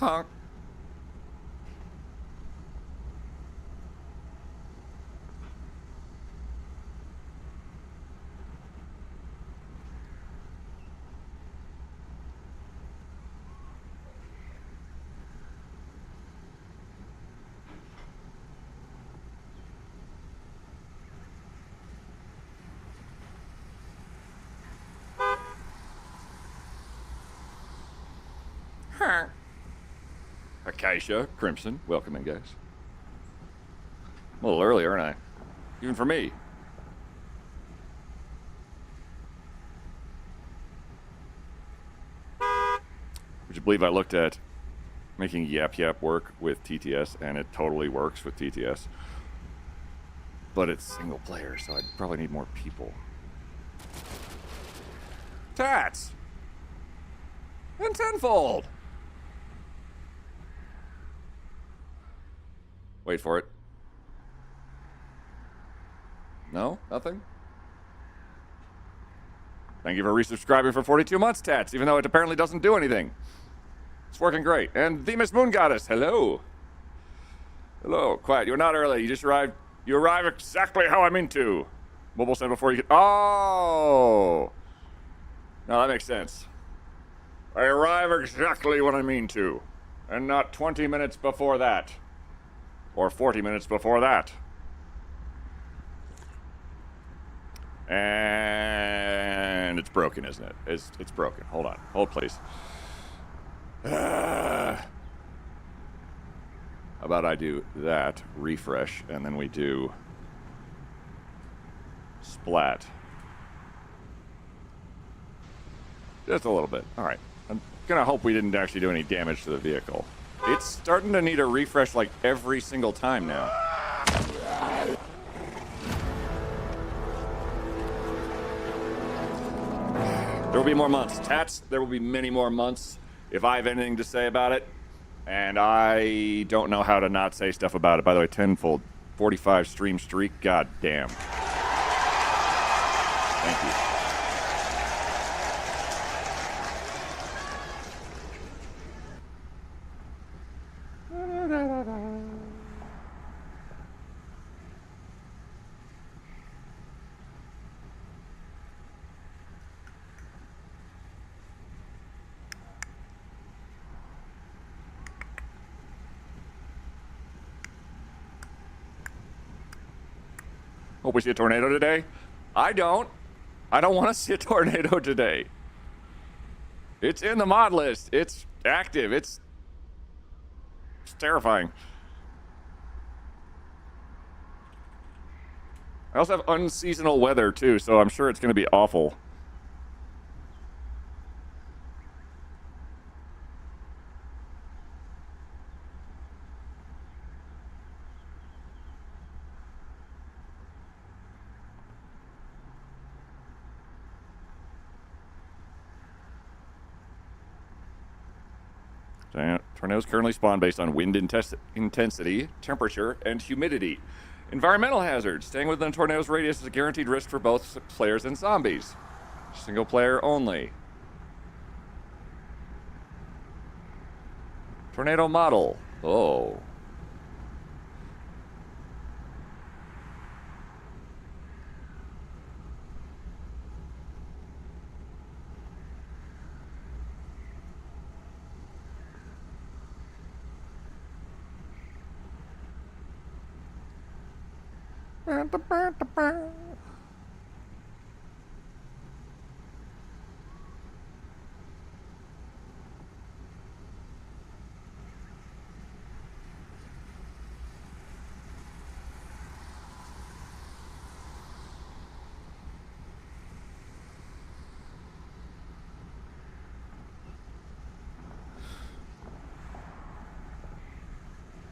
Honk. Honk. Acacia, Crimson, welcome in, guys. A little early, aren't I? Even for me. Would you believe I looked at making Yap Yap work with TTS, and it totally works with TTS. But it's single player, so I'd probably need more people. Tats! And tenfold! Wait for it. No? Nothing? Thank you for resubscribing for 42 months, Tats, even though it apparently doesn't do anything. It's working great. And the Miss Moon Goddess, hello. Hello, quiet. You're not early. You just arrived. You arrive exactly how I mean to. Mobile sent before you get. Oh! No, that makes sense. I arrive exactly when I mean to. And not 20 minutes before that. Or 40 minutes before that. And it's broken, isn't it? It's broken. Hold on. Hold, please. How about I do that, refresh, and then we do splat. Just a little bit. All right. I'm gonna hope we didn't actually do any damage to the vehicle. It's starting to need a refresh like every single time now. There will be more months. Tats, there will be many more months if I have anything to say about it. And I don't know how to not say stuff about it. By the way, tenfold, 45 stream streak. God damn. Thank you. Hope we see a tornado today. I don't want to see a tornado today. It's in the mod list. It's active. It's terrifying. I also have unseasonal weather too, so I'm sure it's going to be awful. Tornadoes currently spawn based on wind intensity, temperature, and humidity. Environmental hazards. Staying within a tornado's radius is a guaranteed risk for both players and zombies. Single player only. Tornado model. Oh.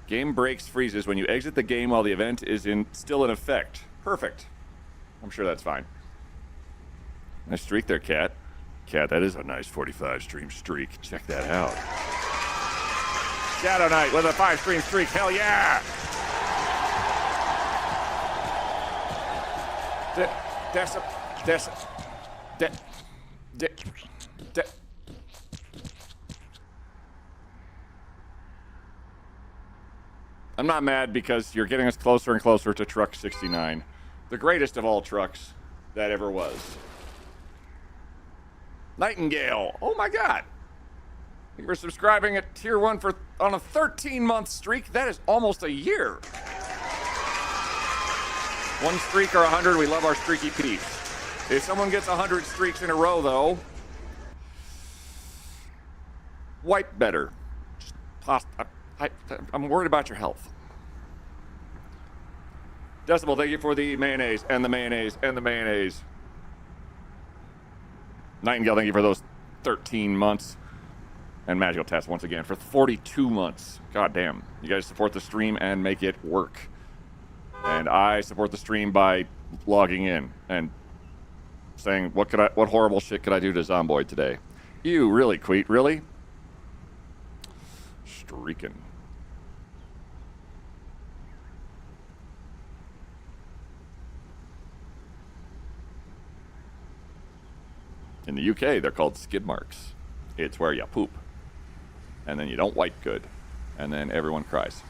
Game breaks freezes when you exit the game while the event is still in effect. Perfect. I'm sure that's fine. Nice streak there, Cat. Cat, that is a nice 45 stream streak. Check that out. Shadow Knight with a 5 stream streak. Hell yeah! I'm not mad because you're getting us closer and closer to Truck 69. The greatest of all trucks that ever was. Nightingale. Oh my God. Thank you for subscribing at Tier 1 on a 13-month streak. That is almost a year. One streak or 100, we love our streaky peeps. If someone gets 100 streaks in a row, though, wipe better. Just I'm worried about your health. Decibel, thank you for the mayonnaise and the mayonnaise and the mayonnaise. Nightingale, thank you for those 13 months. And Magical Test once again for 42 months. God damn. You guys support the stream and make it work. And I support the stream by logging in and saying, what horrible shit could I do to Zomboid today? You, really, Queet, really? Streaking. In the UK, they're called skid marks. It's where you poop. And then you don't wipe good. And then everyone cries.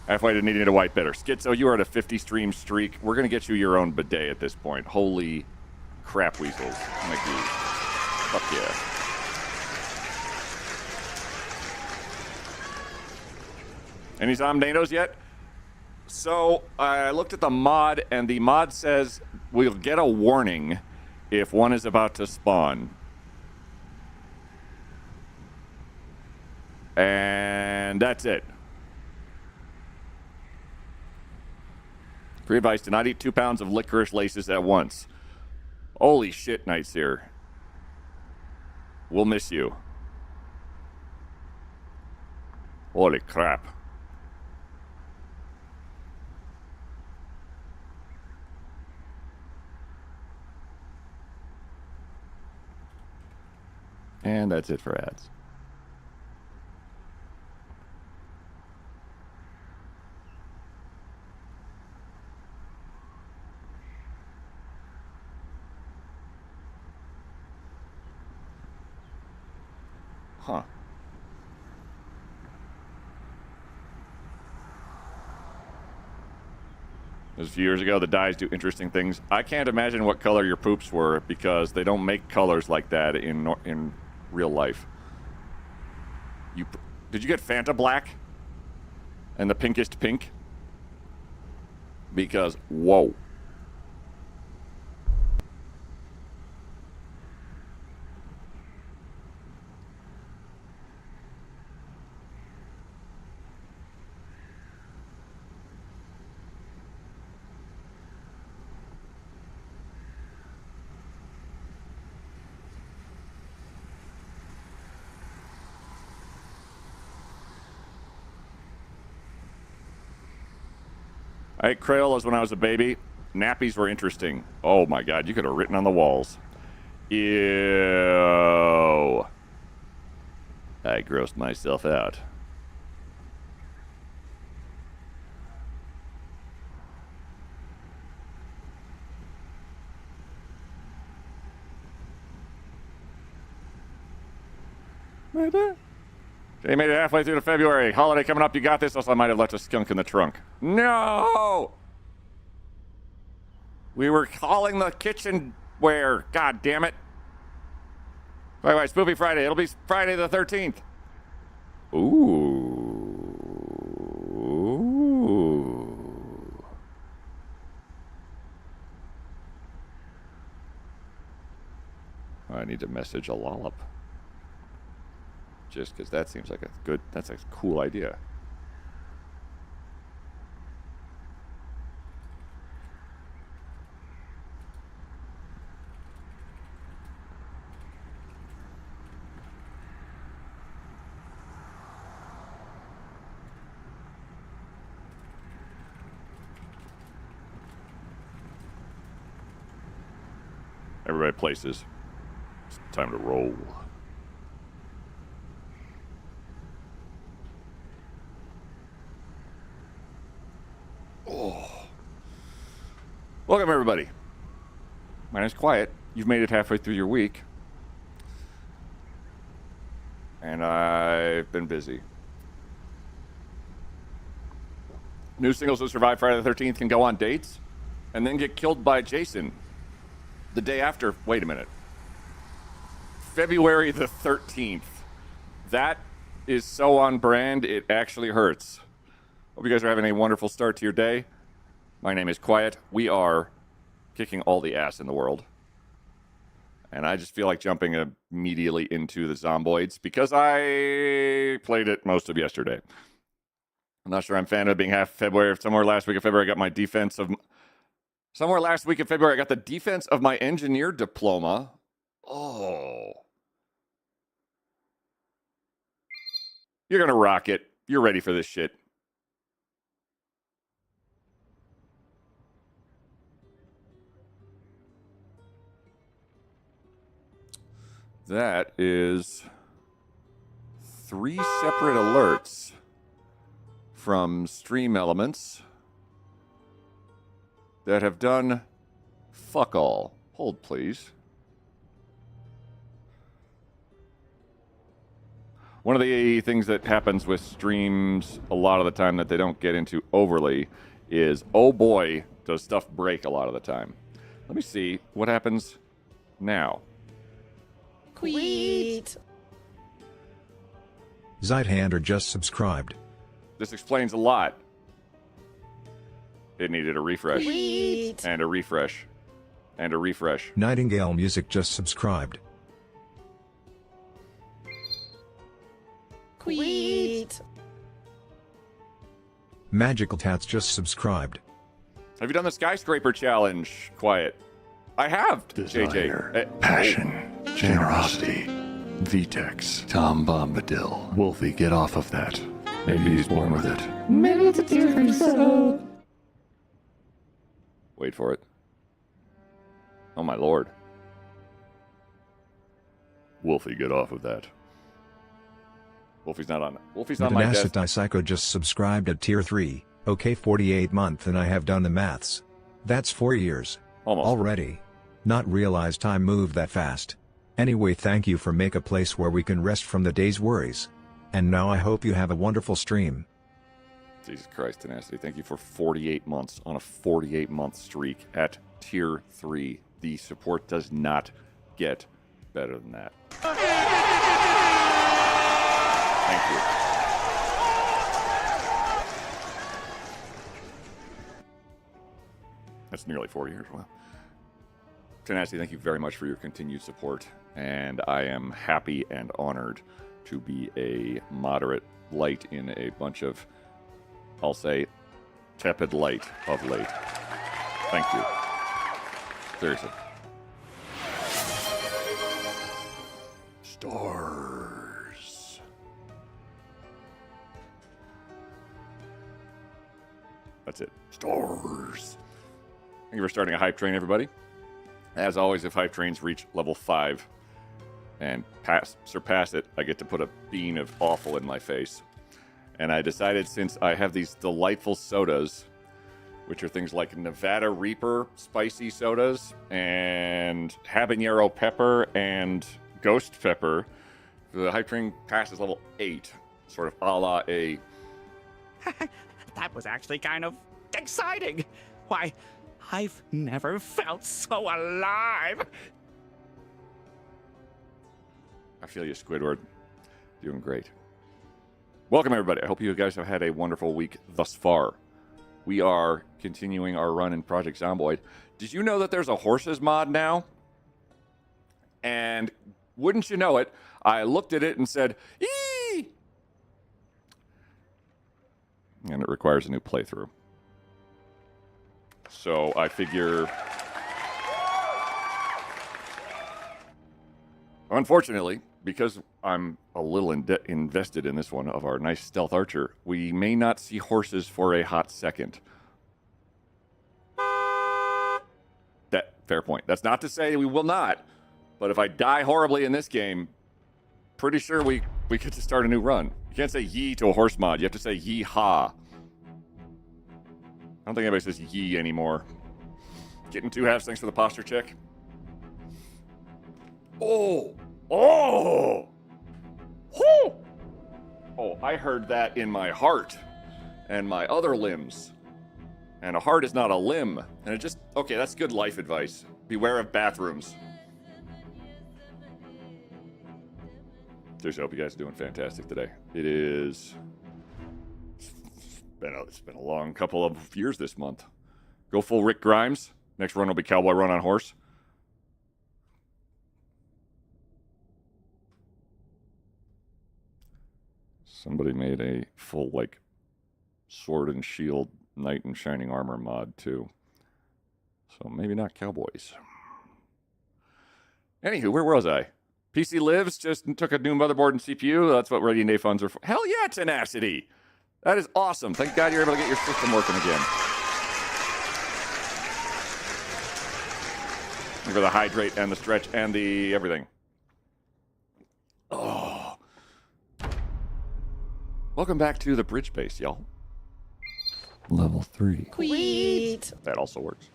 Halfway to needing to wipe better. Schizo, you are at a 50 stream streak. We're going to get you your own bidet at this point. Holy crap weasels. McGee. Fuck yeah. Any Zomnados yet? So I looked at the mod, and the mod says we'll get a warning if one is about to spawn. And that's it. Free advice, do not eat 2 pounds of licorice laces at once. Holy shit, Nightseer. We'll miss you. Holy crap. And that's it for ads. Huh. This was a few years ago. The dyes do interesting things. I can't imagine what color your poops were because they don't make colors like that in real life. Did you get Fanta Black? And the pinkest pink? Because, whoa. I ate Crayolas when I was a baby. Nappies were interesting. Oh my God, you could have written on the walls. Ew. I grossed myself out. Jay made it halfway through to February. Holiday coming up. You got this. Also, I might have left a skunk in the trunk. No! We were calling the kitchenware. God damn it. Bye bye, Spoopy Friday. It'll be Friday the 13th. Ooh. I need to message a lollop. Just because that seems like that's a cool idea. Everybody places. It's time to roll. Oh. Welcome, everybody. My name's Quiet. You've made it halfway through your week. And I've been busy. New singles who survive Friday the 13th can go on dates and then get killed by Jason the day after. Wait a minute. February the 13th. That is so on brand, it actually hurts. Hope you guys are having a wonderful start to your day. My name is Quiet. We are kicking all the ass in the world. And I just feel like jumping immediately into the Zomboids because I played it most of yesterday. I'm not sure I'm a fan of it being half February. Somewhere last week of February, I got my defense of... Somewhere last week of February, I got the defense of my engineer diploma. Oh. You're going to rock it. You're ready for this shit. That is 3 separate alerts from Stream Elements that have done fuck all. Hold, please. One of the things that happens with streams a lot of the time that they don't get into overly is, oh boy, does stuff break a lot of the time. Let me see what happens now. Tweet. Zeithander just subscribed. This explains a lot. It needed a refresh. Tweet. And a refresh. And a refresh. Nightingale Music just subscribed. Tweet. Magical Tats just subscribed. Have you done the skyscraper challenge, Quiet? I have, Desire, JJ. passion, generosity, Vitex, Tom Bombadil. Wolfie, get off of that. Maybe he's born with it. Maybe it's a tier 3 so. Wait for it. Oh my lord. Wolfie, get off of that. Wolfie's not on. Wolfie's on my desk. Psycho just subscribed at tier 3. Okay, 48 month and I have done the maths. That's 4 years. Almost. Already. Not realized time moved that fast. Anyway, thank you for make a place where we can rest from the day's worries. And now I hope you have a wonderful stream. Jesus Christ, Tenacity. Thank you for 48 months on a 48-month streak at tier 3. The support does not get better than that. Thank you. That's nearly 4 years. Wow. Tenacity, thank you very much for your continued support. And I am happy and honored to be a moderate light in a bunch of, I'll say, tepid light of late. Thank you. Seriously. Stars. That's it. Stars. Thank you for starting a hype train, everybody. As always, if hype trains reach level 5 and surpass it, I get to put a bean of awful in my face. And I decided, since I have these delightful sodas, which are things like Nevada Reaper spicy sodas and habanero pepper and ghost pepper, the hype train passes level 8, sort of a la a... That was actually kind of exciting. Why, I've never felt so alive. I feel you, Squidward. Doing great. Welcome, everybody. I hope you guys have had a wonderful week thus far. We are continuing our run in Project Zomboid. Did you know that there's a horses mod now? And wouldn't you know it, I looked at it and said, eee! And it requires a new playthrough. So I figure... Unfortunately, because I'm a little invested in this one of our nice stealth archer, we may not see horses for a hot second. That fair point. That's not to say we will not, but if I die horribly in this game, pretty sure we get to start a new run. You can't say yee to a horse mod. You have to say yee-haw. I don't think anybody says yee anymore. Getting 2 halves, thanks for the posture check. Oh! Oh! Whoo! Oh, I heard that in my heart. and my other limbs. And a heart is not a limb. And it just, okay, that's good life advice. Beware of bathrooms. Seriously, I hope you guys are doing fantastic today. It's been a long couple of years this month. Go full Rick Grimes. Next run will be Cowboy Run on Horse. Somebody made a full, like, sword and shield, knight in shining armor mod, too. So maybe not cowboys. Anywho, where was I? PC Lives just took a new motherboard and CPU. That's what Ready Day funds are for. Hell yeah, Tenacity! That is awesome. Thank God you're able to get your system working again. For the hydrate and the stretch and the everything. Oh. Welcome back to the bridge base, y'all. Level 3. Sweet. That also works.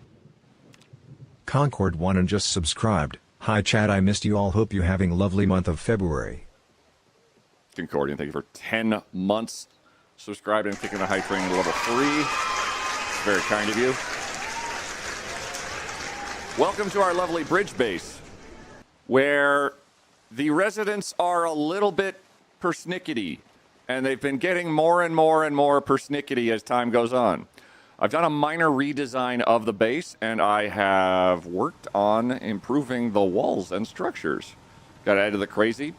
Concord 1 and just subscribed. Hi chat, I missed you all, hope you having a lovely month of February. Concordian, thank you for 10 months subscribing and kicking the high train to level 3. Very kind of you. Welcome to our lovely bridge base, where the residents are a little bit persnickety, and they've been getting more and more and more persnickety as time goes on. I've done a minor redesign of the base, and I have worked on improving the walls and structures. Got to add to the crazy.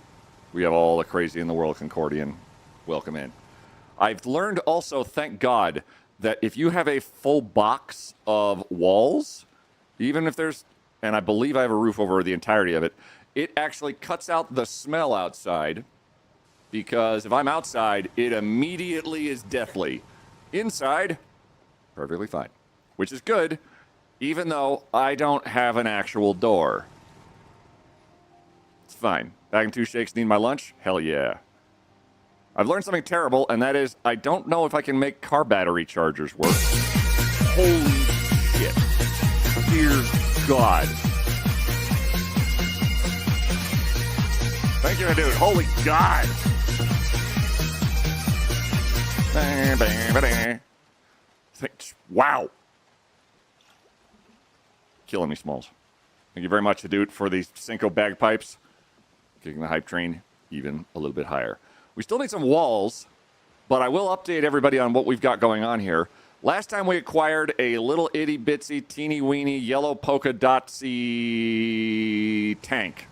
We have all the crazy in the world, Concordian. Welcome in. I've learned also, thank God, that if you have a full box of walls, even if there's, and I believe I have a roof over the entirety of it, it actually cuts out the smell outside, because if I'm outside, it immediately is deathly. Inside, perfectly fine, which is good, even though I don't have an actual door. It's fine. Back in 2 shakes, need my lunch? Hell yeah. I've learned something terrible, and that is I don't know if I can make car battery chargers work. Holy shit. Dear God. Thank you, dude. Holy God. Wow. Killing me, Smalls. Thank you very much, dude, for these Cinco bagpipes. Kicking the hype train even a little bit higher. We still need some walls, but I will update everybody on what we've got going on here. Last time we acquired a little itty bitsy teeny weeny yellow polka dotsy tank.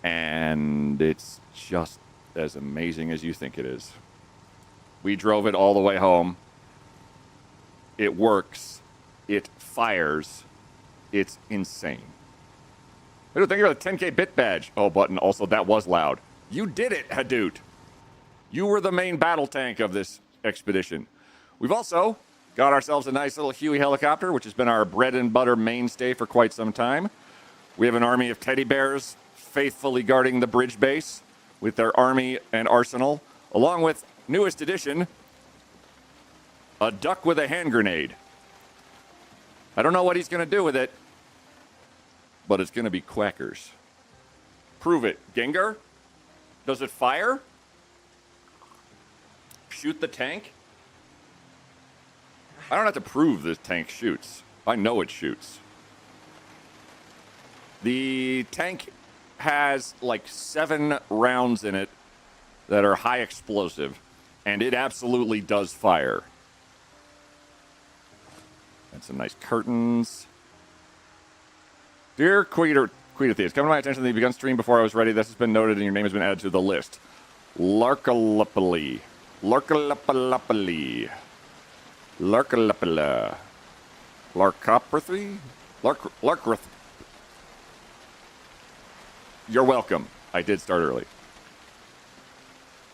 And it's just as amazing as you think it is. We drove it all the way home. It works. It fires. It's insane. Hey, thank you for the 10K bit badge. Oh, button. Also, that was loud. You did it, Hadoot. You were the main battle tank of this expedition. We've also got ourselves a nice little Huey helicopter, which has been our bread and butter mainstay for quite some time. We have an army of teddy bears faithfully guarding the bridge base with their army and arsenal, along with, newest addition, a duck with a hand grenade. I don't know what he's going to do with it, but it's going to be quackers. Prove it. Gengar? Does it fire? Shoot the tank? I don't have to prove this tank shoots. I know it shoots. The tank has like 7 rounds in it that are high explosive, and it absolutely does fire. And some nice curtains. Dear Queetatheus, coming to my attention that you begun stream before I was ready. This has been noted and your name has been added to the list. Larkalapali. Larkalapalapali. Larkalapala. Larkoprathy? Larkrath. You're welcome. I did start early.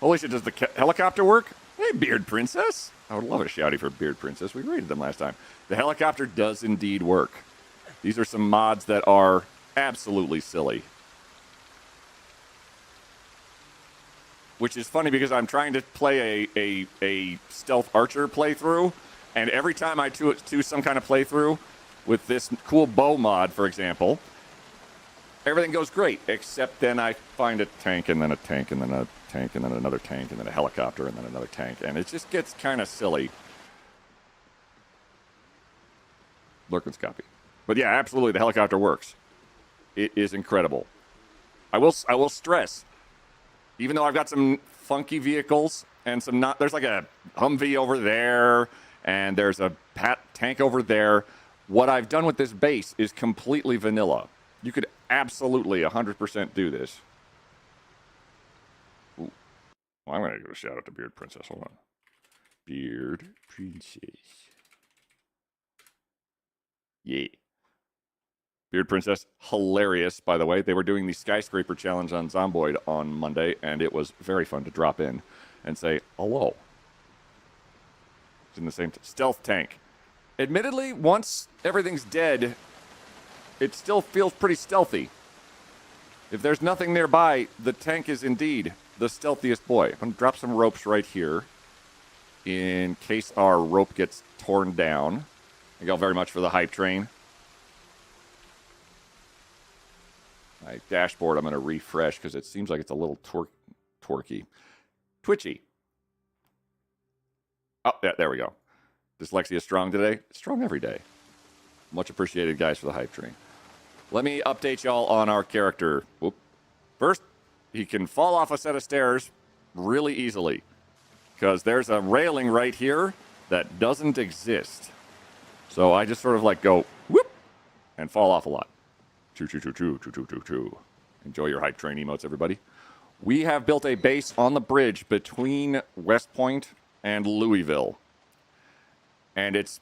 Holy shit, does the helicopter work? Hey, Beard Princess. I would love a shouty for Beard Princess. We rated them last time. The helicopter does indeed work. These are some mods that are absolutely silly. Which is funny because I'm trying to play a stealth archer playthrough, and every time I do some kind of playthrough with this cool bow mod, for example, everything goes great, except then I find a tank, and then a tank, and then a tank, and then another tank, and then a helicopter, and then another tank, and it just gets kind of silly. Lurkin's copy. But yeah, absolutely, the helicopter works. It is incredible. I will stress, even though I've got some funky vehicles and some not, there's like a Humvee over there, and there's a tank over there. What I've done with this base is completely vanilla. You could absolutely 100% do this. Ooh. Well, I'm going to give a shout out to Beard Princess. Hold on. Beard Princess. Yeah. Beard Princess, hilarious, by the way. They were doing the skyscraper challenge on Zomboid on Monday, and it was very fun to drop in and say, hello. It's in the same stealth tank. Admittedly, once everything's dead, it still feels pretty stealthy. If there's nothing nearby, the tank is indeed the stealthiest boy. I'm going to drop some ropes right here in case our rope gets torn down. Thank y'all very much for the hype train. My dashboard, I'm going to refresh because it seems like it's a little twerky. Twitchy. Oh, yeah, there we go. Dyslexia strong today? Strong every day. Much appreciated, guys, for the hype train. Let me update y'all on our character. Whoop. First, he can fall off a set of stairs really easily because there's a railing right here that doesn't exist. So I just sort of like go whoop and fall off a lot. Choo, choo, choo, choo, choo, choo, choo, choo. Enjoy your hype train emotes, everybody. We have built a base on the bridge between West Point and Louisville. And it's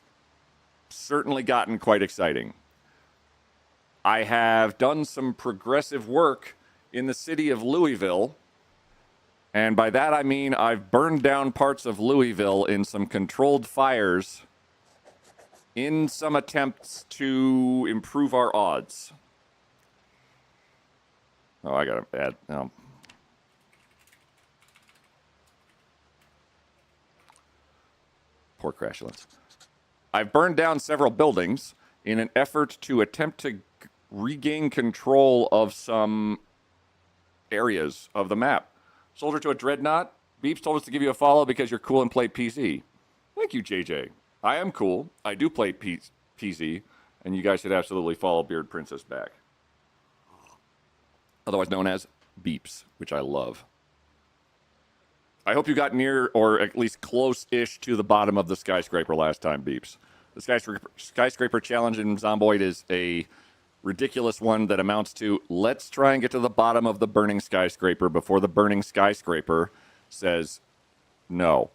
certainly gotten quite exciting. I have done some progressive work in the city of Louisville. And by that I mean I've burned down parts of Louisville in some controlled fires in some attempts to improve our odds. Oh, I gotta add. No. Poor Crashulence. I've burned down several buildings in an effort to attempt to regain control of some areas of the map. Soldier to a Dreadnought. Beeps told us to give you a follow because you're cool and play PZ. Thank you, JJ. I am cool. I do play PZ, and you guys should absolutely follow Beard Princess back. Otherwise known as Beeps, which I love. I hope you got near or at least close-ish to the bottom of the skyscraper last time, Beeps. The skyscraper challenge in Zomboid is a ridiculous one that amounts to, let's try and get to the bottom of the burning skyscraper before the burning skyscraper says no.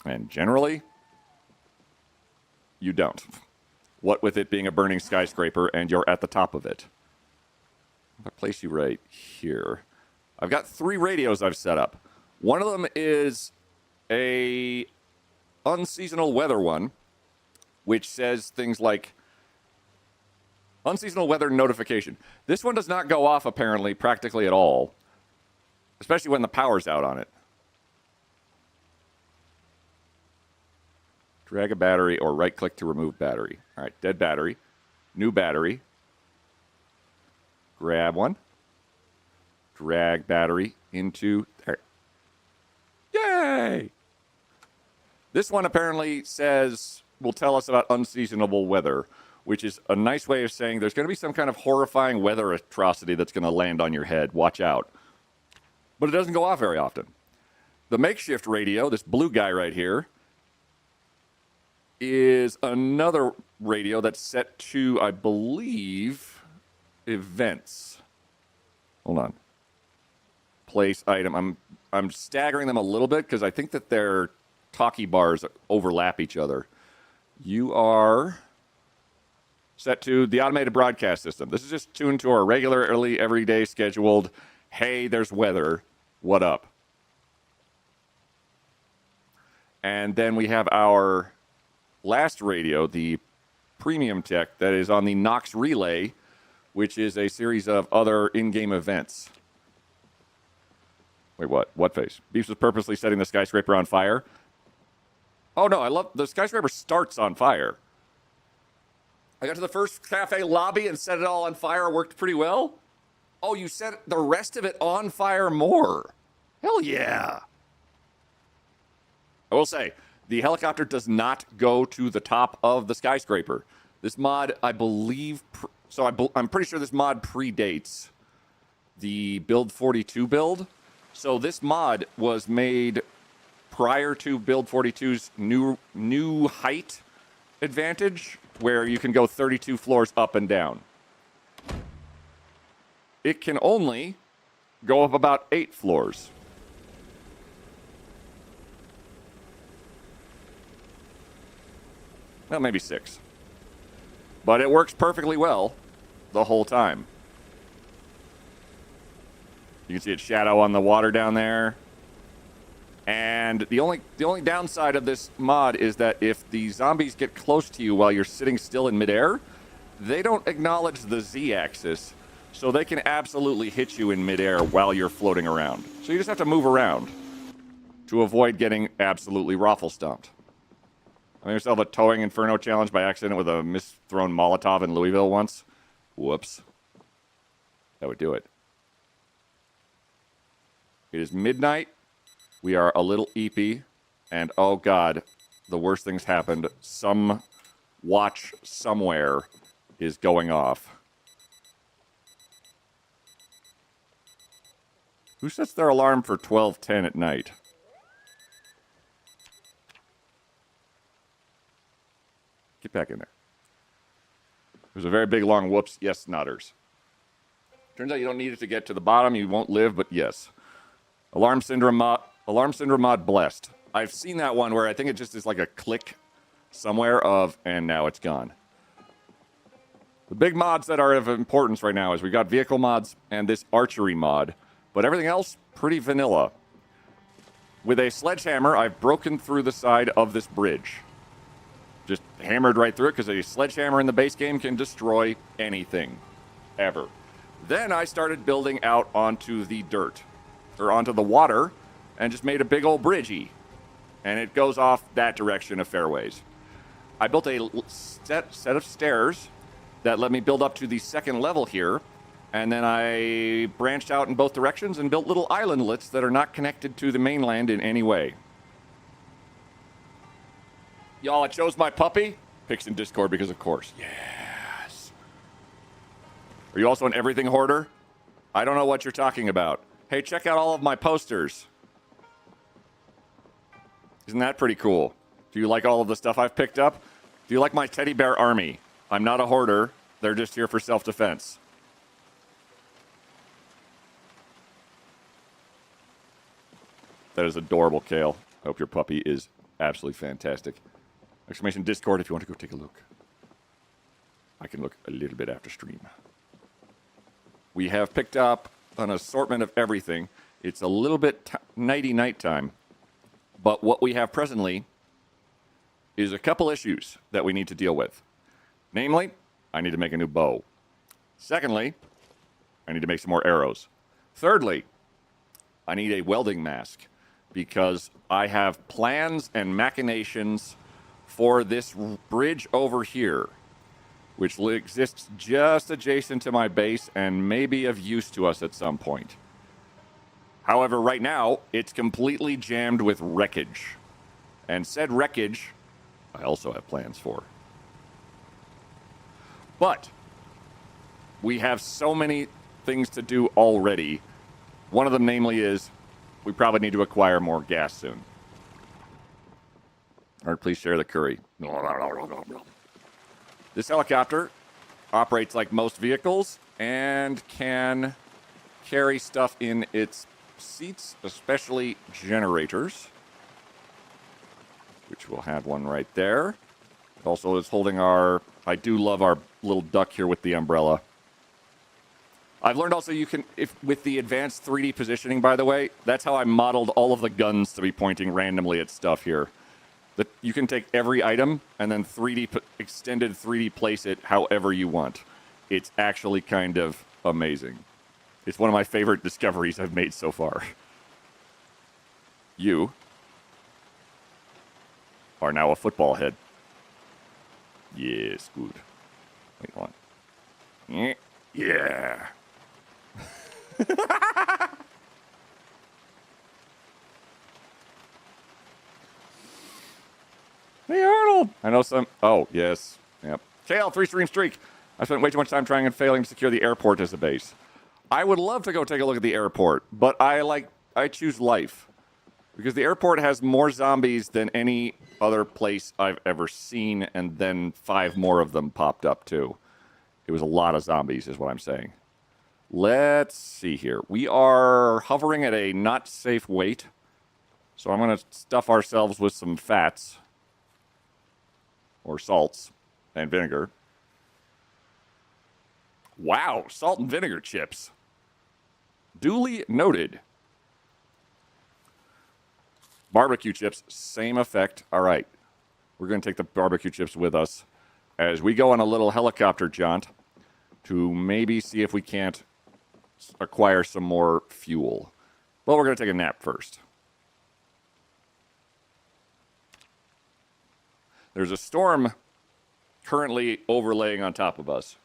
And generally, you don't. What with it being a burning skyscraper and you're at the top of it. I'll place you right here. I've got 3 radios I've set up. One of them is a unseasonal weather one, which says things like unseasonal weather notification. This one does not go off, apparently, practically at all, especially when the power's out on it. Drag a battery or right-click to remove battery. All right, dead battery. New battery. Grab one. Drag battery into there. Yay! This one apparently will tell us about unseasonable weather, which is a nice way of saying there's going to be some kind of horrifying weather atrocity that's going to land on your head. Watch out. But it doesn't go off very often. The makeshift radio, this blue guy right here, is another radio that's set to, I believe, events. Hold on. Place item. I'm staggering them a little bit because I think that their talkie bars overlap each other. You are set to the automated broadcast system. This is just tuned to our regularly, everyday scheduled, hey, there's weather, what up? And then we have our last radio, the premium tech, that is on the Nox Relay, which is a series of other in-game events. Wait, what? What face? Beeps was purposely setting the skyscraper on fire? Oh, no, I love... The skyscraper starts on fire. I got to the first cafe lobby and set it all on fire. Worked pretty well. Oh, you set the rest of it on fire more. Hell yeah. I will say, the helicopter does not go to the top of the skyscraper. This mod, I believe, I'm pretty sure this mod predates the Build 42 build. So this mod was made prior to Build 42's new height advantage, where you can go 32 floors up and down. It can only go up about 8 floors. Well, maybe 6. But it works perfectly well the whole time. You can see its shadow on the water down there. And the only downside of this mod is that if the zombies get close to you while you're sitting still in midair, they don't acknowledge the Z-axis, so they can absolutely hit you in midair while you're floating around. So you just have to move around to avoid getting absolutely raffle stomped. I made myself a towing inferno challenge by accident with a misthrown Molotov in Louisville once. Whoops. That would do it. It is midnight. We are a little eepy. And oh god, the worst things happened. Some watch somewhere is going off. Who sets their alarm for 12:10 at night? Get back in there. There's a very big, long whoops. Yes, nodders. Turns out you don't need it to get to the bottom. You won't live, but yes. Alarm syndrome mod blessed. I've seen that one where I think it just is like a click somewhere of, and now it's gone. The big mods that are of importance right now is we got vehicle mods and this archery mod, but everything else, pretty vanilla. With a sledgehammer, I've broken through the side of this bridge. Just hammered right through it, because a sledgehammer in the base game can destroy anything. Ever. Then I started building out onto the dirt, or onto the water, and just made a big old bridgey. And it goes off that direction of fairways. I built a set of stairs that let me build up to the second level here, and then I branched out in both directions and built little islandlets that are not connected to the mainland in any way. Y'all, I chose my puppy. Picks in Discord because of course. Yes. Are you also an everything hoarder? I don't know what you're talking about. Hey, check out all of my posters. Isn't that pretty cool? Do you like all of the stuff I've picked up? Do you like my teddy bear army? I'm not a hoarder. They're just here for self-defense. That is adorable, Kale. I hope your puppy is absolutely fantastic. Exclamation Discord if you want to go take a look. I can look a little bit after stream. We have picked up an assortment of everything. It's a little bit nighttime, but what we have presently is a couple issues that we need to deal with. Namely, I need to make a new bow. Secondly, I need to make some more arrows. Thirdly, I need a welding mask because I have plans and machinations for this bridge over here, which exists just adjacent to my base and may be of use to us at some point. However, right now, it's completely jammed with wreckage. And said wreckage, I also have plans for. But we have so many things to do already. One of them, namely, is we probably need to acquire more gas soon. Or please share the curry. This helicopter operates like most vehicles and can carry stuff in its seats, especially generators, which we'll have one right there. It also is holding our, I do love our little duck here with the umbrella. I've learned also you can, if with the advanced 3D positioning, by the way, that's how I modeled all of the guns to be pointing randomly at stuff here. That you can take every item and then extended 3D place it however you want. It's actually kind of amazing. It's one of my favorite discoveries I've made so far. You are now a football head. Yes, good. Wait, hold on. Yeah. Hey, Arnold. I know some. Oh, yes. Yep. KL, 3-stream streak. I spent way too much time trying and failing to secure the airport as a base. I would love to go take a look at the airport, but I choose life. Because the airport has more zombies than any other place I've ever seen, and then 5 more of them popped up, too. It was a lot of zombies, is what I'm saying. Let's see here. We are hovering at a not safe weight. So I'm going to stuff ourselves with some fats. Or salts. And vinegar. Wow, salt and vinegar chips. Duly noted. Barbecue chips, same effect. All right. We're going to take the barbecue chips with us as we go on a little helicopter jaunt to maybe see if we can't acquire some more fuel. But we're going to take a nap first. There's a storm currently overlaying on top of us.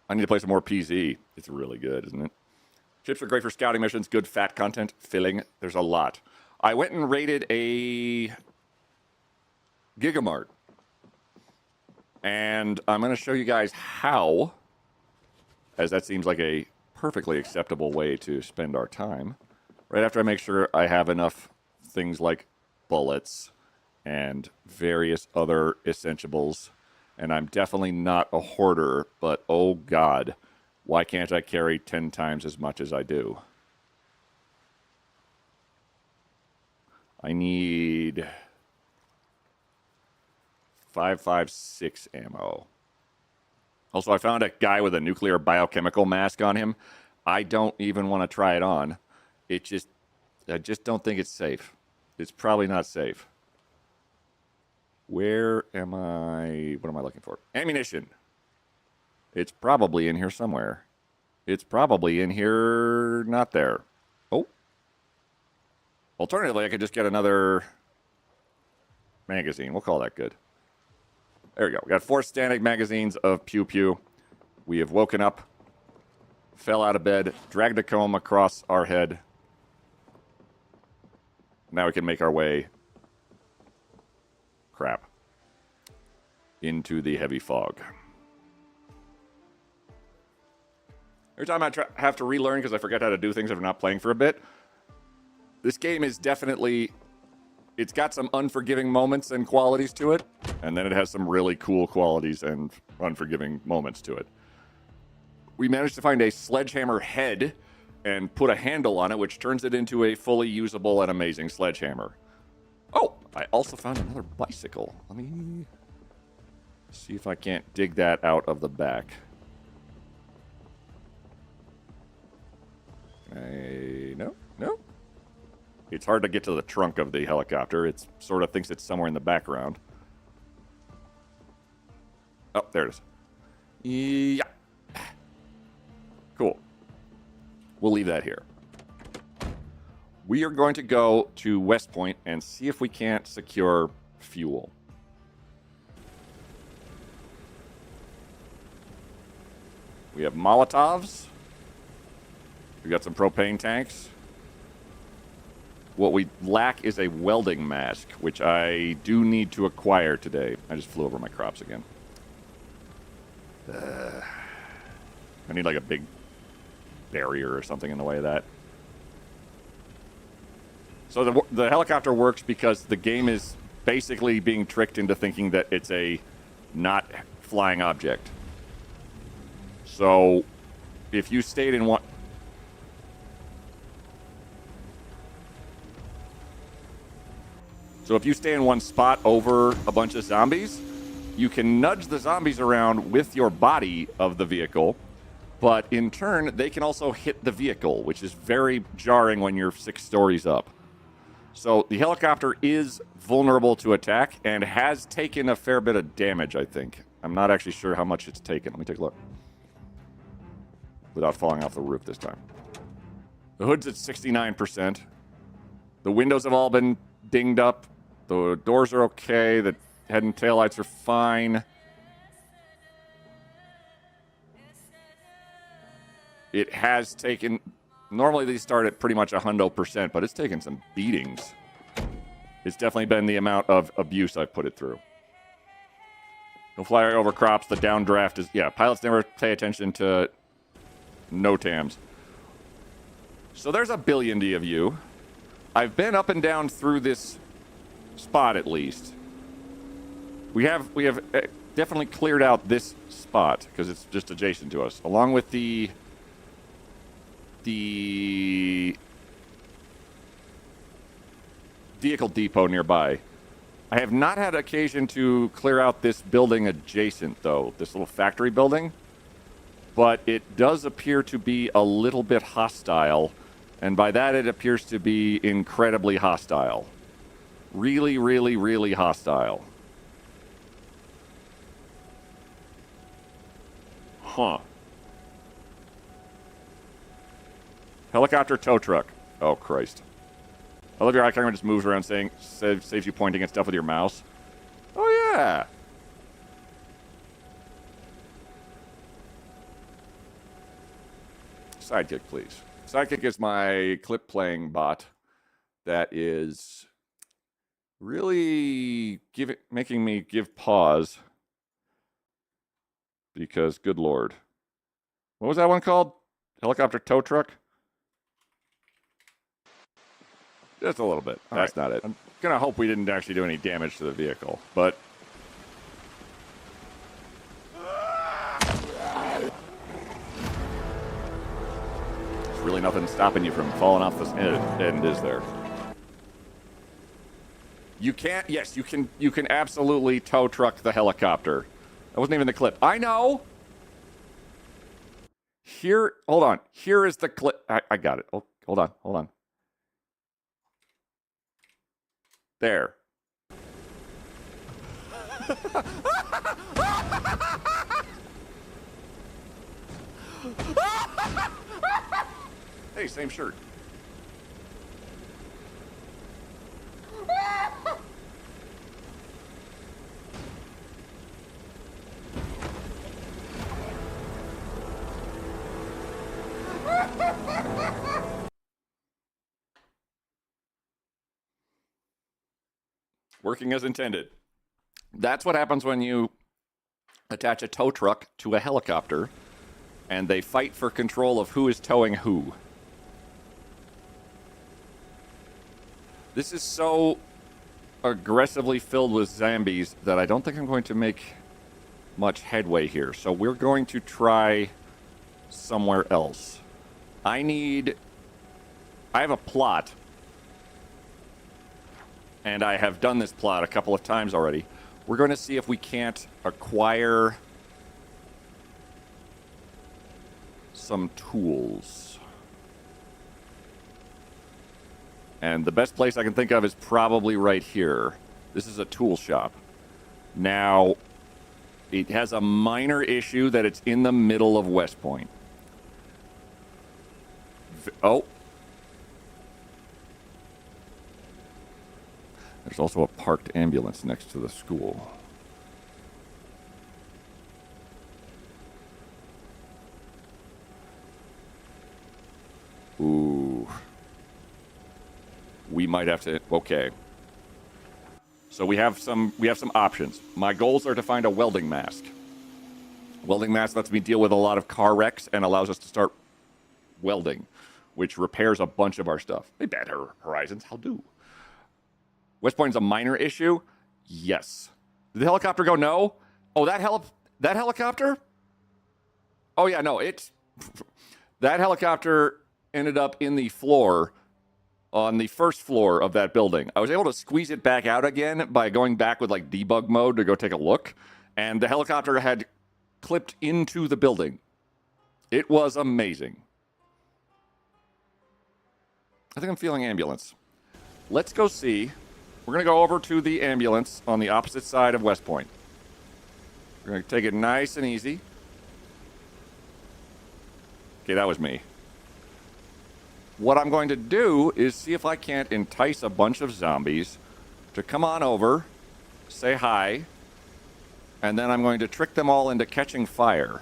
I need to play some more PZ. It's really good, isn't it? Chips are great for scouting missions, good fat content, filling. There's a lot. I went and raided a Gigamart. And I'm going to show you guys how, as that seems like a perfectly acceptable way to spend our time. Right after I make sure I have enough things like bullets and various other essentials. And I'm definitely not a hoarder, but oh God, why can't I carry 10 times as much as I do? I need 5.56 ammo. Also, I found a guy with a nuclear biochemical mask on him. I don't even want to try it on. I just don't think it's safe. It's probably not safe. Where am I? What am I looking for? Ammunition. It's probably in here somewhere. It's probably in here, not there. Oh. Alternatively, I could just get another magazine. We'll call that good. There we go. We got 4 standing magazines of Pew Pew. We have woken up, fell out of bed, dragged a comb across our head. Now we can make our way, crap, into the heavy fog. Every time I have to relearn because I forget how to do things if I'm not playing for a bit, this game is definitely, it's got some unforgiving moments and qualities to it, and then it has some really cool qualities and unforgiving moments to it. We managed to find a sledgehammer head and put a handle on it, which turns it into a fully usable and amazing sledgehammer. Oh, I also found another bicycle. Let me see if I can't dig that out of the back. No. It's hard to get to the trunk of the helicopter. It sort of thinks it's somewhere in the background. Oh, there it is. Yeah. Cool. We'll leave that here. We are going to go to West Point and see if we can't secure fuel. We have Molotovs. We got some propane tanks. What we lack is a welding mask, which I do need to acquire today. I just flew over my crops again. I need like a big barrier or something in the way of that. So the helicopter works because the game is basically being tricked into thinking that it's a not flying object. So if you stayed in one... So if you stay in one spot over a bunch of zombies, you can nudge the zombies around with your body of the vehicle, but in turn, they can also hit the vehicle, which is very jarring when you're 6 stories up. So the helicopter is vulnerable to attack and has taken a fair bit of damage, I think. I'm not actually sure how much it's taken. Let me take a look. Without falling off the roof this time. The hood's at 69%. The windows have all been dinged up. The doors are okay. The head and taillights are fine. It has taken... Normally these start at pretty much 100%, but it's taken some beatings. It's definitely been the amount of abuse I've put it through. No fly over crops. The downdraft is... Yeah, pilots never pay attention to NOTAMs. So there's a billion of you. I've been up and down through this spot at least. We have definitely cleared out this spot because it's just adjacent to us, along with the vehicle depot nearby. I have not had occasion to clear out this building adjacent, though, this little factory building, but it does appear to be a little bit hostile, and by that it appears to be incredibly hostile. Really, really, really hostile. Huh. Helicopter tow truck. Oh, Christ. I love your icon just moves around saves you pointing at stuff with your mouse. Oh, yeah. Sidekick, please. Sidekick is my clip playing bot that is really making me give pause because, good Lord. What was that one called? Helicopter tow truck? Just a little bit. That's not it. I'm going to hope we didn't actually do any damage to the vehicle, but... There's really nothing stopping you from falling off this end, is there? You can't... Yes, you can absolutely tow truck the helicopter. That wasn't even the clip. I know! Here... Hold on. Here is the clip. I got it. Oh, hold on. There. Hey, same shirt. Working as intended. That's what happens when you attach a tow truck to a helicopter and they fight for control of who is towing who. This is so aggressively filled with zombies that I don't think I'm going to make much headway here. So we're going to try somewhere else. I have a plot. And I have done this plot a couple of times already. We're going to see if we can't acquire some tools. And the best place I can think of is probably right here. This is a tool shop. Now, it has a minor issue that it's in the middle of West Point. Oh. There's also a parked ambulance next to the school. Ooh. We might have to... Okay. So we have some options. My goals are to find a welding mask. Welding mask lets me deal with a lot of car wrecks and allows us to start welding, which repairs a bunch of our stuff. Hey, Bad Horizons, how do? West Point's a minor issue? Yes. Did the helicopter go no? Oh, that helicopter? Oh, yeah, no, that helicopter ended up in the floor on the first floor of that building. I was able to squeeze it back out again by going back with, like, debug mode to go take a look, and the helicopter had clipped into the building. It was amazing. I think I'm feeling ambulance. Let's go see... We're going to go over to the ambulance on the opposite side of West Point. We're going to take it nice and easy. Okay, that was me. What I'm going to do is see if I can't entice a bunch of zombies to come on over say hi, and then I'm going to trick them all into catching fire,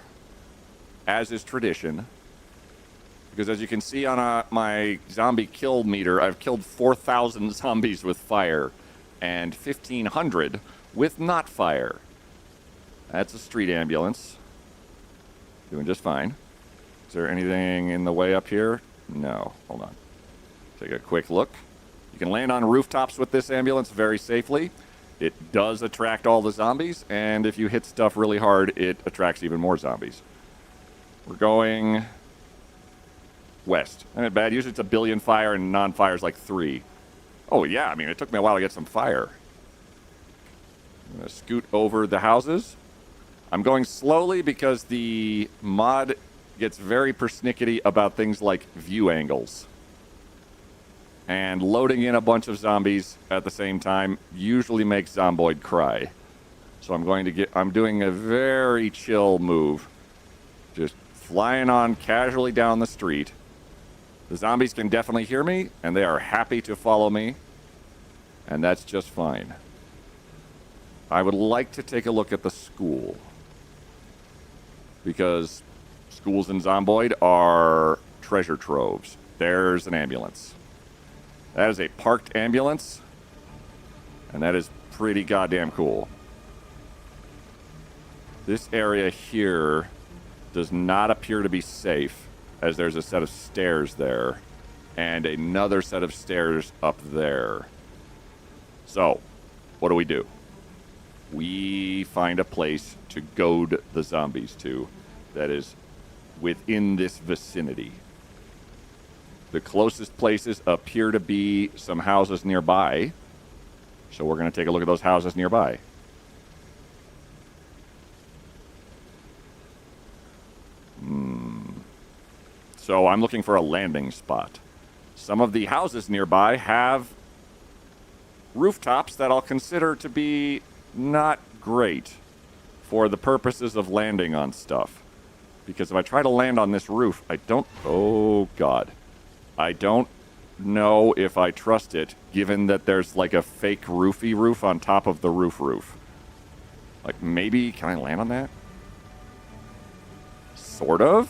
as is tradition. Because as you can see on my zombie kill meter, I've killed 4,000 zombies with fire and 1,500 with not fire. That's a street ambulance. Doing just fine. Is there anything in the way up here? No. Hold on. Take a quick look. You can land on rooftops with this ambulance very safely. It does attract all the zombies, and if you hit stuff really hard, it attracts even more zombies. We're going west. Not bad. Usually it's 1 billion fire, and non-fire is like 3. Oh, yeah. I mean, it took me a while to get some fire. I'm going to scoot over the houses. I'm going slowly because the mod gets very persnickety about things like view angles. And loading in a bunch of zombies at the same time usually makes Zomboid cry. So I'm doing a very chill move. Just flying on casually down the street. The zombies can definitely hear me, and they are happy to follow me. And that's just fine. I would like to take a look at the school. Because schools in Zomboid are treasure troves. There's an ambulance. That is a parked ambulance. And that is pretty goddamn cool. This area here does not appear to be safe, as there's a set of stairs there. And another set of stairs up there. So, what do? We find a place to goad the zombies to that is within this vicinity. The closest places appear to be some houses nearby. So we're going to take a look at those houses nearby. So I'm looking for a landing spot. Some of the houses nearby have rooftops that I'll consider to be not great for the purposes of landing on stuff. Because if I try to land on this roof, oh God. I don't know if I trust it, given that there's like a fake roofy roof on top of the roof. Like, maybe, can I land on that? Sort of.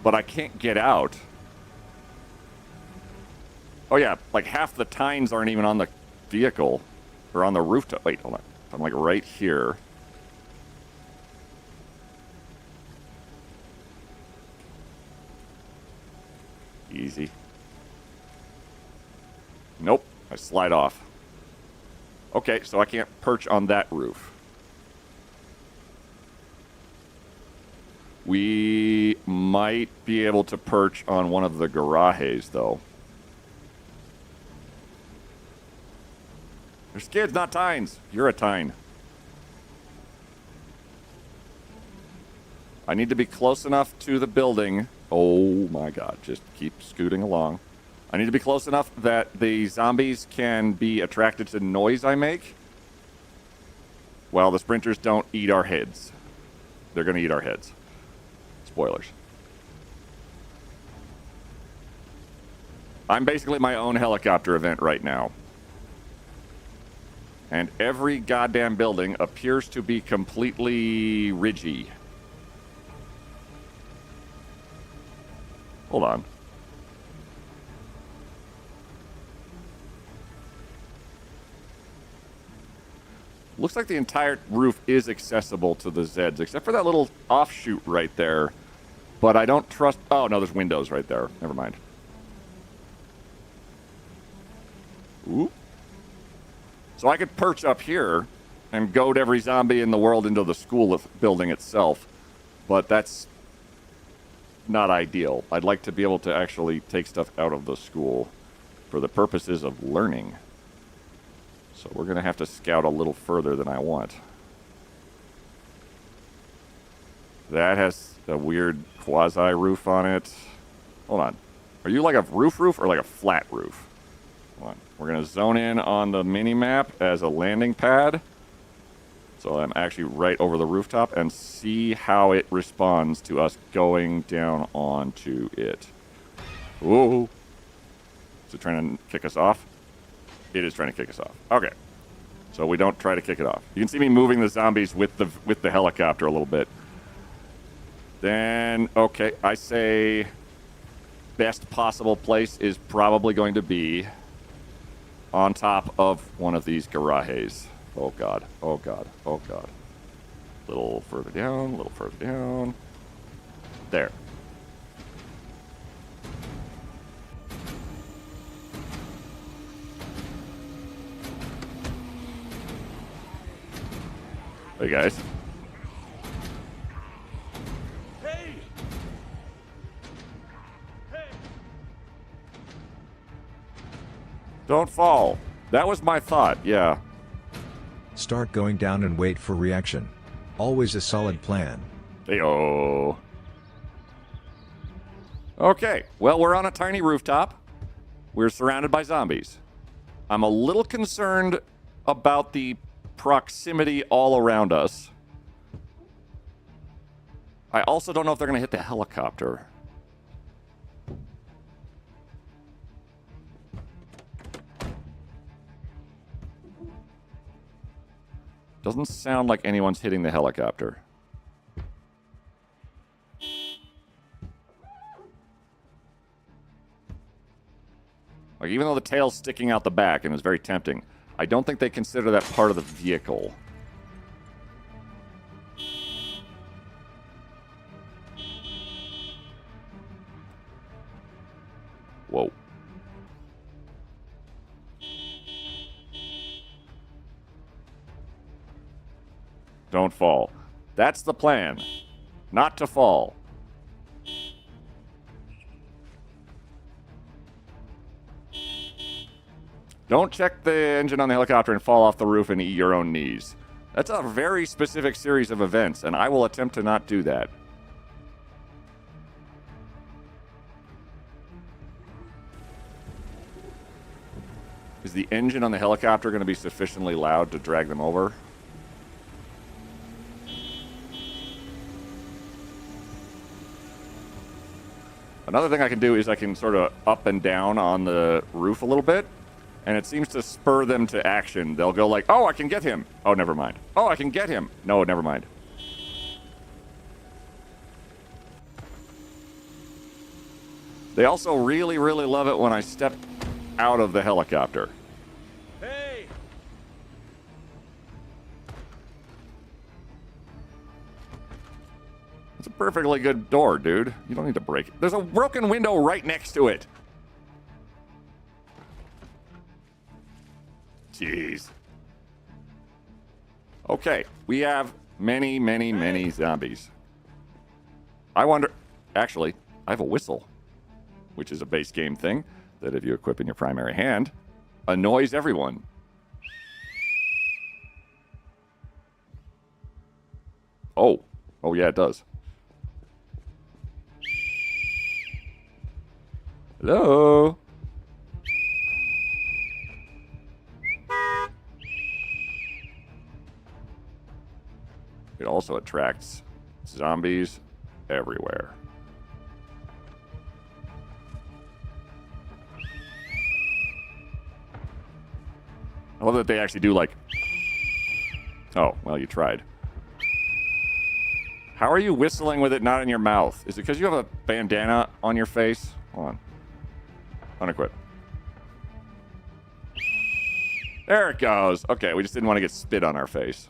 But I can't get out. Oh yeah, like half the tines aren't even on the vehicle. Or on the rooftop. Wait, hold on. I'm like right here. Easy. Nope. I slide off. Okay, so I can't perch on that roof. We might be able to perch on one of the garages, though. There's kids, not tines. You're a tine. I need to be close enough to the building. Oh my God, just keep scooting along. I need to be close enough that the zombies can be attracted to noise I make. Well, the sprinters don't eat our heads. They're going to eat our heads. Spoilers. I'm basically my own helicopter event right now. And every goddamn building appears to be completely ridgy. Hold on. Looks like the entire roof is accessible to the Zeds, except for that little offshoot right there. But I don't trust... Oh, no, there's windows right there. Never mind. Ooh. So I could perch up here and goad every zombie in the world into the school building itself. But that's not ideal. I'd like to be able to actually take stuff out of the school for the purposes of learning. So we're going to have to scout a little further than I want. That has a weird quasi-roof on it. Hold on. Are you like a roof or like a flat roof? Hold on. We're going to zone in on the mini-map as a landing pad. So I'm actually right over the rooftop and see how it responds to us going down onto it. Whoa. Is it trying to kick us off? It is trying to kick us off. Okay. So we don't try to kick it off. You can see me moving the zombies with the helicopter a little bit. Then, okay, I say best possible place is probably going to be on top of one of these garages. Oh, God. Oh, God. Oh, God. A little further down, a little further down. There. Hey, guys. Hey! Hey! Don't fall. That was my thought, yeah. Start going down and wait for reaction. Always a solid plan. Hey-oh. Okay, well, we're on a tiny rooftop. We're surrounded by zombies. I'm a little concerned about the proximity all around us. I also don't know if they're going to hit the helicopter. Doesn't sound like anyone's hitting the helicopter. Like, even though the tail's sticking out the back and is very tempting, I don't think they consider that part of the vehicle. Whoa. Don't fall. That's the plan. Not to fall. Don't check the engine on the helicopter and fall off the roof and eat your own knees. That's a very specific series of events, and I will attempt to not do that. Is the engine on the helicopter going to be sufficiently loud to drag them over? Another thing I can do is I can sort of up and down on the roof a little bit, and it seems to spur them to action. They'll go like, oh, I can get him. Oh, never mind. Oh, I can get him. No, never mind. They also really, really love it when I step out of the helicopter. Hey! It's a perfectly good door, dude. You don't need to break it. There's a broken window right next to it. Jeez. Okay, we have many, many, many zombies. I wonder... Actually, I have a whistle, which is a base game thing that if you equip in your primary hand, annoys everyone. Oh. Oh, yeah, it does. Hello? It also attracts zombies everywhere. I love that they actually do like... Oh, well, you tried. How are you whistling with it not in your mouth? Is it because you have a bandana on your face? Hold on. Unequip. There it goes. Okay, we just didn't want to get spit on our face.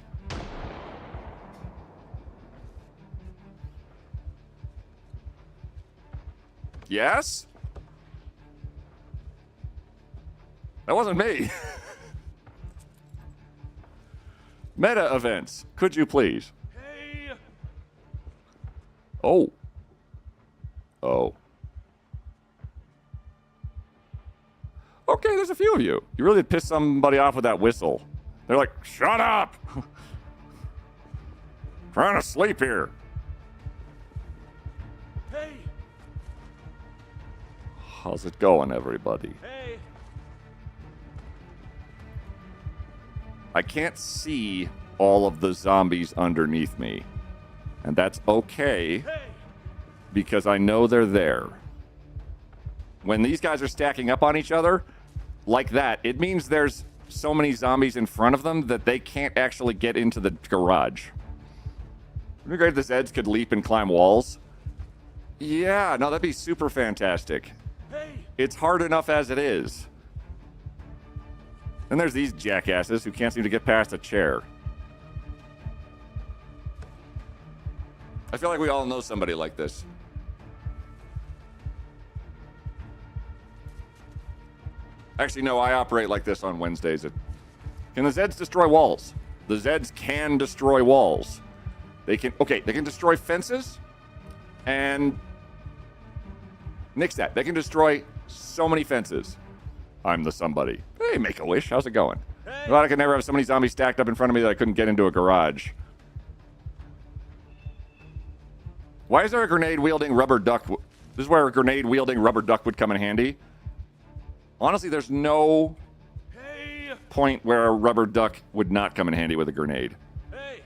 Yes? That wasn't me. Meta events. Could you please? Hey! Oh. Oh. Okay, there's a few of you. You really pissed somebody off with that whistle. They're like, shut up! Trying to sleep here. Hey! How's it going, everybody? Hey! I can't see all of the zombies underneath me. And that's okay, Hey! because I know they're there. When these guys are stacking up on each other, like that, it means there's so many zombies in front of them that they can't actually get into the garage. Wouldn't it be great if the Zeds could leap and climb walls? Yeah, no, that'd be super fantastic. Hey! It's hard enough as it is. And there's these jackasses who can't seem to get past a chair. I feel like we all know somebody like this. Actually, no, I operate like this on Wednesdays. Can the Zeds destroy walls? The Zeds can destroy walls. They can destroy fences. And nix that. They can destroy so many fences. I'm the somebody. Hey, Make-A-Wish, how's it going? Hey. Glad I could never have so many zombies stacked up in front of me that I couldn't get into a garage. Why is there a grenade-wielding rubber duck? This is where a grenade-wielding rubber duck would come in handy. Honestly, there's no Hey! point where a rubber duck would not come in handy with a grenade. Hey!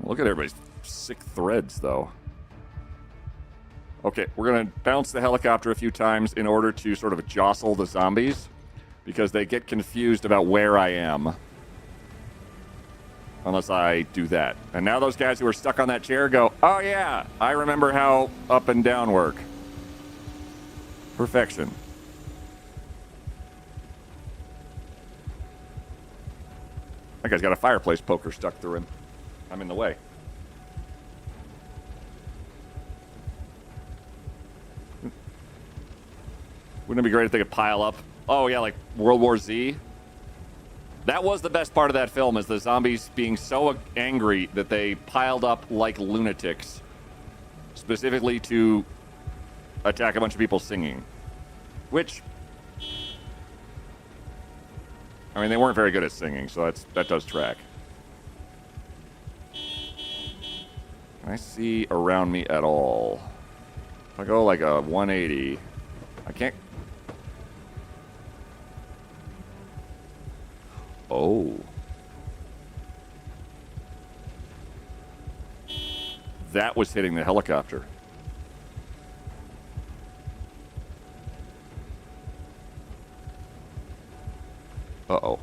Look at everybody's sick threads, though. Okay, we're going to bounce the helicopter a few times in order to sort of jostle the zombies, because they get confused about where I am. Unless I do that. And now those guys who are stuck on that chair go, oh yeah, I remember how up and down work. Perfection. That guy's got a fireplace poker stuck through him. I'm in the way. Wouldn't it be great if they could pile up? Oh yeah, like World War Z? That was the best part of that film, is the zombies being so angry that they piled up like lunatics, specifically to attack a bunch of people singing. Which, I mean, they weren't very good at singing, so that does track. Can I see around me at all? If I go like a 180, I can't. Oh. That was hitting the helicopter. Uh-oh.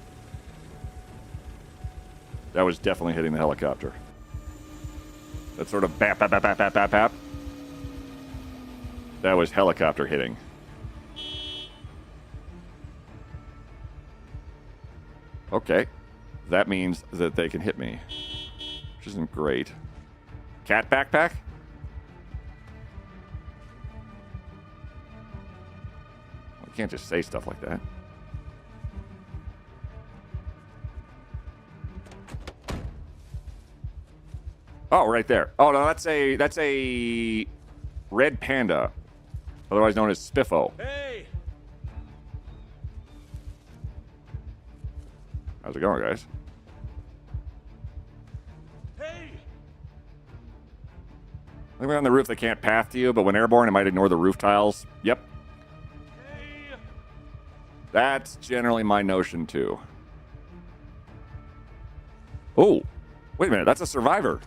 That was definitely hitting the helicopter. That sort of bap, bap, bap, bap, bap, bap, bap. That was helicopter hitting. Okay. That means that they can hit me, which isn't great. Cat backpack? You can't just say stuff like that. Oh, right there. Oh no, that's a red panda, otherwise known as Spiffo. Hey! How's it going, guys? Hey! I think we're on the roof that can't path to you, but when airborne, it might ignore the roof tiles. Yep. Hey! That's generally my notion, too. Oh, wait a minute. That's a survivor.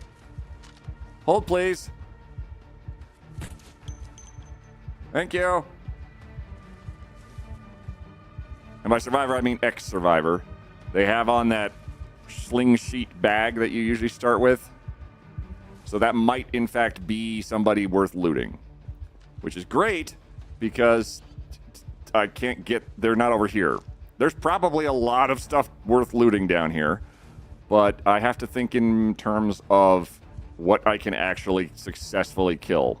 Hold, please. Thank you. And by survivor, I mean ex-survivor. They have on that sling sheet bag that you usually start with. So that might, in fact, be somebody worth looting. Which is great, because I can't get... They're not over here. There's probably a lot of stuff worth looting down here. But I have to think in terms of what I can actually successfully kill.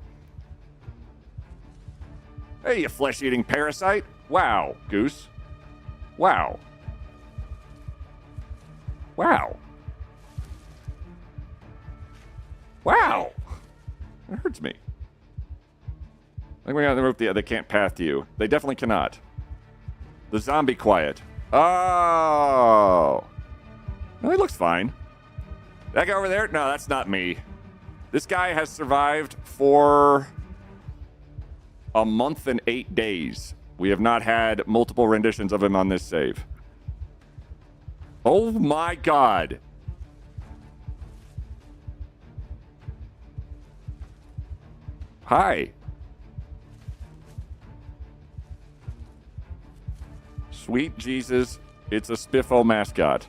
Hey, you flesh-eating parasite. Wow, Goose. Wow. Wow. Wow. It hurts me. I think we got the roof. They can't path to you. They definitely cannot. The zombie quiet. Oh. No, he looks fine. That guy over there? No, that's not me. This guy has survived for a month and 8 days. We have not had multiple renditions of him on this save. Oh my god. Hi. Sweet Jesus, it's a Spiffo mascot.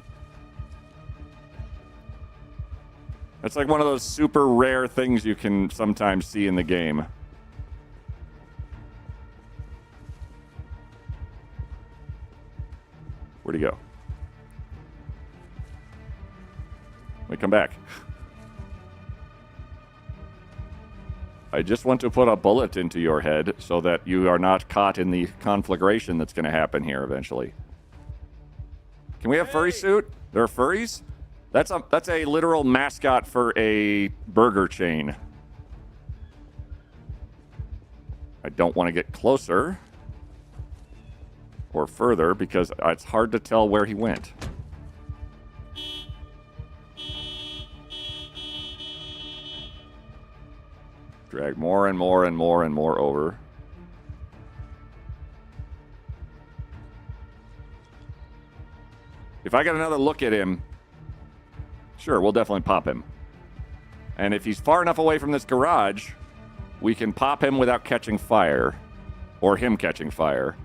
That's like one of those super rare things you can sometimes see in the game. Where'd he go? Let me come back. I just want to put a bullet into your head so that you are not caught in the conflagration that's going to happen here eventually. Can we have furry suit? There are furries? That's a literal mascot for a burger chain. I don't want to get closer or further because it's hard to tell where he went. Drag more and more and more and more over. If I get another look at him, sure, we'll definitely pop him. And if he's far enough away from this garage, we can pop him without catching fire. Or him catching fire.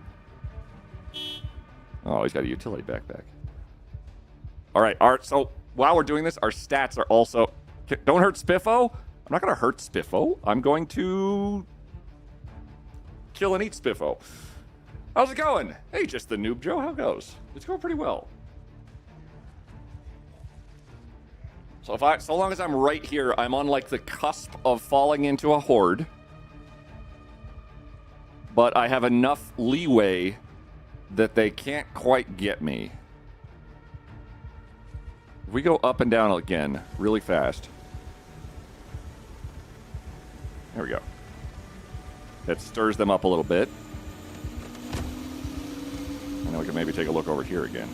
Oh, he's got a utility backpack. All right, so while we're doing this, our stats are also... Don't hurt Spiffo. I'm not going to hurt Spiffo. I'm going to kill and eat Spiffo. How's it going? Hey, just the Noob Joe. How goes? It's going pretty well. So long as I'm right here, I'm on like the cusp of falling into a horde. But I have enough leeway that they can't quite get me. If we go up and down again really fast. There we go. That stirs them up a little bit. And then we can maybe take a look over here again.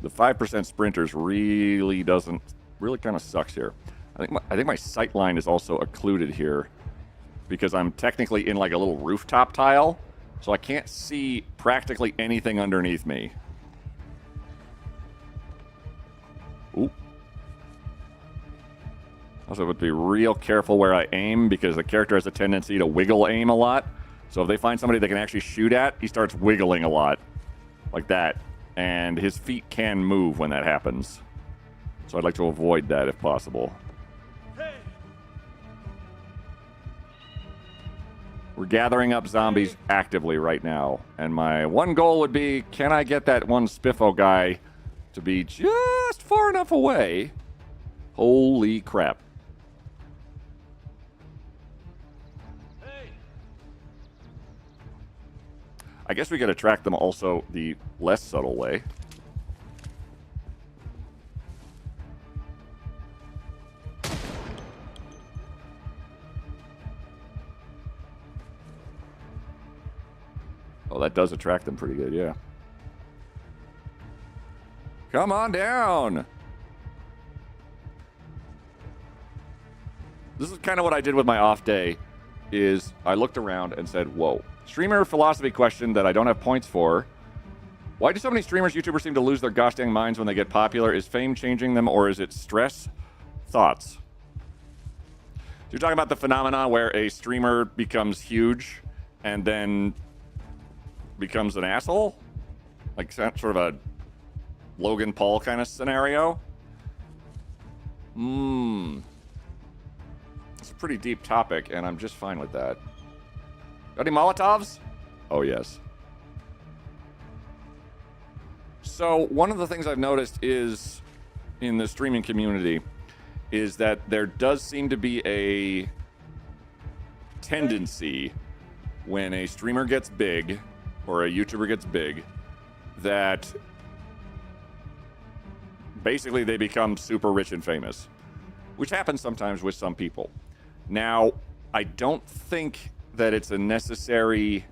The 5% sprinters really kind of sucks here. I think my sight line is also occluded here because I'm technically in like a little rooftop tile, so I can't see practically anything underneath me. Ooh. Also, I have to be real careful where I aim because the character has a tendency to wiggle aim a lot. So if they find somebody they can actually shoot at, he starts wiggling a lot. Like that. And his feet can move when that happens. So I'd like to avoid that if possible. Hey. We're gathering up zombies actively right now. And my one goal would be, can I get that one Spiffo guy to be just far enough away? Holy crap. Hey. I guess we could attract them also the less subtle way. Oh, that does attract them pretty good, yeah. Come on down! This is kind of what I did with my off day, is I looked around and said, whoa. Streamer philosophy question that I don't have points for. Why do so many streamers, YouTubers seem to lose their gosh dang minds when they get popular? Is fame changing them or is it stress? Thoughts? So you're talking about the phenomenon where a streamer becomes huge and then becomes an asshole? Like sort of a Logan Paul kind of scenario? It's a pretty deep topic and I'm just fine with that. Got any Molotovs? Oh, yes. So, one of the things I've noticed is, in the streaming community, is that there does seem to be a tendency when a streamer gets big, or a YouTuber gets big, that basically they become super rich and famous, which happens sometimes with some people. Now, I don't think that it's a necessary...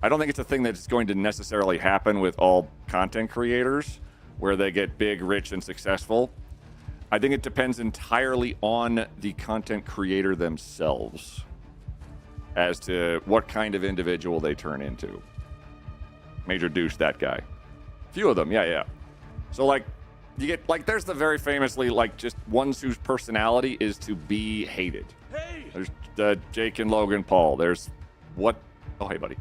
I don't think it's a thing that's going to necessarily happen with all content creators, where they get big, rich, and successful. I think it depends entirely on the content creator themselves as to what kind of individual they turn into. Major douche, that guy. Few of them, yeah. So, like, You get, like, there's the very famously, like, just ones whose personality is to be hated. Hey! There's Jake and Logan Paul. There's what? Oh, hey, buddy.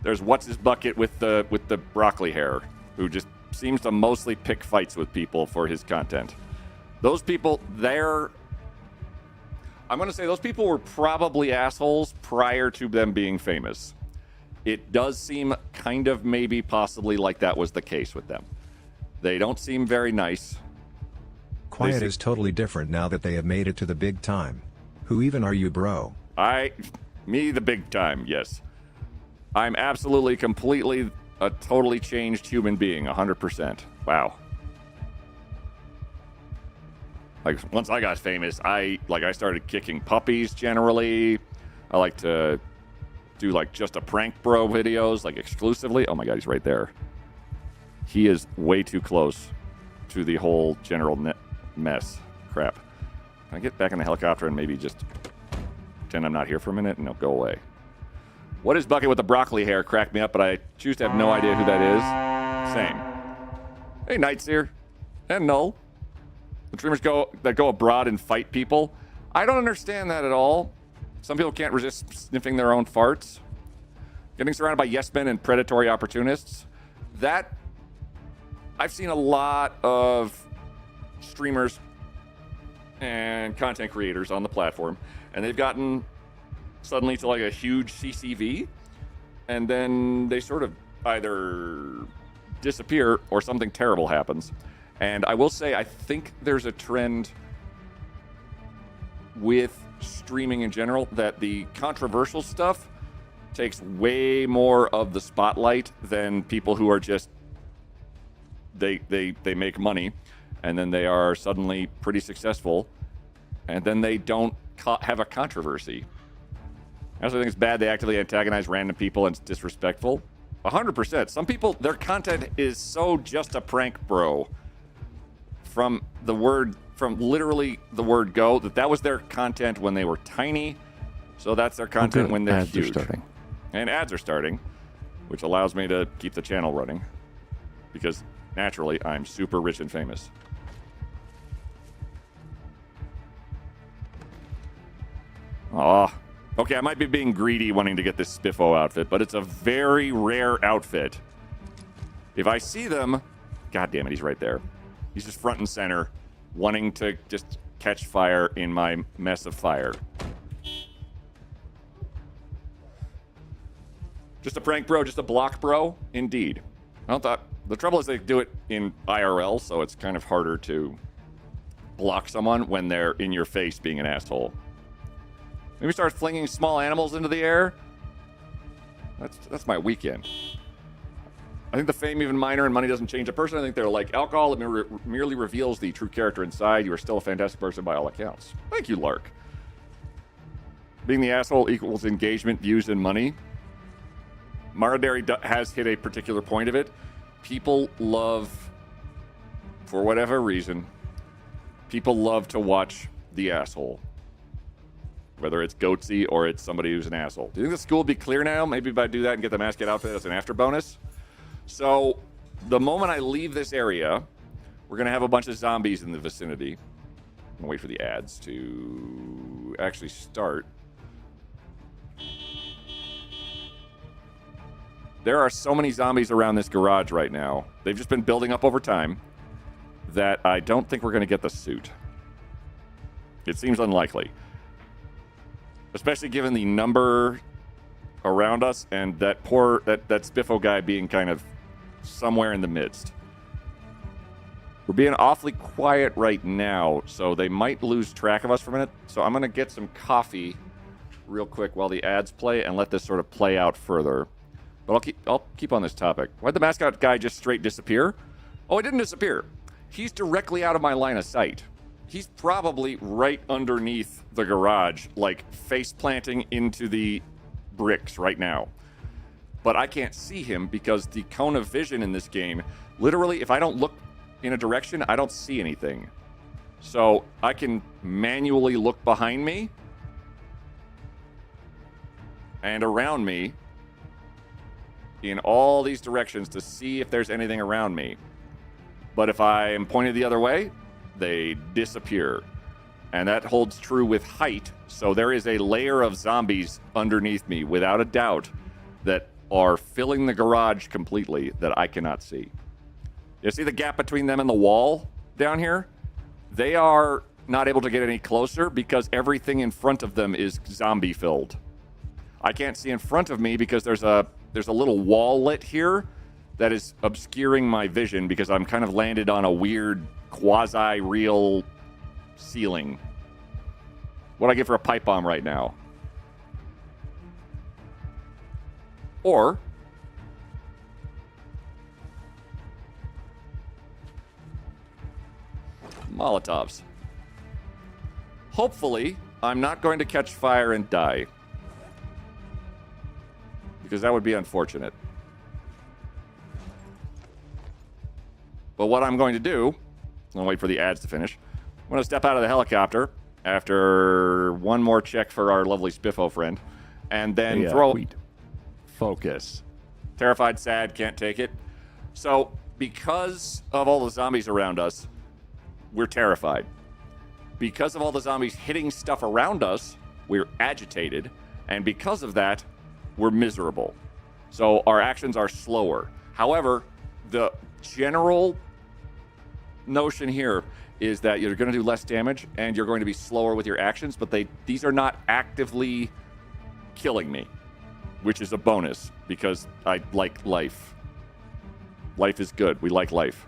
There's what's his bucket with the broccoli hair, who just seems to mostly pick fights with people for his content. Those people, I'm going to say those people were probably assholes prior to them being famous. It does seem kind of maybe possibly like that was the case with them. They don't seem very nice. Quiet is totally different now that they have made it to the big time. Who even are you, bro? Me, the big time, yes. I'm absolutely, completely, a totally changed human being, 100%. Wow. Like, once I got famous, I started kicking puppies, generally. I like to do, like, just a prank bro videos, like, exclusively. Oh my god, he's right there. He is way too close to the whole general mess. Crap. Can I get back in the helicopter and maybe just pretend I'm not here for a minute and it'll go away? What is Bucket with the broccoli hair? Cracked me up, but I choose to have no idea who that is. Same. Hey, Nightseer. And Null. The streamers that go abroad and fight people. I don't understand that at all. Some people can't resist sniffing their own farts. Getting surrounded by yes men and predatory opportunists. That... I've seen a lot of streamers and content creators on the platform, and they've gotten suddenly to like a huge CCV, and then they sort of either disappear or something terrible happens. And I will say, I think there's a trend with streaming in general that the controversial stuff takes way more of the spotlight than people who are just they make money, and then they are suddenly pretty successful, and then they don't have a controversy. I also think it's bad they actively antagonize random people and it's disrespectful. 100%. Some people, their content is so just a prank bro. From literally the word go, that was their content when they were tiny. So that's their content when they're huge. And ads are starting, which allows me to keep the channel running. Because naturally, I'm super rich and famous. Aw. Okay, I might be being greedy wanting to get this Spiffo outfit, but it's a very rare outfit. If I see them... God damn it, he's right there. He's just front and center, wanting to just catch fire in my mess of fire. Just a prank bro, just a block bro? Indeed. The trouble is they do it in IRL, so it's kind of harder to block someone when they're in your face being an asshole. Maybe start flinging small animals into the air. That's my weekend. I think the fame even minor and money doesn't change a person. I think they're like alcohol. It merely reveals the true character inside. You are still a fantastic person by all accounts. Thank you, Lark. Being the asshole equals engagement, views, and money. Maradary has hit a particular point of it. People love, for whatever reason, people love to watch the asshole. Whether it's Goatsy or it's somebody who's an asshole. Do you think the school will be clear now? Maybe if I do that and get the mascot outfit as an after bonus? So, the moment I leave this area, we're going to have a bunch of zombies in the vicinity. I'm going to wait for the ads to actually start. There are so many zombies around this garage right now. They've just been building up over time that I don't think we're going to get the suit. It seems unlikely. Especially given the number around us and that that Spiffo guy being kind of somewhere in the midst. We're being awfully quiet right now, so they might lose track of us for a minute. So I'm going to get some coffee real quick while the ads play and let this sort of play out further. But I'll keep on this topic. Why'd the mascot guy just straight disappear? Oh, he didn't disappear. He's directly out of my line of sight. He's probably right underneath the garage, like face planting into the bricks right now. But I can't see him because the cone of vision in this game, literally, if I don't look in a direction, I don't see anything. So I can manually look behind me and around me in all these directions to see if there's anything around me. But if I am pointed the other way, they disappear. And that holds true with height. So there is a layer of zombies underneath me, without a doubt, that are filling the garage completely that I cannot see. You see the gap between them and the wall down here? They are not able to get any closer because everything in front of them is zombie filled. I can't see in front of me because there's a little walllet here that is obscuring my vision because I'm kind of landed on a weird quasi-real ceiling. What'd I get for a pipe bomb right now? Or Molotovs. Hopefully, I'm not going to catch fire and die. Because that would be unfortunate. But what I'm going to do, I'll wait for the ads to finish. I'm going to step out of the helicopter after one more check for our lovely Spiffo friend. And then throw... Focus. Terrified, sad, can't take it. So, because of all the zombies around us, we're terrified. Because of all the zombies hitting stuff around us, we're agitated. And because of that, we're miserable. So our actions are slower. However, the general notion here is that you're going to do less damage and you're going to be slower with your actions, but these are not actively killing me, which is a bonus because I like life. Life is good. We like life.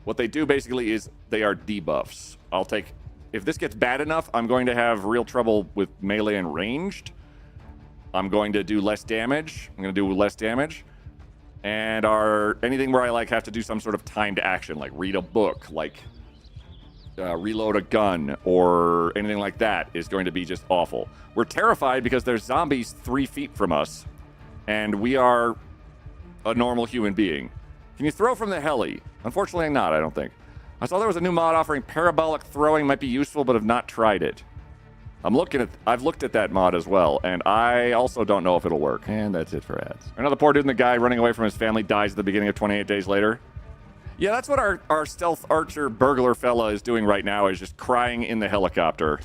What they do basically is they are debuffs. If this gets bad enough, I'm going to have real trouble with melee and ranged. I'm going to do less damage. And anything where I have to do some sort of timed action, like read a book, reload a gun, or anything like that is going to be just awful. We're terrified because there's zombies 3 feet from us, and we are a normal human being. Can you throw from the heli? Unfortunately not, I don't think. I saw there was a new mod offering parabolic throwing might be useful, but have not tried it. I've looked at that mod as well, and I also don't know if it'll work. And that's it for ads. Another poor dude and the guy running away from his family dies at the beginning of 28 Days Later. Yeah, that's what our stealth archer burglar fella is doing right now, is just crying in the helicopter.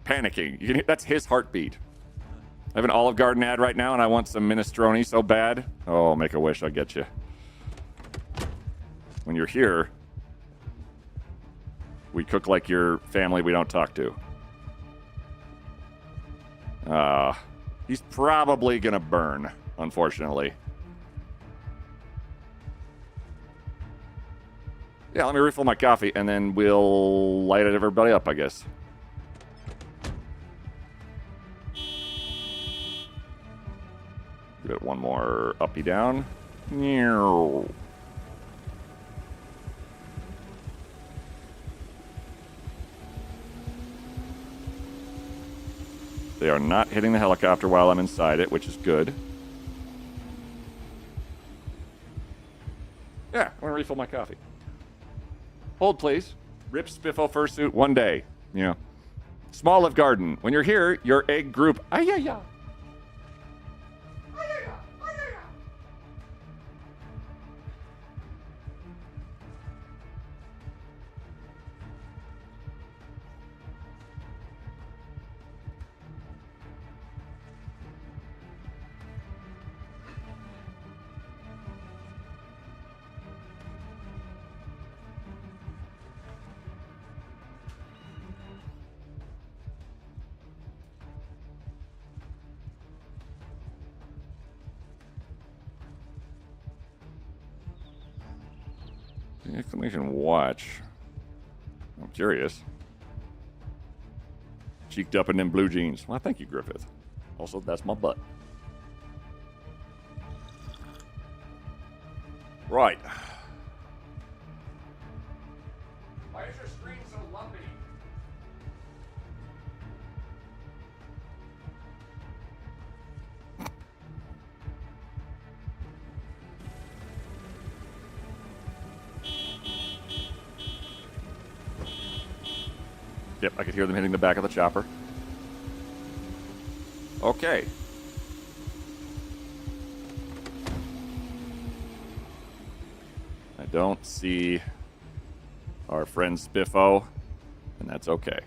Panicking. That's his heartbeat. I have an Olive Garden ad right now, and I want some minestrone so bad. Oh, make a wish, I'll get you. When you're here, we cook like your family we don't talk to. He's probably gonna burn, unfortunately. Yeah, let me refill my coffee, and then we'll light everybody up, I guess. Give it one more uppy down. They are not hitting the helicopter while I'm inside it, which is good. Yeah, I'm going to refill my coffee. Hold, please. Rip Spiffo fursuit one day. Small Live Garden. When you're here, your egg group... Ayaya. Exclamation watch. I'm curious. Cheeked up in them blue jeans. Well, thank you, Griffith. Also, that's my butt. Right. Why is your screen so lumpy? Yep, I could hear them hitting the back of the chopper. Okay. don't see our friend Spiffo, and that's okay.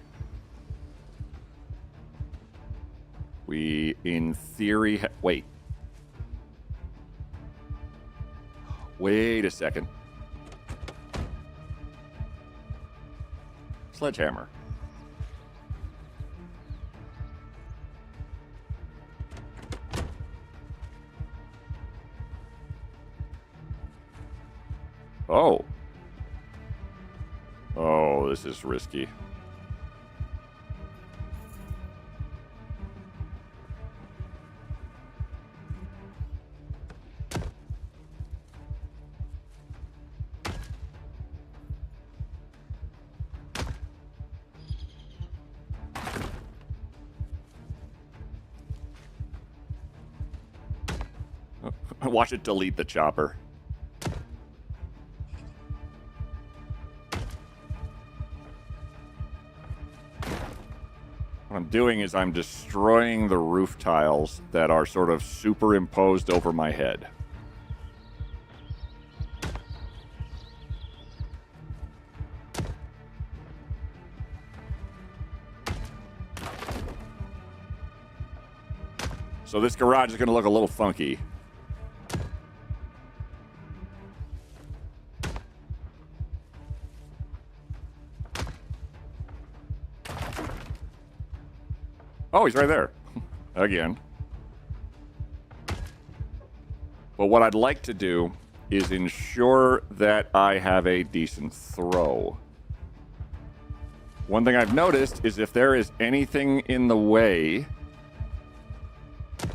We, in theory, wait. Wait a second. Sledgehammer. Oh. Oh, this is risky. Watch it delete the chopper. What I'm doing is I'm destroying the roof tiles that are sort of superimposed over my head. So this garage is going to look a little funky. Oh, he's right there. Again. But what I'd like to do is ensure that I have a decent throw. One thing I've noticed is if there is anything in the way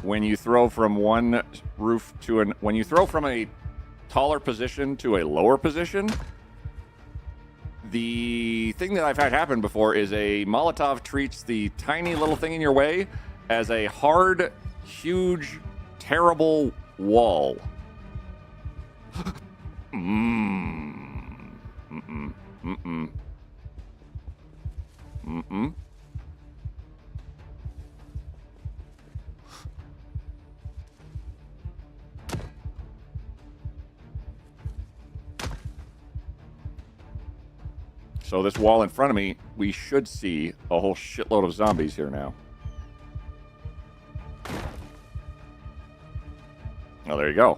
when you throw from one roof to an... When you throw from a taller position to a lower position, the thing that I've had happen before is a Molotov treats the tiny little thing in your way as a hard, huge, terrible wall. So this wall in front of me, we should see a whole shitload of zombies here now. Oh, there you go.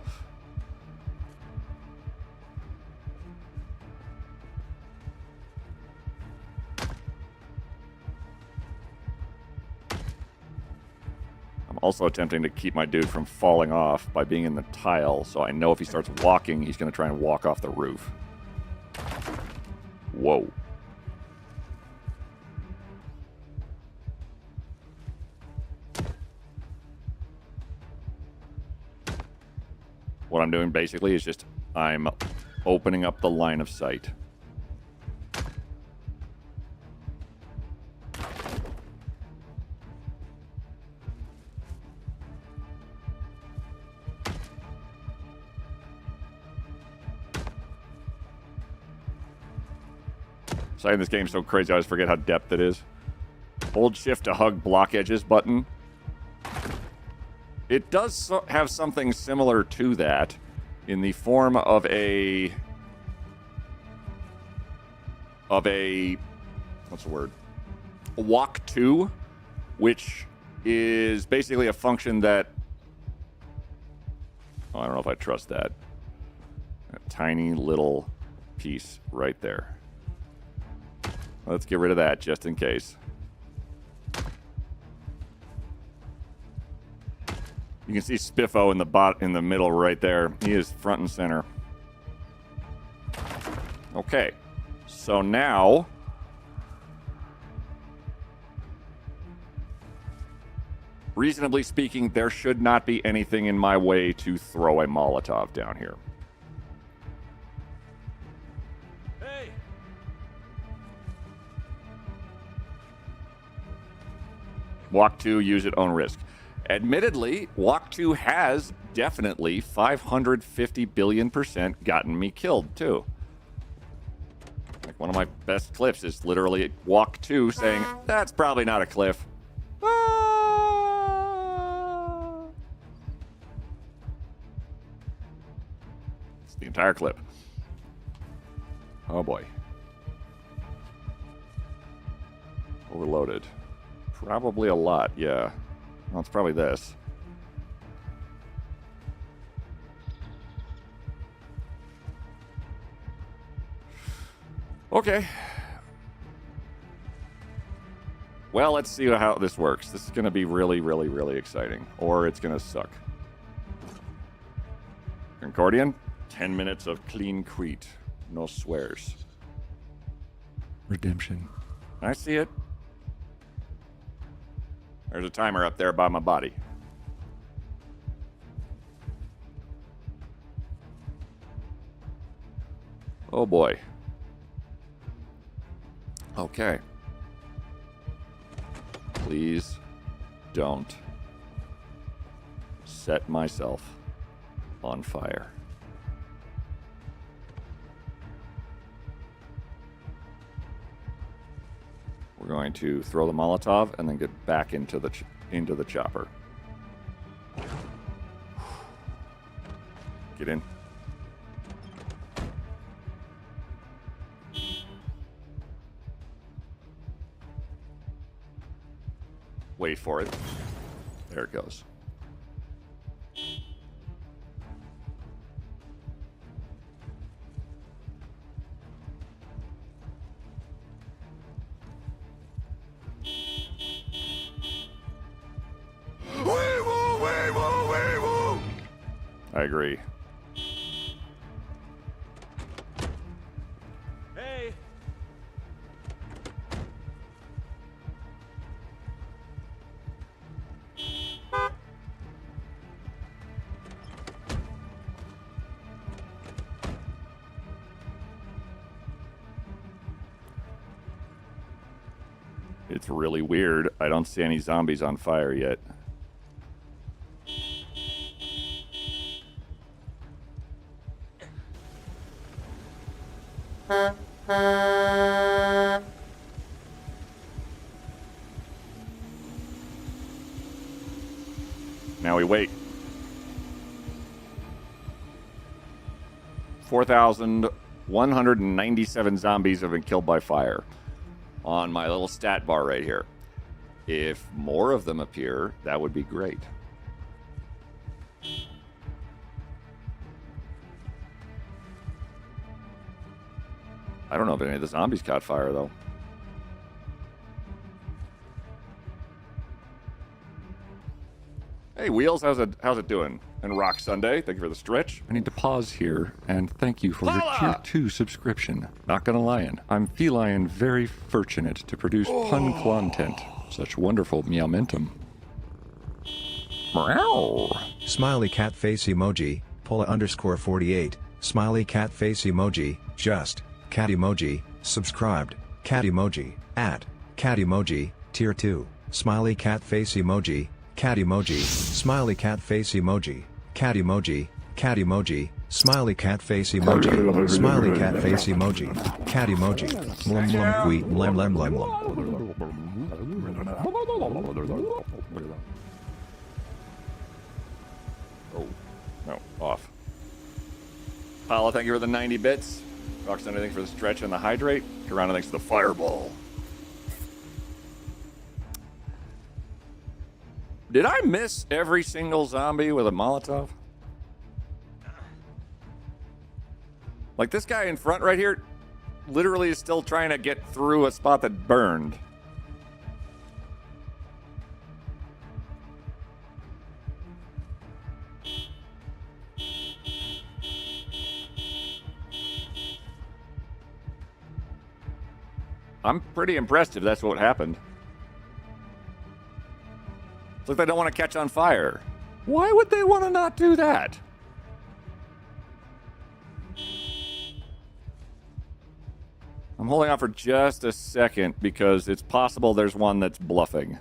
I'm also attempting to keep my dude from falling off by being in the tile, so I know if he starts walking, he's going to try and walk off the roof. Whoa. What I'm doing basically is just I'm opening up the line of sight. Sorry, this game's so crazy I always forget how depth it is. Hold shift to hug block edges button. It does have something similar to that in the form of a what's the word? A walk to, which is basically a function that I don't know if I trust that. A tiny little piece right there. Let's get rid of that just in case. You can see Spiffo in the middle right there. He is front and center. Okay. So now reasonably speaking, there should not be anything in my way to throw a Molotov down here. Hey! Walk 2, use at own risk. Admittedly, Walk 2 has definitely 550 billion% gotten me killed, too. Like, one of my best clips is literally Walk 2 saying, that's probably not a cliff. Ah! It's the entire clip. Oh boy. Overloaded. Probably a lot, yeah. Well, it's probably this. Okay. Well, let's see how this works. This is going to be really, really, really exciting. Or it's going to suck. Concordian, 10 minutes of clean Crete. No swears. Redemption. I see it. There's a timer up there by my body. Oh boy. Okay. Please don't set myself on fire. We're going to throw the Molotov and then get back into the chopper. Get in. Wait for it. There it goes. I agree. Hey! It's really weird. I don't see any zombies on fire yet. Now we wait. 4,197 zombies have been killed by fire on my little stat bar right here. If more of them appear, that would be great. I don't know if any of the zombies caught fire, though. Hey, Wheels, how's it doing? And Rock Sunday, thank you for the stretch. I need to pause here and thank you for your Lala! Tier 2 subscription. Not gonna lie, I'm feline very fortunate to produce pun content. Such wonderful meowmentum. Meow. Smiley cat face emoji, Pola_48, smiley cat face emoji, just, cat emoji, subscribed, cat emoji, at, cat emoji, tier 2, smiley cat face emoji, cat emoji, smiley cat face emoji, cat emoji, smiley cat face emoji, smiley cat face emoji, cat emoji, blum blum queet blem blem blem blum. Oh, no, off. Paula, thank you for the 90 bits. Rock Sunday, thank you for the stretch and the hydrate. Kirana, thanks for the fireball. Did I miss every single zombie with a Molotov? Like this guy in front right here literally is still trying to get through a spot that burned. I'm pretty impressed if that's what happened. It's like they don't want to catch on fire. Why would they want to not do that? I'm holding on for just a second because it's possible there's one that's bluffing.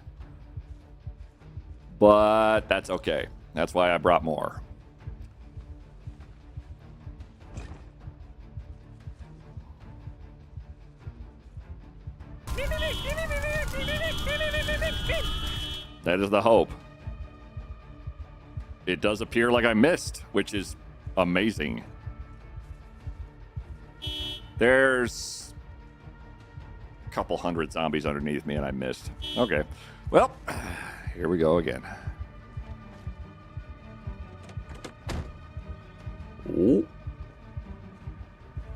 But that's okay. That's why I brought more. That is the hope. It does appear like I missed, which is amazing. There's a couple hundred zombies underneath me and I missed. Okay. Well, here we go again. Oh.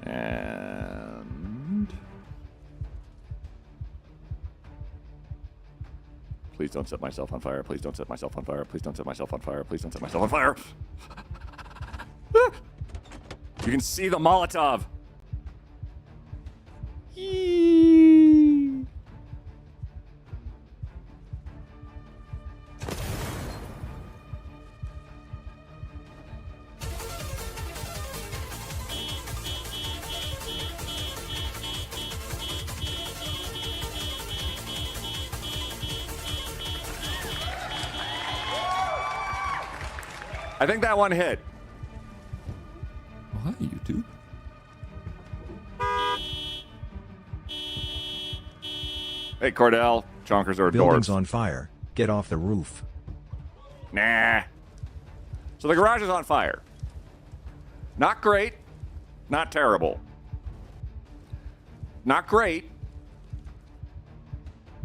And... Please don't set myself on fire. Please don't set myself on fire. Please don't set myself on fire. Please don't set myself on fire. You can see the Molotov. Yee. I think that one hit. Hi, YouTube. Hey, Cordell. Chonkers are Building's dwarves. on fire. Get off the roof. Nah. So the garage is on fire. Not great. Not terrible. Not great.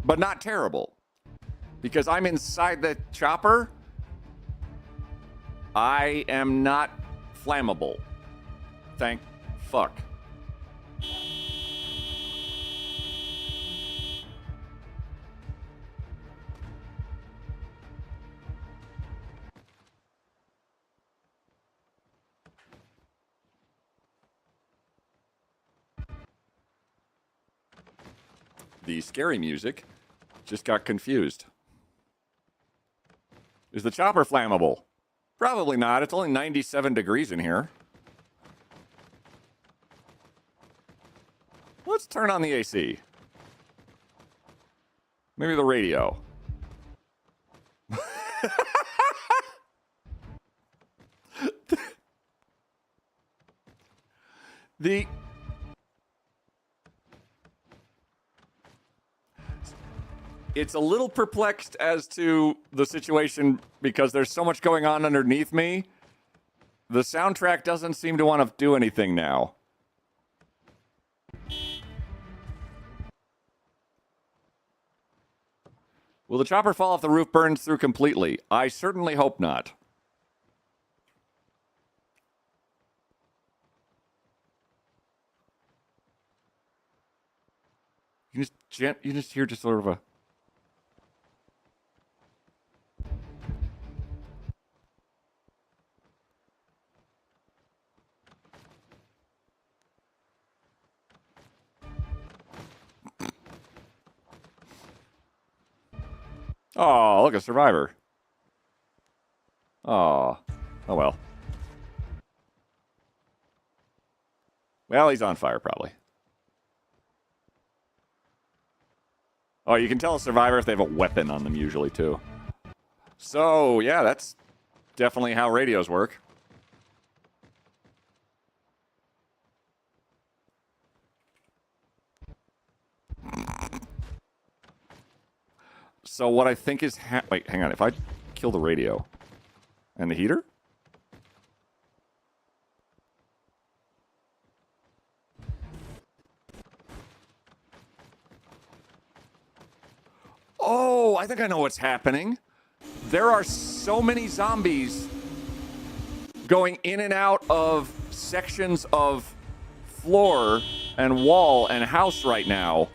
But not terrible. Because I'm inside the chopper. I am not flammable. Thank fuck. The scary music just got confused. Is the chopper flammable? Probably not. It's only 97 degrees in here. Let's turn on the AC. Maybe the radio. It's a little perplexed as to the situation because there's so much going on underneath me. The soundtrack doesn't seem to want to do anything now. Will the chopper fall off the roof burns through completely? I certainly hope not. You just hear just sort of a... Oh, look, a survivor. Oh. Oh, well. Well, he's on fire, probably. Oh, you can tell a survivor if they have a weapon on them, usually, too. So, yeah, that's definitely how radios work. So what I think is... Wait, hang on. If I kill the radio and the heater? Oh, I think I know what's happening. There are so many zombies going in and out of sections of floor and wall and house right now.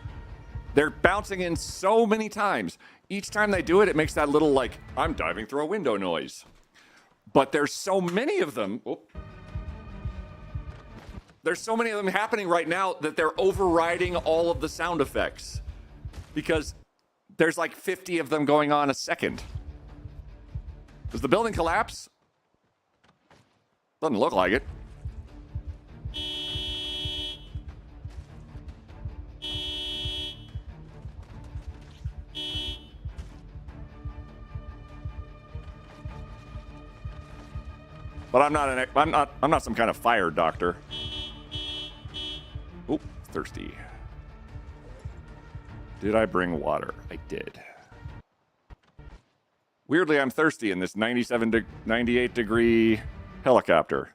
They're bouncing in so many times. Each time they do it, it makes that little, like, I'm diving through a window noise. But there's so many of them. Oh. There's so many of them happening right now that they're overriding all of the sound effects. Because there's like 50 of them going on a second. Does the building collapse? Doesn't look like it. But I'm not some kind of fire doctor. Oop, thirsty. Did I bring water? I did. Weirdly, I'm thirsty in this 98 degree helicopter.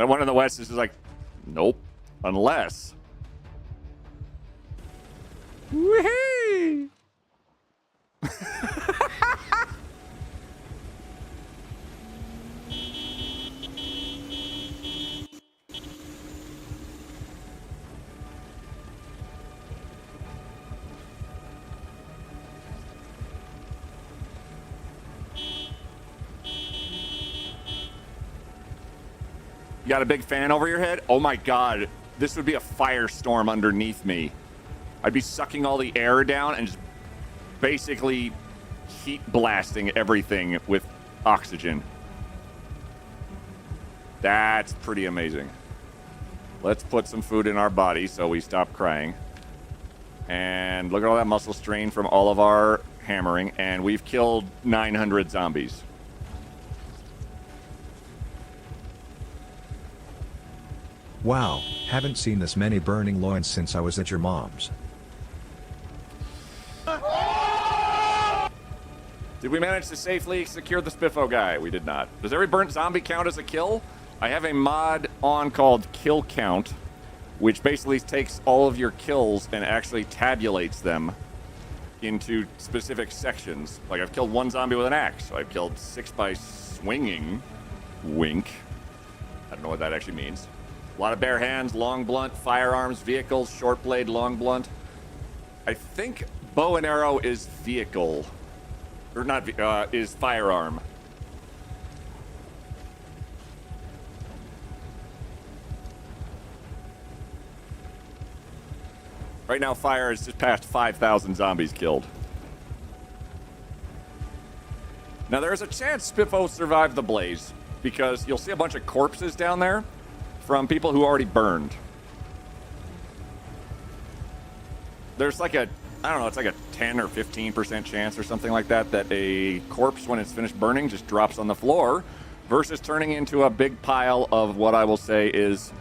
That one in the west is just like, nope. Unless. Whee! You got a big fan over your head? Oh my god, this would be a firestorm underneath me. I'd be sucking all the air down and just basically heat blasting everything with oxygen. That's pretty amazing. Let's put some food in our body so we stop crying. And look at all that muscle strain from all of our hammering, and we've killed 900 zombies. Wow, haven't seen this many burning loins since I was at your mom's. Did we manage to safely secure the Spiffo guy? We did not. Does every burnt zombie count as a kill? I have a mod on called Kill Count, which basically takes all of your kills and actually tabulates them into specific sections. Like, I've killed one zombie with an axe, so I've killed 6 by swinging. Wink. I don't know what that actually means. A lot of bare hands, long blunt, firearms, vehicles, short blade, long blunt. I think bow and arrow is vehicle. Or not, is firearm. Right now, fire is just past 5,000 zombies killed. Now, there's a chance Spiffo survived the blaze, because you'll see a bunch of corpses down there from people who already burned. There's like a, I don't know, it's like a 10 or 15% chance or something like that that a corpse, when it's finished burning, just drops on the floor versus turning into a big pile of what I will say is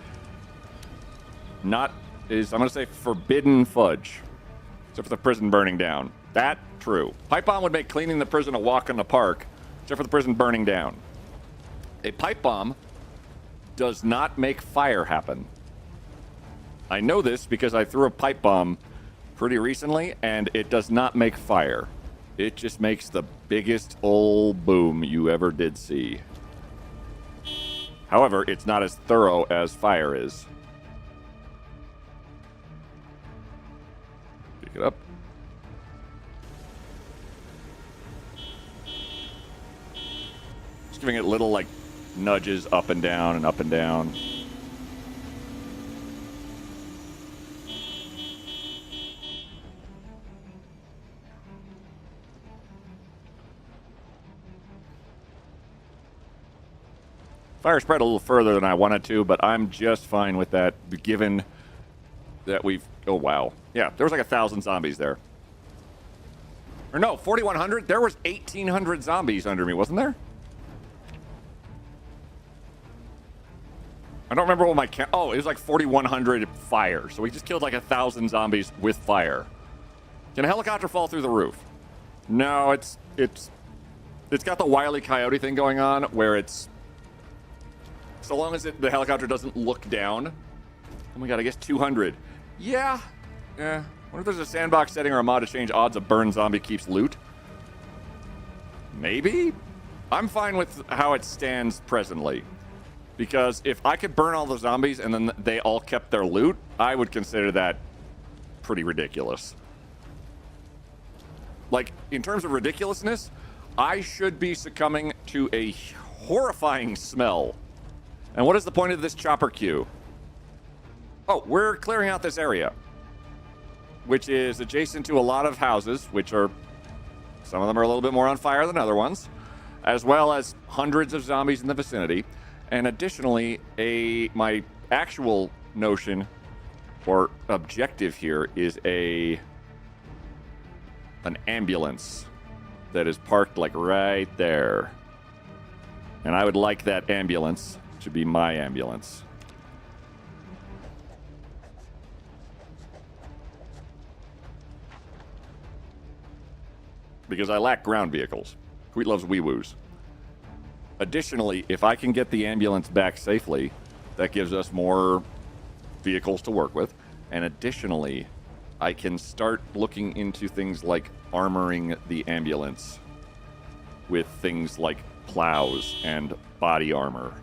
not, is, I'm going to say forbidden fudge. Except for the prison burning down. That, true. Pipe bomb would make cleaning the prison a walk in the park, except for the prison burning down. A pipe bomb does not make fire happen. I know this because I threw a pipe bomb pretty recently, and it does not make fire. It just makes the biggest old boom you ever did see. However, it's not as thorough as fire is. Pick it up. Just giving it little, like, nudges up and down and up and down. Fire spread a little further than I wanted to, but I'm just fine with that, given that we've... Oh, wow. Yeah, there was like 1,000 zombies there. Or no, 4,100? There was 1,800 zombies under me, wasn't there? I don't remember what my count... Oh, it was like 4,100 fire. So we just killed like 1,000 zombies with fire. Can a helicopter fall through the roof? No, it's got the Wile E. Coyote thing going on, where it's... So long as the helicopter doesn't look down. Oh my god, I guess 200. Yeah. Yeah. I wonder if there's a sandbox setting or a mod to change odds a burn zombie keeps loot. Maybe? I'm fine with how it stands presently. Because if I could burn all the zombies and then they all kept their loot, I would consider that pretty ridiculous. Like, in terms of ridiculousness, I should be succumbing to a horrifying smell. And what is the point of this chopper queue? Oh, we're clearing out this area, which is adjacent to a lot of houses, which are, some of them are a little bit more on fire than other ones, as well as hundreds of zombies in the vicinity. And additionally, my actual notion or objective here is an ambulance that is parked like right there. And I would like that ambulance to be my ambulance. Because I lack ground vehicles. Queet loves wee-woos. Additionally, if I can get the ambulance back safely, That gives us more vehicles to work with. And additionally, I can start looking into things like armoring the ambulance with things like plows and body armor.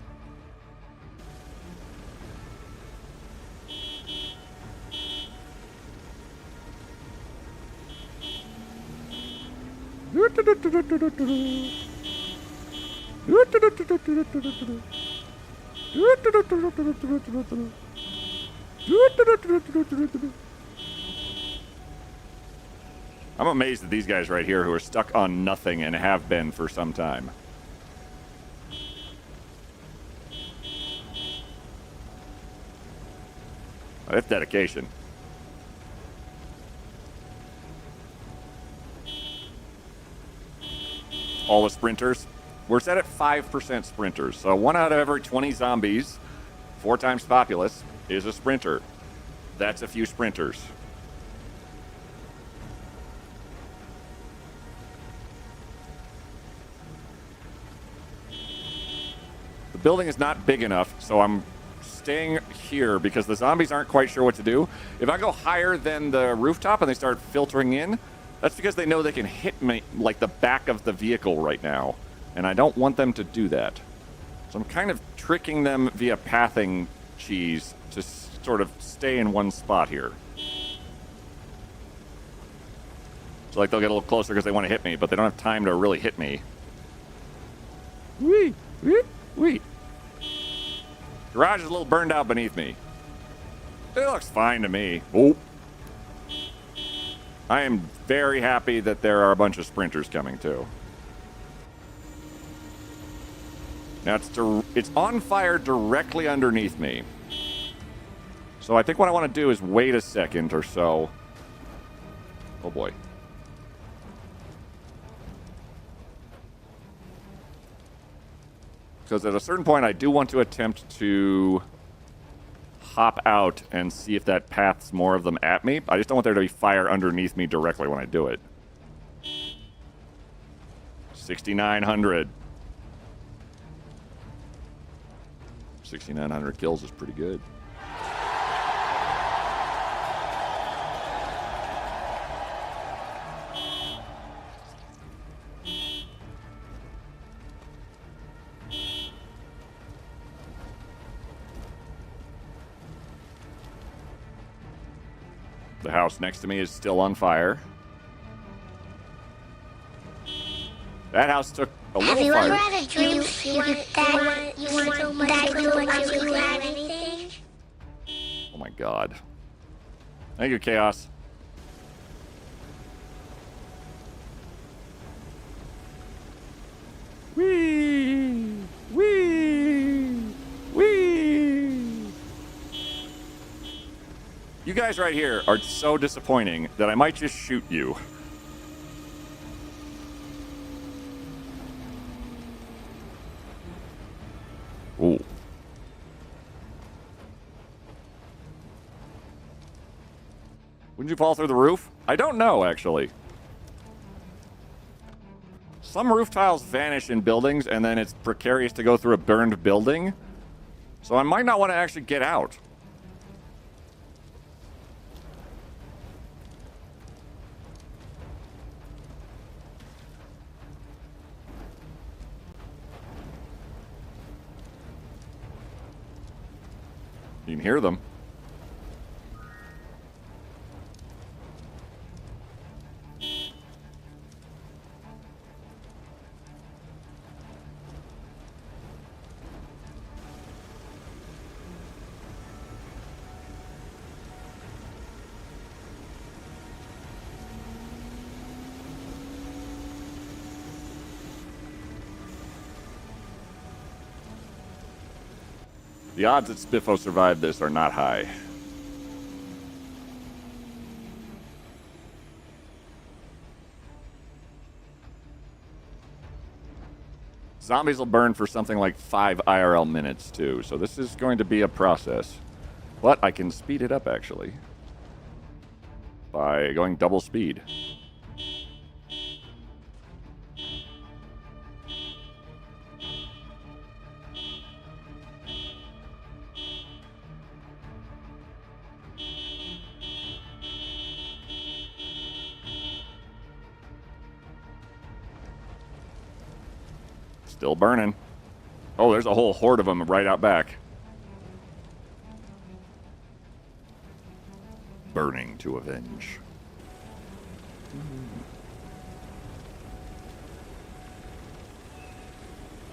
I'm amazed at these guys right here who are stuck on nothing and have been for some time. That's dedication. All the sprinters. We're set at 5% sprinters. So 1 out of every 20 zombies, 4 times populace, is a sprinter. That's a few sprinters. The building is not big enough, so I'm staying here because the zombies aren't quite sure what to do. If I go higher than the rooftop and they start filtering in, that's because they know they can hit me like the back of the vehicle right now. And I don't want them to do that. So I'm kind of tricking them via pathing cheese to sort of stay in one spot here. So like they'll get a little closer because they want to hit me, but they don't have time to really hit me. Wee! Wee! Wee! Garage is a little burned out beneath me. It looks fine to me. Oh. I am very happy that there are a bunch of sprinters coming too. Now it's on fire directly underneath me. So I think what I want to do is wait a second or so. Oh boy. Because at a certain point I do want to attempt to hop out and see if that paths more of them at me. I just don't want there to be fire underneath me directly when I do it. 6,900. 6,900 kills is pretty good. The house next to me is still on fire. That house took a little Have you fire. ever had a dream you want so much you have anything? Oh my god. Thank you, Chaos. Whee! Whee! Whee! You guys right here are so disappointing that I might just shoot you. Ooh. Wouldn't you fall through the roof? I don't know, actually. Some roof tiles vanish in buildings, and then it's precarious to go through a burned building. So I might not want to actually get out. You can hear them. The odds that Spiffo survived this are not high. Zombies will burn for something like 5 IRL minutes too, so this is going to be a process. But I can speed it up actually by going double speed. Still burning. Oh, there's a whole horde of them right out back. Burning to avenge.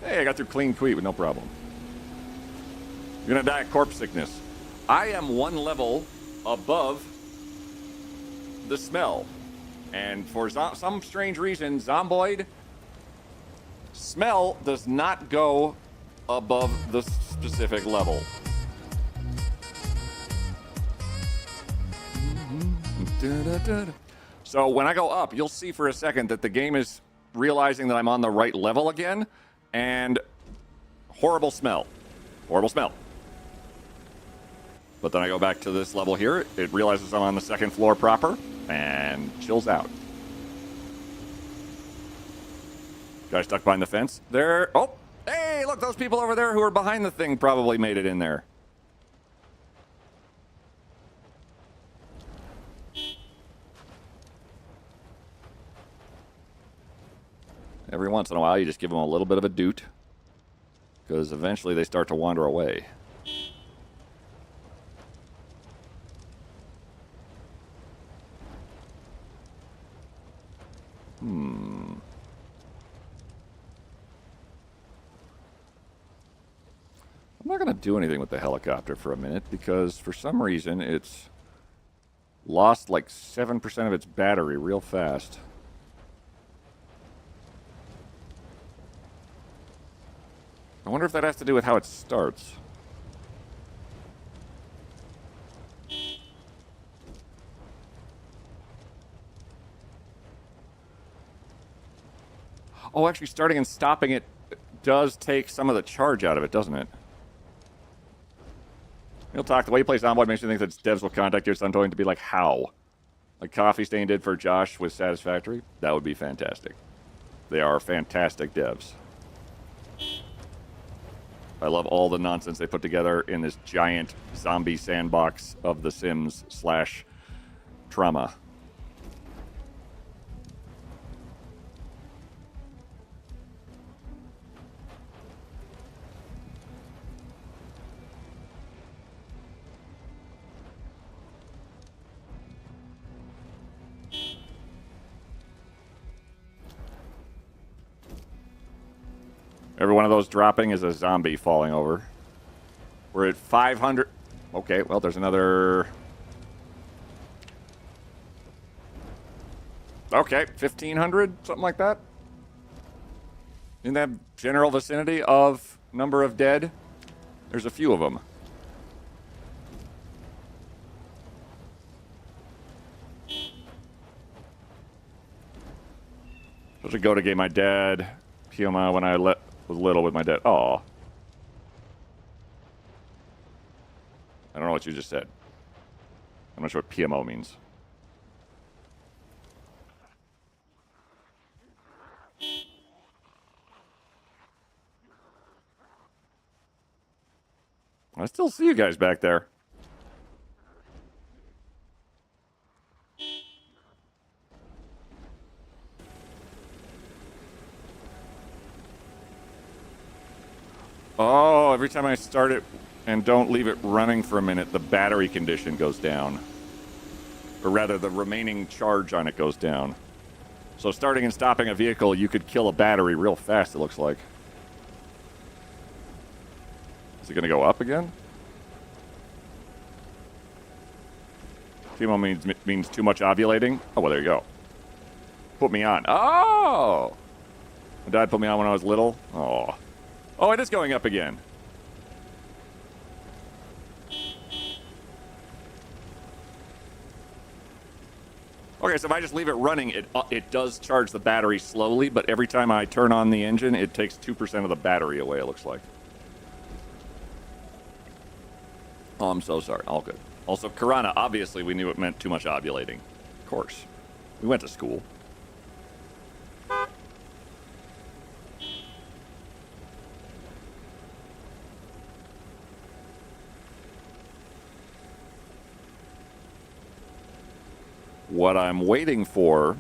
Hey, I got through clean Queet with no problem. You're gonna die of corpse sickness. I am one level above the smell. And for some strange reason, Zomboid smell does not go above the specific level. So when I go up, you'll see for a second that the game is realizing that I'm on the right level again, and horrible smell. Horrible smell. But then I go back to this level here, it realizes I'm on the second floor proper, and chills out. Guy stuck behind the fence. There. Oh, hey, look, those people over there who are behind the thing probably made it in there. Every once in a while, you just give them a little bit of a doot, because eventually they start to wander away. I'm not going to do anything with the helicopter for a minute, because for some reason it's lost like 7% of its battery real fast. I wonder if that has to do with how it starts. Oh, actually, starting and stopping it does take some of the charge out of it, doesn't it? Real talk, the way you play Zomboid makes me think that devs will contact you at some point to be like, how? Like Coffee Stain did for Josh with Satisfactory? That would be fantastic. They are fantastic devs. I love all the nonsense they put together in this giant zombie sandbox of The Sims / Trauma. Every one of those dropping is a zombie falling over. We're at 500. Okay, well, there's another. Okay, 1,500, something like that. In that general vicinity of number of dead, there's a few of them. Supposed to go to get my dad, Pioma, when I was little with my dad. Aw. I don't know what you just said. I'm not sure what PMO means. I still see you guys back there. Oh, every time I start it and don't leave it running for a minute, the battery condition goes down. Or rather, the remaining charge on it goes down. So starting and stopping a vehicle, you could kill a battery real fast, it looks like. Is it going to go up again? Chemo means too much ovulating. Oh, well, there you go. Put me on. Oh! My dad put me on when I was little. Oh. Oh, it is going up again. Okay, so if I just leave it running, it does charge the battery slowly, but every time I turn on the engine, it takes 2% of the battery away, it looks like. Oh, I'm so sorry. All good. Also, Karana, obviously we knew it meant too much ovulating. Of course. We went to school. What I'm waiting for,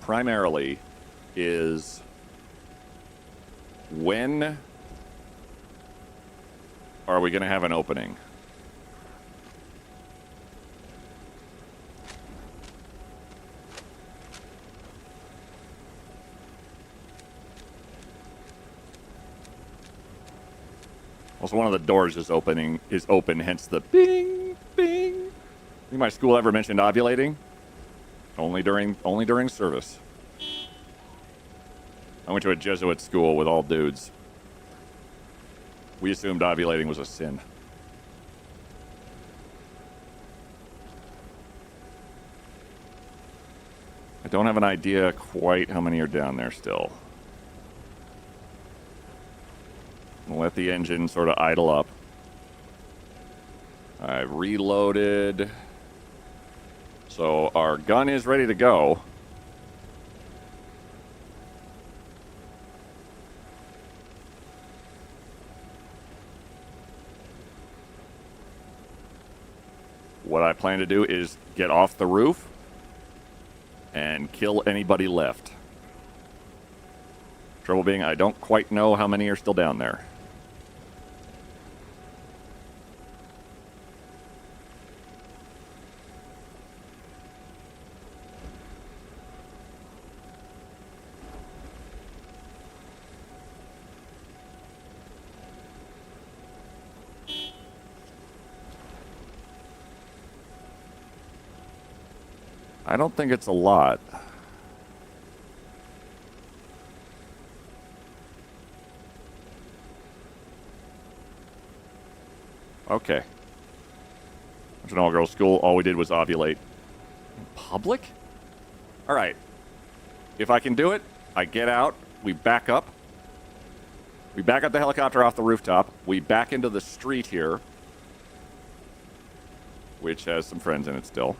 primarily, is When are we going to have an opening? Also, one of the doors is open, hence the bing, bing. Think my school ever mentioned ovulating? Only during service. I went to a Jesuit school with all dudes. We assumed ovulating was a sin. I don't have an idea quite how many are down there still. I'll let the engine sort of idle up. I've reloaded. So our gun is ready to go. What I plan to do is get off the roof and kill anybody left. Trouble being, I don't quite know how many are still down there. I don't think it's a lot. Okay. It's an all-girls school. All we did was ovulate. In public? All right. If I can do it, I get out. We back up. We back up the helicopter off the rooftop. We back into the street here, which has some friends in it still.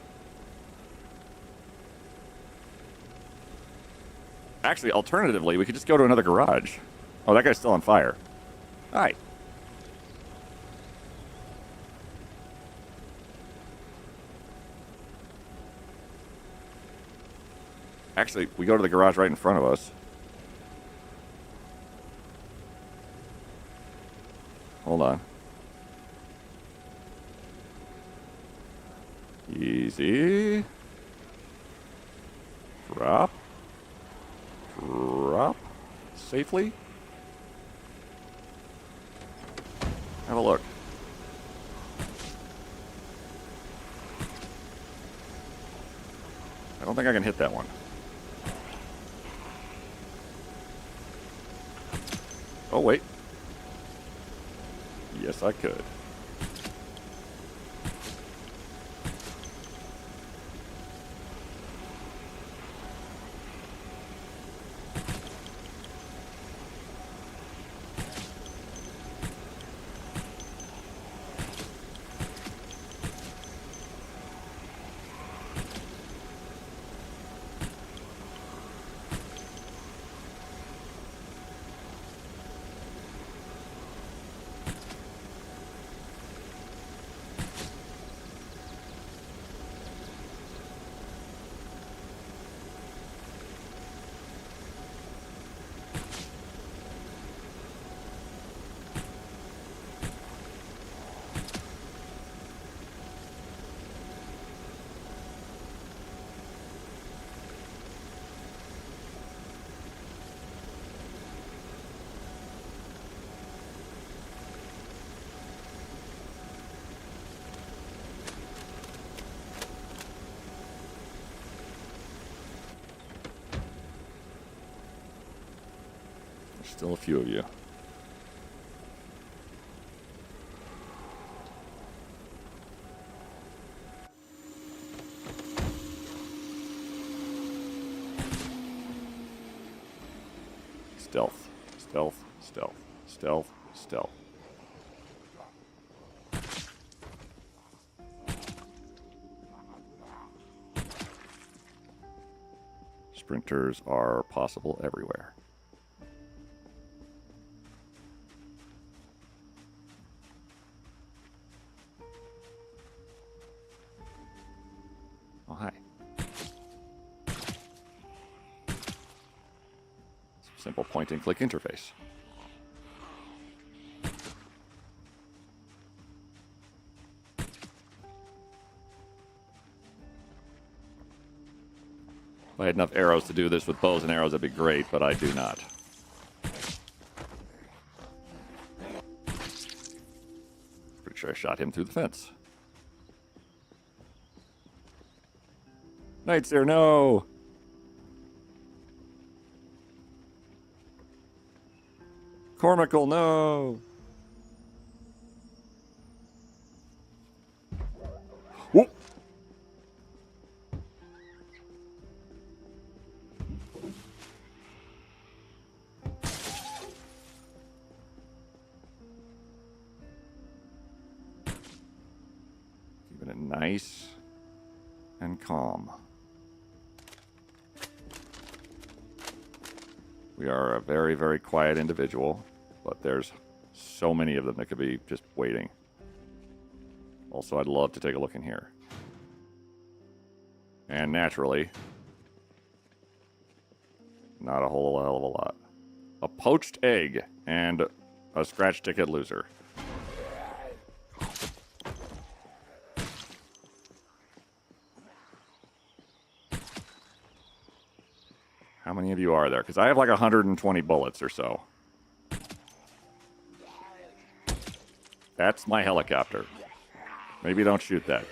Actually, alternatively, we could just go to another garage. Oh, that guy's still on fire. All right. Actually, we go to the garage right in front of us. Hold on. Easy. Drop. Drop. Safely. Have a look. I don't think I can hit that one. Oh, wait. Yes, I could. Still a few of you. Stealth, stealth, stealth, stealth, stealth. Sprinters are possible everywhere. Oh, hi. Simple point and click interface. If I had enough arrows to do this with bows and arrows, that'd be great, but I do not. Pretty sure I shot him through the fence. Knights there, no! Cormical, no! Whoop! Keeping it nice and calm. We are a very, very quiet individual, but there's so many of them that could be just waiting. Also, I'd love to take a look in here. And naturally, not a whole hell of a lot. A poached egg and a scratch ticket loser. How many of you are there? Because I have like 120 bullets or so. That's my helicopter. Maybe don't shoot that.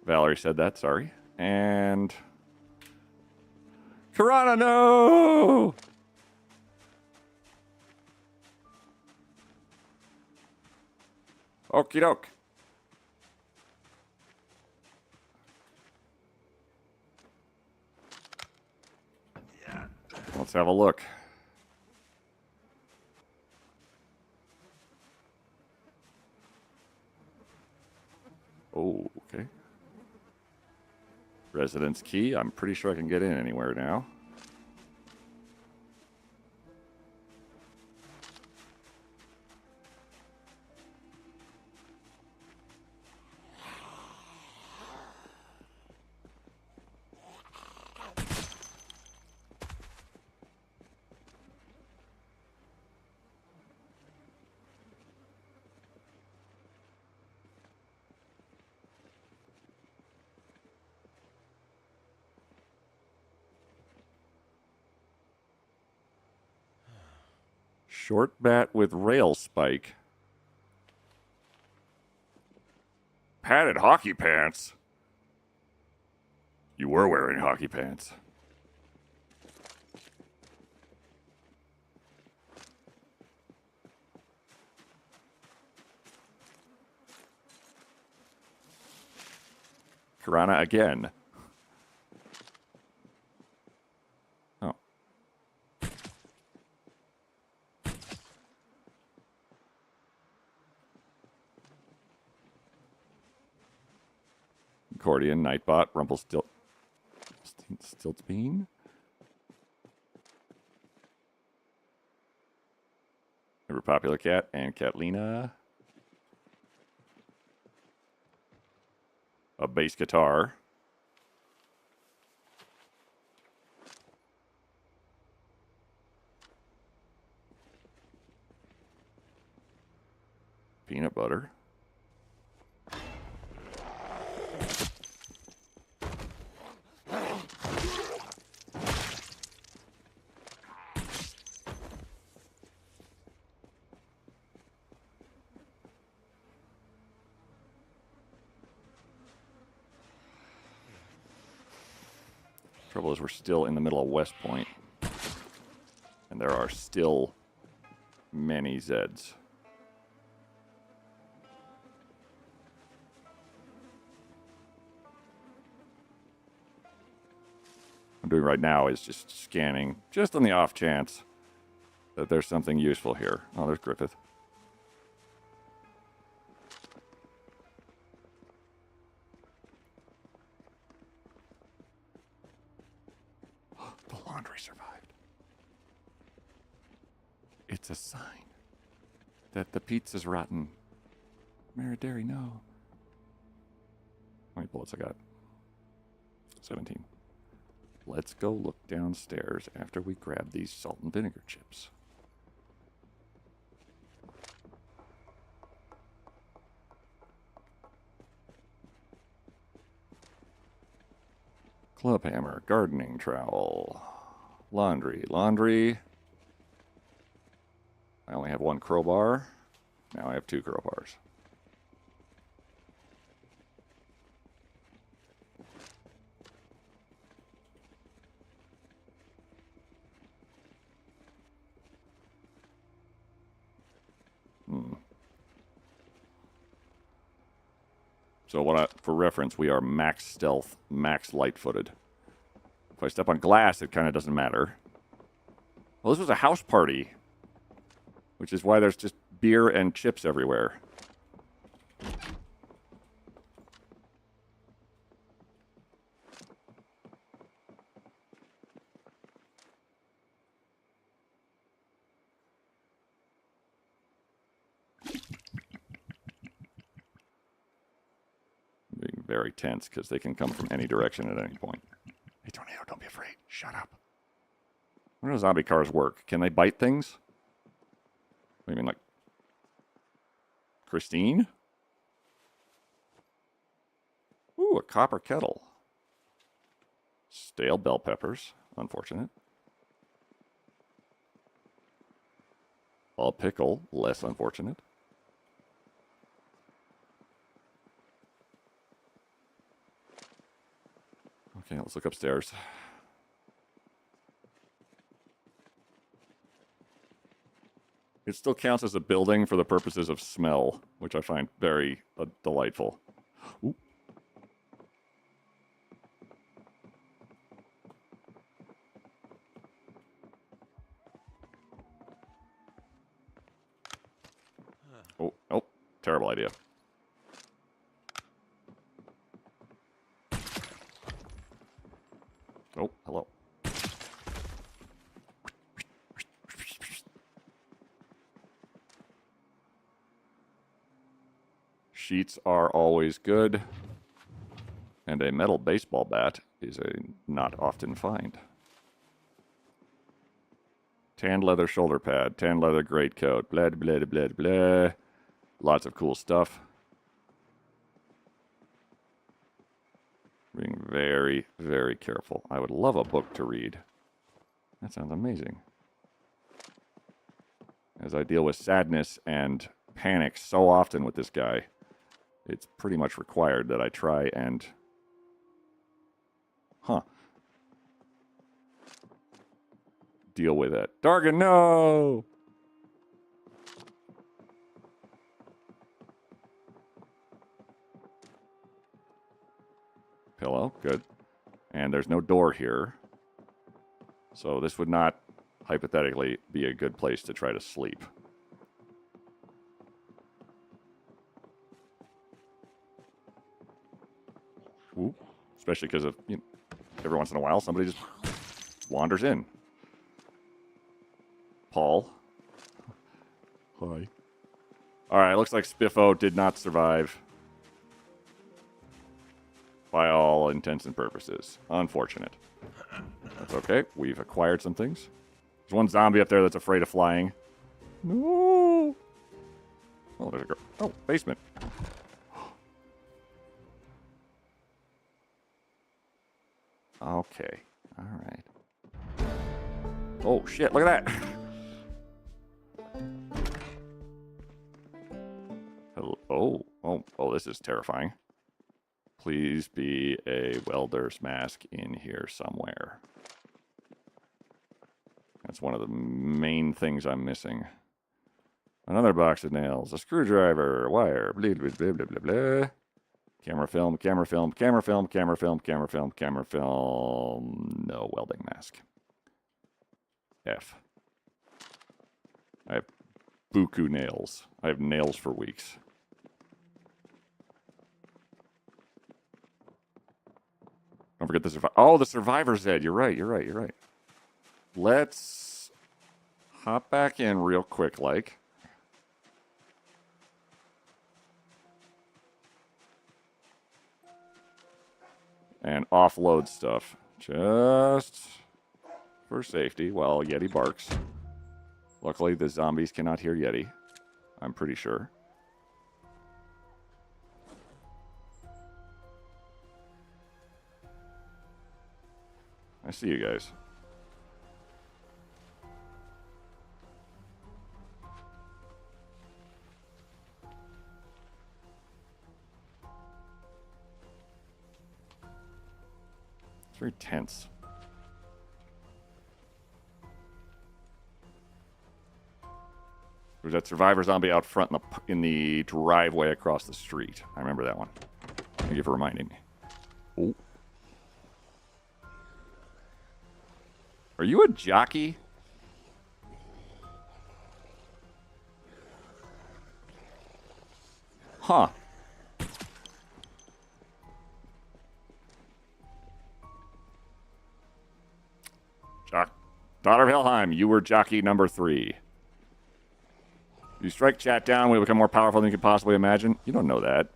Valerie said that, sorry. And... Karana, no! Okie doke. Let's have a look. Oh, okay. Residence key. I'm pretty sure I can get in anywhere now. Short bat with rail spike. Padded hockey pants. You were wearing hockey pants. Karana again. Oh. Accordion, Nightbot, Stiltsbean. Ever Popular Cat and Catlina. A bass guitar. Peanut butter. Trouble is we're still in the middle of West Point. And there are still many Zeds. What I'm doing right now is just scanning, just on the off chance that there's something useful here. Oh, there's Griffith. The laundry survived. It's a sign that the pizza's rotten. Maridari, no. How many bullets I got? 17. let's go look downstairs after we grab these salt and vinegar chips. Club hammer, gardening trowel, laundry. I only have one crowbar. Now I have 2 crowbars. So for reference, we are max stealth, max light-footed. If I step on glass, it kind of doesn't matter. Well, this was a house party, which is why there's just beer and chips everywhere. Being very tense because they can come from any direction at any point. Hey, Tornado, don't be afraid. Shut up. How do zombie cars work? Can they bite things? What do you mean, like Christine? Ooh, a copper kettle. Stale bell peppers. Unfortunate. A pickle. Less unfortunate. Okay, let's look upstairs. It still counts as a building for the purposes of smell, which I find very delightful. Ooh. Oh, terrible idea. Oh, hello. Sheets are always good. And a metal baseball bat is a not often find. Tanned leather shoulder pad, tanned leather greatcoat, blah, blah, blah, blah. Lots of cool stuff. Being very, very careful. I would love a book to read. That sounds amazing. As I deal with sadness and panic so often with this guy, it's pretty much required that I try and... deal with it. Dargan, no! Pillow, good. And there's no door here. So this would not, hypothetically, be a good place to try to sleep. Ooh. Especially because of, every once in a while, somebody just wanders in. Paul. Hi. Alright, looks like Spiffo did not survive. By all intents and purposes. Unfortunate. That's okay. We've acquired some things. There's one zombie up there that's afraid of flying. No! Oh, there's a girl. Oh, basement. Okay. Alright. Oh, shit. Look at that. Hello. Oh, this is terrifying. Please be a welder's mask in here somewhere. That's one of the main things I'm missing. Another box of nails, a screwdriver, a wire, blah, blah, blah, blah, blah, blah. Camera film, camera film, camera film, camera film, camera film, camera film. No welding mask. F. I have buku nails. I have nails for weeks. Don't forget the survivor. Oh, the survivor's dead. You're right. Let's hop back in real quick, like. And offload stuff. Just for safety while Yeti barks. Luckily, the zombies cannot hear Yeti. I'm pretty sure. I see you guys. It's very tense. There's that survivor zombie out front in the driveway across the street. I remember that one. Thank you for reminding me. Oh. Are you a jockey? Huh. Daughter of Helheim, you were jockey number 3. You strike chat down, we become more powerful than you could possibly imagine. You don't know that.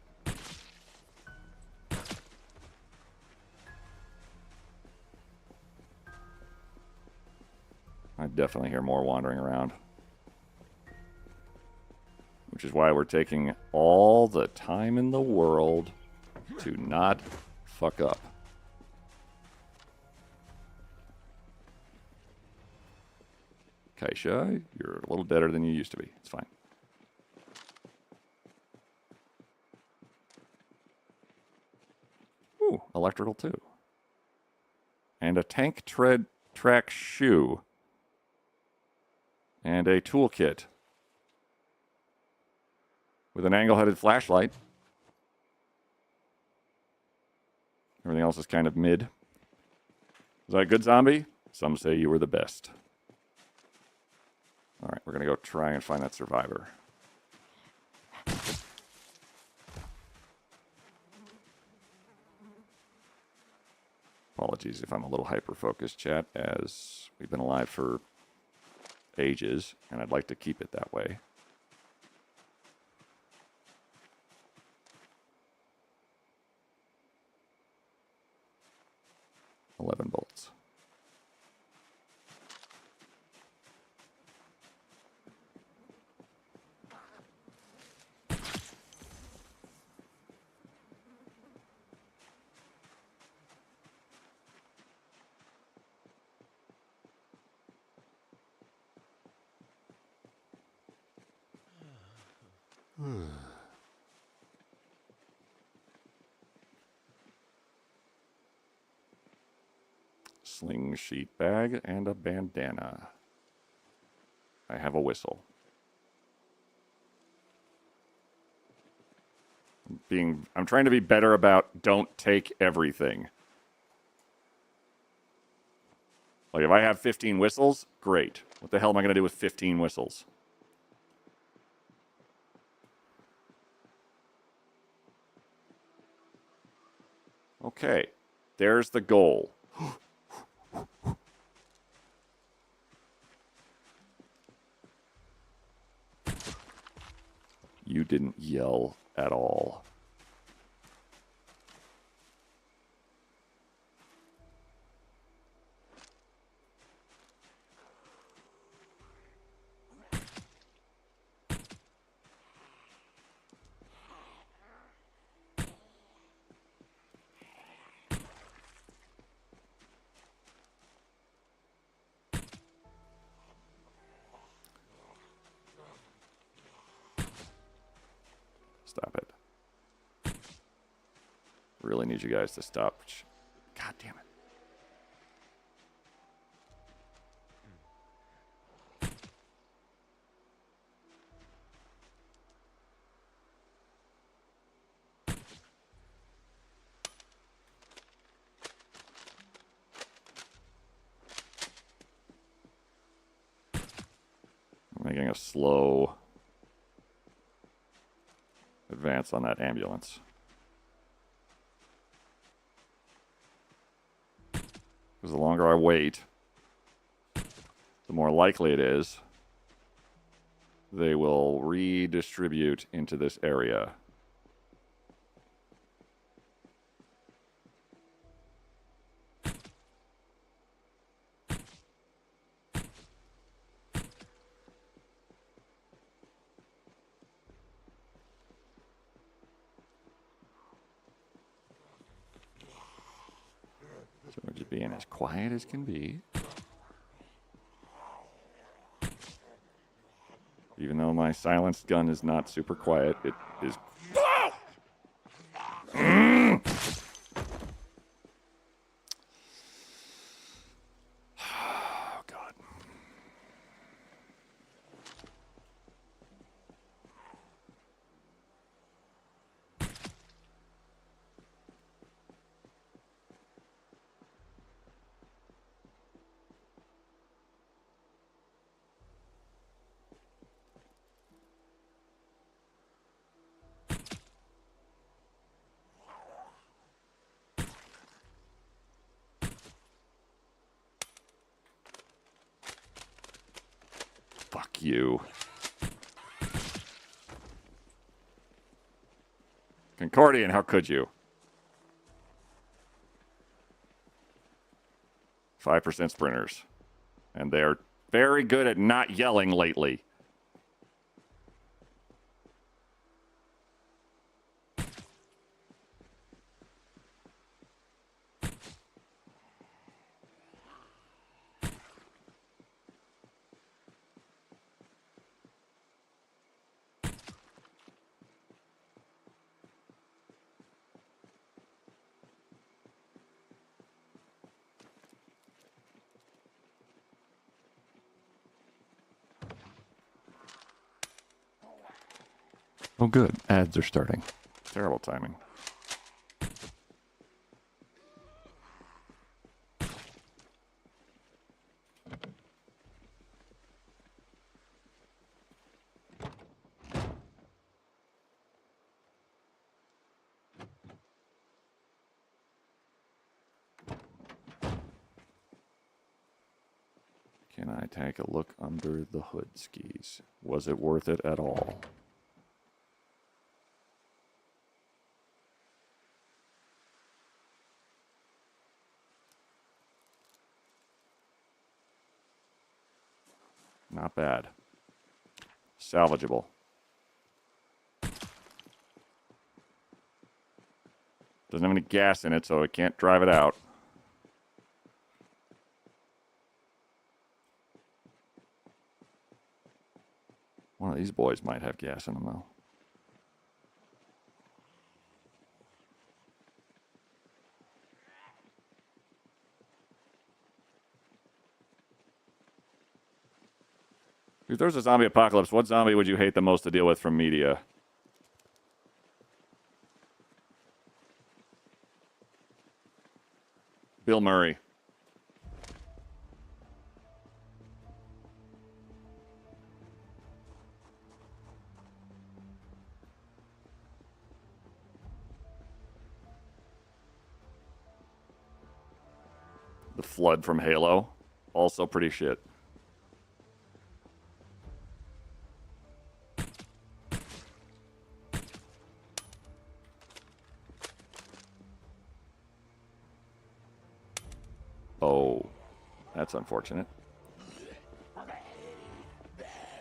I definitely hear more wandering around. Which is why we're taking all the time in the world to not fuck up. Kaisha, you're a little deader than you used to be. It's fine. Ooh, electrical too. And a tank track shoe. And a toolkit. With an angle-headed flashlight. Everything else is kind of mid. Is that a good zombie? Some say you were the best. All right, we're going to go try and find that survivor. Apologies if I'm a little hyper-focused, chat, as we've been alive for ages, and I'd like to keep it that way. $11 bolts. Sling sheet bag and a bandana. I have a whistle. I'm trying to be better about don't take everything. Like if I have 15 whistles, great. What the hell am I going to do with 15 whistles? Okay, there's the goal. You didn't yell at all. Stop it. Really need you guys to stop. God damn it. I'm making a slow advance on that ambulance. Because the longer I wait, the more likely it is they will redistribute into this area. So we're just being as quiet as can be. Even though my silenced gun is not super quiet, it is. Oh, God. Fuck you. Concordian, how could you? 5% sprinters. And they're very good at not yelling lately. Oh, good. Ads are starting. Terrible timing. Can I take a look under the hood skis? Was it worth it at all? Not bad. Salvageable. Doesn't have any gas in it, so it can't drive it out. One of these boys might have gas in them, though. If there's a zombie apocalypse, what zombie would you hate the most to deal with from media? Bill Murray. The Flood from Halo. Also pretty shit. Oh, that's unfortunate.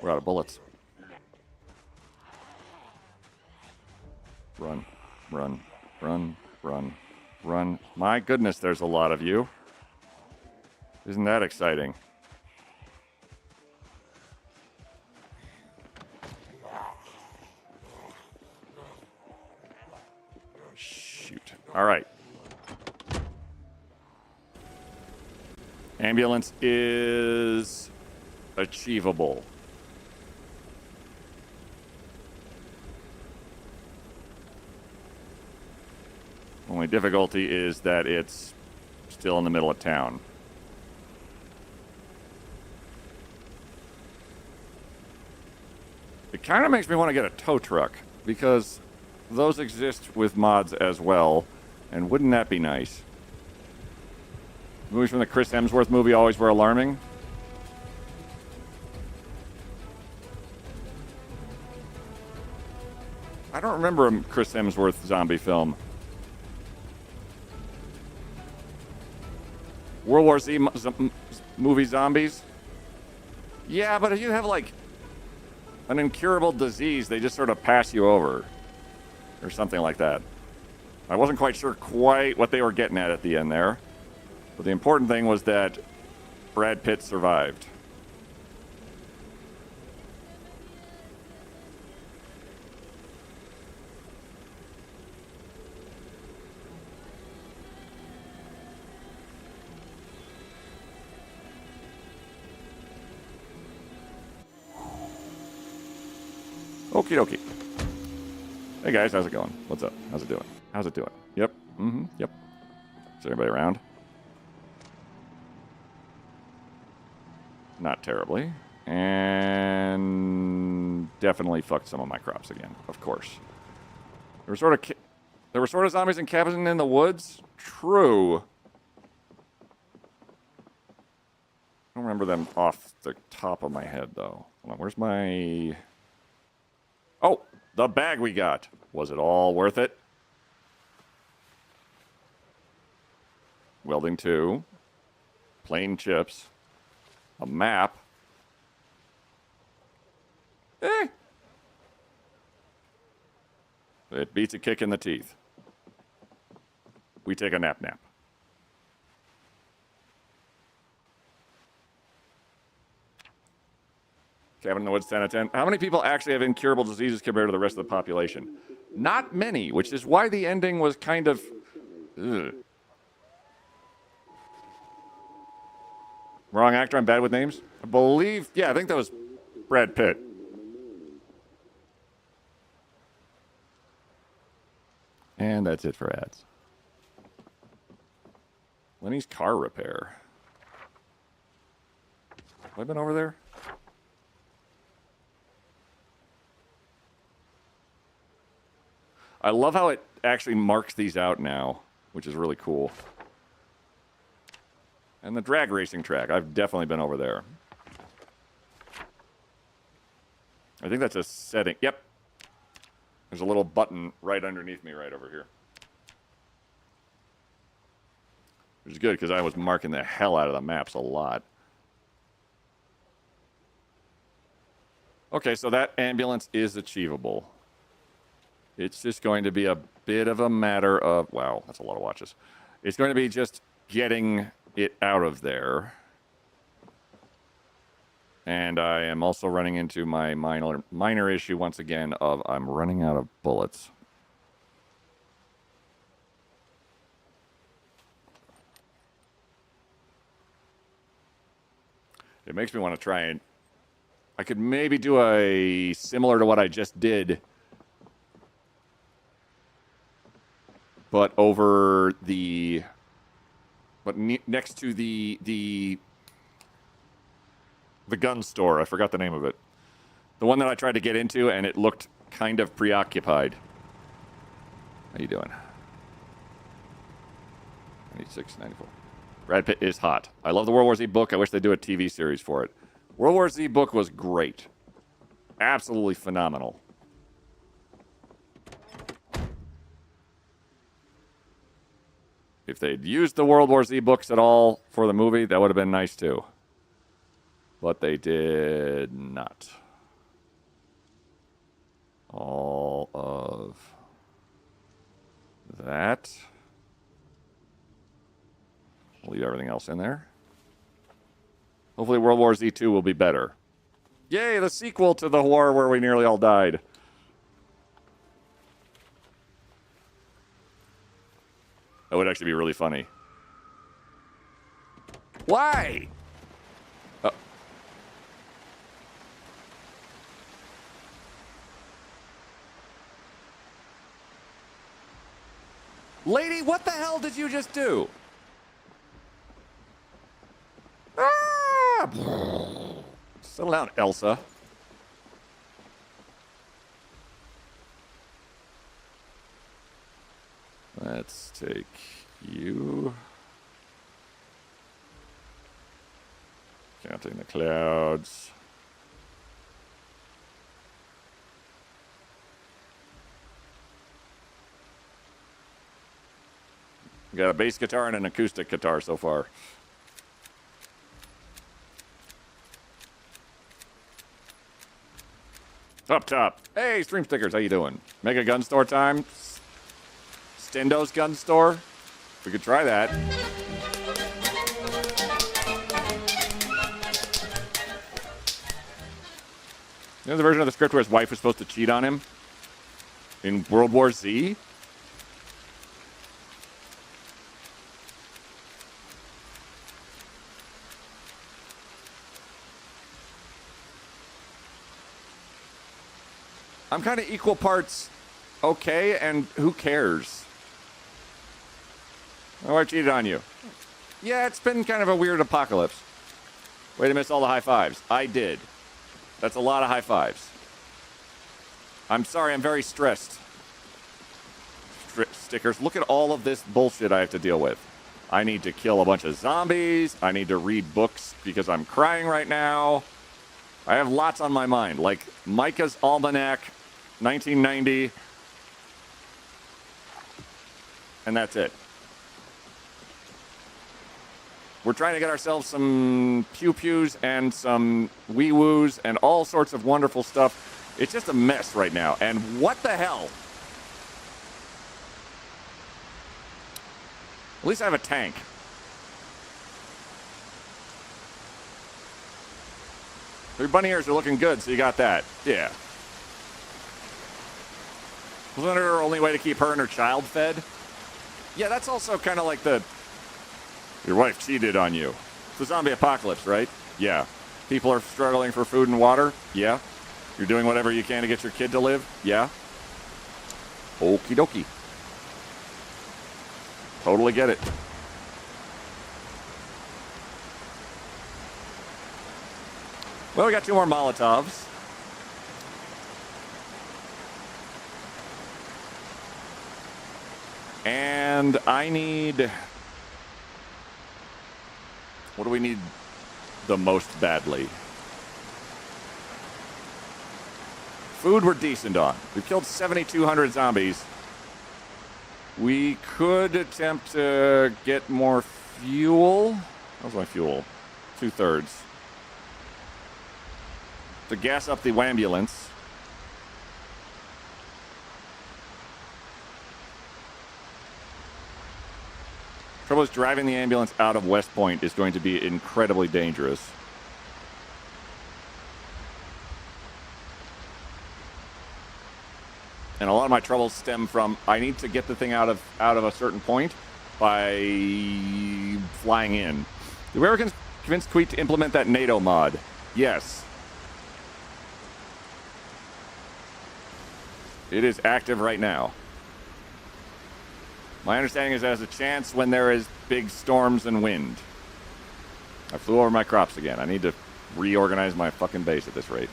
We're out of bullets. Run, run, run, run, run. My goodness, there's a lot of you. Isn't that exciting? Shoot. All right. Ambulance is achievable. Only difficulty is that it's still in the middle of town. It kind of makes me want to get a tow truck, because those exist with mods as well, and wouldn't that be nice? Movies from the Chris Hemsworth movie always were alarming. I don't remember a Chris Hemsworth zombie film. World War Z movie zombies? Yeah, but if you have like an incurable disease, they just sort of pass you over. Or something like that. I wasn't quite sure quite what they were getting at the end there. But the important thing was that Brad Pitt survived. Okie dokie. Hey guys, how's it going? What's up? How's it doing? How's it doing? Yep. Yep. Is everybody around? Not terribly. And definitely fucked some of my crops again, of course. There were sort of zombies and cabins in the woods. True. I don't remember them off the top of my head though. Hold on, where's my... Oh, the bag we got. Was it all worth it? Welding 2. Plain chips. A map. It beats a kick in the teeth. We take a nap. Cabin in the Woods, 10 out of 10. How many people actually have incurable diseases compared to the rest of the population? Not many, which is why the ending was kind of... Ugh. Wrong actor, I'm bad with names. I believe... Yeah, I think that was Brad Pitt. And that's it for ads. Lenny's car repair. Have I been over there? I love how it actually marks these out now, which is really cool. And the drag racing track. I've definitely been over there. I think that's a setting. Yep. There's a little button right underneath me right over here. Which is good because I was marking the hell out of the maps a lot. Okay, so that ambulance is achievable. It's just going to be a bit of a matter of... Wow, that's a lot of watches. It's going to be just getting it out of there. And I am also running into my minor issue once again of I'm running out of bullets. It makes me want to try and... I could maybe do a similar to what I just did, but over the... But next to the gun store. I forgot the name of it. The one that I tried to get into, and it looked kind of preoccupied. How you doing? 96, 94. Brad Pitt is hot. I love the World War Z book. I wish they'd do a TV series for it. World War Z book was great. Absolutely phenomenal. If they'd used the World War Z books at all for the movie, that would have been nice too. But they did not. All of that. Leave everything else in there. Hopefully World War Z 2 will be better. Yay, the sequel to the war where we nearly all died. That would actually be really funny. Why? Lady, what the hell did you just do? Ah! Settle down, Elsa. Let's take you. Counting the clouds. We got a bass guitar and an acoustic guitar so far. Up top. Hey, stream stickers, how you doing? Mega gun store time. Stendo's gun store. We could try that. You know the version of the script where his wife was supposed to cheat on him? In World War Z? I'm kind of equal parts okay, and who cares? Oh, I cheated on you. Yeah, it's been kind of a weird apocalypse. Way to miss all the high fives. I did. That's a lot of high fives. I'm sorry, I'm very stressed. Stickers. Look at all of this bullshit I have to deal with. I need to kill a bunch of zombies. I need to read books because I'm crying right now. I have lots on my mind, like Micah's Almanac, 1990, and that's it. We're trying to get ourselves some pew-pews and some wee-woos and all sorts of wonderful stuff. It's just a mess right now. And what the hell? At least I have a tank. Your bunny ears are looking good, so you got that. Yeah. Wasn't it her only way to keep her and her child fed? Yeah, that's also kind of like the... Your wife cheated on you. It's the zombie apocalypse, right? Yeah. People are struggling for food and water? Yeah. You're doing whatever you can to get your kid to live? Yeah. Okie dokie. Totally get it. Well, we got 2 more Molotovs. And I need... What do we need the most badly? Food we're decent on. We've killed 7,200 zombies. We could attempt to get more fuel. How's my fuel? 2/3. To gas up the ambulance. Trouble is, driving the ambulance out of West Point is going to be incredibly dangerous. And a lot of my troubles stem from I need to get the thing out of a certain point by flying in. Did we ever convince Tweet to implement that NATO mod? Yes. It is active right now. My understanding is that there's a chance when there is big storms and wind. I flew over my crops again. I need to reorganize my fucking base at this rate.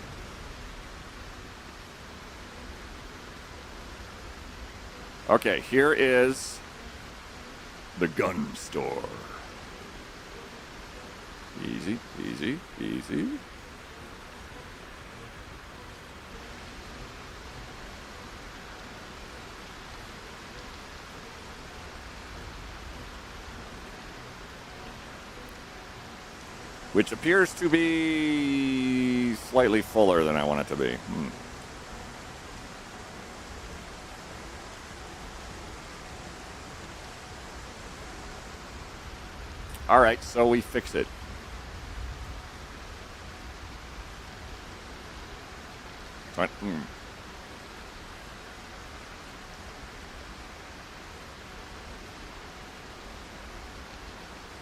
Okay, here is the gun store. Easy, easy, easy. Which appears to be slightly fuller than I want it to be. All right, so we fix it. What?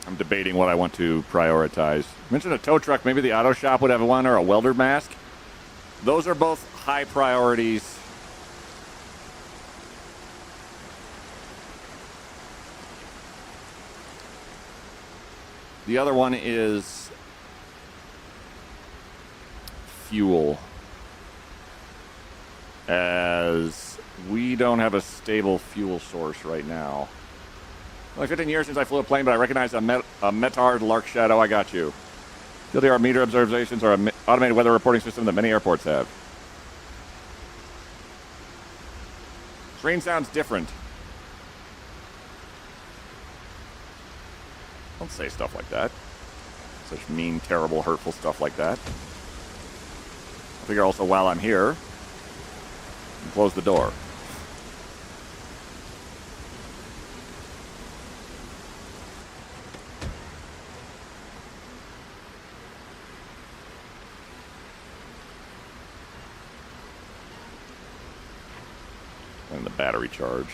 I'm debating what I want to prioritize. Mentioned a tow truck. Maybe the auto shop would have one, or a welder mask. Those are both high priorities. The other one is fuel, as we don't have a stable fuel source right now. Only 15 years since I flew a plane, but I recognize a Metard Lark Shadow. I got you. TLDR meter observations are an automated weather reporting system that many airports have. Screen sounds different. Don't say stuff like that. Such mean, terrible, hurtful stuff like that. I figure also while I'm here, close the door. battery charge.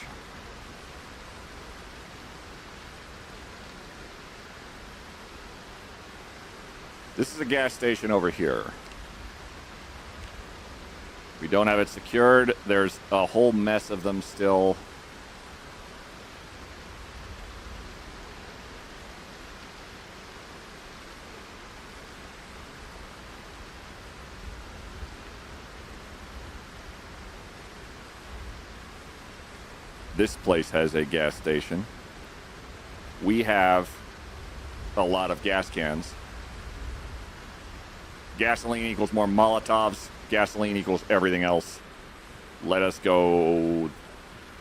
This is a gas station over here. We don't have it secured. There's a whole mess of them still. This place has a gas station. We have a lot of gas cans. Gasoline equals more Molotovs. Gasoline equals everything else. Let us go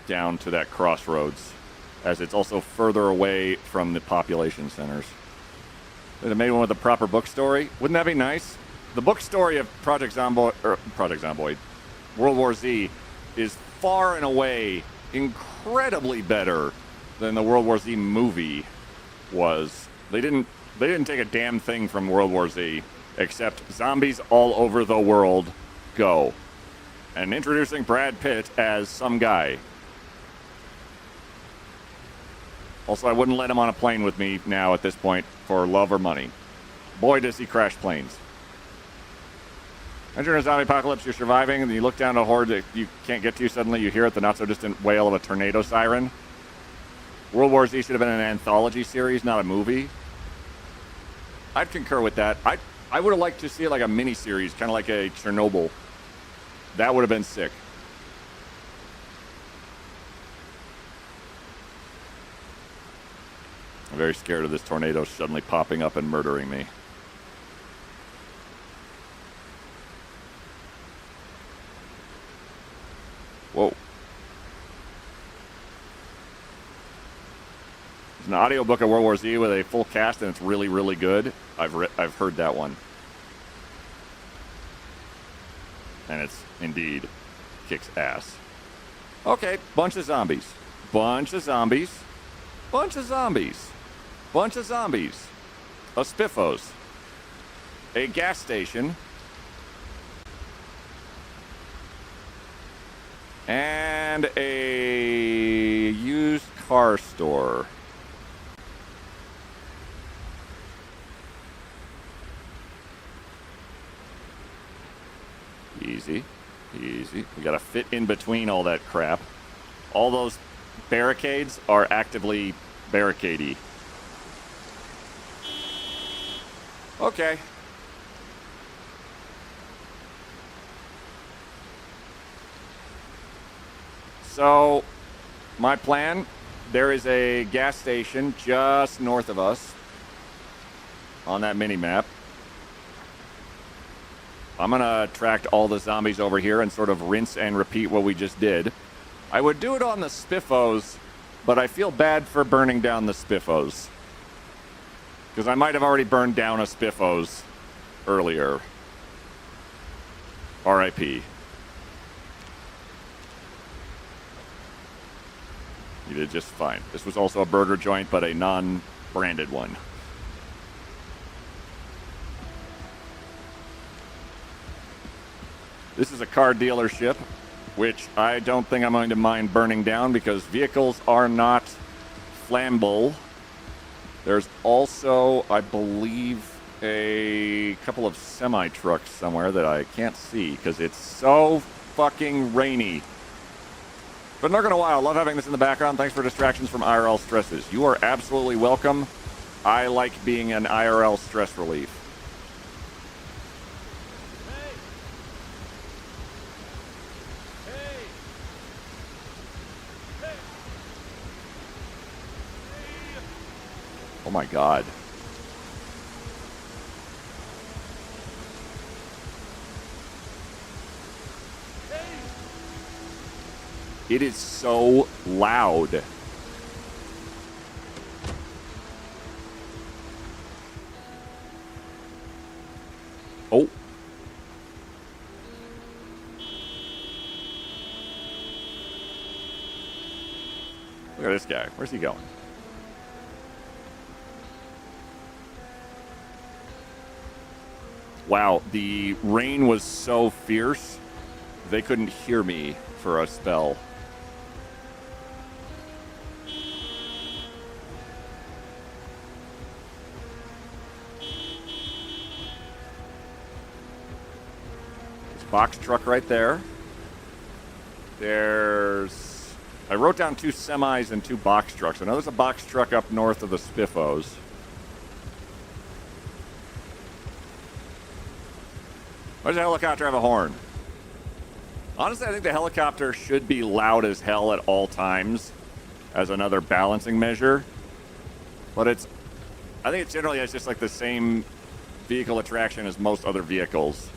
down to that crossroads, as it's also further away from the population centers. They made one with a proper book story. Wouldn't that be nice? The book story of Project Zomboid, World War Z, is far and away incredibly better than the World War Z movie was. They didn't take a damn thing from World War Z except zombies all over the world go. And introducing Brad Pitt as some guy. Also, I wouldn't let him on a plane with me now at this point for love or money. Boy, does he crash planes. Enter a zombie apocalypse, you're surviving, and you look down a horde that you can't get to. Suddenly you hear it, the not-so-distant wail of a tornado siren. World War Z should have been an anthology series, not a movie. I'd concur with that. I would have liked to see like a mini-series, kind of like a Chernobyl. That would have been sick. I'm very scared of this tornado suddenly popping up and murdering me. Whoa. There's an audiobook of World War Z with a full cast, and it's really, really good. I've heard that one. And it's indeed kicks ass. Okay, bunch of zombies. Bunch of zombies. Bunch of zombies. Bunch of zombies. A spiffos. A gas station. And a used car store. Easy. Easy. We gotta fit in between all that crap. All those barricades are actively barricadey. Okay. So, my plan, there is a gas station just north of us on that mini-map. I'm going to attract all the zombies over here and sort of rinse and repeat what we just did. I would do it on the spiffos, but I feel bad for burning down the spiffos. Because I might have already burned down a spiffos earlier. R.I.P. You did just fine. This was also a burger joint, but a non-branded one. This is a car dealership, which I don't think I'm going to mind burning down because vehicles are not flammable. There's also, I believe, a couple of semi-trucks somewhere that I can't see because it's so fucking rainy. Been lurking a while. Love having this in the background. Thanks for distractions from IRL stresses. You are absolutely welcome. I like being an IRL stress relief. Oh my god. It is so loud. Oh. Look at this guy. Where's he going? Wow, the rain was so fierce, they couldn't hear me for a spell. box truck right there. There's... I wrote down 2 semis and 2 box trucks. I know there's a box truck up north of the Spiffos. Why does the helicopter have a horn? Honestly, I think the helicopter should be loud as hell at all times as another balancing measure. But it's... I think it generally has just like the same vehicle attraction as most other vehicles.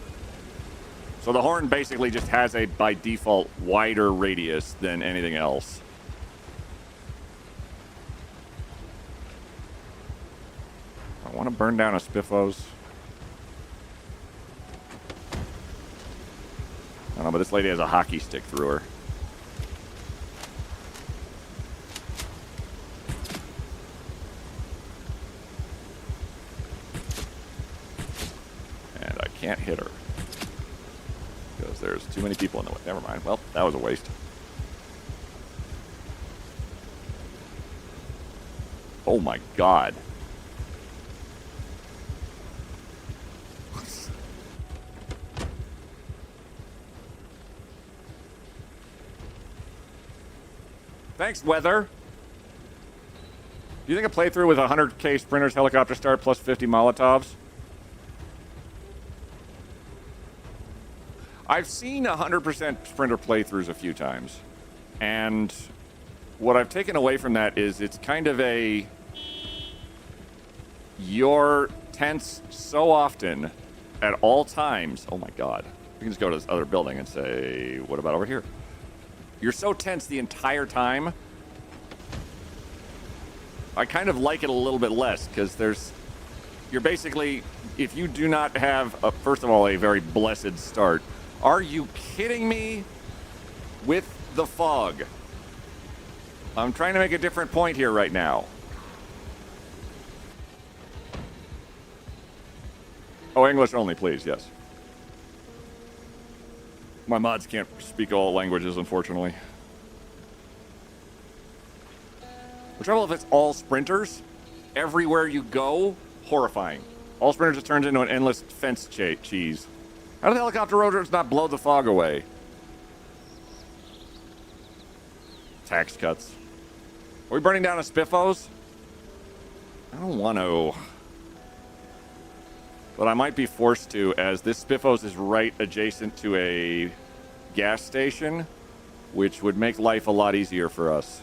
So the horn basically just has a, by default, wider radius than anything else. I want to burn down a Spiffos. I don't know, but this lady has a hockey stick through her. And I can't hit her. Because there's too many people in the way. Never mind. Well, that was a waste. Oh my god. Thanks, weather. Do you think a playthrough with 100k sprinters helicopter start plus 50 Molotovs? I've seen 100% sprinter playthroughs a few times. And what I've taken away from that is it's kind of a... You're tense so often at all times. Oh my god. We can just go to this other building and say, what about over here? You're so tense the entire time. I kind of like it a little bit less because you're basically, if you do not have, first of all, a very blessed start. Are you kidding me with the fog? I'm trying to make a different point here right now. Oh, English only, please, yes. My mods can't speak all languages, unfortunately. The trouble if it's all sprinters, everywhere you go, horrifying. All sprinters just turns into an endless fence cheese. How do the helicopter rotors not blow the fog away? Tax cuts. Are we burning down a Spiffos? I don't want to. But I might be forced to, as this Spiffos is right adjacent to a gas station, which would make life a lot easier for us.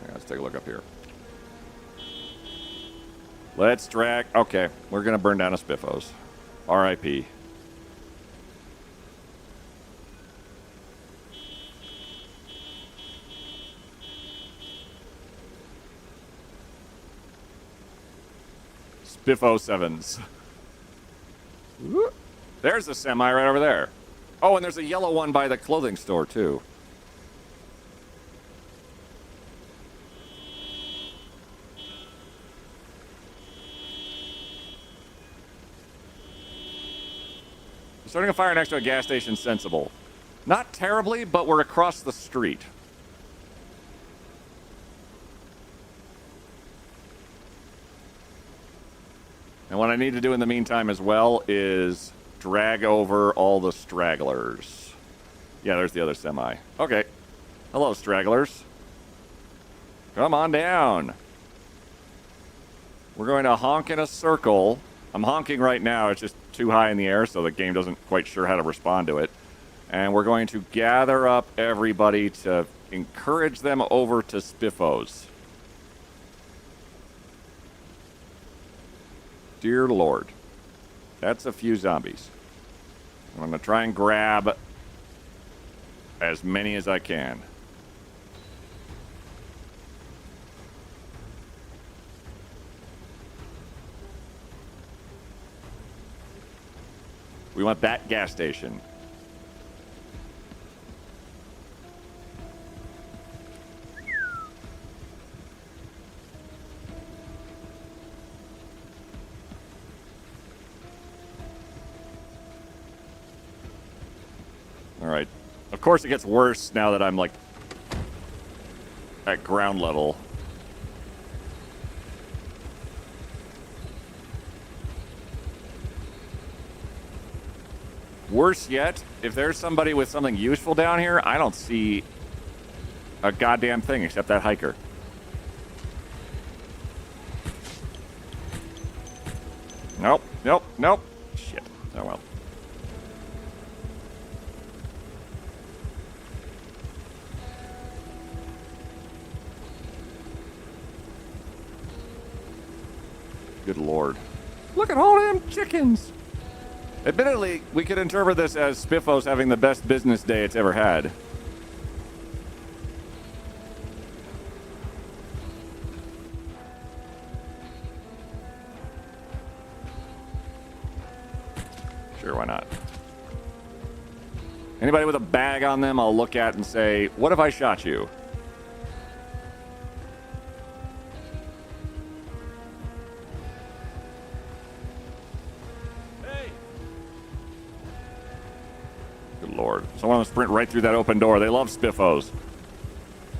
Yeah, let's take a look up here. Let's drag... Okay, we're going to burn down a Spiffos. R.I.P. Spiffo 7s. There's a semi right over there. Oh, and there's a yellow one by the clothing store, too. Starting a fire next to a gas station, sensible. Not terribly, but we're across the street. And what I need to do in the meantime as well is drag over all the stragglers. Yeah, there's the other semi. Okay. Hello, stragglers. Come on down. We're going to honk in a circle. I'm honking right now. It's just too high in the air, so the game doesn't quite sure how to respond to it. And we're going to gather up everybody to encourage them over to Spiffos. Dear Lord. That's a few zombies. I'm going to try and grab as many as I can. We want that gas station. All right. Of course it gets worse now that I'm like at ground level. Worse yet, if there's somebody with something useful down here, I don't see a goddamn thing except that hiker. Nope, nope, nope. Shit. Oh well. Good lord. Look at all them chickens! Admittedly, we could interpret this as Spiffos having the best business day it's ever had. Sure, why not? Anybody with a bag on them, I'll look at and say, what if I shot you? Hey! Good lord. Someone will sprint right through that open door. They love Spiffos.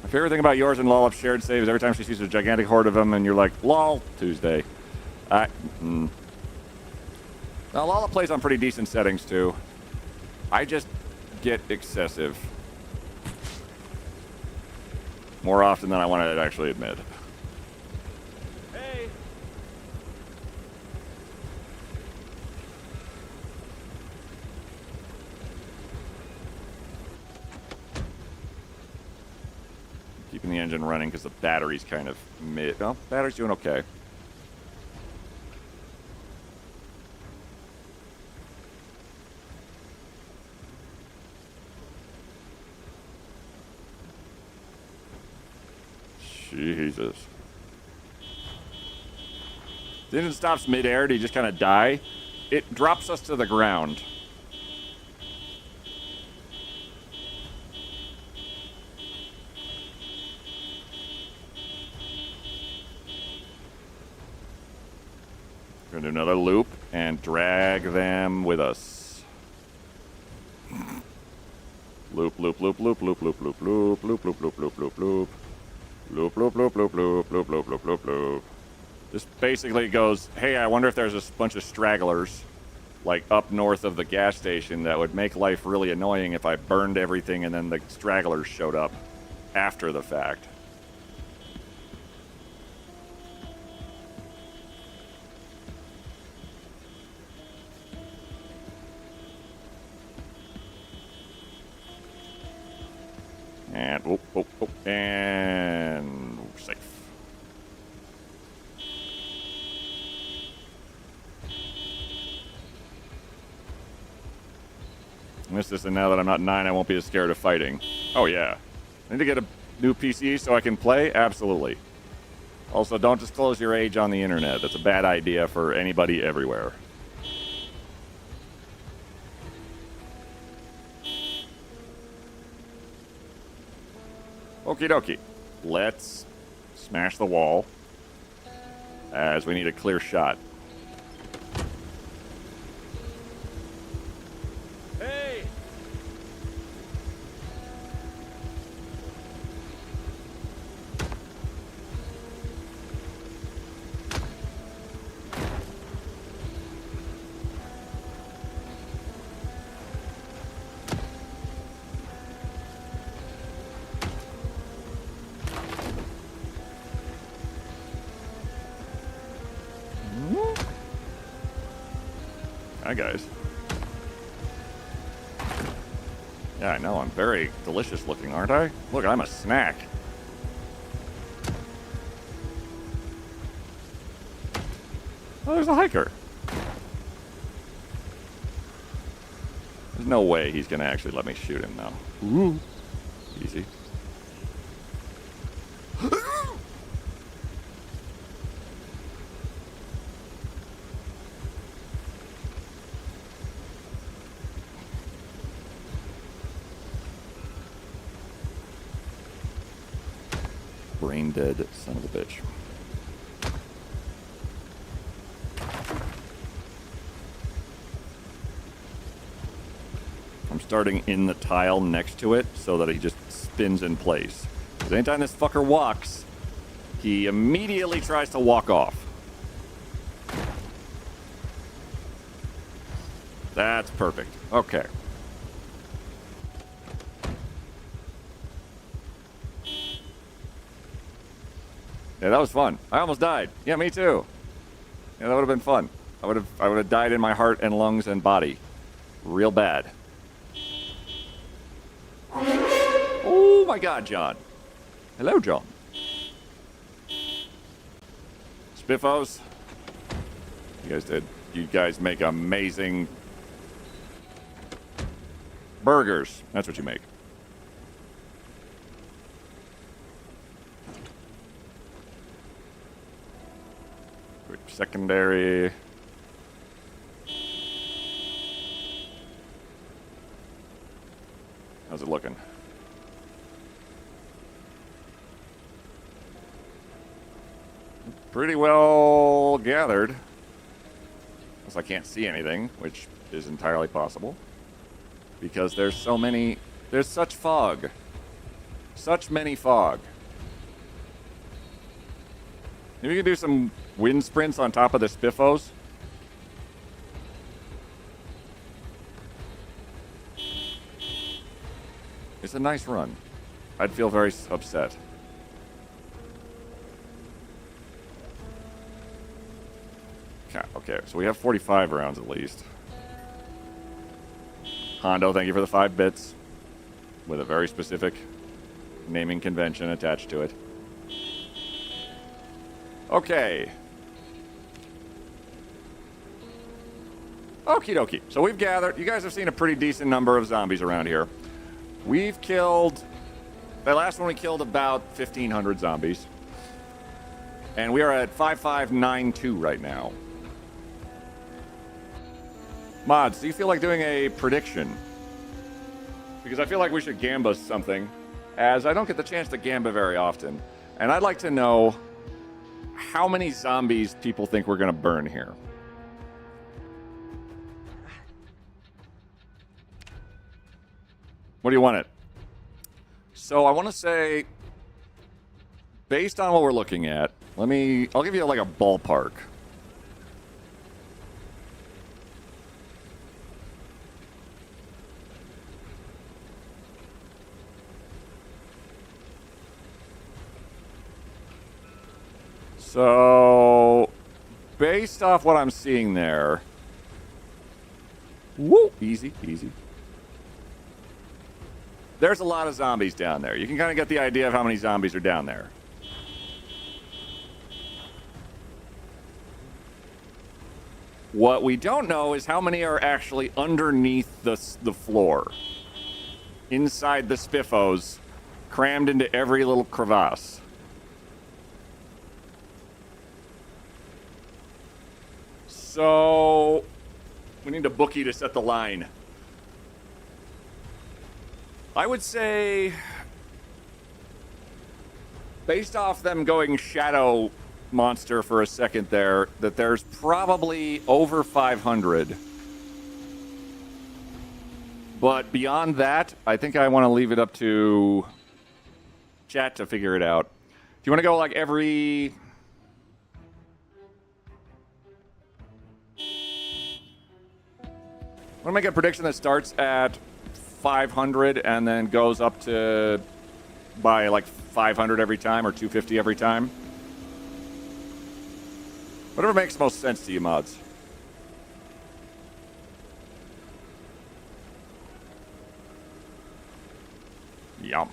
My favorite thing about yours and Lollip's shared save is every time she sees a gigantic horde of them and you're like, lol, Tuesday. Now, Lollip plays on pretty decent settings, too. I just get excessive. More often than I want to actually admit. Hey! Keeping the engine running because the battery's kind of mid. Well, battery's doing okay. Jesus. The engine stops midair. Do you just kind of die? It drops us to the ground. We're gonna do another loop and drag them with us. Loop, loop, loop, loop, loop, loop, loop, loop, loop, loop, loop, loop, loop, loop. Loop, loop, loop, loop, loop, loop, loop, loop, loop, loop. This basically goes, hey, I wonder if there's a bunch of stragglers, like up north of the gas station, that would make life really annoying if I burned everything and then the stragglers showed up after the fact. And, oh, oh, oh, and safe. I missed this, and now that I'm not 9, I won't be as scared of fighting. Oh, yeah. I need to get a new PC so I can play? Absolutely. Also, don't disclose your age on the internet. That's a bad idea for anybody everywhere. Okie dokie. Let's smash the wall, as we need a clear shot. Hey! Hi, guys. Yeah, I know. I'm very delicious looking, aren't I? Look, I'm a snack. Oh, there's a hiker. There's no way he's going to actually let me shoot him, though. Ooh. Easy. Brain dead son of a bitch. I'm starting in the tile next to it so that he just spins in place. Because anytime this fucker walks, he immediately tries to walk off. That's perfect. Okay. Yeah, that was fun. I almost died. Yeah, me too. Yeah, that would have been fun. I would have died in my heart and lungs and body. Real bad. Oh my god, John. Hello, John. Spiffos. You guys make amazing burgers. That's what you make. Quick secondary. How's it looking? Pretty well gathered. Unless I can't see anything, which is entirely possible. Because there's so many... There's such fog. Such many fog. Maybe we can do some wind sprints on top of the spiffos. It's a nice run. I'd feel very upset. Okay, so we have 45 rounds at least. Hondo, thank you for the 5 bits. With a very specific naming convention attached to it. Okay. Okie dokie. So we've gathered. You guys have seen a pretty decent number of zombies around here. We've killed... The last one we killed about 1,500 zombies. And we are at 5592 right now. Mods, do you feel like doing a prediction? Because I feel like we should gamba something, as I don't get the chance to gamba very often. And I'd like to know how many zombies people think we're going to burn here. What do you want it? So I want to say, based on what we're looking at, I'll give you like a ballpark. So, based off what I'm seeing there, woo, easy. There's a lot of zombies down there. You can kind of get the idea of how many zombies are down there. What we don't know is how many are actually underneath the floor. Inside the spiffos, crammed into every little crevasse. So, we need a bookie to set the line. I would say, based off them going shadow monster for a second there, that there's probably over 500. But beyond that, I think I want to leave it up to chat to figure it out. Do you want to go like every... I want to make a prediction that starts at 500 and then goes up to by like 500 every time or 250 every time. Whatever makes most sense to you, mods. Yum.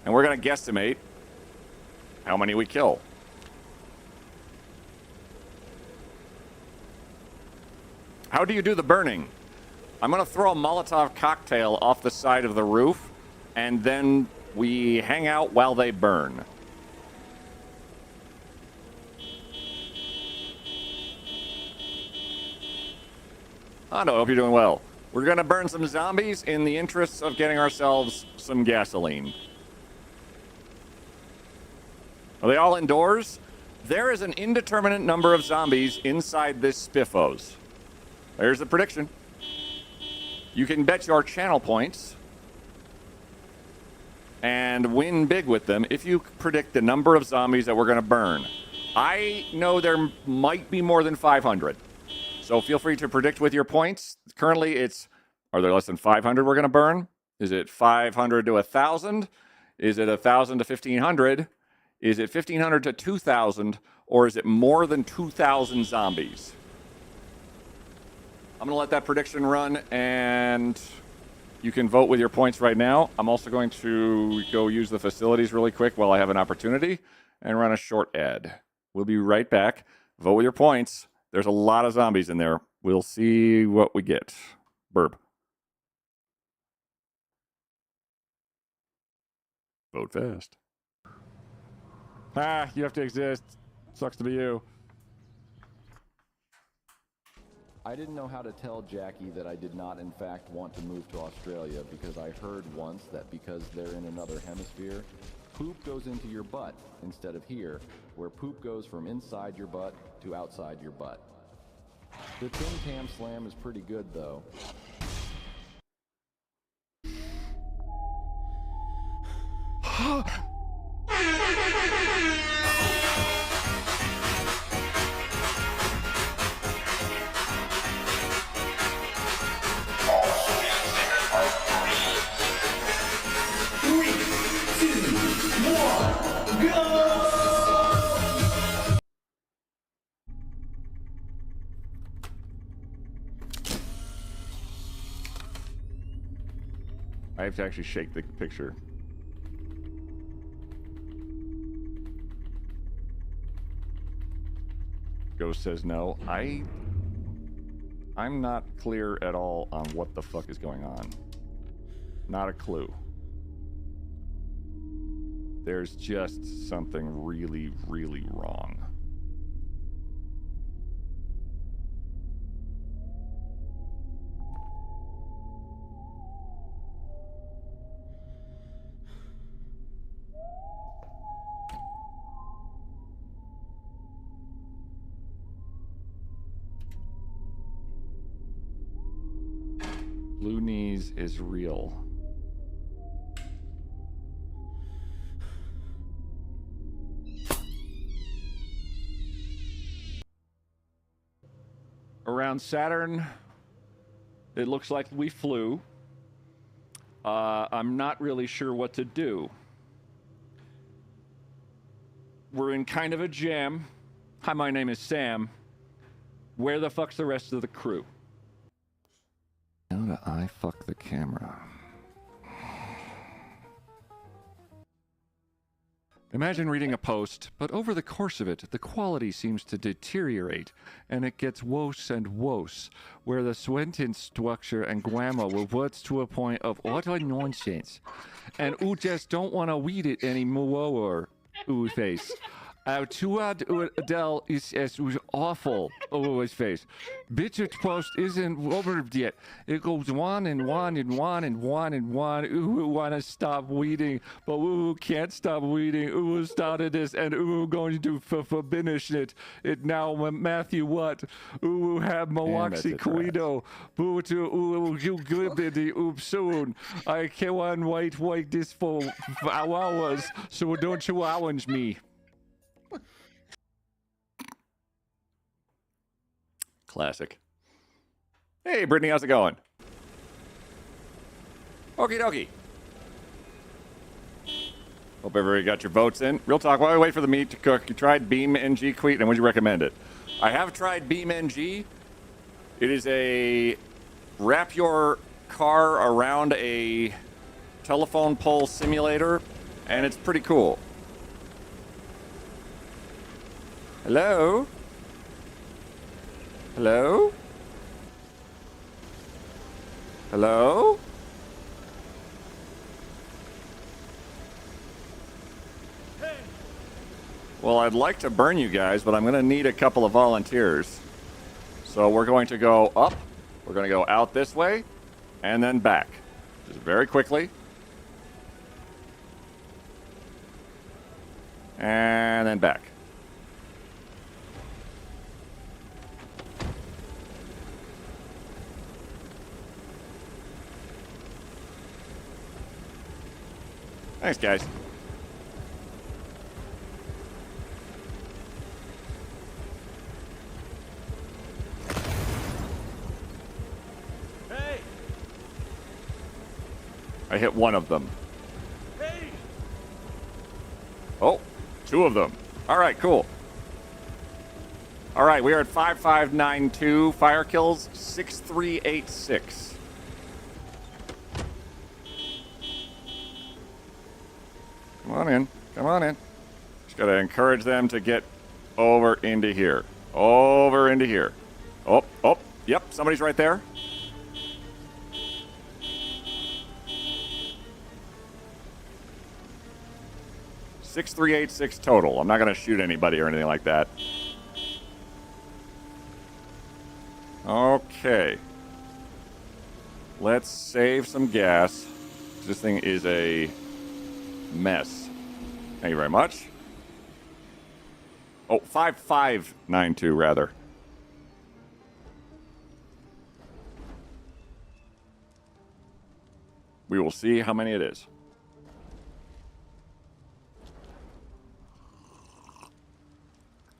And we're going to guesstimate how many we kill. How do you do the burning? I'm going to throw a Molotov cocktail off the side of the roof, and then we hang out while they burn. Hondo, I hope you're doing well. We're going to burn some zombies in the interests of getting ourselves some gasoline. Are they all indoors? There is an indeterminate number of zombies inside this spiffos. There's the prediction. You can bet your channel points and win big with them if you predict the number of zombies that we're going to burn. I know there might be more than 500. So feel free to predict with your points. Currently, are there less than 500 we're going to burn? Is it 500 to 1,000? Is it 1,000 to 1,500? Is it 1,500 to 2,000? Or is it more than 2,000 zombies? I'm going to let that prediction run, and you can vote with your points right now. I'm also going to go use the facilities really quick while I have an opportunity and run a short ad. We'll be right back. Vote with your points. There's a lot of zombies in there. We'll see what we get. Burp. Vote fast. You have to exist. Sucks to be you. I didn't know how to tell Jackie that I did not in fact want to move to Australia because I heard once that because they're in another hemisphere, poop goes into your butt instead of here, where poop goes from inside your butt to outside your butt. The Tim Tam Slam is pretty good though. I have to actually shake the picture. Ghost says no. I'm not clear at all on what the fuck is going on. Not a clue. There's just something really, really wrong. Blue knees is real. Around Saturn, it looks like we flew. I'm not really sure what to do. We're in kind of a jam. Hi, my name is Sam. Where the fuck's the rest of the crew? How do I fuck the camera? Imagine reading a post, but over the course of it, the quality seems to deteriorate, and it gets worse and worse, where the sentence structure and grammar reverts to a point of utter nonsense. And you just don't want to read it anymore, ooh face. Our two-odd Adele is as awful over his face. Bitch's post isn't over yet. It goes on and on and on and on and on. Ooh, want to stop reading, but ooh, can't stop reading. Ooh, started this, and ooh, going to finish it. It now, Matthew, what? Ooh, have Malaxi Guido. Boo to ooh, you glibbity, oop, soon. I can't wait this for hours, so don't challenge me. Classic. Hey, Brittany, how's it going? Okie dokie. Hope everybody got your votes in. Real talk, while we wait for the meat to cook, you tried Beam NG Queet, and would you recommend it? I have tried Beam NG. It is a wrap your car around a telephone pole simulator, and it's pretty cool. Hello? Hello? Hello? Hey. Well, I'd like to burn you guys, but I'm going to need a couple of volunteers. So we're going to go up, we're going to go out this way, and then back. Just very quickly. And then back. Thanks, guys. I hit one of them. Hey! Oh, two of them. All right, cool. All right, we are at 5592. Fire kills 6386. Come on in. Come on in. Just got to encourage them to get over into here. Over into here. Oh, oh, yep, somebody's right there. $6,386 total. I'm not going to shoot anybody or anything like that. Okay. Let's save some gas. This thing is a mess. Thank you very much. Oh, 5592 rather. We will see how many it is.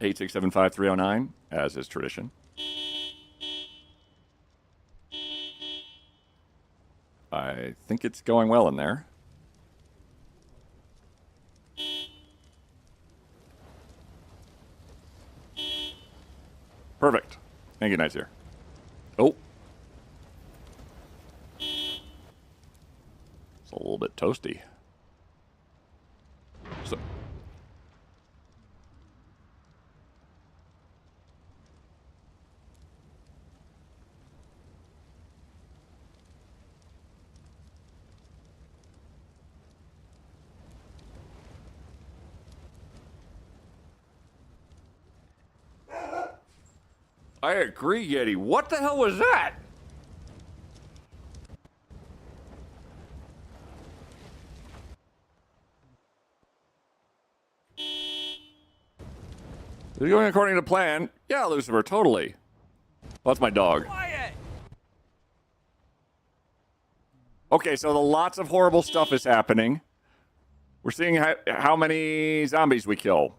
Eight 675 as is tradition. I think it's going well in there. Perfect. Thank you, Nights here. Oh. It's a little bit toasty. So. I agree, Yeti. What the hell was that? Is it going according to plan? Yeah, Lucifer, totally. Well, that's my dog. Quiet! Okay, so lots of horrible stuff is happening. We're seeing how many zombies we kill.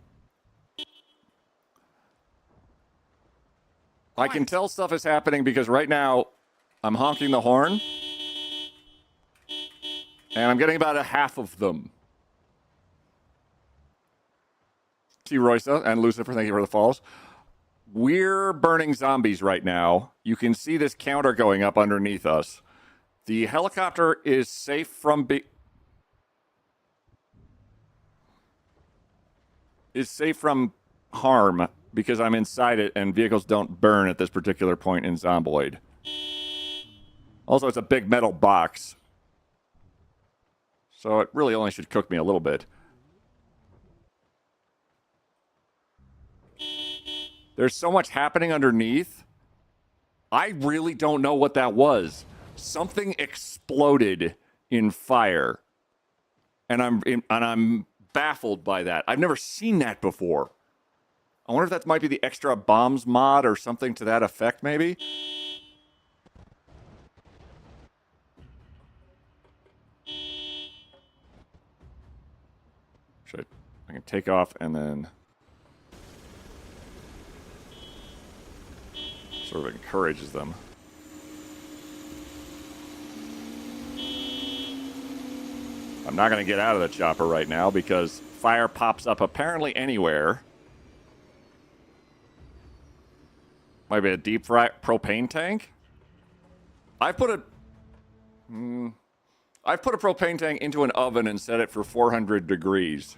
I can tell stuff is happening because right now I'm honking the horn. And I'm getting about a half of them. T. Roysa and Lucifer, thank you for the follows. We're burning zombies right now. You can see this counter going up underneath us. The helicopter is safe from harm because I'm inside it and vehicles don't burn at this particular point in Zomboid. Also, it's a big metal box. So it really only should cook me a little bit. There's so much happening underneath. I really don't know what that was. Something exploded in fire. And I'm baffled by that. I've never seen that before. I wonder if that might be the extra bombs mod or something to that effect, maybe? I can take off and then sort of encourages them. I'm not going to get out of the chopper right now because fire pops up apparently anywhere. Might be a deep fry propane tank. I've put a propane tank into an oven and set it for 400 degrees.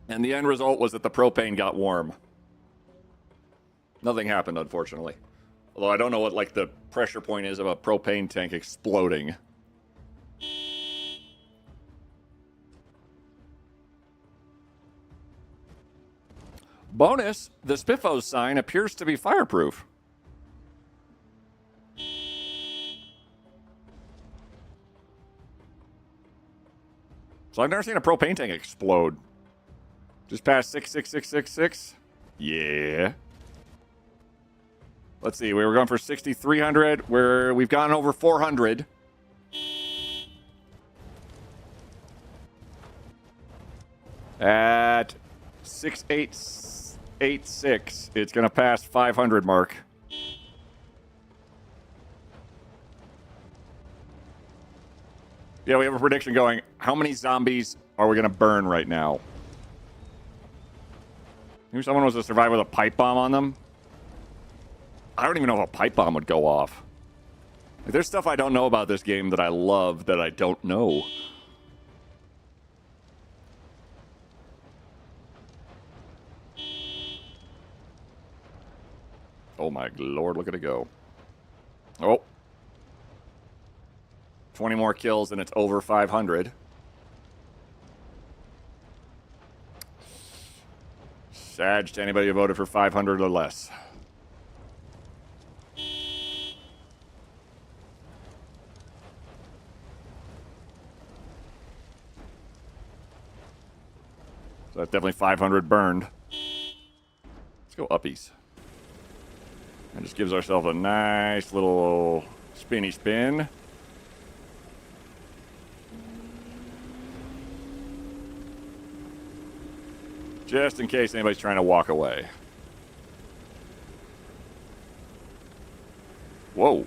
And the end result was that the propane got warm. Nothing happened, unfortunately. Although I don't know what, like, the pressure point is of a propane tank exploding. Bonus, the Spiffos sign appears to be fireproof. So I've never seen a propane tank explode. Just past 66666. Yeah. Let's see. We were going for 6,300. We've gone over 400. At 6,886, it's going to pass 500 mark. Yeah, we have a prediction going. How many zombies are we going to burn right now? Maybe someone was to survive with a pipe bomb on them? I don't even know if a pipe bomb would go off. Like, there's stuff I don't know about this game that I love that I don't know. Oh my lord, look at it go. Oh. 20 more kills and it's over 500. Sag to anybody who voted for 500 or less. So that's definitely 500 burned. Let's go uppies. And just gives ourselves a nice little spinny spin. Just in case anybody's trying to walk away. Whoa.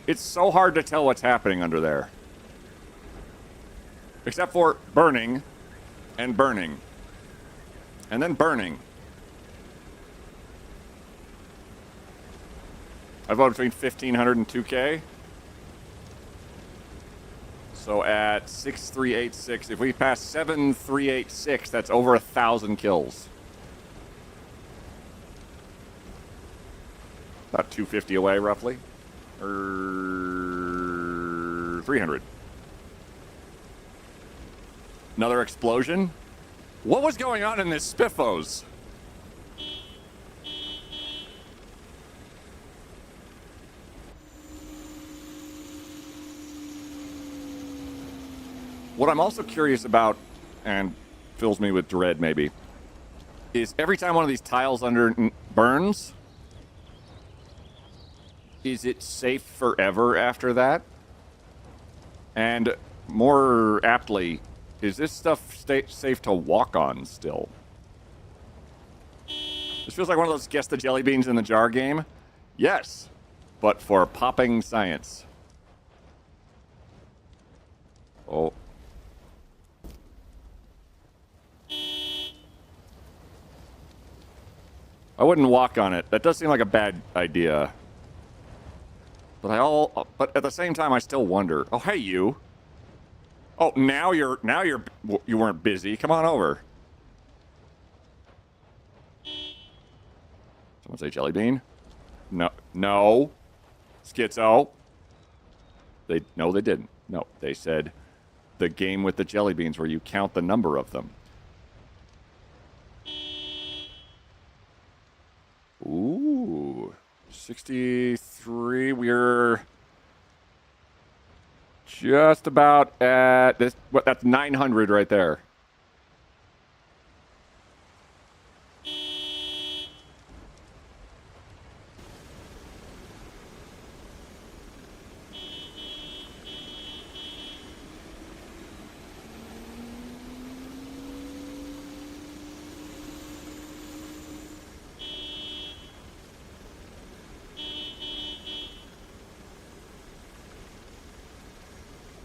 It's so hard to tell what's happening under there. Except for burning, and burning, and then burning. I voted between 1,500 and 2K. So at 6,386, if we pass 7,386, that's over 1,000 kills. About 250 away, roughly. Or 300. Another explosion? What was going on in this Spiffos? What I'm also curious about, and fills me with dread maybe, is every time one of these tiles under burns, is it safe forever after that? And more aptly, is this stuff safe to walk on still? This feels like one of those guess the jelly beans in the jar game. Yes, but for popping science. Oh. I wouldn't walk on it. That does seem like a bad idea. But at the same time, I still wonder. Oh, hey, you. Oh, you weren't busy. Come on over. Someone say jelly bean? No. Schizo. No, they didn't. No, they said the game with the jelly beans where you count the number of them. Ooh, 63. We're just about at this. That's 900 right there.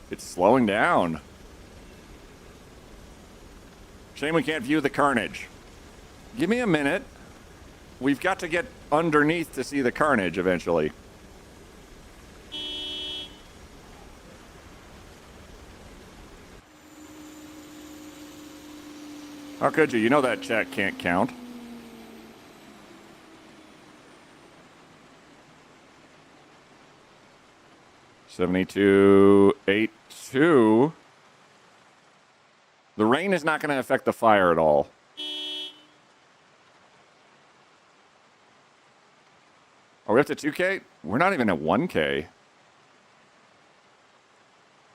It's slowing down. Shame we can't view the carnage. Give me a minute. We've got to get underneath to see the carnage eventually. How could you? You know that chat can't count. $72.82. The rain is not going to affect the fire at all. Are we up to 2K? We're not even at 1K.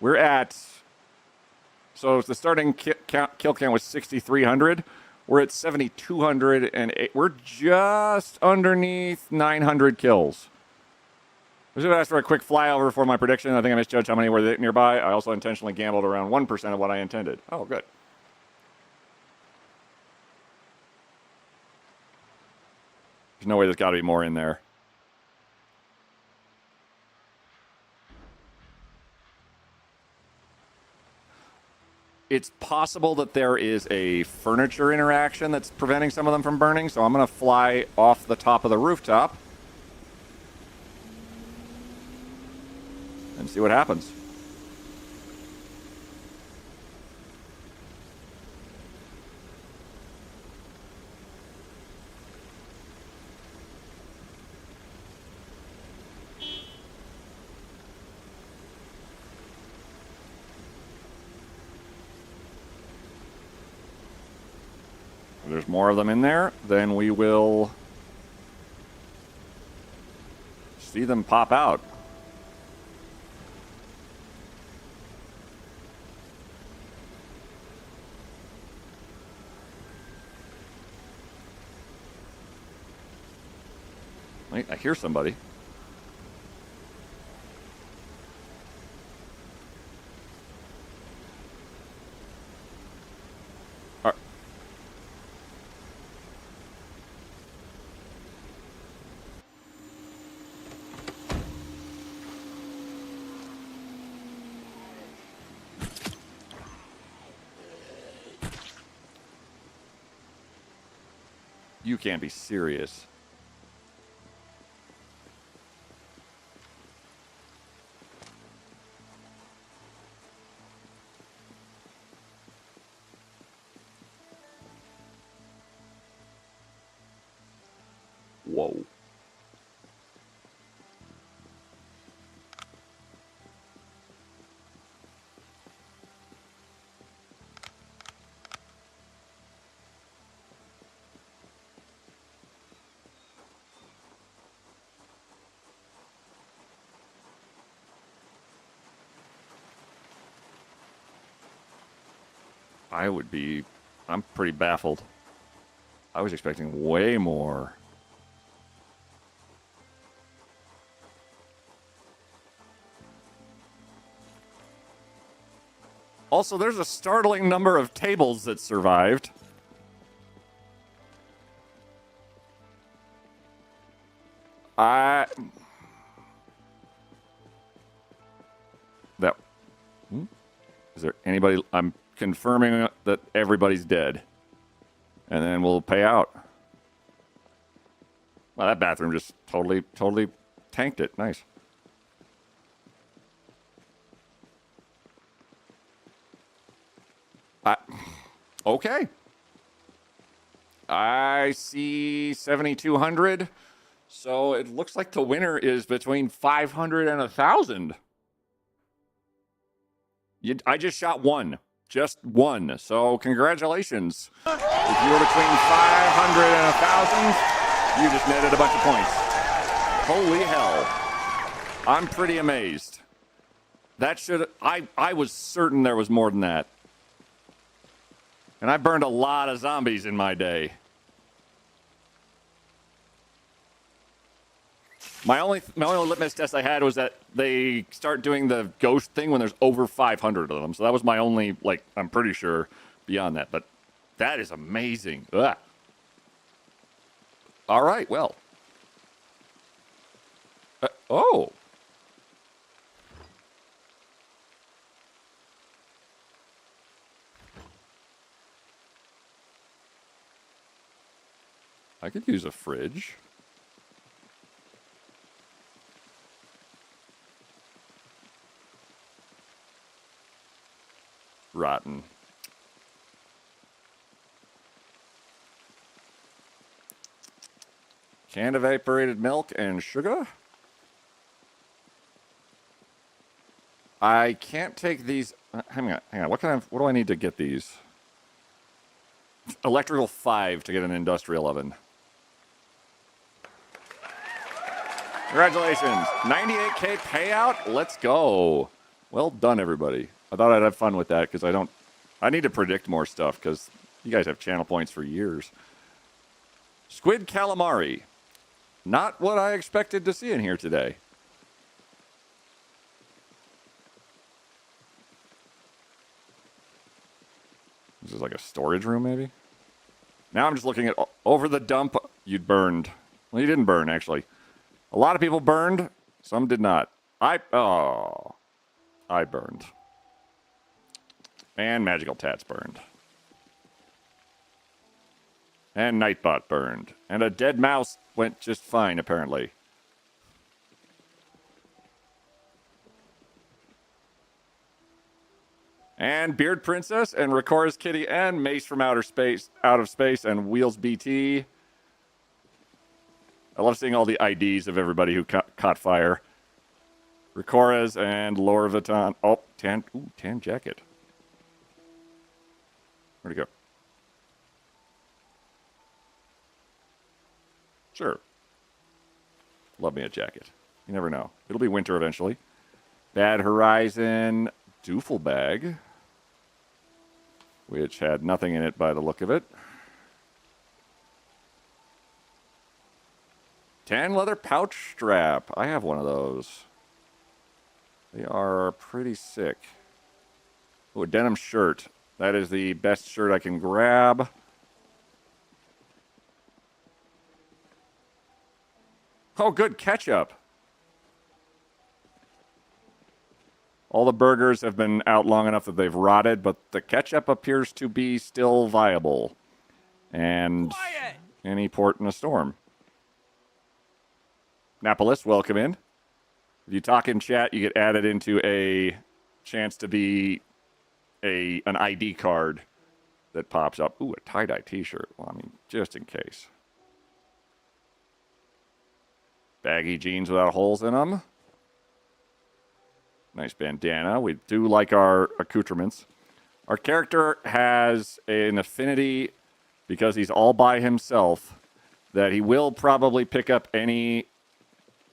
We're at... So the starting kill count was 6,300. We're at 7,208. We're just underneath 900 kills. I was going to ask for a quick flyover for my prediction. I think I misjudged how many were nearby. I also intentionally gambled around 1% of what I intended. Oh, good. There's no way there's got to be more in there. It's possible that there is a furniture interaction that's preventing some of them from burning, so I'm going to fly off the top of the rooftop and see what happens. If there's more of them in there, then we will see them pop out. Wait, I hear somebody. You can't be serious. Whoa. I'm pretty baffled. I was expecting way more. Also, there's a startling number of tables that survived. Is there anybody? I'm confirming that everybody's dead. And then we'll pay out. Well, that bathroom just totally tanked it. Nice. Okay. I see 7,200. So it looks like the winner is between 500 and 1,000. I just shot one. Just one. So congratulations. If you were between 500 and 1,000, you just netted a bunch of points. Holy hell. I'm pretty amazed. That should... I was certain there was more than that. And I burned a lot of zombies in my day. My only litmus test I had was that they start doing the ghost thing when there's over 500 of them. So that was my only, like, I'm pretty sure beyond that. But that is amazing. Ugh. All right, well. Oh. I could use a fridge. Rotten. Canned evaporated milk and sugar. I can't take these. Hang on. What do I need to get these? Electrical 5 to get an industrial oven. Congratulations. 98K payout. Let's go. Well done, everybody. I thought I'd have fun with that because I need to predict more stuff because you guys have channel points for years. Squid calamari. Not what I expected to see in here today. This is like a storage room, maybe? Now I'm just looking at over the dump you'd burned. Well, he didn't burn, actually. A lot of people burned. Some did not. I burned. And Magical Tats burned. And Nightbot burned. And a dead mouse went just fine, apparently. And Beard Princess, and Rikora's Kitty, and Mace from Out of Space, and Wheels BT. I love seeing all the IDs of everybody who caught fire. Rikora's and Lore Vuitton. Oh, tan jacket. Where'd it go? Sure. Love me a jacket. You never know. It'll be winter eventually. Bad Horizon Doofle Bag, which had nothing in it by the look of it. Tan leather pouch strap. I have one of those. They are pretty sick. Oh, a denim shirt. That is the best shirt I can grab. Oh, good. Ketchup. All the burgers have been out long enough that they've rotted, but the ketchup appears to be still viable. And any port in a storm. Napolis, welcome in. If you talk in chat, you get added into a chance to be an ID card that pops up. Ooh, a tie-dye t-shirt. Well, I mean, just in case. Baggy jeans without holes in them. Nice bandana. We do like our accoutrements. Our character has an affinity, because he's all by himself, that he will probably pick up any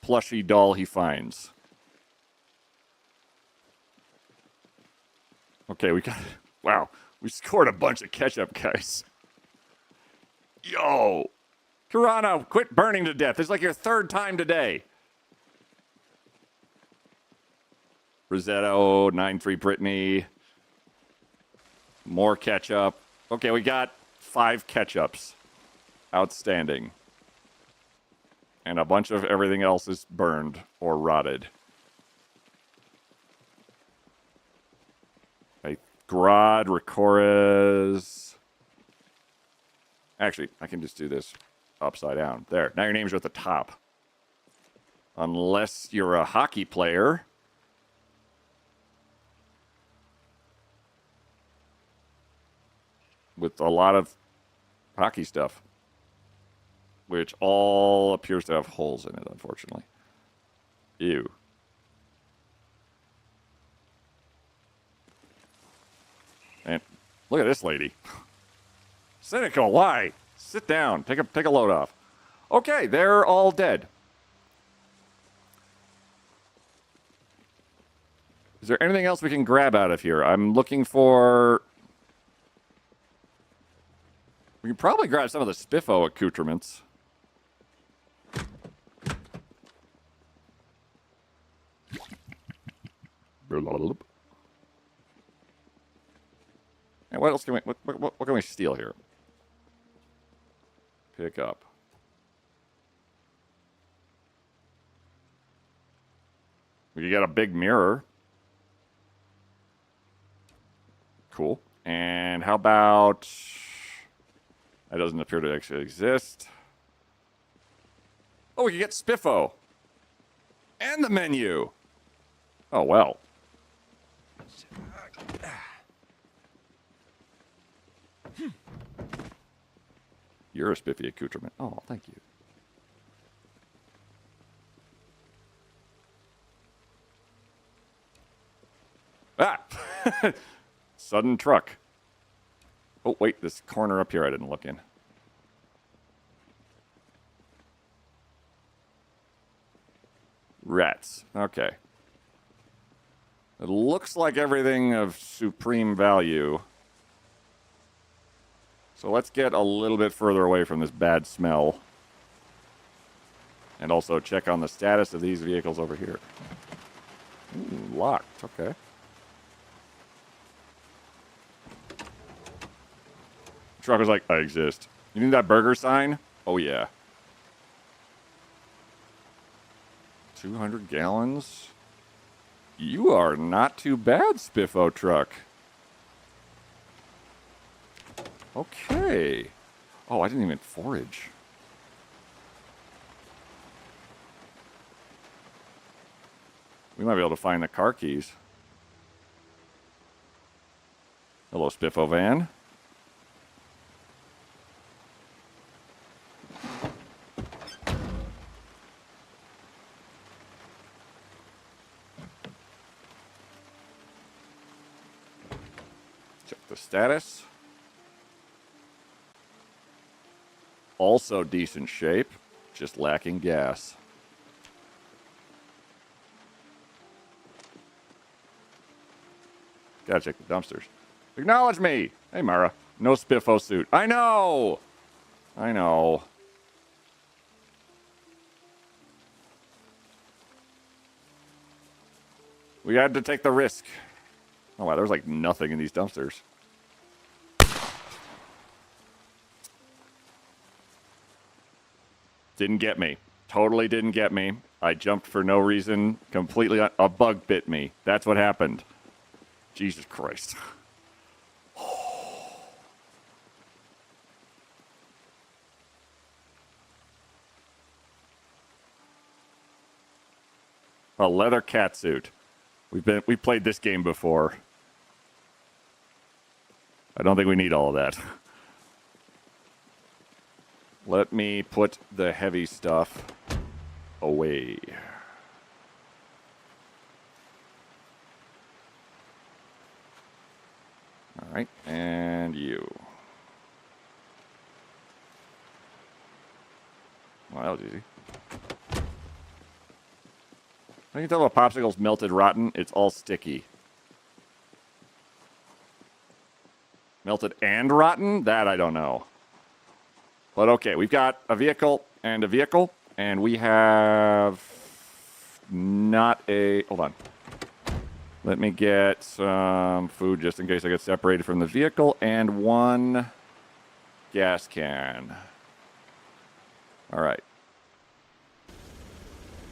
plushy doll he finds. Okay, wow, we scored a bunch of ketchup, guys. Yo! Toronto, quit burning to death. It's like your third time today. Rosetto, 9-3 Brittany. More ketchup. Okay, we got 5 ketchups. Outstanding. And a bunch of everything else is burned or rotted. A Grod, Rikora's. Actually, I can just do this upside down. There. Now your names are at the top. Unless you're a hockey player. With a lot of hockey stuff. Which all appears to have holes in it, unfortunately. Ew. And look at this lady. Cynical, why? Sit down. Take a load off. Okay, they're all dead. Is there anything else we can grab out of here? I'm looking for... We can probably grab some of the Spiffo accoutrements. And what else can we... What can we steal here? Pick up. We get a big mirror. Cool. And how about... That doesn't appear to actually exist. Oh, we can get Spiffo. And the menu. Oh, well. You're a spiffy accoutrement. Oh, thank you. Ah! Sudden truck. Oh, wait, this corner up here I didn't look in. Rats. Okay. It looks like everything of supreme value. So let's get a little bit further away from this bad smell. And also check on the status of these vehicles over here. Ooh, locked. Okay. Trucker's like, I exist. You need that burger sign? Oh, yeah. 200 gallons. You are not too bad, Spiffo truck. Okay. Oh, I didn't even forage. We might be able to find the car keys. Hello, Spiffo van. Check the status. Also decent shape, just lacking gas. Gotta check the dumpsters. Acknowledge me! Hey, Mara. No Spiffo suit. I know! I know. We had to take the risk. Oh, wow, there was like nothing in these dumpsters. Didn't get me. Totally didn't get me. I jumped for no reason. Completely. A bug bit me. That's what happened. Jesus Christ. A leather catsuit. We played this game before. I don't think we need all of that. Let me put the heavy stuff away. All right, and you. Well, that was easy. I can tell if a popsicle's melted rotten. It's all sticky. Melted and rotten? That I don't know. But okay, we've got a vehicle, and we have not a... Hold on. Let me get some food just in case I get separated from the vehicle, and one gas can. All right.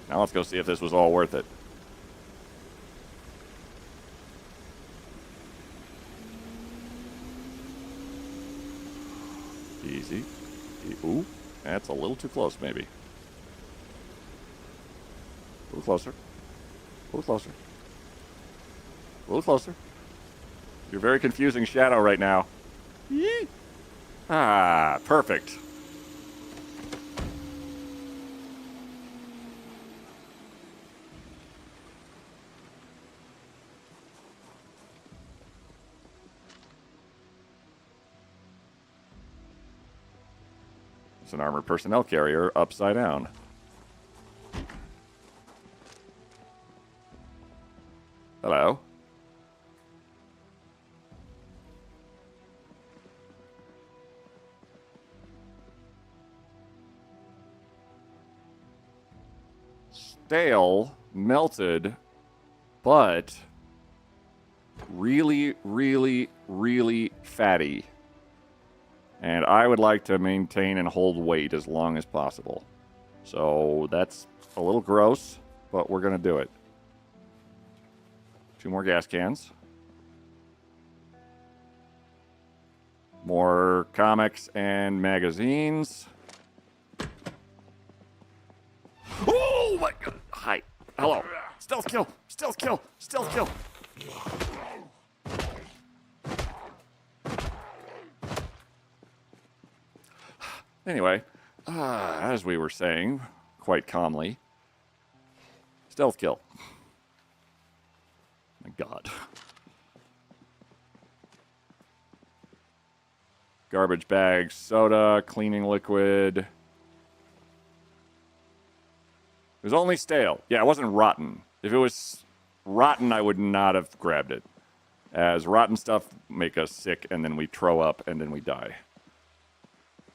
Now let's go see if this was all worth it. Easy. Ooh, that's a little too close, maybe. A little closer. A little closer. A little closer. You're very confusing shadow right now. Yee. Ah, perfect. It's an armored personnel carrier upside down. Hello. Stale, melted, but really, really, really fatty. And I would like to maintain and hold weight as long as possible. So that's a little gross, but we're going to do it. 2 more gas cans. More comics and magazines. Oh my god! Hi. Hello. Stealth kill! Stealth kill! Stealth kill! Anyway, as we were saying, quite calmly, stealth kill. My god. Garbage bags, soda, cleaning liquid. It was only stale. Yeah, it wasn't rotten. If it was rotten, I would not have grabbed it. As rotten stuff make us sick, and then we throw up, and then we die.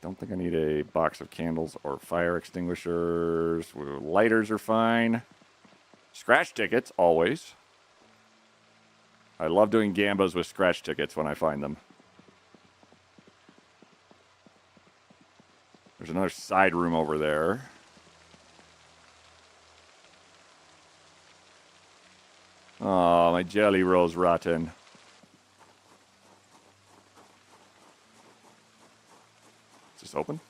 Don't think I need a box of candles or fire extinguishers. Lighters are fine. Scratch tickets, always. I love doing gambas with scratch tickets when I find them. There's another side room over there. my jelly rolls rotten. Is this open?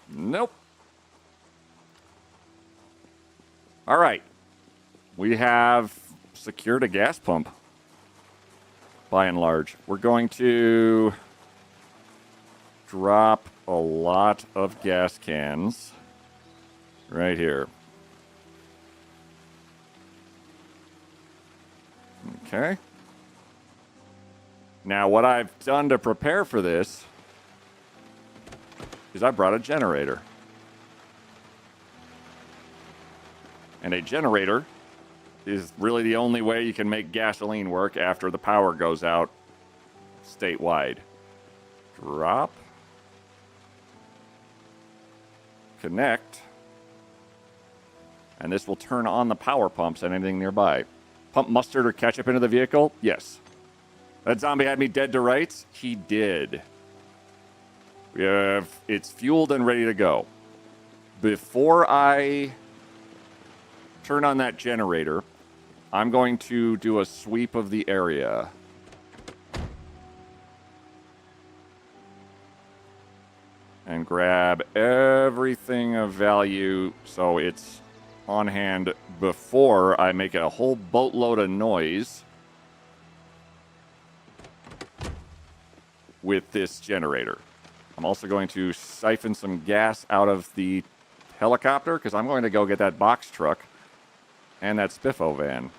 Nope. All right. We have secured a gas pump, by and large. We're going to drop a lot of gas cans right here. Okay. Now, what I've done to prepare for this is I brought a generator. And a generator is really the only way you can make gasoline work after the power goes out statewide. Drop. Connect. And this will turn on the power pumps and anything nearby. Pump mustard or ketchup into the vehicle? Yes. That zombie had me dead to rights? He did. We have... It's fueled and ready to go. Before I turn on that generator, I'm going to do a sweep of the area. And grab everything of value so it's on hand before I make a whole boatload of noise with this generator. I'm also going to siphon some gas out of the helicopter because I'm going to go get that box truck and that Spiffo van.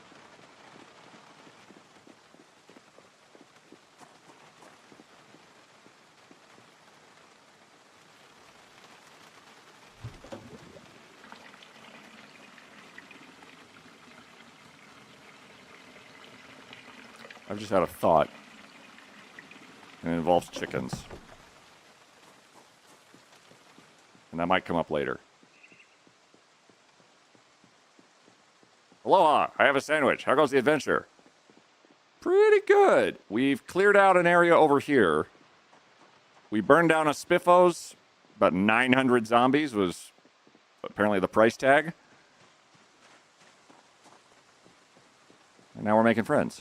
I've just had a thought, and it involves chickens. And that might come up later. Aloha, I have a sandwich. How goes the adventure? Pretty good. We've cleared out an area over here. We burned down a Spiffos. About 900 zombies was apparently the price tag. And now we're making friends.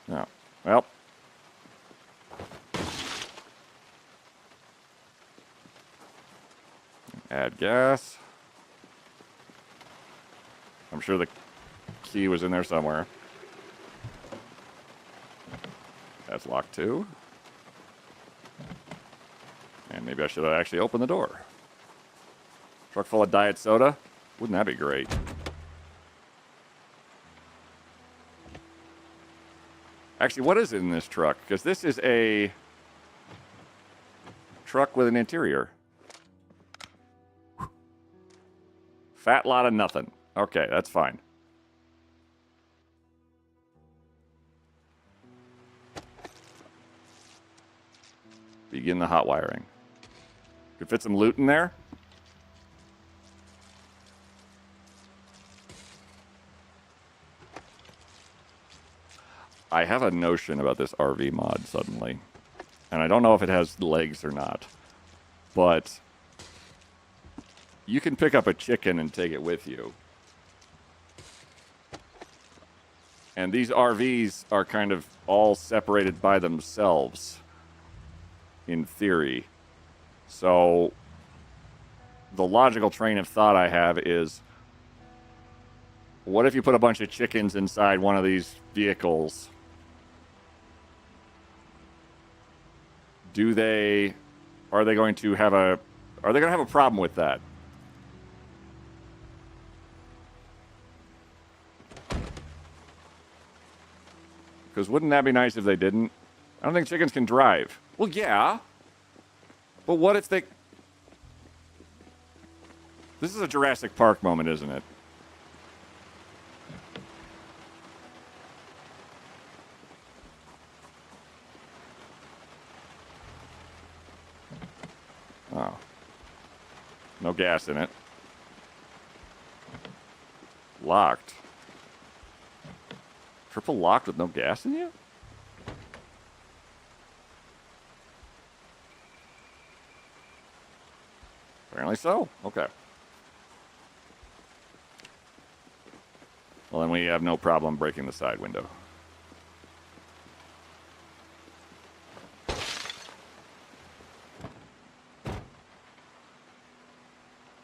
No. Well. Add gas. I'm sure the key was in there somewhere. That's locked too. And maybe I should have actually opened the door. Truck full of diet soda? Wouldn't that be great? Actually, what is in this truck? Because this is a truck with an interior. Fat lot of nothing. Okay, that's fine. Begin the hot wiring. Could fit some loot in there. I have a notion about this RV mod suddenly. And I don't know if it has legs or not. But you can pick up a chicken and take it with you. And these RVs are kind of all separated by themselves, in theory. So the logical train of thought I have is, what if you put a bunch of chickens inside one of these vehicles? Are they going to have a problem with that? Because wouldn't that be nice if they didn't? I don't think chickens can drive. Well, yeah. But what if they... This is a Jurassic Park moment, isn't it? Oh. No gas in it. Locked. Triple locked with no gas in you? Apparently so. Okay. Well, then we have no problem breaking the side window.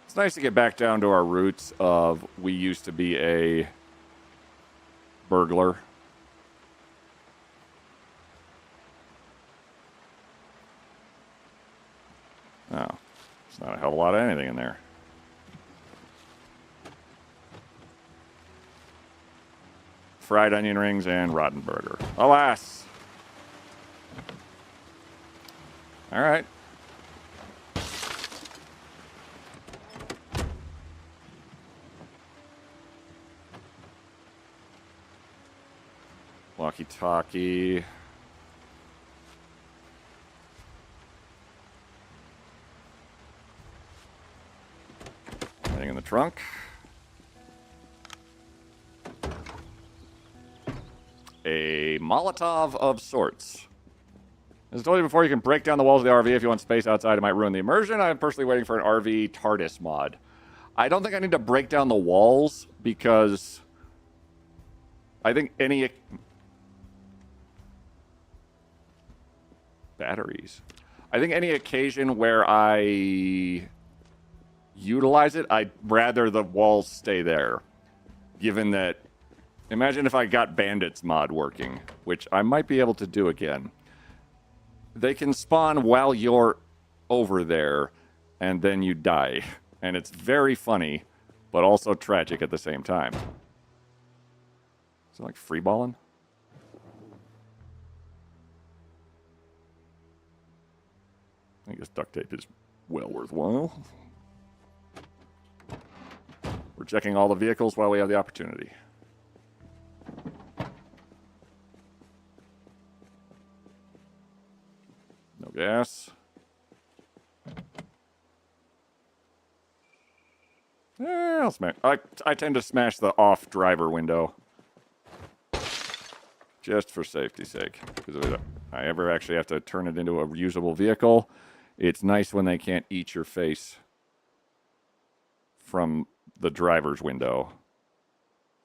It's nice to get back down to our roots of we used to be a burglar. Oh, there's not a hell of a lot of anything in there. Fried onion rings and rotten burger. Alas. All right. Walkie-talkie. Anything in the trunk? A Molotov of sorts. As I told you before, you can break down the walls of the RV if you want space outside. It might ruin the immersion. I'm personally waiting for an RV TARDIS mod. I don't think I need to break down the walls because I think any... Batteries. I think any occasion where I utilize it, I'd rather the walls stay there. Given that... Imagine if I got Bandits mod working, which I might be able to do again. They can spawn while you're over there, and then you die. And it's very funny, but also tragic at the same time. Is it like freeballing? I guess duct tape is well worthwhile. We're checking all the vehicles while we have the opportunity. No gas. I'll smash. I tend to smash the off driver window. Just for safety's sake. Because if I ever actually have to turn it into a reusable vehicle, it's nice when they can't eat your face from the driver's window.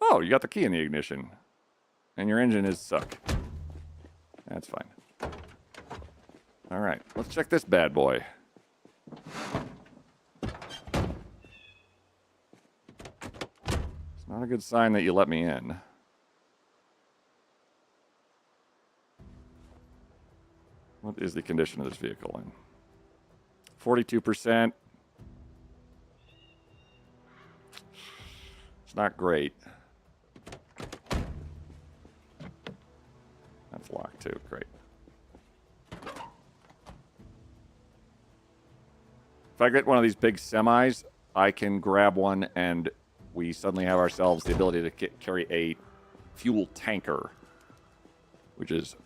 Oh, you got the key in the ignition. And your engine is suck. That's fine. All right, let's check this bad boy. It's not a good sign that you let me in. What is the condition of this vehicle in? 42%. It's not great. That's locked too. Great. If I get one of these big semis, I can grab one and we suddenly have ourselves the ability to carry a fuel tanker, which is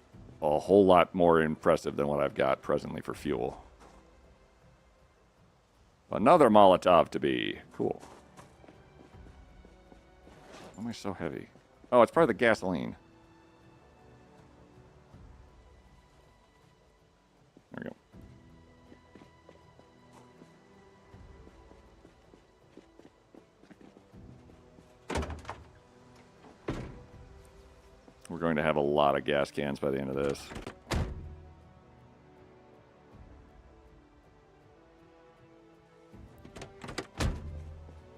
a whole lot more impressive than what I've got presently for fuel. Another Molotov to be. Cool. Why am I so heavy? Oh, it's probably the gasoline. There we go. We're going to have a lot of gas cans by the end of this.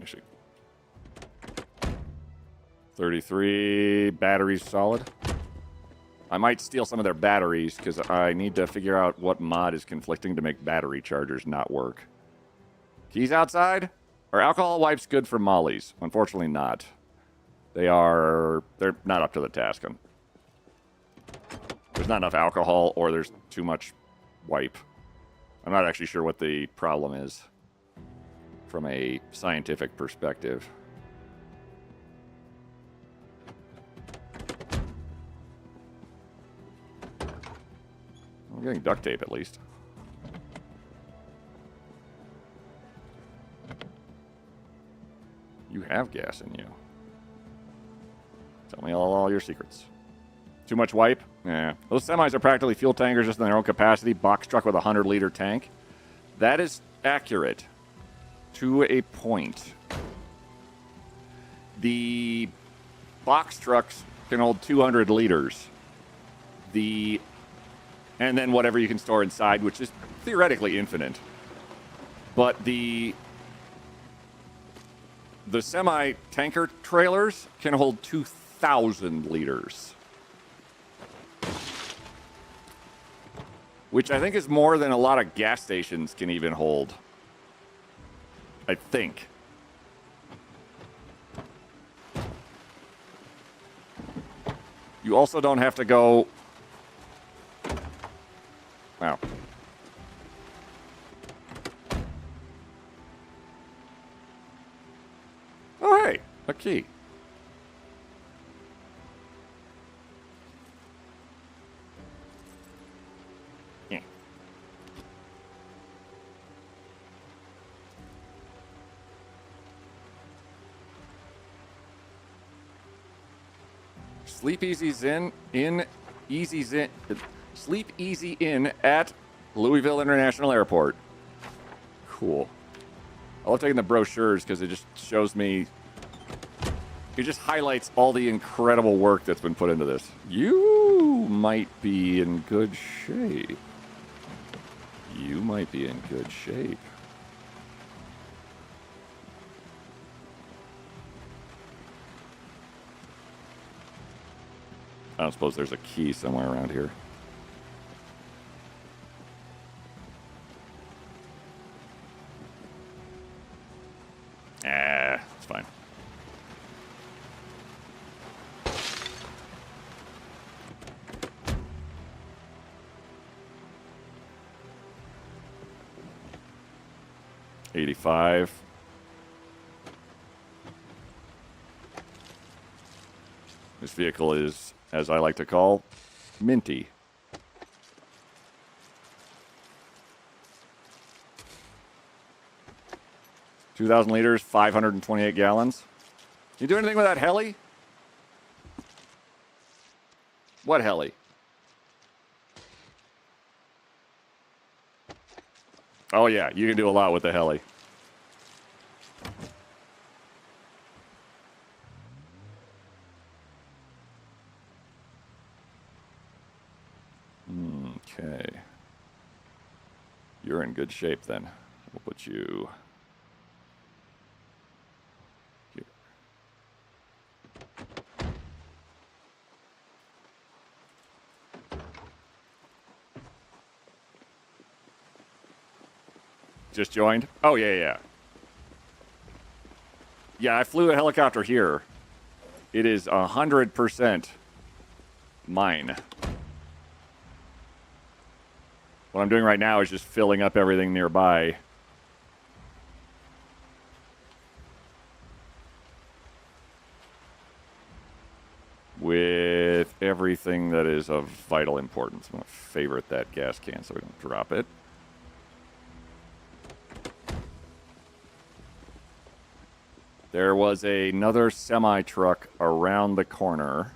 Actually, 33 batteries solid. I might steal some of their batteries because I need to figure out what mod is conflicting to make battery chargers not work. Keys outside? Are alcohol wipes good for mollies? Unfortunately not. They're not up to the task. There's not enough alcohol or there's too much wipe. I'm not actually sure what the problem is from a scientific perspective. I'm getting duct tape at least. You have gas in you. Tell me all your secrets. Too much wipe? Yeah. Those semis are practically fuel tankers just in their own capacity. Box truck with a 100-liter tank. That is accurate to a point. The box trucks can hold 200 liters. And then whatever you can store inside, which is theoretically infinite. But the semi-tanker trailers can hold 2,000 liters. Which I think is more than a lot of gas stations can even hold. I think. You also don't have to go... Wow. Oh, hey, a key. Yeah. Sleep Easy Inn at Louisville International Airport. Cool. I love taking the brochures because it just shows me... It just highlights all the incredible work that's been put into this. You might be in good shape. You might be in good shape. I don't suppose there's a key somewhere around here. It's fine. $85. This vehicle is, as I like to call, minty. $2,000 liters, 528 gallons. You do anything with that heli? What heli? Oh yeah, you can do a lot with the heli. Okay. You're in good shape then. We'll put you here. Just joined? Oh, yeah. Yeah, I flew a helicopter here. It is 100% mine. What I'm doing right now is just filling up everything nearby. With everything that is of vital importance. I'm going to favorite that gas can so we don't drop it. There was another semi-truck around the corner.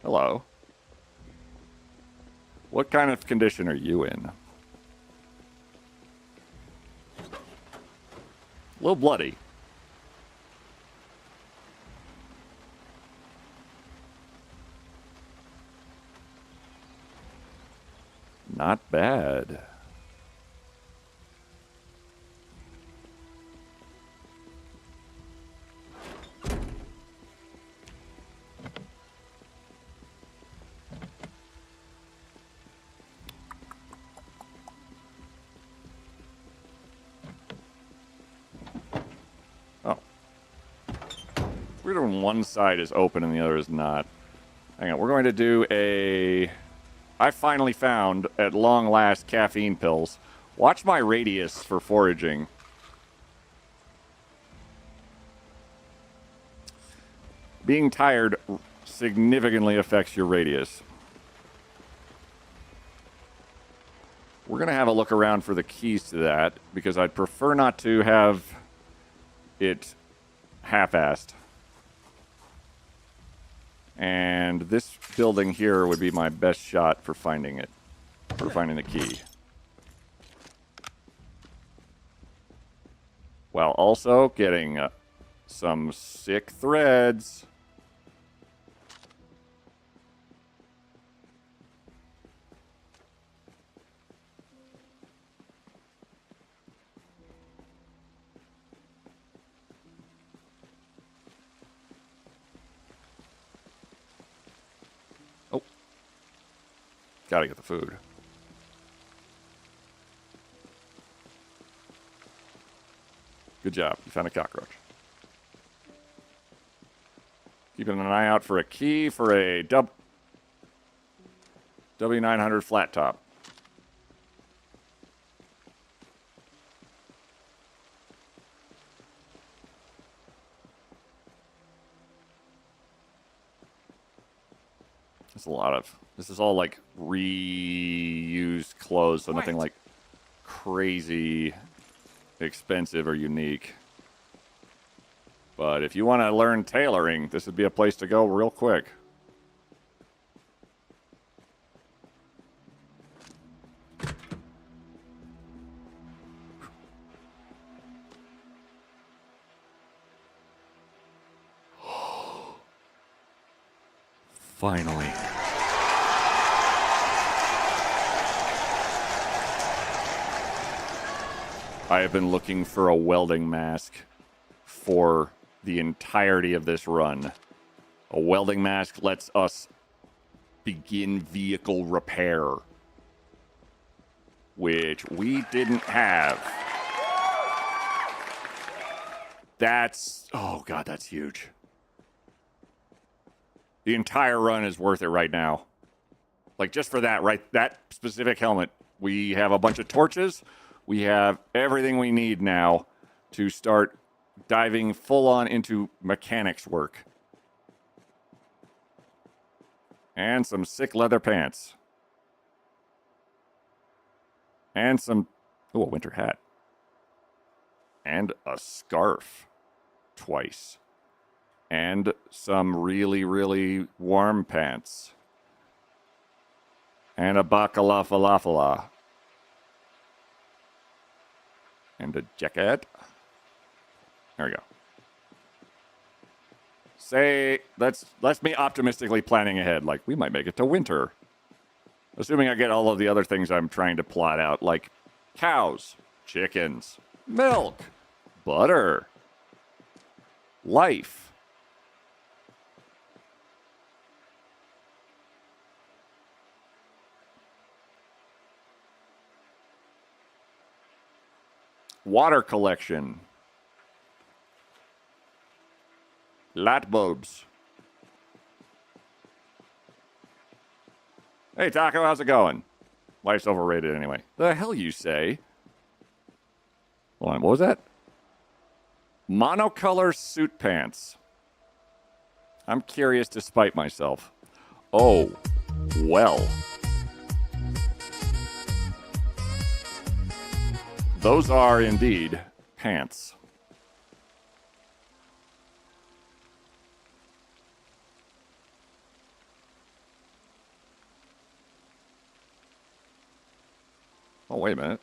Hello. What kind of condition are you in? A little bloody. Not bad. Oh. Weird when one side is open and the other is not. Hang on, we're going to do a... I finally found, at long last, caffeine pills. Watch my radius for foraging. Being tired significantly affects your radius. We're going to have a look around for the keys to that, because I'd prefer not to have it half-assed. And this building here would be my best shot for finding it, for finding the key. while also getting some sick threads. Oh. Gotta get the food. Good job. You found a cockroach. Keeping an eye out for a key for a W900 flat top. There's a lot of... This is all like reused clothes, so nothing like crazy expensive or unique. But if you want to learn tailoring, this would be a place to go real quick. Finally. I have been looking for a welding mask for the entirety of this run. A welding mask lets us begin vehicle repair, which we didn't have. That's... Oh, God, that's huge. The entire run is worth it right now. Like, just for that, right? That specific helmet. We have a bunch of torches. We have everything we need now to start diving full on into mechanics work. And some sick leather pants. And some... Oh, a winter hat. And a scarf. Twice. And some really, really warm pants. And a bacala falafala. And a jacket. There we go. Say, that's me optimistically planning ahead. Like, we might make it to winter. Assuming I get all of the other things I'm trying to plot out, like cows, chickens, milk, butter, life. Water collection. Light bulbs. Hey, Taco, how's it going? Life's overrated anyway. The hell you say? Hold on, what was that? Monocolor suit pants. I'm curious to spite myself. Oh, well. Those are indeed pants. Oh, wait a minute.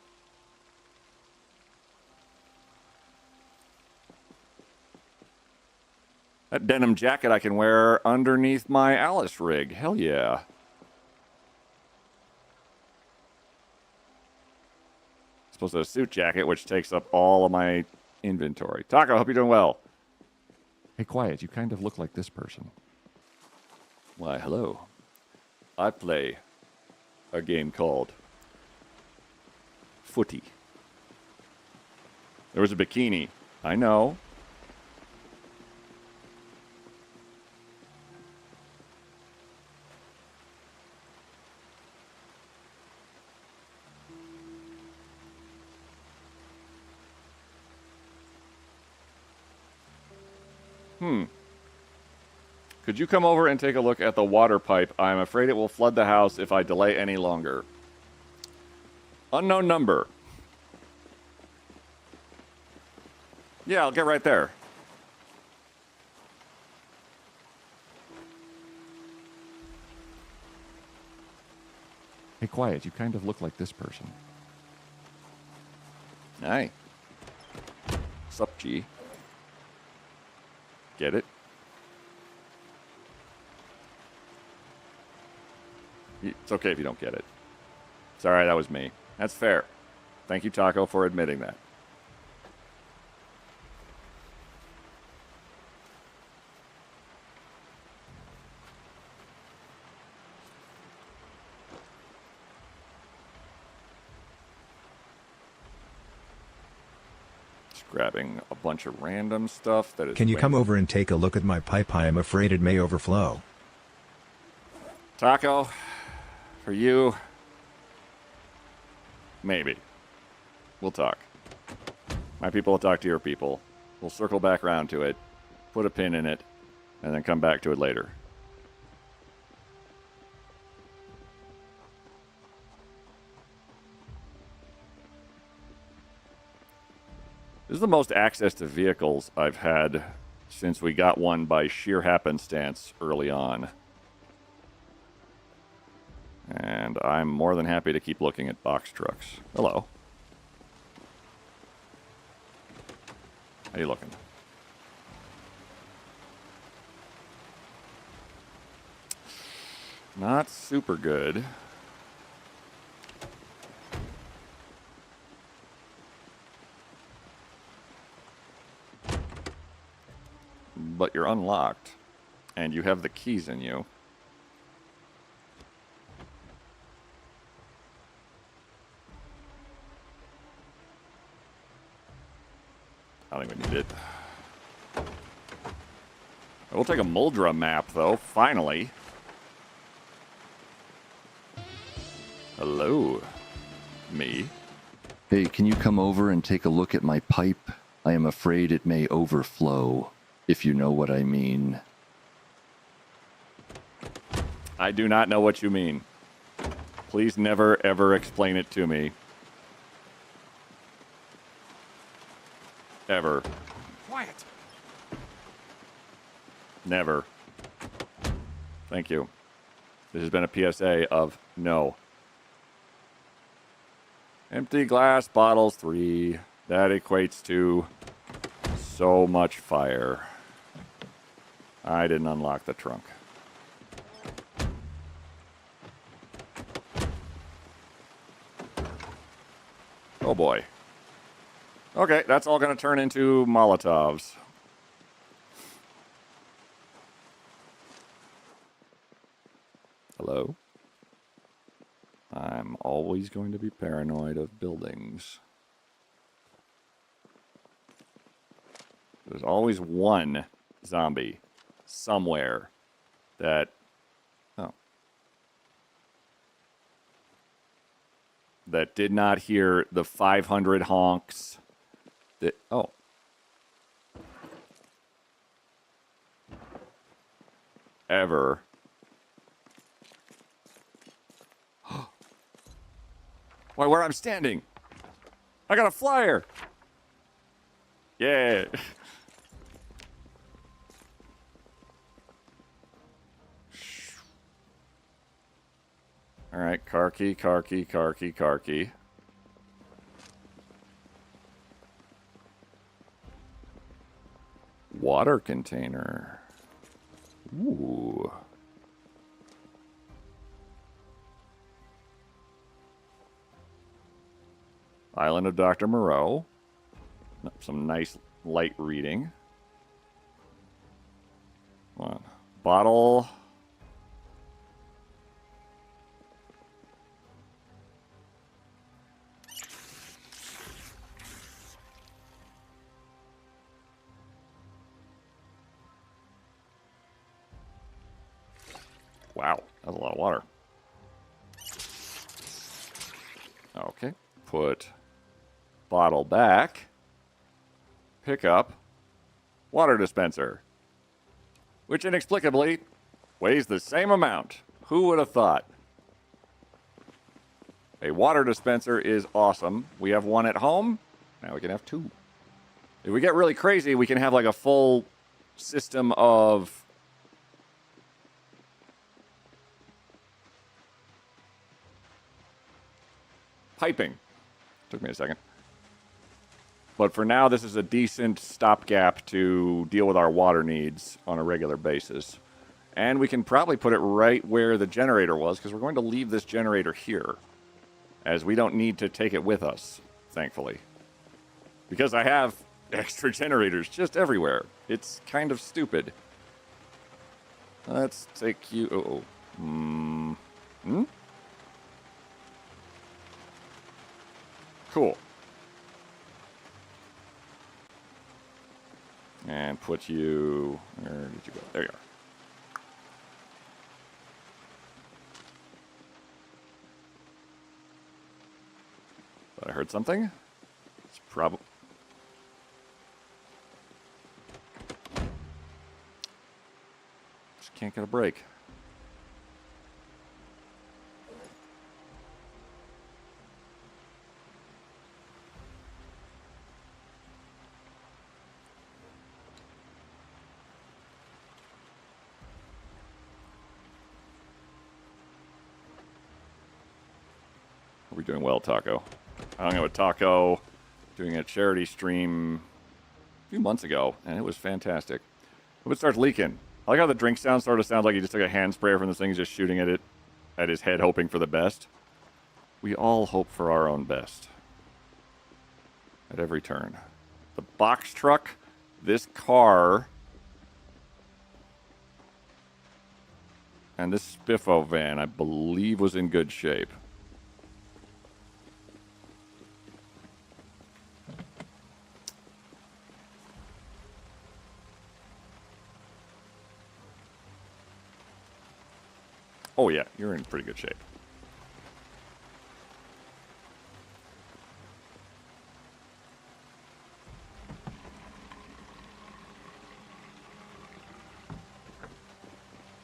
That denim jacket I can wear underneath my Alice rig. Hell yeah. Supposed to have a suit jacket, which takes up all of my inventory. Taco, hope you're doing well. Hey, quiet. You kind of look like this person. Why, hello. I play a game called Footy. There was a bikini. I know. Could you come over and take a look at the water pipe? I'm afraid it will flood the house if I delay any longer. Unknown number. Yeah, I'll get right there. Hey, quiet. You kind of look like this person. Hi. Sup, G? Get it? It's okay if you don't get it. Sorry, that was me. That's fair. Thank you, Taco, for admitting that. Just grabbing a bunch of random stuff that is... Can you come over and take a look at my pipe? I am afraid it may overflow. Taco, for you, maybe. We'll talk. My people will talk to your people. We'll circle back around to it, put a pin in it, and then come back to it later. This is the most access to vehicles I've had since we got one by sheer happenstance early on. And I'm more than happy to keep looking at box trucks. Hello. How you looking? Not super good. But you're unlocked. And you have the keys in you. I don't even need it. We'll take a Muldra map, though, finally. Hello. Me. Hey, can you come over and take a look at my pipe? I am afraid it may overflow, if you know what I mean. I do not know what you mean. Please never, ever explain it to me. Ever. Quiet. Never. Thank you. This has been a PSA of no. Empty glass bottles, 3. That equates to so much fire. I didn't unlock the trunk. Oh boy. Okay, that's all going to turn into Molotovs. Hello? I'm always going to be paranoid of buildings. There's always one zombie somewhere that... Oh. That did not hear the 500 honks. That, oh. Ever. Why, where I'm standing? I got a flyer. Yeah. All right, car key, car key, car key, car key. Water container. Ooh. Island of Dr. Moreau. Some nice light reading. One. Bottle. Wow, that's a lot of water. Okay, put bottle back. Pick up water dispenser, which inexplicably weighs the same amount. Who would have thought? A water dispenser is awesome. We have one at home. Now we can have 2. If we get really crazy, we can have like a full system of piping. Took me a second. But for now, this is a decent stopgap to deal with our water needs on a regular basis. And we can probably put it right where the generator was, because we're going to leave this generator here, as we don't need to take it with us, thankfully. Because I have extra generators just everywhere. It's kind of stupid. Let's take you... Uh-oh. Cool. And put you... Where did you go? There you are. Thought I heard something. It's probably... Just can't get a break. Are we doing well, Taco? I hung out with Taco doing a charity stream a few months ago, and it was fantastic. It starts leaking. I like how the drink sound sort of sounds like he just took a hand sprayer from this thing, just shooting at it, at his head, hoping for the best. We all hope for our own best. At every turn. The box truck, this car, and this Spiffo van, I believe, was in good shape. Oh yeah, you're in pretty good shape.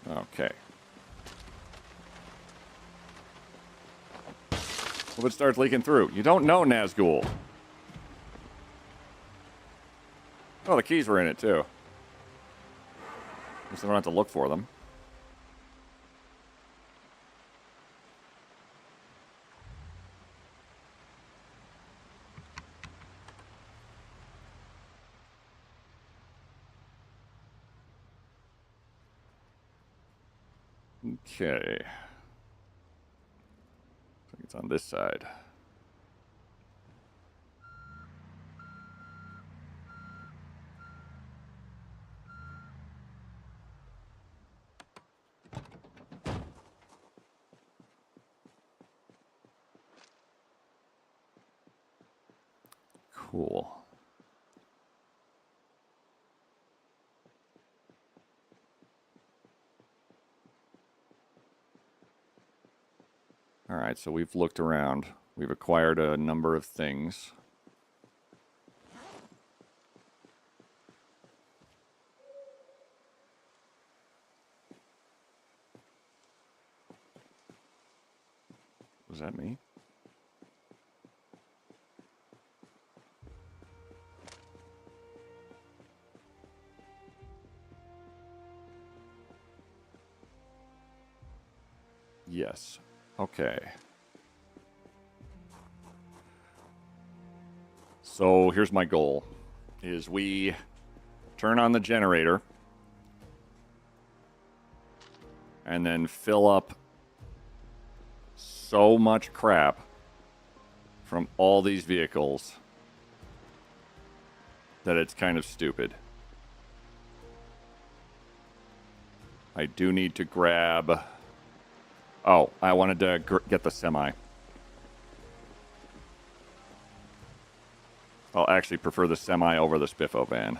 Okay. Well, it starts leaking through. You don't know, Nazgul. Oh, the keys were in it, too. Guess I don't have to look for them. Okay. I think it's on this side. Cool. All right, so we've looked around. We've acquired a number of things. Was that me? Yes. Okay. So here's my goal, is we turn on the generator and then fill up so much crap from all these vehicles that it's kind of stupid. I do need to grab... Oh, I wanted to get the semi. I'll actually prefer the semi over the Spiffo van.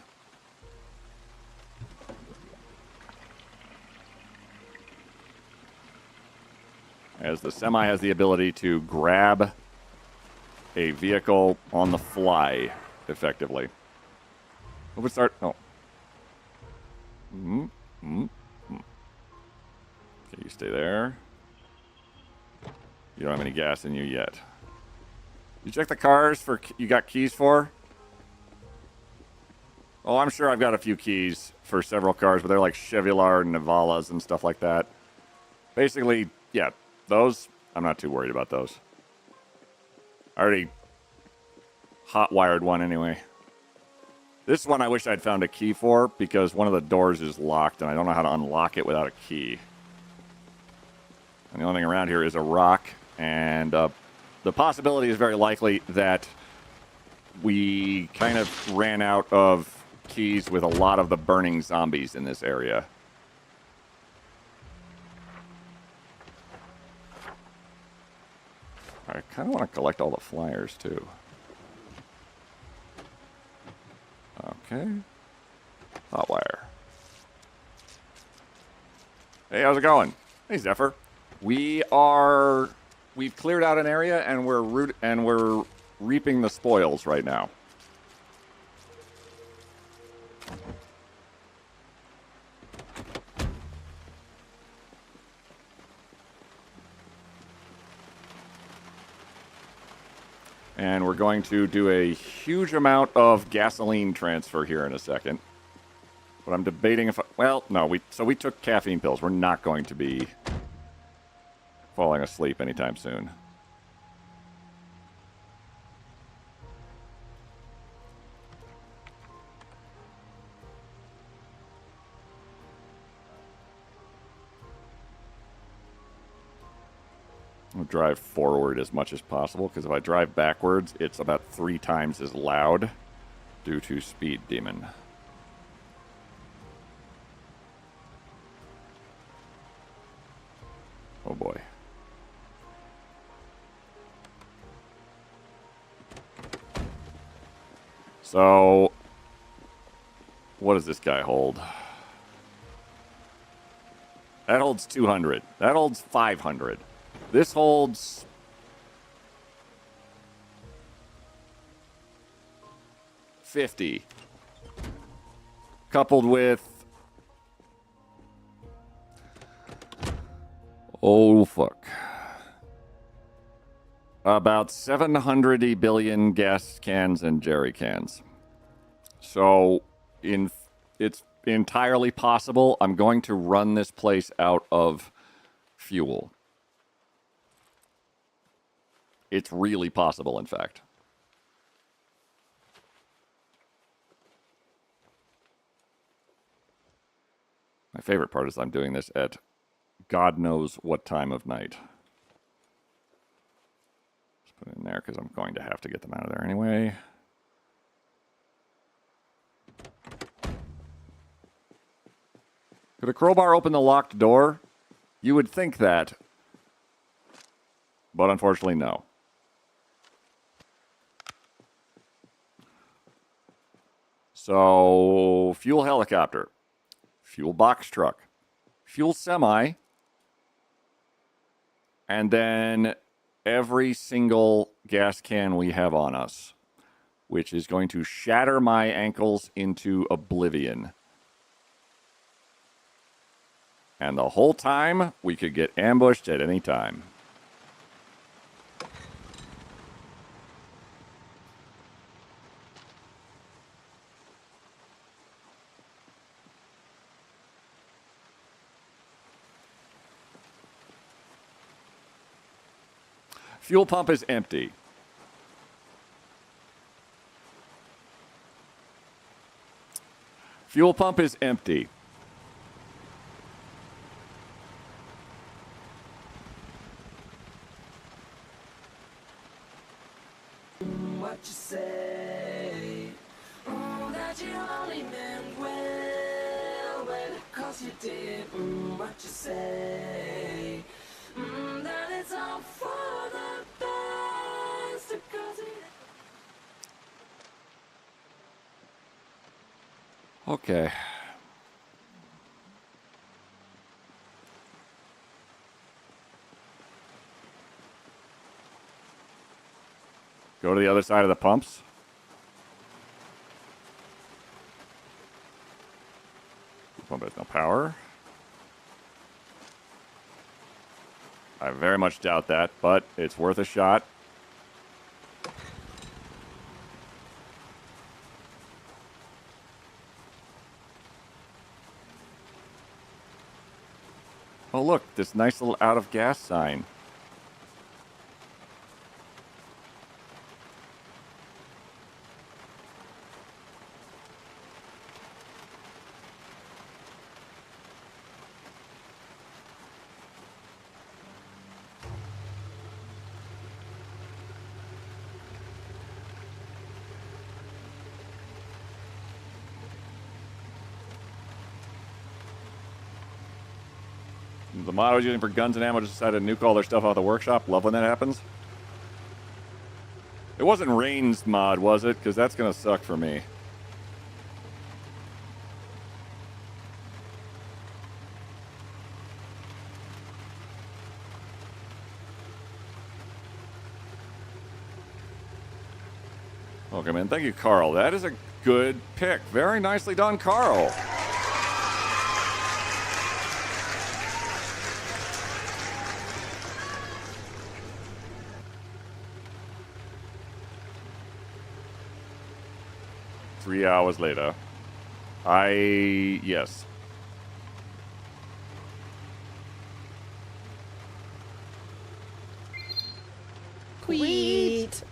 As the semi has the ability to grab a vehicle on the fly, effectively. What would start? Oh. Okay, you stay there. You don't have any gas in you yet. You check the cars for you got keys for? Oh, I'm sure I've got a few keys for several cars, but they're like Chevrolet and Navalas and stuff like that. Basically, yeah, those, I'm not too worried about those. I already hot-wired one anyway. This one I wish I'd found a key for, because one of the doors is locked, and I don't know how to unlock it without a key. And the only thing around here is a rock, and the possibility is very likely that we kind of ran out of keys with a lot of the burning zombies in this area. I kind of want to collect all the flyers, too. Okay. Hotwire. Hey, how's it going? Hey, Zephyr. We've cleared out an area, and we're reaping the spoils right now. And we're going to do a huge amount of gasoline transfer here in a second. But I'm debating if well, no, we took caffeine pills. We're not going to be falling asleep anytime soon. I'll drive forward as much as possible, because if I drive backwards, it's about 3 times as loud due to Speed Demon. Oh boy. So, what does this guy hold? That holds 200. That holds 500. This holds 50. Coupled with, oh fuck, about 700 billion gas cans and jerry cans. So it's entirely possible I'm going to run this place out of fuel. It's really possible, in fact. My favorite part is I'm doing this at God knows what time of night. Let's put it in there because I'm going to have to get them out of there anyway. Could a crowbar open the locked door? You would think that. But unfortunately, no. So, fuel helicopter, fuel box truck, fuel semi, and then every single gas can we have on us, which is going to shatter my ankles into oblivion. And the whole time, we could get ambushed at any time. Fuel pump is empty. Fuel pump is empty. What you say? Oh, that you only meant well, 'cause you did. What you say? That it's all for the best, 'cause it... Okay. Go to the other side of the pumps. The pump has no power. I very much doubt that, but it's worth a shot. Oh look, this nice little out of gas sign. The mod I was using for guns and ammo just decided to nuke all their stuff out of the workshop. Love when that happens. It wasn't Rain's mod, was it? Because that's going to suck for me. Okay, man. Thank you, Carl. That is a good pick. Very nicely done, Carl. Three hours later. Yes. Tweet.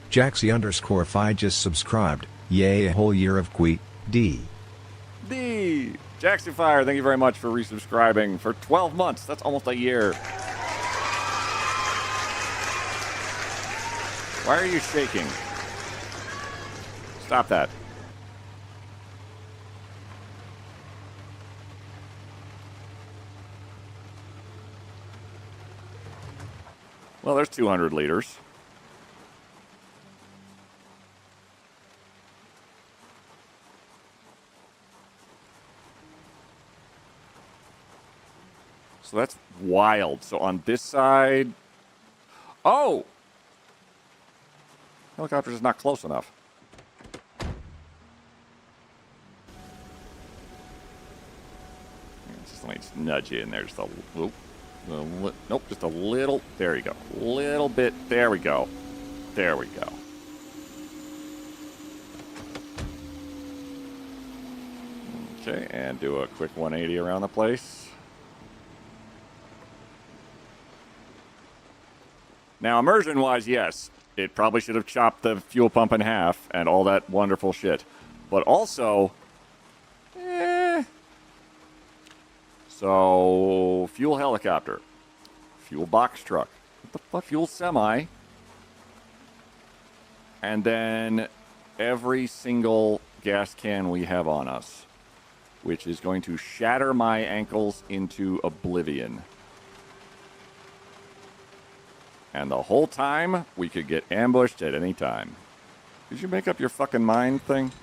Jaxie_Fi just subscribed. Yay, a whole year of Queet. D. Jackson Fire, thank you very much for resubscribing for 12 months. That's almost a year. Why are you shaking? Stop that. Well, there's 200 liters. So that's wild. So on this side... Oh! Helicopter's just not close enough. Let me just nudge you in there just a little. Nope, just a little. There you go. Little bit. There we go. There we go. Okay, and do a quick 180 around the place. Now, immersion-wise, yes, it probably should have chopped the fuel pump in half and all that wonderful shit. But also, So, fuel helicopter, fuel box truck, what the fuck, fuel semi, and then every single gas can we have on us, which is going to shatter my ankles into oblivion. And the whole time, we could get ambushed at any time. Did you make up your fucking mind thing?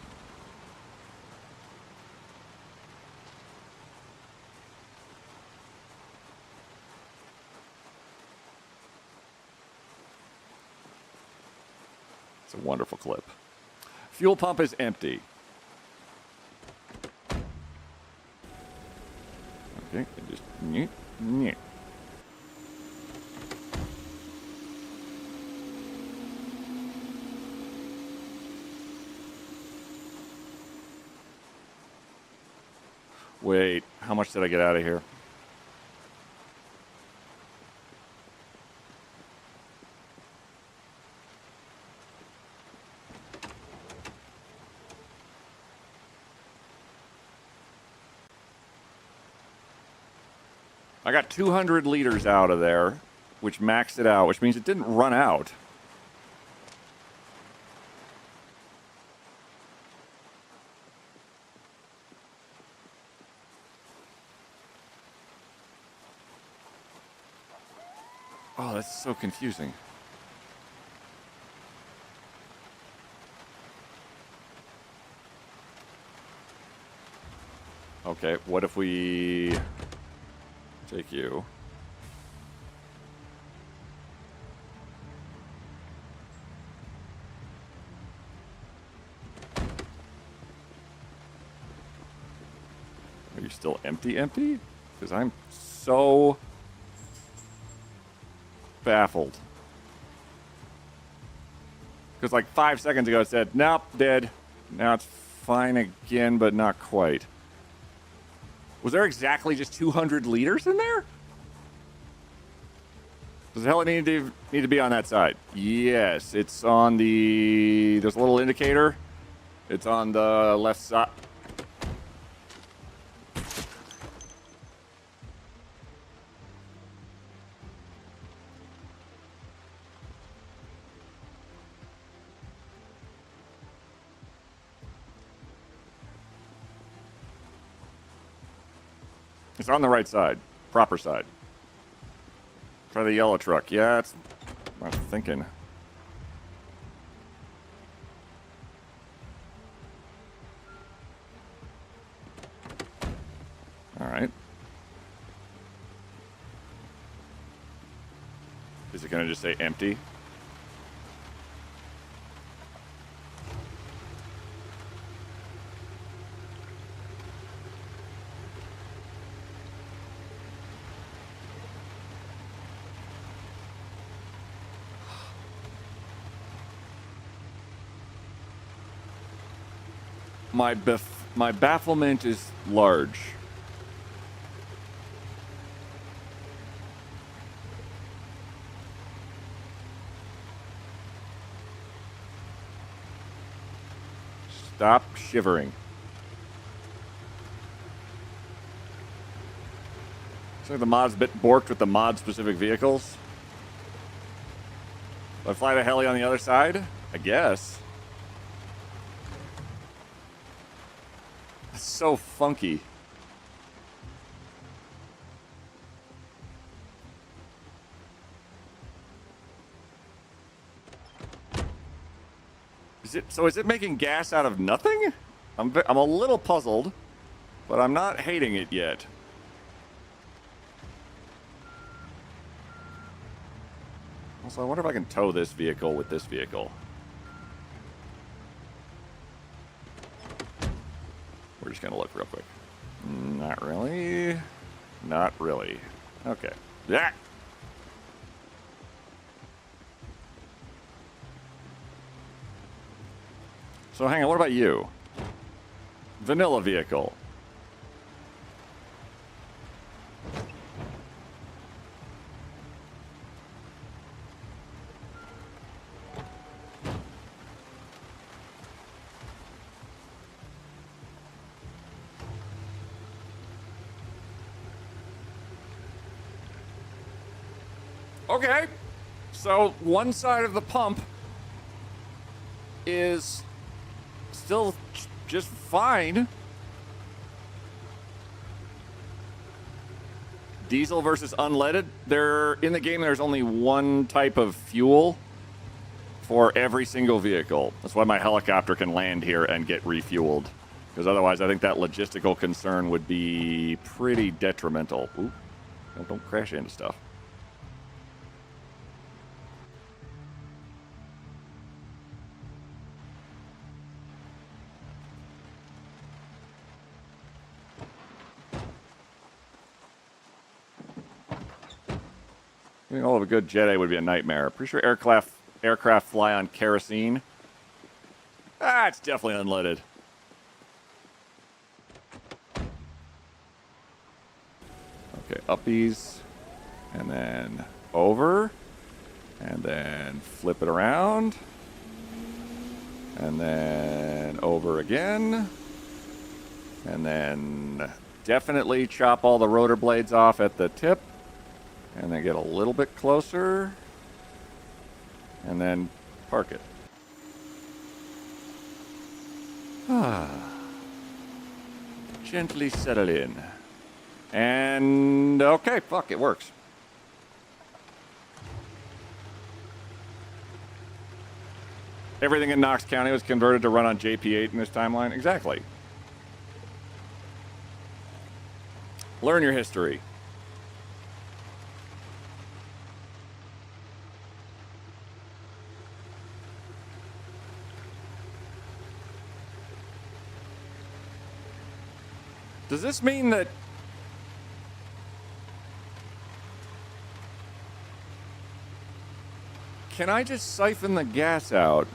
It's a wonderful clip. Fuel pump is empty. Okay, and just... Wait, how much did I get out of here? I got 200 liters out of there, which maxed it out, which means it didn't run out. Oh, that's so confusing. Okay, what if we take you? Are you still empty? Because I'm so baffled. Because like 5 seconds ago it said, nope, dead. Now it's fine again, but not quite. Was there exactly just 200 liters in there? Does the heli need to be on that side? Yes, it's on the... There's a little indicator. It's on the left side. It's on the right side. Proper side. Try the yellow truck. Yeah, it's... I'm thinking. Alright. Is it going to just say empty? My bafflement is large. Stop shivering. Looks like the mod's a bit borked with the mod-specific vehicles. Do I fly the heli on the other side? I guess. That's so funky. Is it making gas out of nothing? I'm a little puzzled, but I'm not hating it yet. Also, I wonder if I can tow this vehicle with this vehicle. We're just gonna look real quick. Not really. Not really. Okay. Yeah. So hang on, what about you? Vanilla vehicle. Okay. So one side of the pump is still just fine. Diesel versus unleaded. In the game, there's only one type of fuel for every single vehicle. That's why my helicopter can land here and get refueled. Because otherwise, I think that logistical concern would be pretty detrimental. Ooh, don't crash into stuff. All of a good Jet A would be a nightmare. Pretty sure aircraft fly on kerosene. Ah, it's definitely unleaded. Okay, uppies. And then over. And then flip it around. And then over again. And then definitely chop all the rotor blades off at the tip. And then get a little bit closer. And then park it. Gently settle in. And okay, fuck, it works. Everything in Knox County was converted to run on JP8 in this timeline. Exactly. Learn your history. Does this mean that can I just siphon the gas out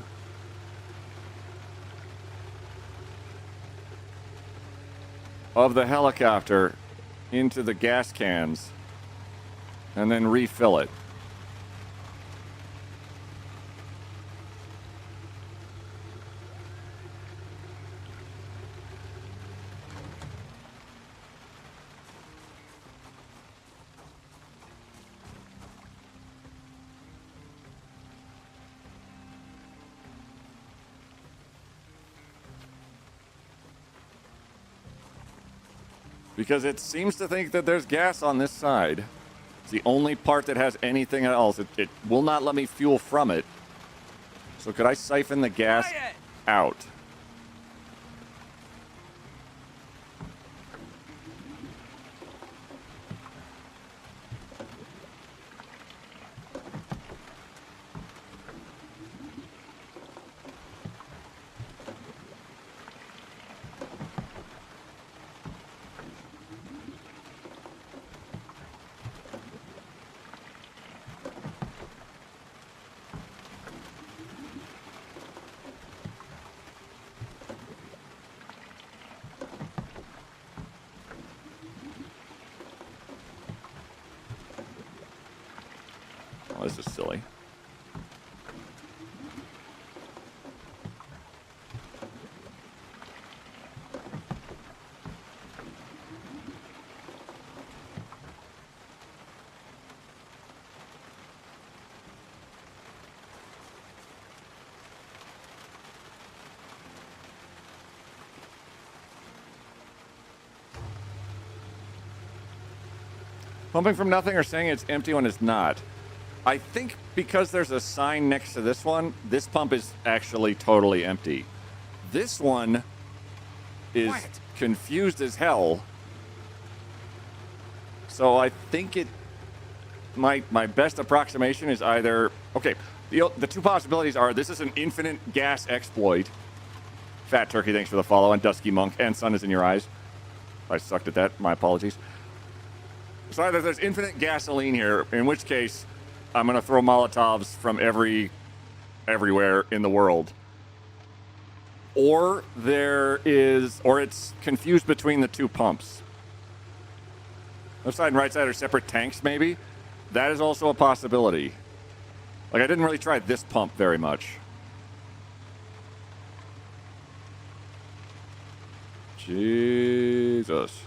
of the helicopter into the gas cans and then refill it? Because it seems to think that there's gas on this side. It's the only part that has anything else. It will not let me fuel from it. So could I siphon the gas out? Oh, this is silly. Pumping from nothing or saying it's empty when it's not. I think because there's a sign next to this one, this pump is actually totally empty. This one is confused as hell. So I think it... My best approximation is either... Okay, the two possibilities are this is an infinite gas exploit. Fat Turkey, thanks for the follow, and Dusky Monk, and Sun is in your eyes. I sucked at that, my apologies. So either there's infinite gasoline here, in which case I'm going to throw Molotovs from everywhere in the world. Or it's confused between the two pumps. Left side and right side are separate tanks, maybe? That is also a possibility. Like, I didn't really try this pump very much. Jesus.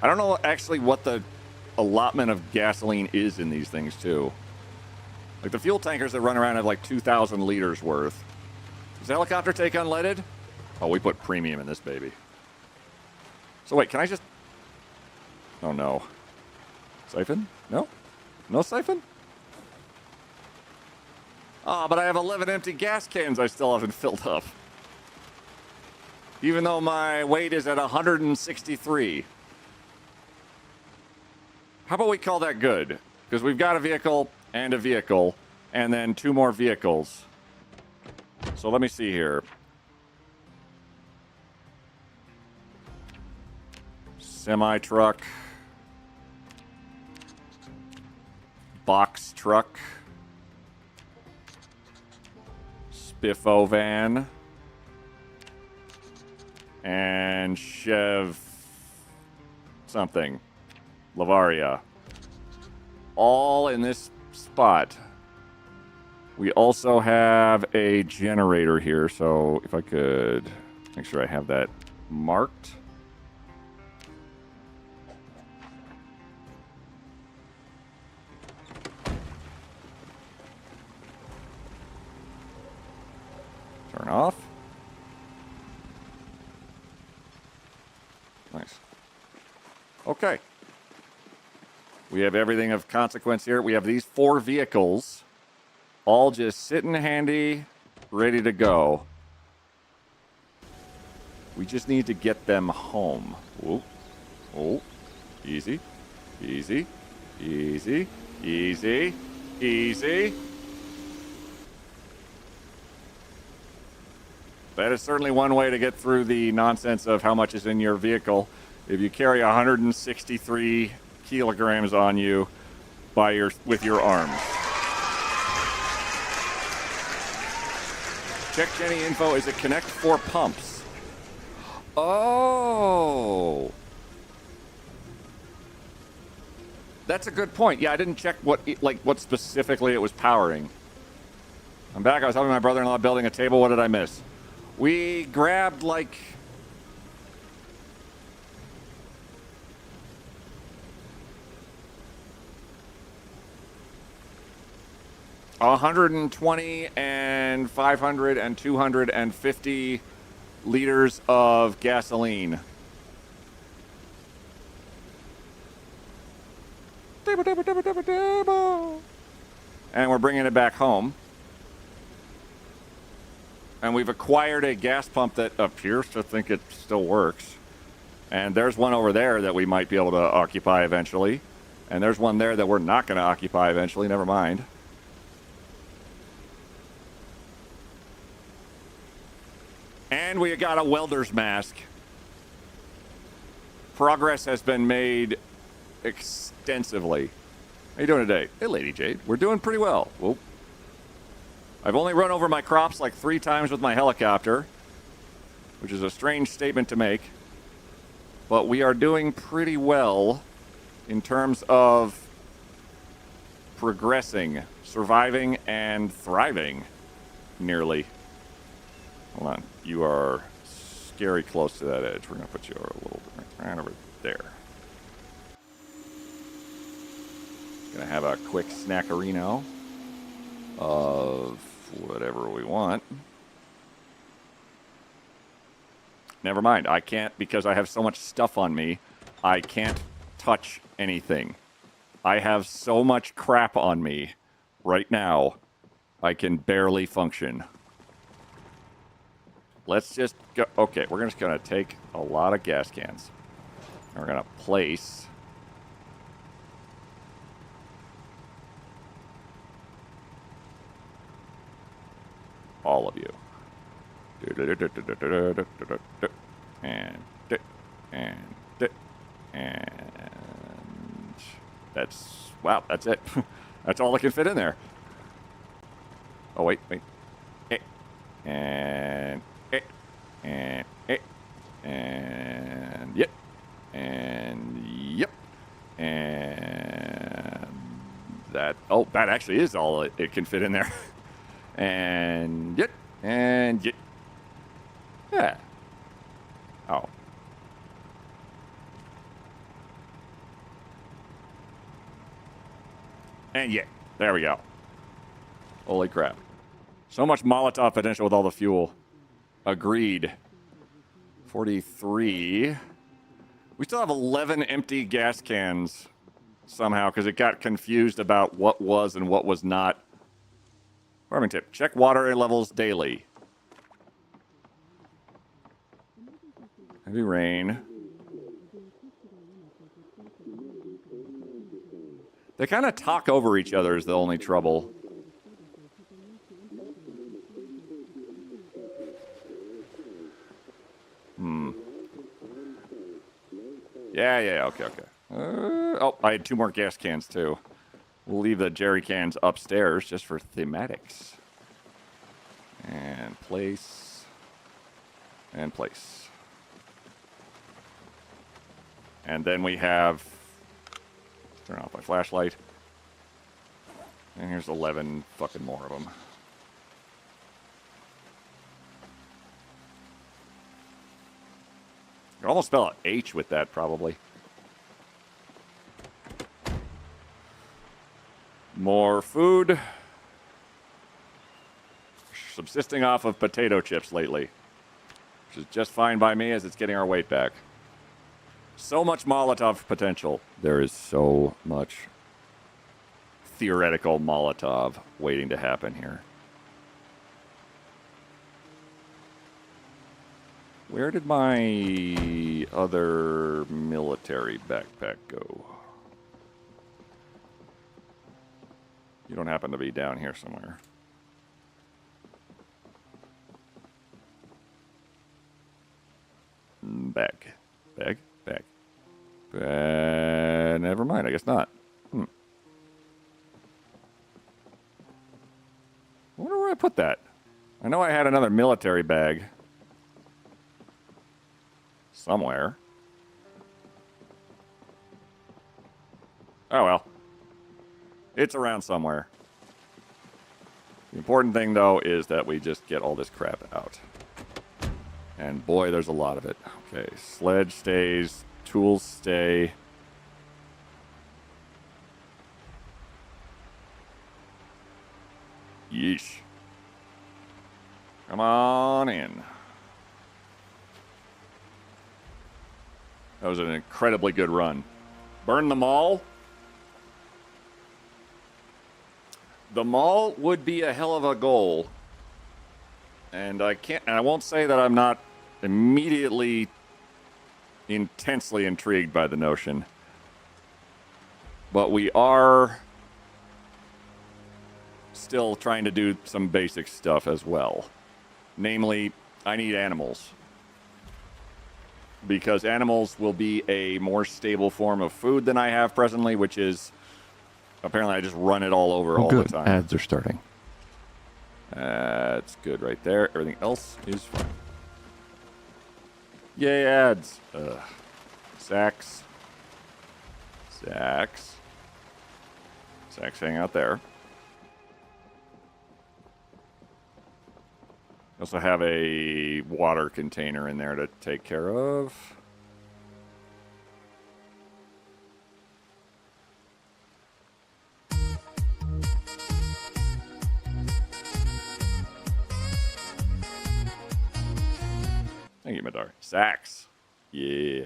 I don't know actually what the allotment of gasoline is in these things, too. Like, the fuel tankers that run around have like 2,000 liters worth. Does the helicopter take unleaded? Oh, we put premium in this baby. So wait, can I just... Oh, no. Siphon? No? No siphon? Oh, but I have 11 empty gas cans I still haven't filled up. Even though my weight is at 163. How about we call that good? Because we've got a vehicle, and then 2 more vehicles. So let me see here. Semi-truck. Box truck. Spiffo van. And Chev... something. Lavaria. All in this spot. We also have a generator here, so if I could make sure I have that marked. Turn off. Nice. Okay. We have everything of consequence here. We have these 4 vehicles, all just sitting handy, ready to go. We just need to get them home. Oh, oh, easy, easy, easy, easy, easy. That is certainly one way to get through the nonsense of how much is in your vehicle. If you carry 163 kilograms on you with your arms. Check Jenny info. Is it Connect 4 pumps? Oh. That's a good point. Yeah, I didn't check what specifically it was powering. I'm back. I was helping my brother-in-law building a table. What did I miss? We grabbed, like... 120 and 500 and 250 liters of gasoline. And we're bringing it back home. And we've acquired a gas pump that appears to think it still works. And there's one over there that we might be able to occupy eventually. And there's one there that we're not going to occupy eventually. Never mind. And we got a welder's mask. Progress has been made extensively. How you doing today? Hey, Lady Jade. We're doing pretty well. Whoa. I've only run over my crops like 3 times with my helicopter, which is a strange statement to make. But we are doing pretty well in terms of progressing, surviving, and thriving, nearly. Hold on. You are scary close to that edge. We're going to put you a little bit right over there. Going to have a quick snackerino of whatever we want. Never mind. I can't, because I have so much stuff on me, I can't touch anything. I have so much crap on me right now, I can barely function. Let's just go. Okay, we're just going to take a lot of gas cans. And we're going to place all of you. And that's, wow, that's it. That's all I can fit in there. Oh, wait. And yep. And yep. And that, oh, that actually is all it can fit in there. And yep. And yep. Yeah. Oh. And yeah, there we go. Holy crap. So much Molotov potential with all the fuel. Agreed. 43. We still have 11 empty gas cans somehow because it got confused about what was and what was not. Farming tip. Check water levels daily. Heavy rain. They kind of talk over each other is the only trouble. Yeah, okay. Oh, I had 2 more gas cans, too. We'll leave the jerry cans upstairs just for thematics. And place. And place. And then we have... Turn off my flashlight. And here's 11 fucking more of them. You can almost spell an H with that, probably. More food. Subsisting off of potato chips lately. Which is just fine by me as it's getting our weight back. So much Molotov potential. There is so much theoretical Molotov waiting to happen here. Where did my other military backpack go? You don't happen to be down here somewhere. Bag. Never mind, I guess not. I wonder where I put that. I know I had another military bag. Somewhere. Oh well. It's around somewhere. The important thing, though, is that we just get all this crap out. And boy, there's a lot of it. Okay, sledge stays, tools stay. Yeesh. Come on in. That was an incredibly good run. Burn the mall? The mall would be a hell of a goal. And I won't say that I'm not immediately intensely intrigued by the notion. But we are still trying to do some basic stuff as well. Namely, I need animals. Because animals will be a more stable form of food than I have presently, which is apparently I just run it all over all the time. Ads are starting. That's good right there. Everything else is fine. Yay, ads. Sacks. Sacks. Sacks hang out there. Also have a water container in there to take care of. Thank you, Madar. Sacks. Yeah.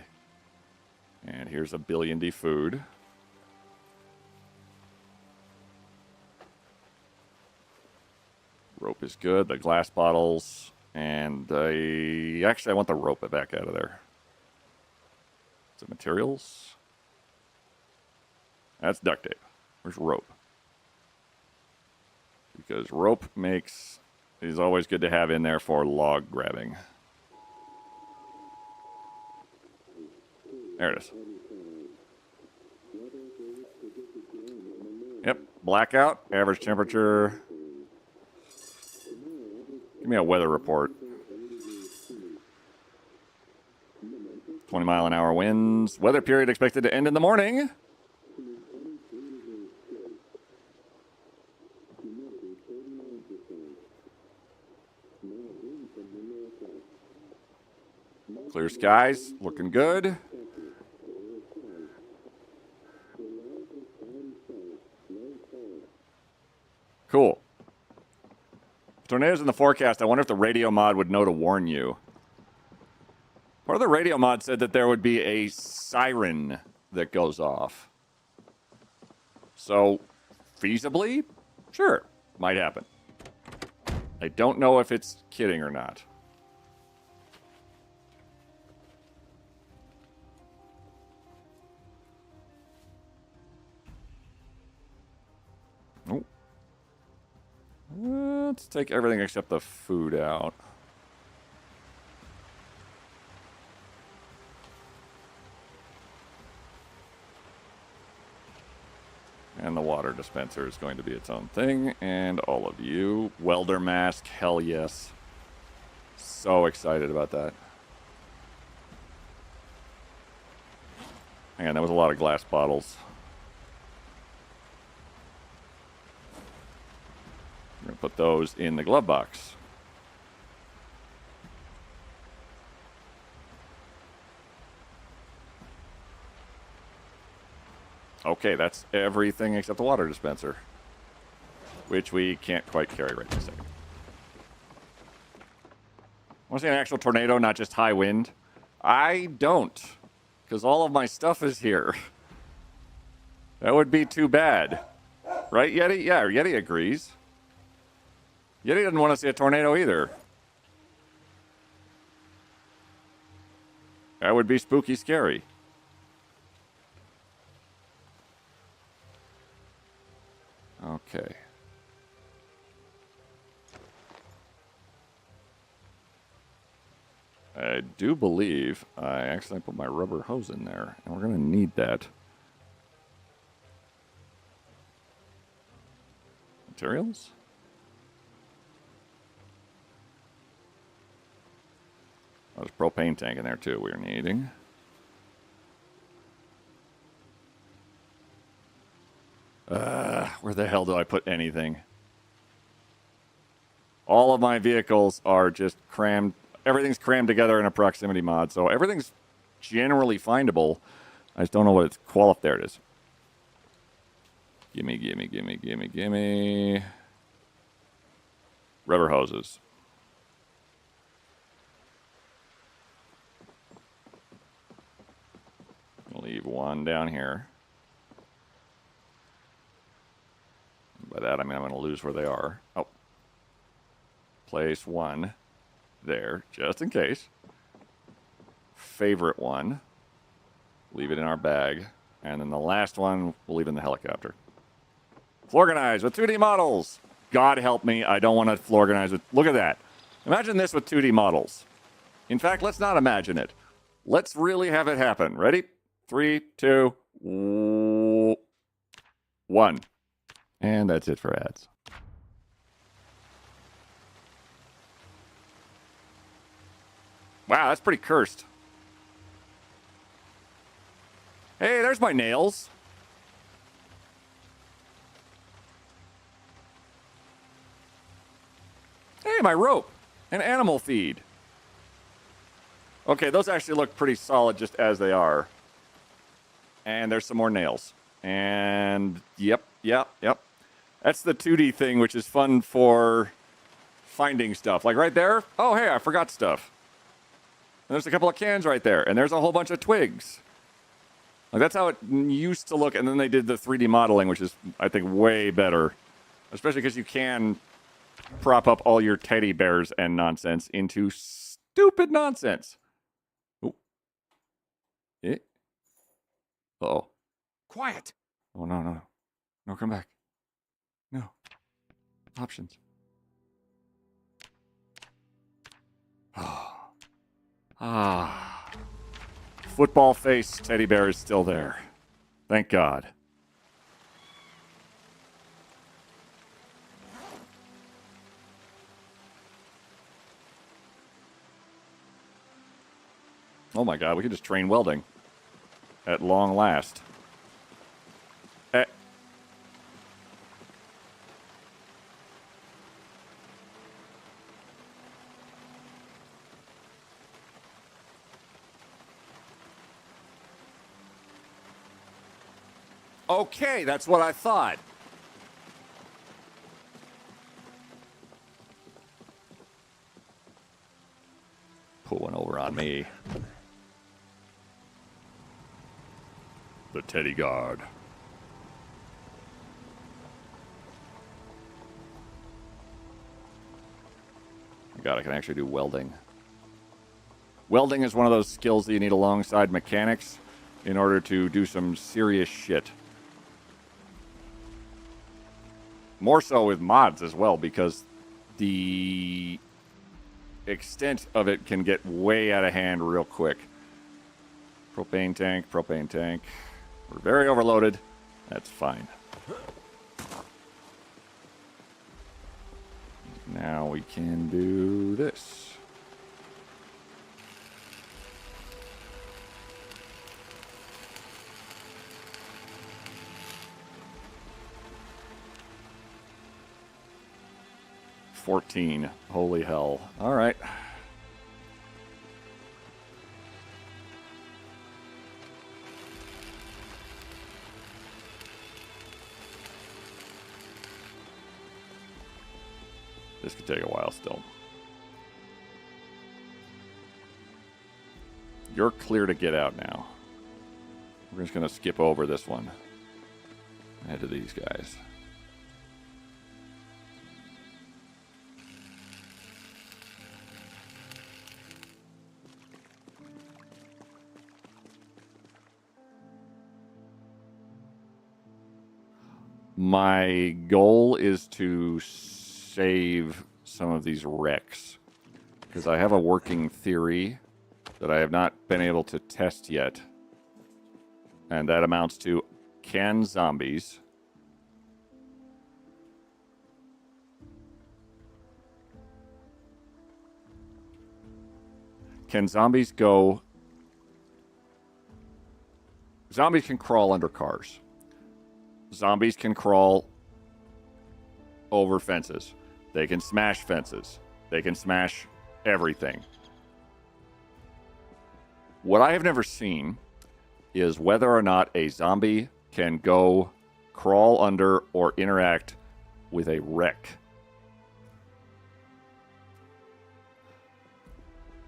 And here's a billion D food. Rope is good. The glass bottles. And actually, I want the rope back out of there. Is it materials? That's duct tape. Where's rope? Because rope is always good to have in there for log grabbing. There it is. Yep, blackout, average temperature. Give me a weather report. 20-mile-an-hour winds. Weather period expected to end in the morning. Clear skies, looking good. Cool. Tornadoes in the forecast. I wonder if the radio mod would know to warn you. Part of the radio mod said that there would be a siren that goes off. So, feasibly, sure, might happen. I don't know if it's kidding or not. Oh. Let's take everything except the food out. And the water dispenser is going to be its own thing. And all of you. Welder mask, hell yes. So excited about that. Hang on, that was a lot of glass bottles. I'm going to put those in the glove box. Okay, that's everything except the water dispenser, which we can't quite carry right this second. Want to see an actual tornado, not just high wind? I don't, because all of my stuff is here. That would be too bad. Right, Yeti? Yeah, Yeti agrees. Yeti doesn't want to see a tornado either. That would be spooky scary. Okay. I do believe I accidentally put my rubber hose in there, and we're going to need that. Materials? Oh, there's a propane tank in there too we're needing. Where the hell do I put anything? All of my vehicles are just crammed. Everything's crammed together in a proximity mod, so everything's generally findable. I just don't know what it's qualified. There it is. Gimme, gimme, gimme, gimme, gimme. Rubber hoses. one down here. By that, I mean I'm going to lose where they are. Oh. Place one there, just in case. Favorite one. Leave it in our bag. And then the last one, we'll leave in the helicopter. Florganize with 2D models. God help me, I don't want to florganize with... Look at that. Imagine this with 2D models. In fact, let's not imagine it. Let's really have it happen. Ready? 3, 2, 1. And that's it for ads. Wow, that's pretty cursed. Hey, there's my nails. Hey, my rope. And animal feed. Okay, those actually look pretty solid just as they are. And there's some more nails. And yep. That's the 2D thing, which is fun for finding stuff. Like right there. Oh, hey, I forgot stuff. And there's a couple of cans right there. And there's a whole bunch of twigs. Like that's how it used to look. And then they did the 3D modeling, which is, I think, way better. Especially because you can prop up all your teddy bears and nonsense into stupid nonsense. Oh. Uh-oh. Quiet. Oh, no. No, come back. No. Options. Football face teddy bear is still there. Thank God. Oh my God, we can just train welding. At long last. Okay, that's what I thought. Put one over on me. The Teddy Guard. God, I can actually do welding. Welding is one of those skills that you need alongside mechanics in order to do some serious shit. More so with mods as well, because the extent of it can get way out of hand real quick. Propane tank. We're very overloaded. That's fine. Now we can do this. $14. Holy hell. All right. This could take a while still. You're clear to get out now. We're just going to skip over this one. Head to these guys. My goal is to save some of these wrecks, because I have a working theory that I have not been able to test yet, and that amounts to, can zombies go... Zombies can crawl under cars. Zombies can crawl over fences. They can smash fences. They can smash everything. What I have never seen is whether or not a zombie can go crawl under or interact with a wreck.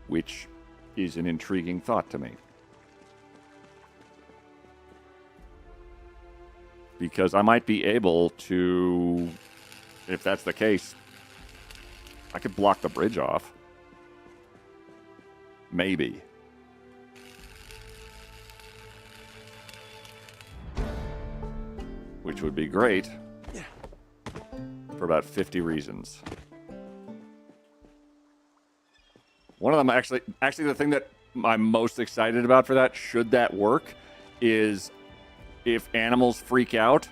Which is an intriguing thought to me. because I might be able to, if that's the case, I could block the bridge off. Maybe. Which would be great for about 50 reasons. One of them actually the thing that I'm most excited about for that, should that work, is if animals freak out,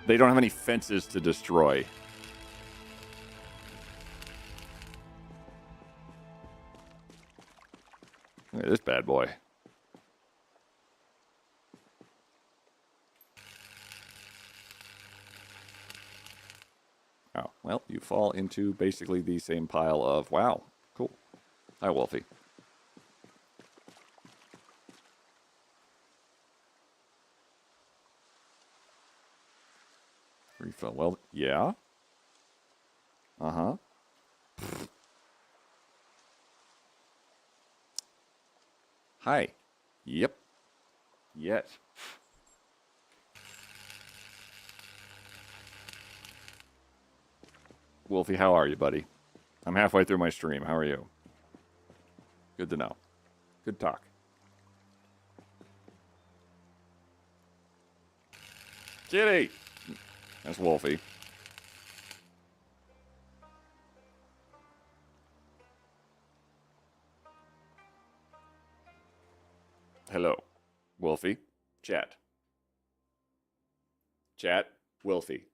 they don't have any fences to destroy. Look at this bad boy. Oh, well, you fall into basically the same pile of, wow, cool. Hi, Wolfie. Refill, well, yeah. Uh-huh. Hi. Yep. Yes. Wolfie, how are you, buddy? I'm halfway through my stream. How are you? Good to know. Good talk. Kitty! That's Wolfie. Hello. Wolfie. Chat. Chat. Wolfie.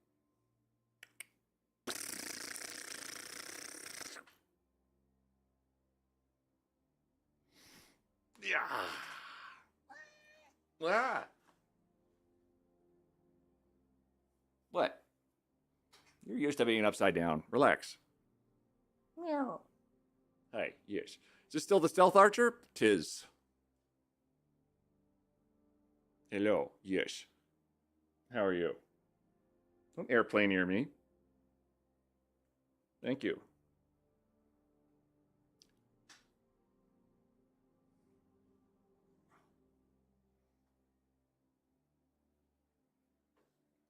Yeah. Ah. What? You're used to being upside down. Relax. Meow. Hey, yes. Is this still the stealth archer? Tis. Hello. Yes. How are you? Don't airplane near me. Thank you.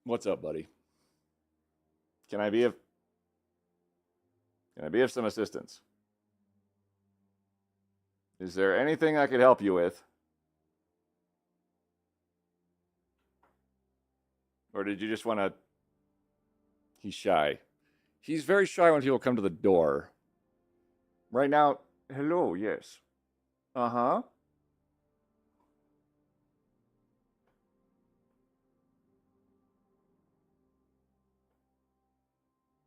What's up, buddy? Can I be of some assistance? Is there anything I could help you with? Or did you just want to... He's shy. He's very shy when people come to the door. Right now, hello, yes. Uh-huh.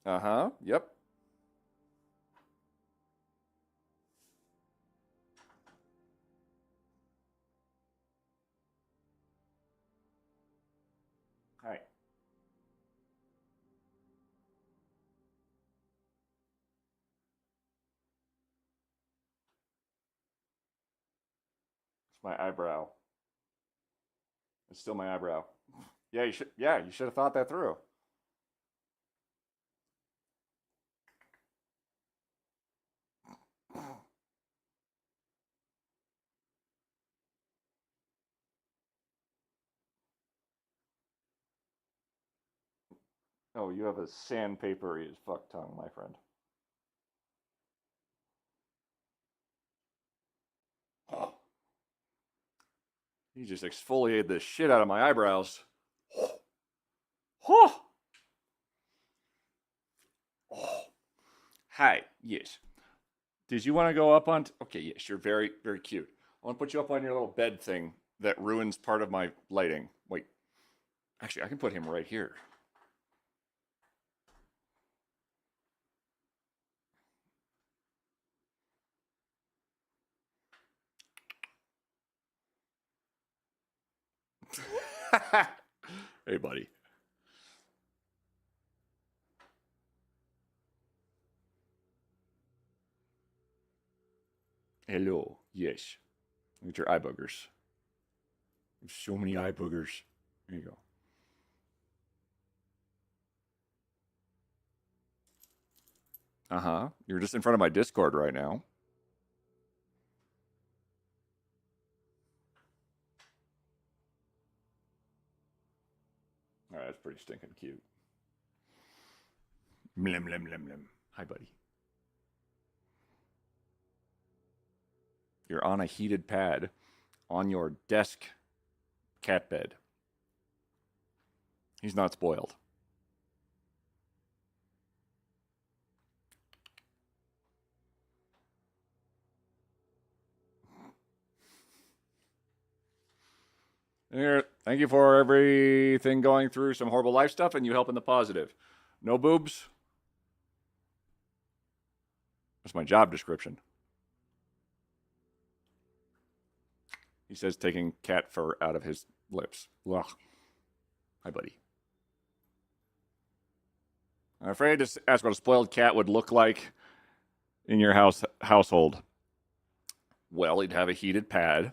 Uh-huh, yep. Hi. It's my eyebrow. It's still my eyebrow. Yeah, you should have thought that through. Oh, you have a sandpapery as fuck tongue, my friend. Oh. You just exfoliated the shit out of my eyebrows. Oh. Oh. Hi, yes. Did you want to go up on... Okay, yes, you're very, very cute. I want to put you up on your little bed thing that ruins part of my lighting. Wait. Actually, I can put him right here. Hey, buddy. Hello. Yes. Look at your eye boogers. There's so many eye boogers. There you go. Uh-huh. You're just in front of my Discord right now. All that's pretty stinking cute. Mlim, mlim, mlim, mlim. Hi, buddy. You're on a heated pad on your desk cat bed. He's not spoiled. Here, thank you for everything going through some horrible life stuff and you help in the positive. No boobs? That's my job description. He says taking cat fur out of his lips. Ugh. Hi, buddy. I'm afraid to ask what a spoiled cat would look like in your household. Well, he'd have a heated pad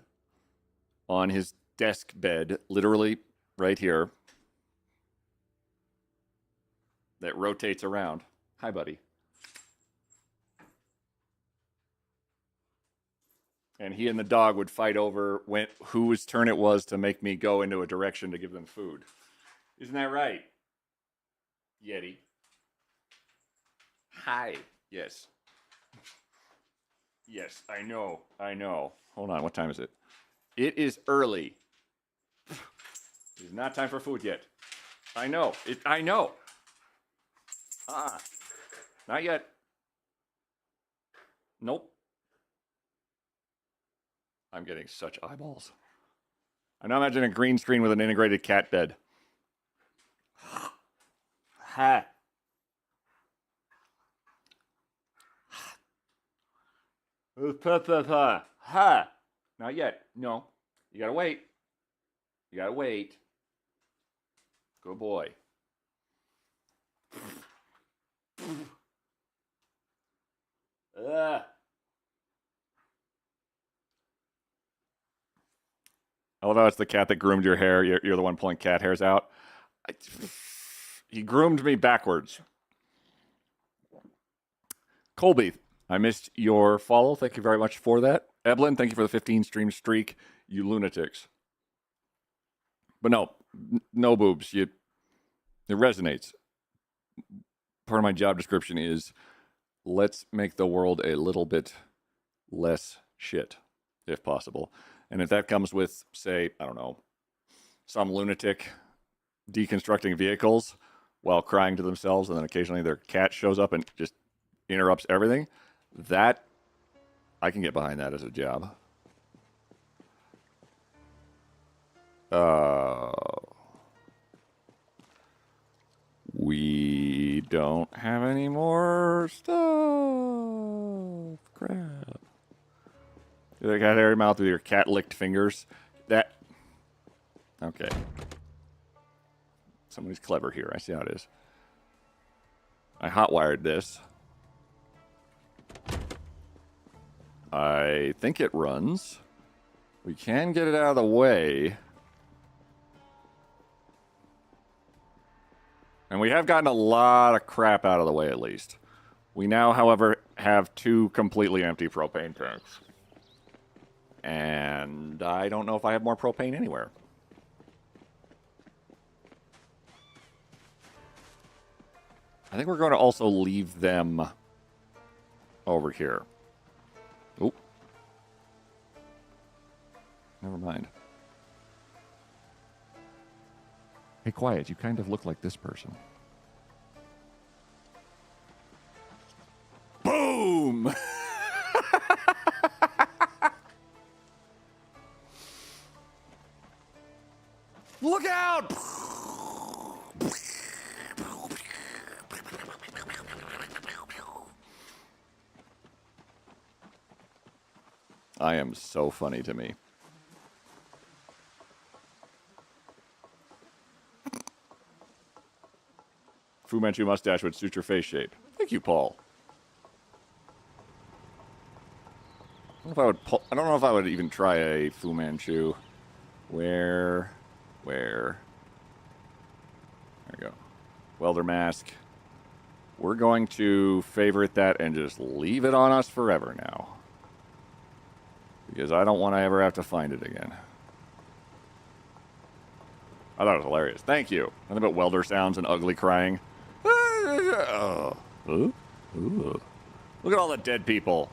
on his desk bed, literally right here, that rotates around. Hi, buddy. And he and the dog would fight over whose turn it was to make me go into a direction to give them food. Isn't that right, Yeti? Hi. Yes. Yes, I know. I know. Hold on. What time is it? It is early. It is not time for food yet. I know. I know. Not yet. Nope. I'm getting such eyeballs. I now imagine a green screen with an integrated cat bed. Ha. Ha. Not yet. No. You gotta wait. You gotta wait. Good boy. Although it's the cat that groomed your hair, you're the one pulling cat hairs out. He groomed me backwards. Colby, I missed your follow. Thank you very much for that. Evelyn, thank you for the 15 stream streak, you lunatics. But no boobs. It resonates. Part of my job description is let's make the world a little bit less shit, if possible. And if that comes with, say, I don't know, some lunatic deconstructing vehicles while crying to themselves, and then occasionally their cat shows up and just interrupts everything, that, I can get behind that as a job. We don't have any more stuff. Crap. You got hairy mouth with your cat licked fingers. That. Okay. Somebody's clever here. I see how it is. I hotwired this. I think it runs. We can get it out of the way. And we have gotten a lot of crap out of the way, at least. We now, however, have 2 completely empty propane tanks. And I don't know if I have more propane anywhere. I think we're going to also leave them over here. Oop. Never mind. Hey, quiet. You kind of look like this person. Boom! Look out! I am so funny to me. Fu Manchu mustache would suit your face shape. Thank you, Paul. I don't know if I would even try a Fu Manchu. Where? There we go. Welder mask. We're going to favorite that and just leave it on us forever now. Because I don't want to ever have to find it again. I thought it was hilarious. Thank you. Nothing but welder sounds and ugly crying. Oh. Ooh. Ooh. Look at all the dead people.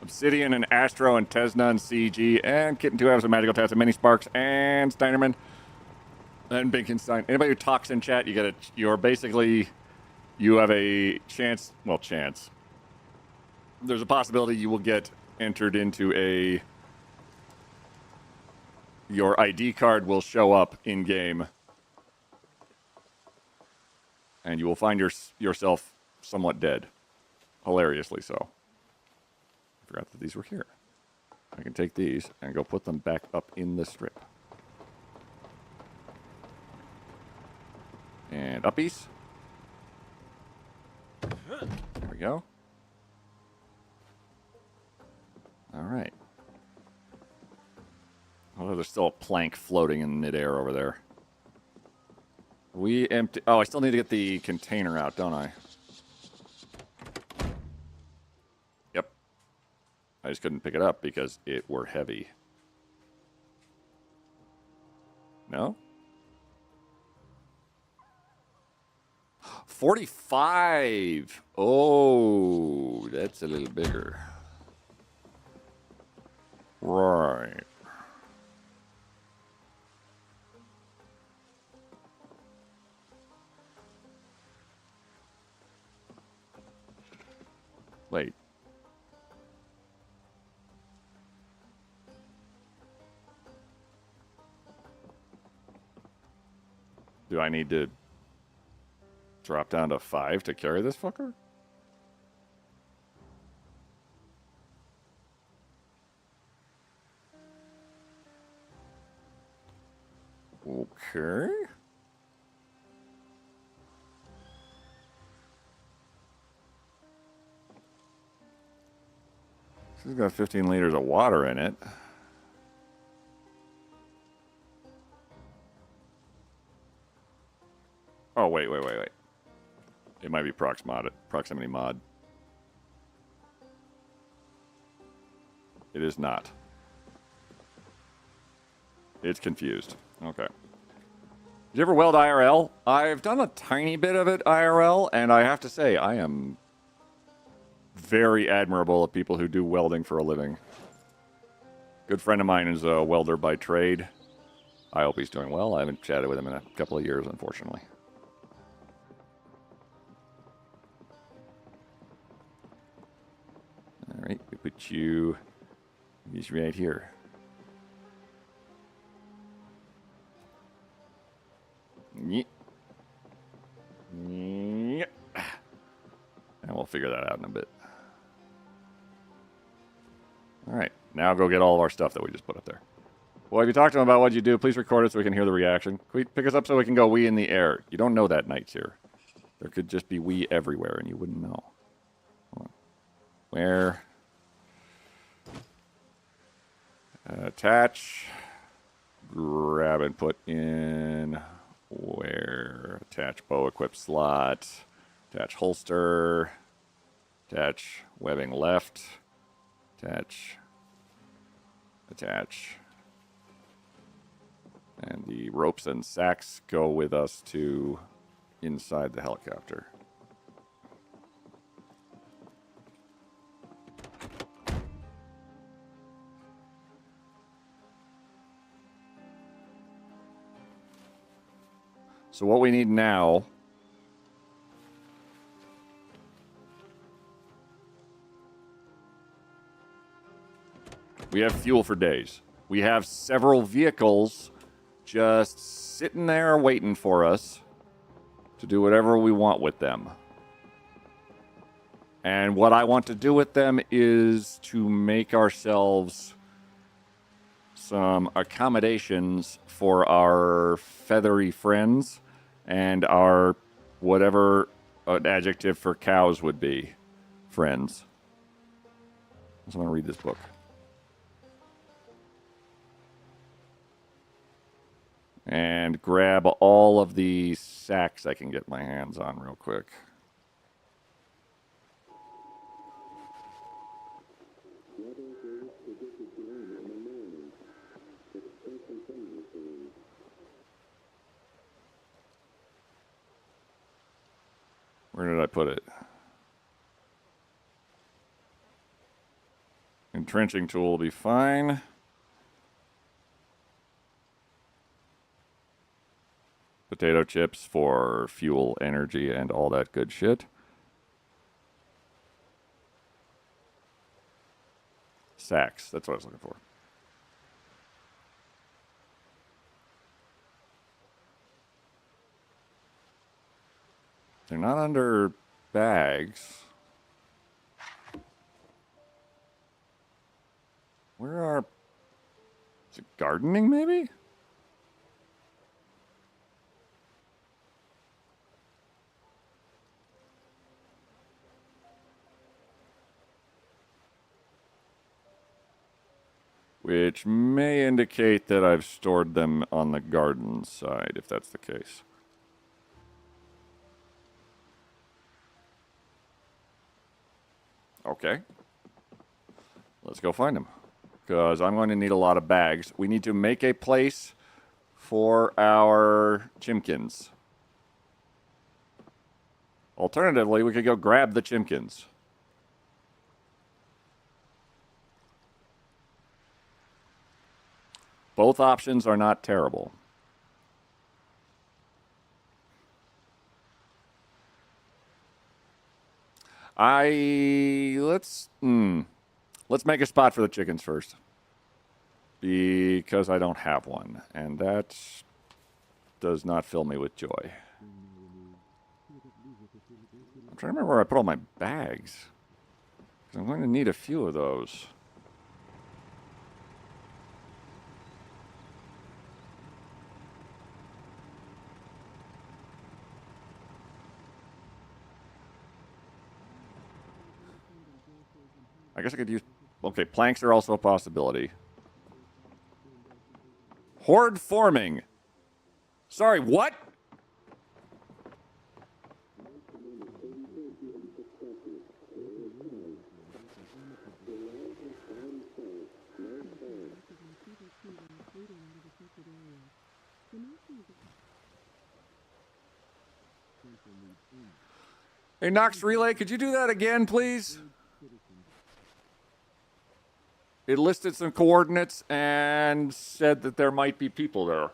Obsidian and Astro and Tesna and CG and Kitten 2 has some magical tats and Mini Sparks and Steinerman and Binkenstein. Anybody who talks in chat, you have a chance. Well, chance. There's a possibility you will get entered into your ID card will show up in game, and you will find yourself somewhat dead, hilariously so. I forgot that these were here. I can take these and go put them back up in the strip. And uppies. There we go. All right. Oh, there's still a plank floating in midair over there. We empty. Oh, I still need to get the container out, don't I? Yep. I just couldn't pick it up because it were heavy. No? 45. Oh, that's a little bigger. Right. Wait. Do I need to drop down to 5 to carry this fucker? Okay. This has got 15 liters of water in it. Oh, wait. It might be proximity mod. It is not. It's confused. Okay. Did you ever weld IRL? I've done a tiny bit of it IRL, and I have to say, I am very admirable at people who do welding for a living. Good friend of mine is a welder by trade. I hope he's doing well. I haven't chatted with him in a couple of years, unfortunately. All right, we put he's right here. And we'll figure that out in a bit. All right, now go get all of our stuff that we just put up there. Well, if you talk to them about what you do, please record it so we can hear the reaction. Can we pick us up so we can go wee in the air? You don't know that, Knights here. There could just be wee everywhere, and you wouldn't know. Where? Attach. Grab and put in. Where? Attach bow equip slot. Attach holster. Attach webbing left. Attach. And the ropes and sacks go with us to inside the helicopter. So what we need now we have fuel for days. We have several vehicles just sitting there waiting for us to do whatever we want with them. And what I want to do with them is to make ourselves some accommodations for our feathery friends and our whatever an adjective for cows would be, friends. I just want to read this book. And grab all of the sacks I can get my hands on real quick. Entrenching tool will be fine. Potato chips for fuel, energy, and all that good shit. Sacks, that's what I was looking for. They're not under bags. Where are... Is it gardening, maybe? Which may indicate that I've stored them on the garden side, if that's the case. Okay. Let's go find them. Because I'm going to need a lot of bags. We need to make a place for our chimkins. Alternatively, we could go grab the chimkins. Both options are not terrible. Let's make a spot for the chickens first. Because I don't have one. And that does not fill me with joy. I'm trying to remember where I put all my bags. Because I'm going to need a few of those. I guess I could use... Okay, planks are also a possibility. Horde forming. Sorry, what? Hey, Nox Relay, could you do that again, please? It listed some coordinates and said that there might be people there.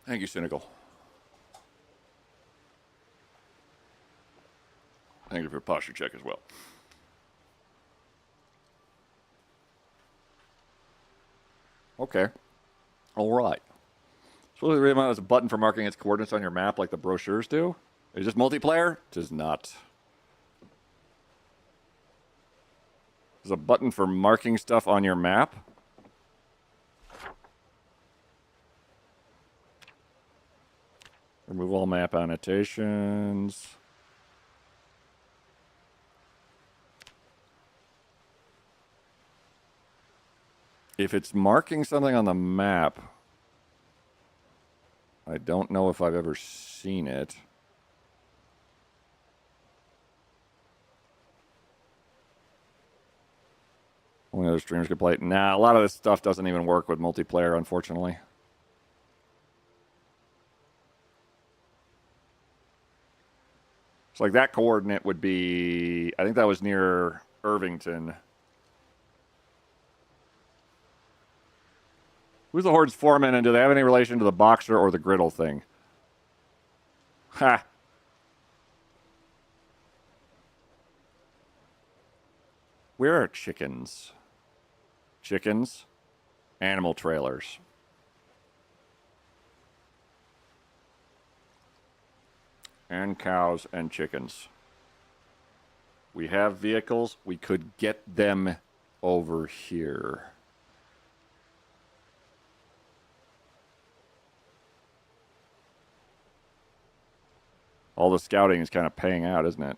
Thank you, Cynical. Thank you for a posture check as well. Okay. All right. So the reason why there's a button for marking its coordinates on your map like the brochures do. Is this multiplayer? It is not. There's a button for marking stuff on your map. Remove all map annotations. If it's marking something on the map, I don't know if I've ever seen it. Only other streamers could play it. Nah, a lot of this stuff doesn't even work with multiplayer, unfortunately. It's like that coordinate would be... I think that was near Irvington. Who's the Horde's foreman, and do they have any relation to the boxer or the griddle thing? Ha! Where are chickens? Chickens? Animal trailers. And cows and chickens. We have vehicles. We could get them over here. All the scouting is kind of paying out, isn't it?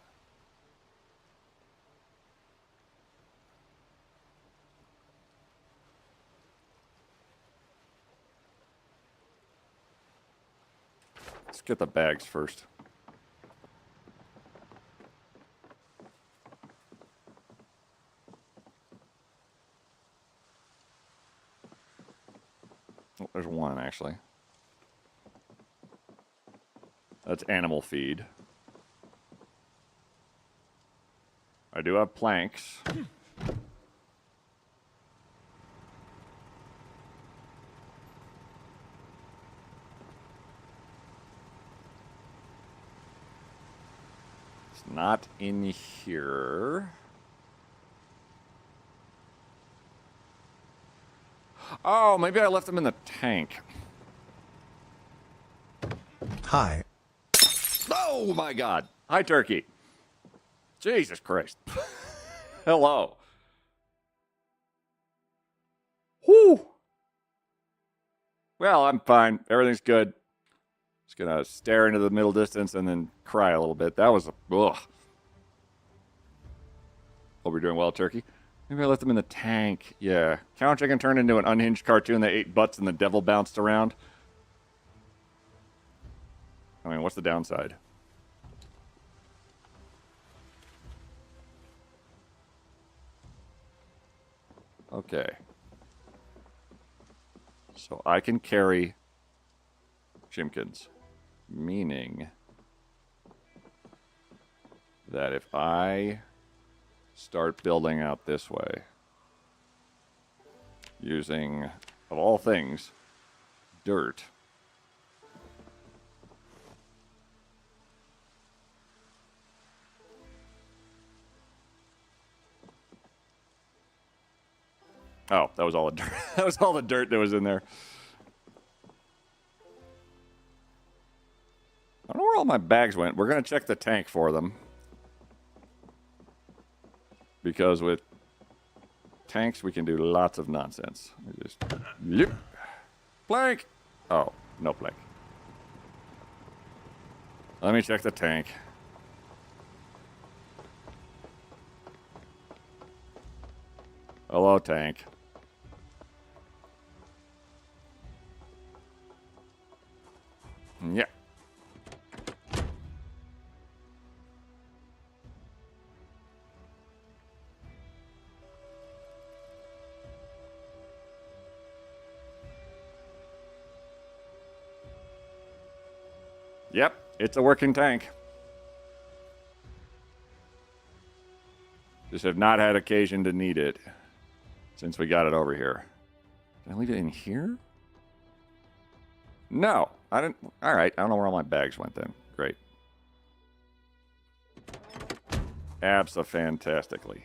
Let's get the bags first. Oh, there's one, actually. That's animal feed. I do have planks. It's not in here. Oh, maybe I left them in the tank. Hi. Oh my God. Hi, turkey. Jesus Christ. Hello. Whew. Well, I'm fine. Everything's good. Just gonna stare into the middle distance and then cry a little bit. That was ugh. Hope you're doing well, turkey. Maybe I left them in the tank. Yeah. Count Chicken turned into an unhinged cartoon that ate butts and the devil bounced around. I mean, what's the downside? Okay. So I can carry Chimkins, meaning that if I start building out this way, using, of all things, dirt. Oh, that was all the dirt. That was all the dirt that was in there. I don't know where all my bags went. We're going to check the tank for them. Because with tanks, we can do lots of nonsense. We just... Yep. Plank! Oh, no plank. Let me check the tank. Hello, tank. Yeah. Yep, it's a working tank. Just have not had occasion to need it since we got it over here. Did I leave it in here? No, I didn't. All right, I don't know where all my bags went then. Great. Abso-fantastically.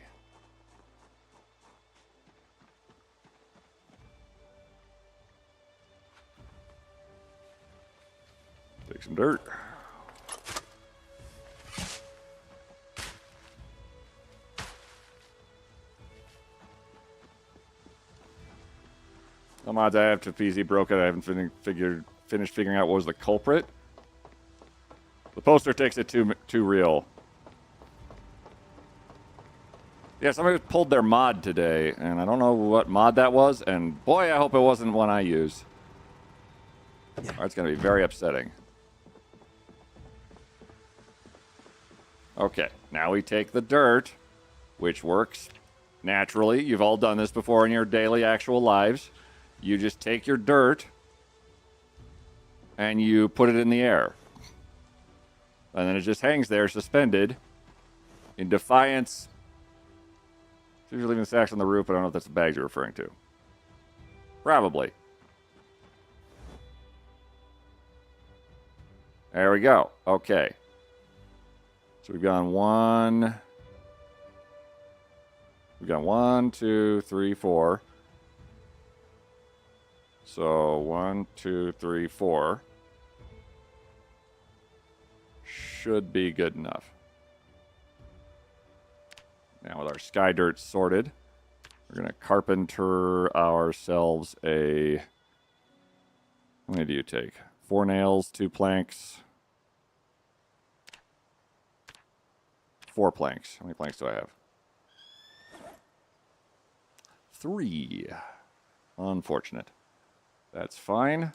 Take some dirt. Some odds I have to PZ broke it. I haven't finished figuring out what was the culprit. The poster takes it too real. Yeah, somebody pulled their mod today, and I don't know what mod that was, and boy, I hope it wasn't one I use. Or it's going to be very upsetting. Okay, now we take the dirt, which works naturally. You've all done this before in your daily actual lives. You just take your dirt and you put it in the air. And then it just hangs there suspended in defiance. So you're leaving the sacks on the roof, but I don't know if that's the bags you're referring to. Probably. There we go. Okay. So we've got one, 2, 3, 4. So 1, 2, 3, 4 should be good enough. Now with our sky dirt sorted, we're going to carpenter ourselves a... How many do you take? 4 nails, 2 planks. 4 planks. How many planks do I have? 3. Unfortunate. That's fine.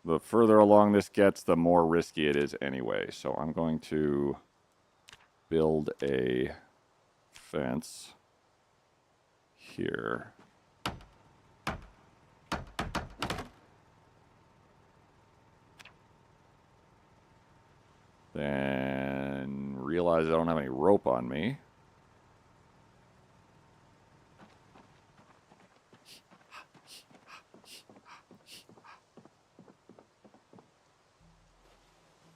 The further along this gets, the more risky it is anyway. So I'm going to build a fence here. Then realize I don't have any rope on me.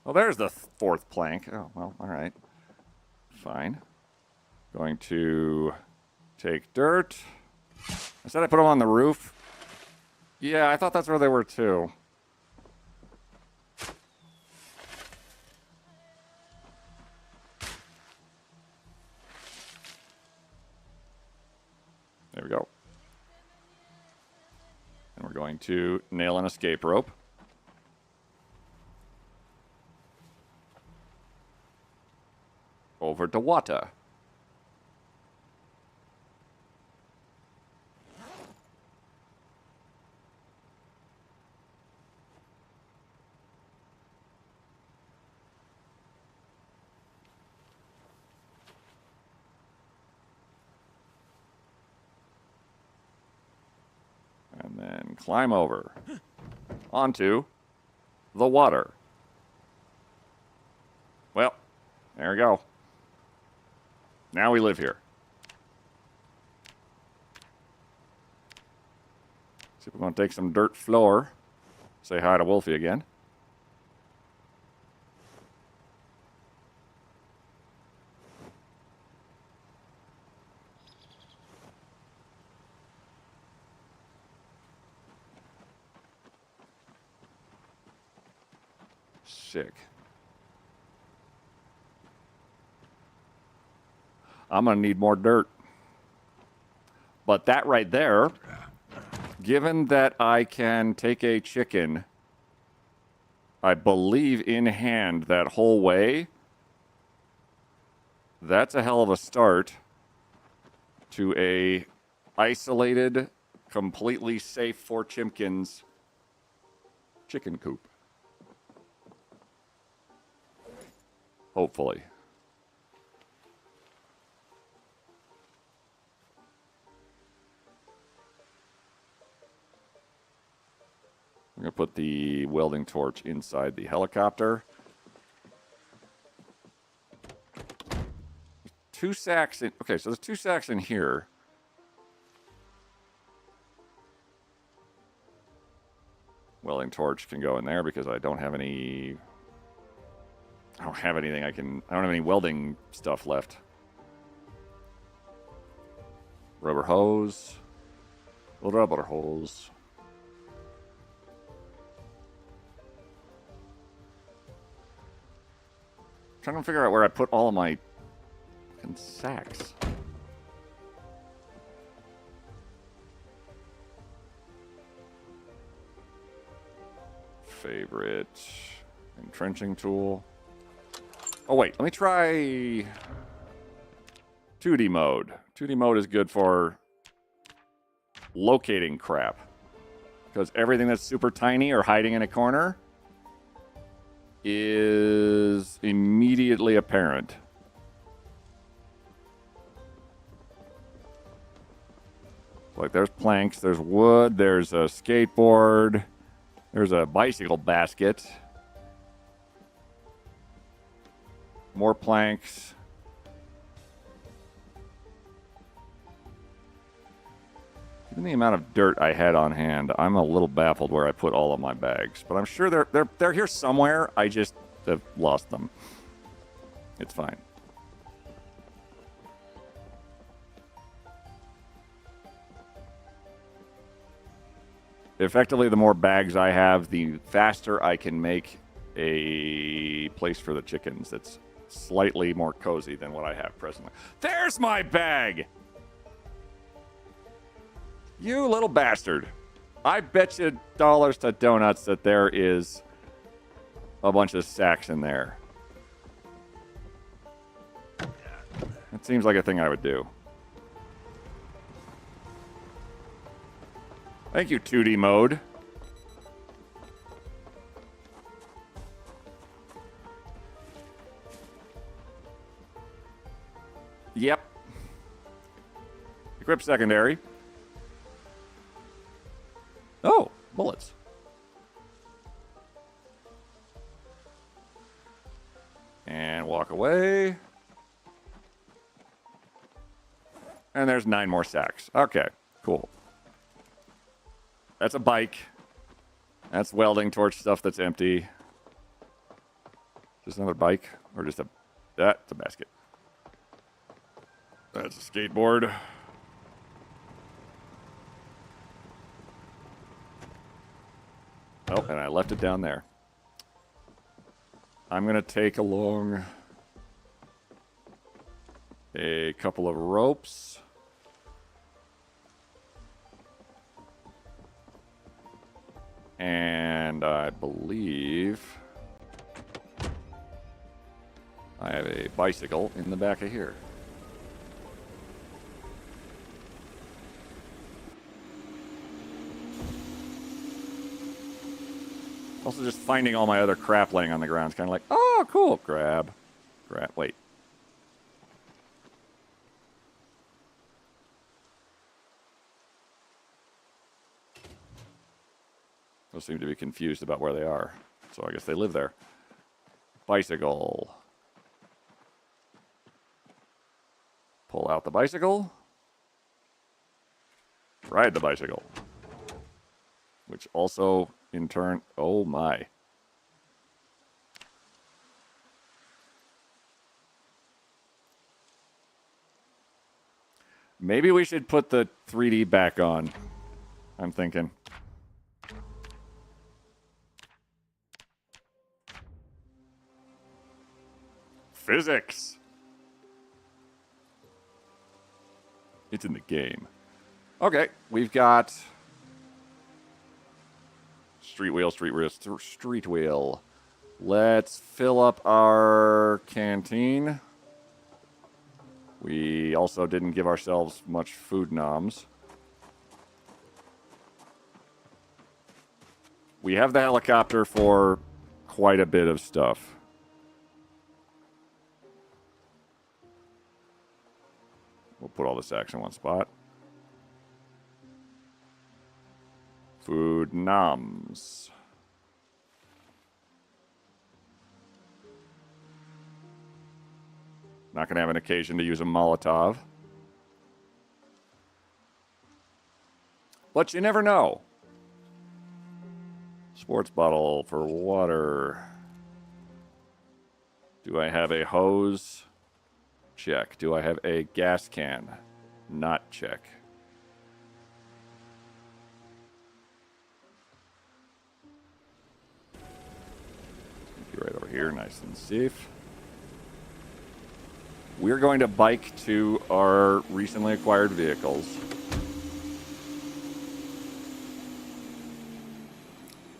Well, there's the fourth plank. Oh, well, all right. Fine. Going to take dirt. I said I put them on the roof. Yeah, I thought that's where they were too. There we go. And we're going to nail an escape rope. Over to water. And then climb over onto the water. Well, there we go. Now we live here. See if we're going to take some dirt floor. Say hi to Wolfie again. Sick. I'm going to need more dirt. But that right there, given that I can take a chicken, I believe, in hand that whole way, that's a hell of a start to a isolated, completely safe for chimkins chicken coop. Hopefully. I'm going to put the welding torch inside the helicopter. Two sacks in... Okay, so there's 2 sacks in here. Welding torch can go in there because I don't have any... I don't have anything I don't have any welding stuff left. Rubber hose. Rubber hose. Trying to figure out where I put all of my fucking sacks. Favorite entrenching tool. Oh, wait. Let me try 2D mode. 2D mode is good for locating crap. Because everything that's super tiny or hiding in a corner is immediately apparent. Like, there's planks, there's wood, there's a skateboard, there's a bicycle basket. More planks. Given the amount of dirt I had on hand, I'm a little baffled where I put all of my bags. But I'm sure they're here somewhere. I just have lost them. It's fine. Effectively, the more bags I have, the faster I can make a place for the chickens that's slightly more cozy than what I have presently. There's my bag! You little bastard. I bet you dollars to donuts that there is a bunch of sacks in there. That seems like a thing I would do. Thank you, 2D mode. Yep. Equip secondary. Oh, bullets. walk away. And there's 9 more sacks. Okay, cool. That's a bike. That's welding torch stuff that's empty. Just another bike? Or just a... That's a basket. That's a skateboard. Oh, and I left it down there. I'm going to take along a couple of ropes. And I believe I have a bicycle in the back of here. Also, just finding all my other crap laying on the ground is kind of like, oh, cool. Grab. Wait. Those seem to be confused about where they are. So I guess they live there. Bicycle. Pull out the bicycle. Ride the bicycle. Which also, in turn, oh my. Maybe we should put the 3D back on. I'm thinking. Physics. It's in the game. Okay, we've got street wheel. Let's fill up our canteen. We also didn't give ourselves much food noms. We have the helicopter for quite a bit of stuff. We'll put all the sacks in one spot. Food noms. Not going to have an occasion to use a Molotov. But you never know. Sports bottle for water. Do I have a hose? Check. Do I have a gas can? Not check. Be right over here, nice and safe. We're going to bike to our recently acquired vehicles.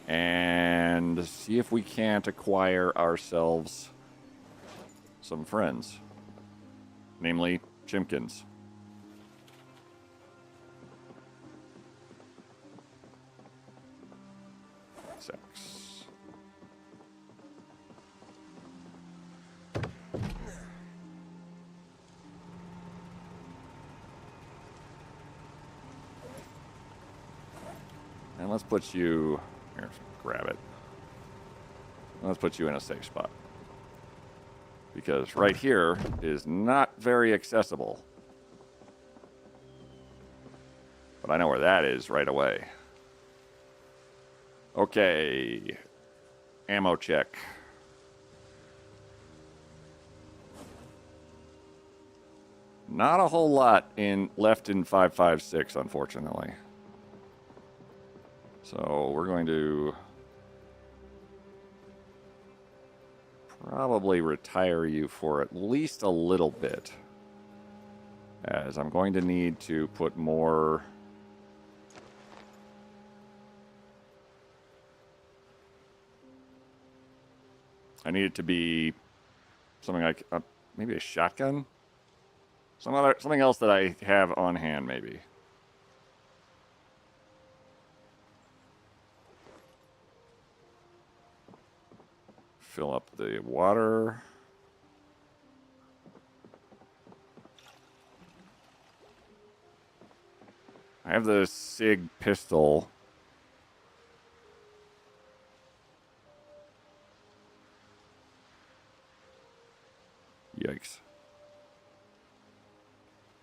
And see if we can't acquire ourselves some friends. Namely, chimkins. Sex. And let's put you... Here, grab it. Let's put you in a safe spot. Because right here is not very accessible. But I know where that is right away. Okay. Ammo check. Not a whole lot left in 5.56, unfortunately. So we're going to probably retire you for at least a little bit, as I'm going to need to put more I need it to be something like maybe a shotgun, something else that I have on hand, maybe. Fill up the water. I have the SIG pistol. Yikes.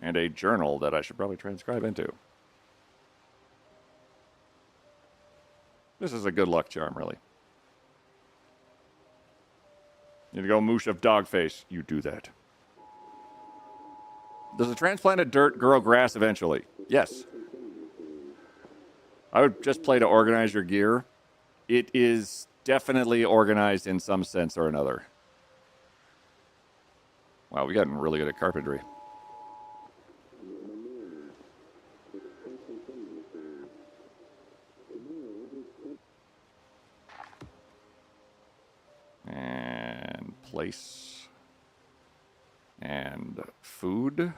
And a journal that I should probably transcribe into. This is a good luck charm, really. Need to go moosh of dog face. You do that. Does the transplanted dirt grow grass eventually? Yes. I would just play to organize your gear. It is definitely organized in some sense or another. Wow, we gotten really good at carpentry. And place. And food.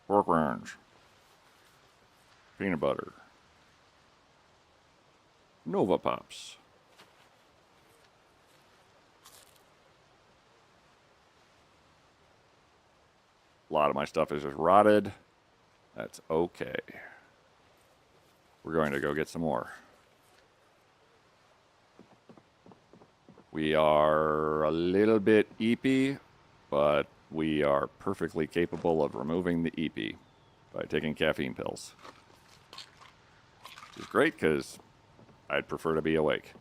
Pork rinds. Peanut butter. Nova Pops. A lot of my stuff is just rotted. That's okay. We're going to go get some more. We are a little bit eepy, but we are perfectly capable of removing the eepy by taking caffeine pills. Which is great because I'd prefer to be awake.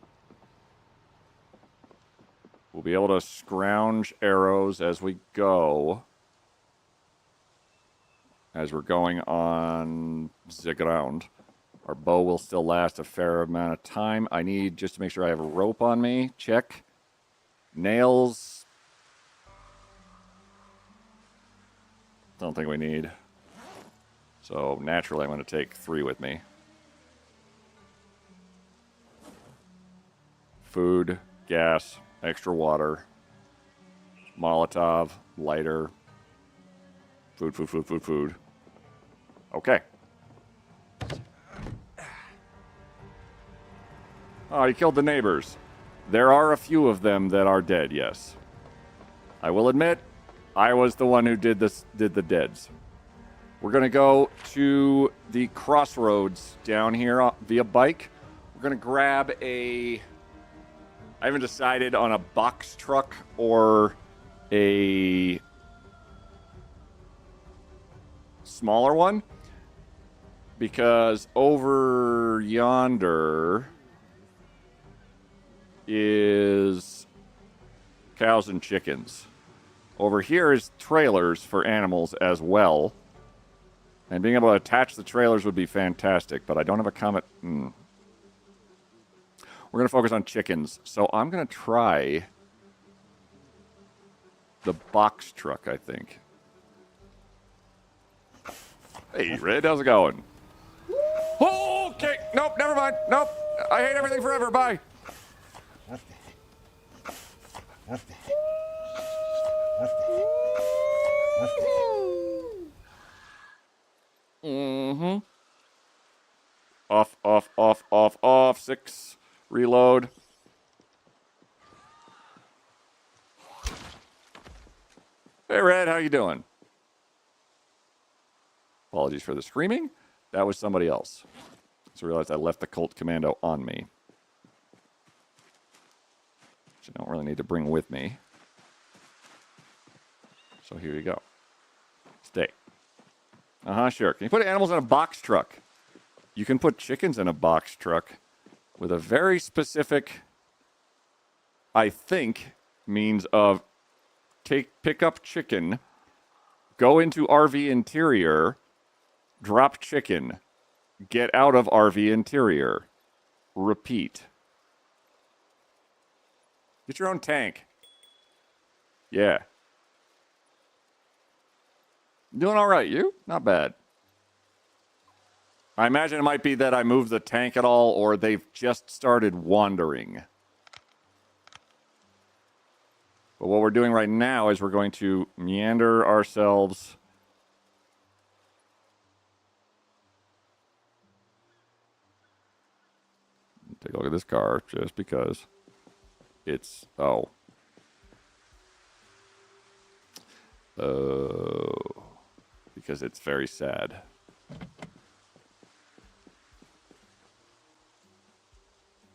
We'll be able to scrounge arrows as we go. As we're going on the ground. Our bow will still last a fair amount of time. I need just to make sure I have a rope on me. Check. Nails. Don't think we need. So naturally I'm going to take 3 with me. Food, gas, extra water, Molotov, lighter, food. Okay. Oh, he killed the neighbors. There are a few of them that are dead, yes. I will admit, I was the one who did the deads. We're going to go to the crossroads down here via bike. We're going to grab a... I haven't decided on a box truck or a smaller one. Because over yonder is cows and chickens. Over here is trailers for animals as well. And being able to attach the trailers would be fantastic, but I don't have a comet. We're going to focus on chickens. So I'm going to try the box truck, I think. Hey, Red, how's it going? Okay, nope, never mind. Nope, I hate everything forever. Bye. Mm-hmm. Off. 6. Reload. Hey, Red, how you doing? Apologies for the screaming. That was somebody else. So I realized I left the Colt Commando on me. Which I don't really need to bring with me. So here you go. Stay. Sure. Can you put animals in a box truck? You can put chickens in a box truck with a very specific, I think, means of pick up chicken, go into RV interior, drop chicken, get out of RV interior, repeat. Get your own tank. Yeah. Doing all right, you? Not bad. I imagine it might be that I moved the tank at all, or they've just started wandering. But what we're doing right now is we're going to meander ourselves. Take a look at this car, just because it's... Oh. Because it's very sad.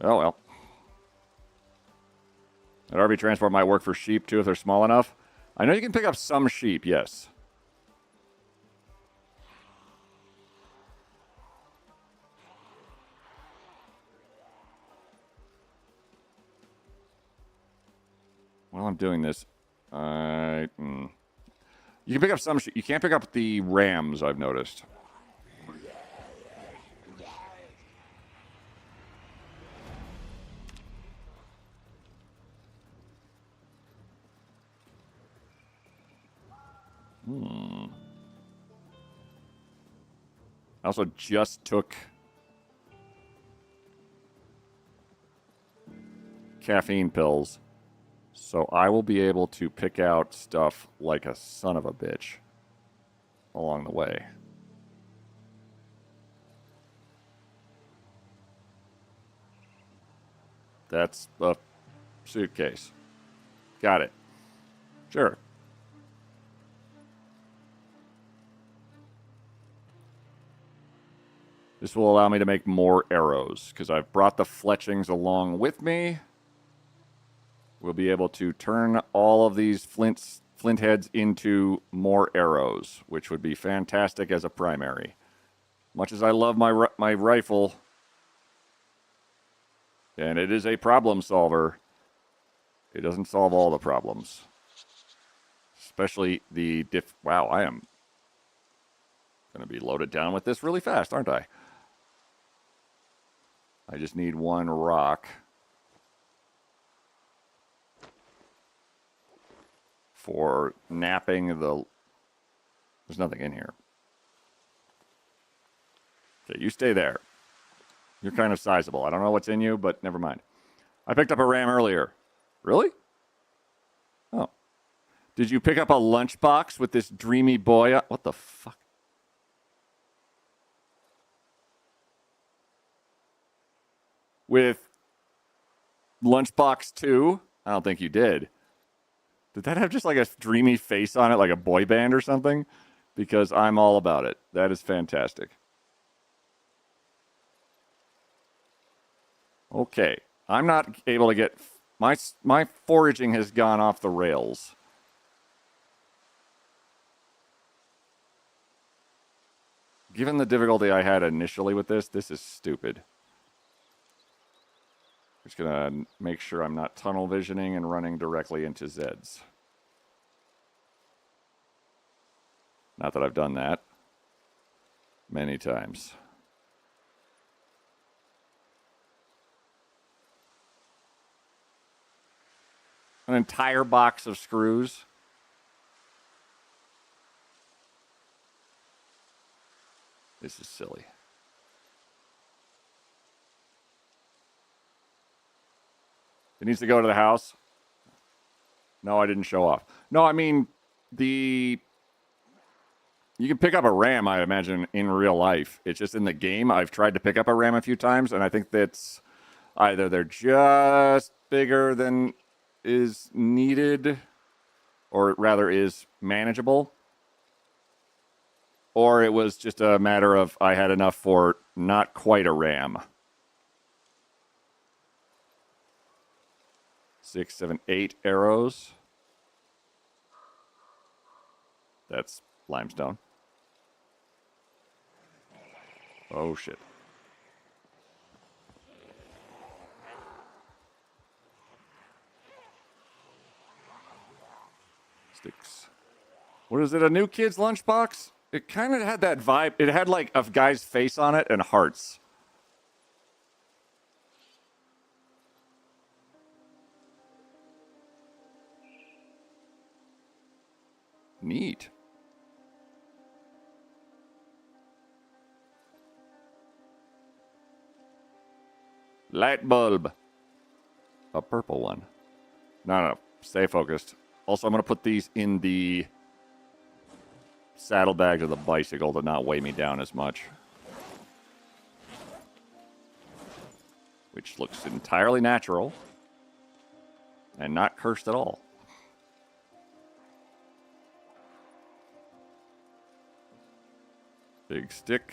Oh, well. That RV transport might work for sheep, too, if they're small enough. I know you can pick up some sheep, yes. While I'm doing this, you can pick up some sheep. You can't pick up the rams, I've noticed. I also just took caffeine pills, so I will be able to pick out stuff like a son of a bitch along the way. That's a suitcase. Got it. Sure. This will allow me to make more arrows, because I've brought the fletchings along with me. We'll be able to turn all of these flint heads into more arrows, which would be fantastic as a primary. Much as I love my rifle, and it is a problem solver, it doesn't solve all the problems. Especially the wow, I am going to be loaded down with this really fast, aren't I? I just need one rock for napping the... There's nothing in here. Okay, you stay there. You're kind of sizable. I don't know what's in you, but never mind. I picked up a ram earlier. Really? Oh. Did you pick up a lunchbox with this dreamy boy? What the fuck? With Lunchbox 2? I don't think you did. Did that have just like a dreamy face on it, like a boy band or something? Because I'm all about it. That is fantastic. Okay. I'm not able to get... My foraging has gone off the rails. Given the difficulty I had initially with this is stupid. Just gonna make sure I'm not tunnel visioning and running directly into Zeds. Not that I've done that many times. An entire box of screws. This is silly. It needs to go to the house. No, I didn't show off. No, I mean, you can pick up a ram, I imagine, in real life. It's just in the game. I've tried to pick up a ram a few times, and I think that's either they're just bigger than is needed, or rather is manageable, or it was just a matter of I had enough for not quite a ram. 6, 7, 8 arrows. That's limestone. Oh, shit. Sticks. What is it, a new kid's lunchbox? It kind of had that vibe. It had like a guy's face on it and hearts. Neat. Light bulb. A purple one. No. Stay focused. Also, I'm going to put these in the saddlebags of the bicycle to not weigh me down as much. Which looks entirely natural. And not cursed at all. Big stick.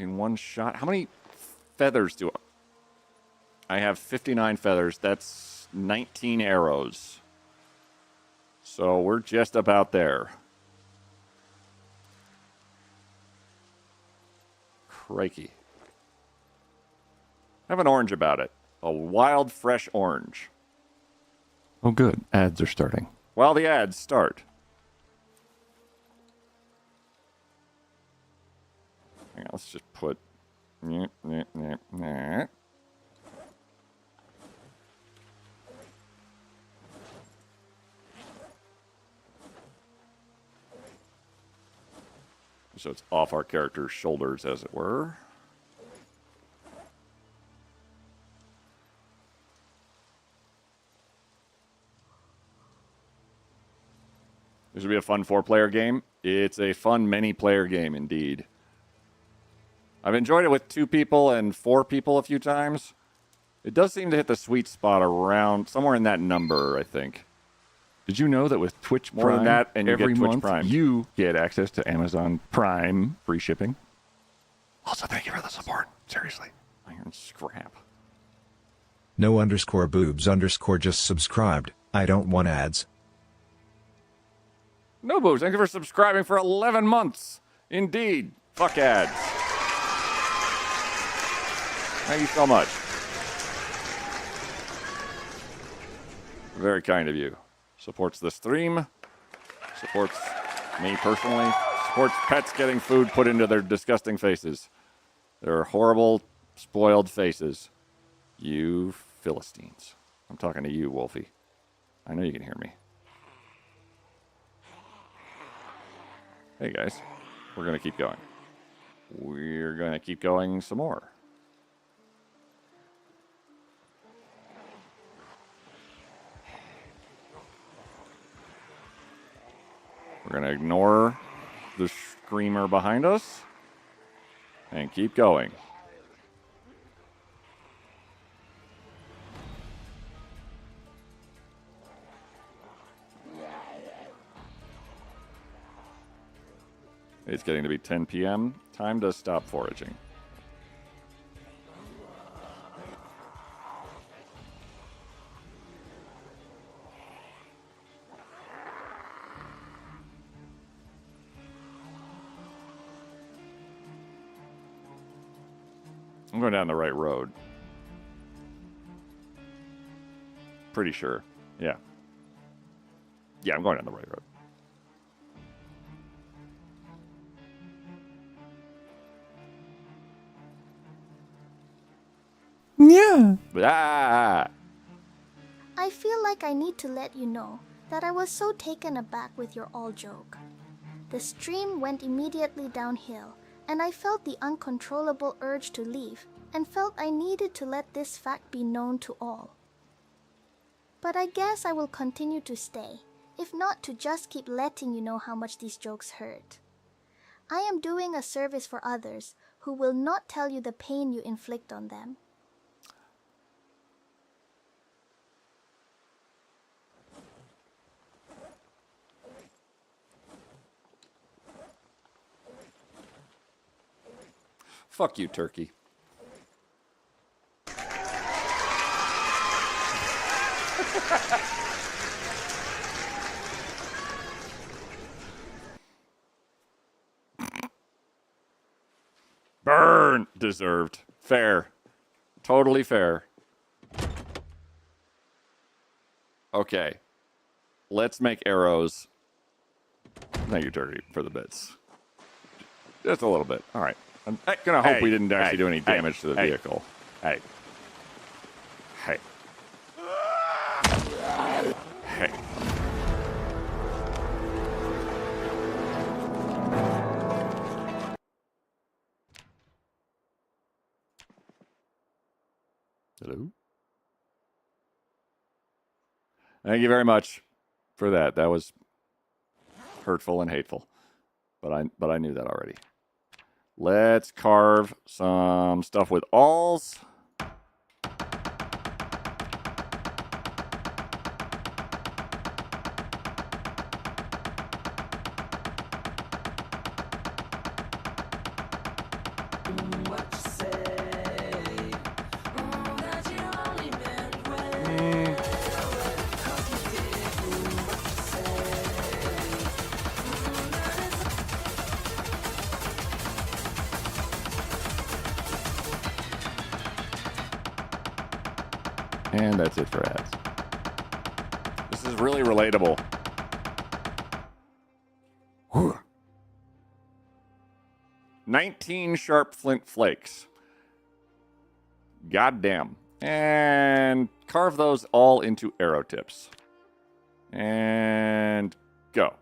in one shot. How many feathers do I have? 59 feathers. That's 19 arrows. So we're just about there. Crikey. Have an orange about it. A wild, fresh orange. Oh, good. Ads are starting. While the ads start. Hang on, let's just put... So it's off our character's shoulders, as it were. This would be a fun 4-player game. It's a fun many-player game, indeed. I've enjoyed it with 2 people and 4 people a few times. It does seem to hit the sweet spot around somewhere in that number, I think. Did you know that with Twitch More Prime, than that, and you every get Twitch month Prime. you get access to Amazon Prime free shipping? Also, thank you for the support. Seriously. Iron scrap. No_boobs_ just subscribed. I don't want ads. No boobs. Thank you for subscribing for 11 months. Indeed. Fuck ads. Thank you so much. Very kind of you. Supports the stream. Supports me personally. Supports pets getting food put into their disgusting faces. Their horrible, spoiled faces. You Philistines. I'm talking to you, Wolfie. I know you can hear me. Hey, guys. We're going to keep going. We're going to keep going some more. We're going to ignore the screamer behind us and keep going. It's getting to be 10 p.m. Time to stop foraging. I'm going down the right road. Pretty sure. Yeah. Yeah, I'm going down the right road. Yeah. Ah! I feel like I need to let you know that I was so taken aback with your all joke. The stream went immediately downhill, and I felt the uncontrollable urge to leave, and felt I needed to let this fact be known to all. But I guess I will continue to stay, if not to just keep letting you know how much these jokes hurt. I am doing a service for others who will not tell you the pain you inflict on them. Fuck you, turkey. Burn! Deserved. Fair. Totally fair. Okay. Let's make arrows. Thank you, turkey, for the bits. Just a little bit. All right. I'm gonna hope we didn't actually do any damage to the vehicle. Hey. Hey. Hey. Hello? Thank you very much for that. That was hurtful and hateful. But I knew that already. Let's carve some stuff with awls. And that's it for ads. This is really relatable. Whew. 19 sharp flint flakes. Goddamn. And carve those all into arrow tips. And go.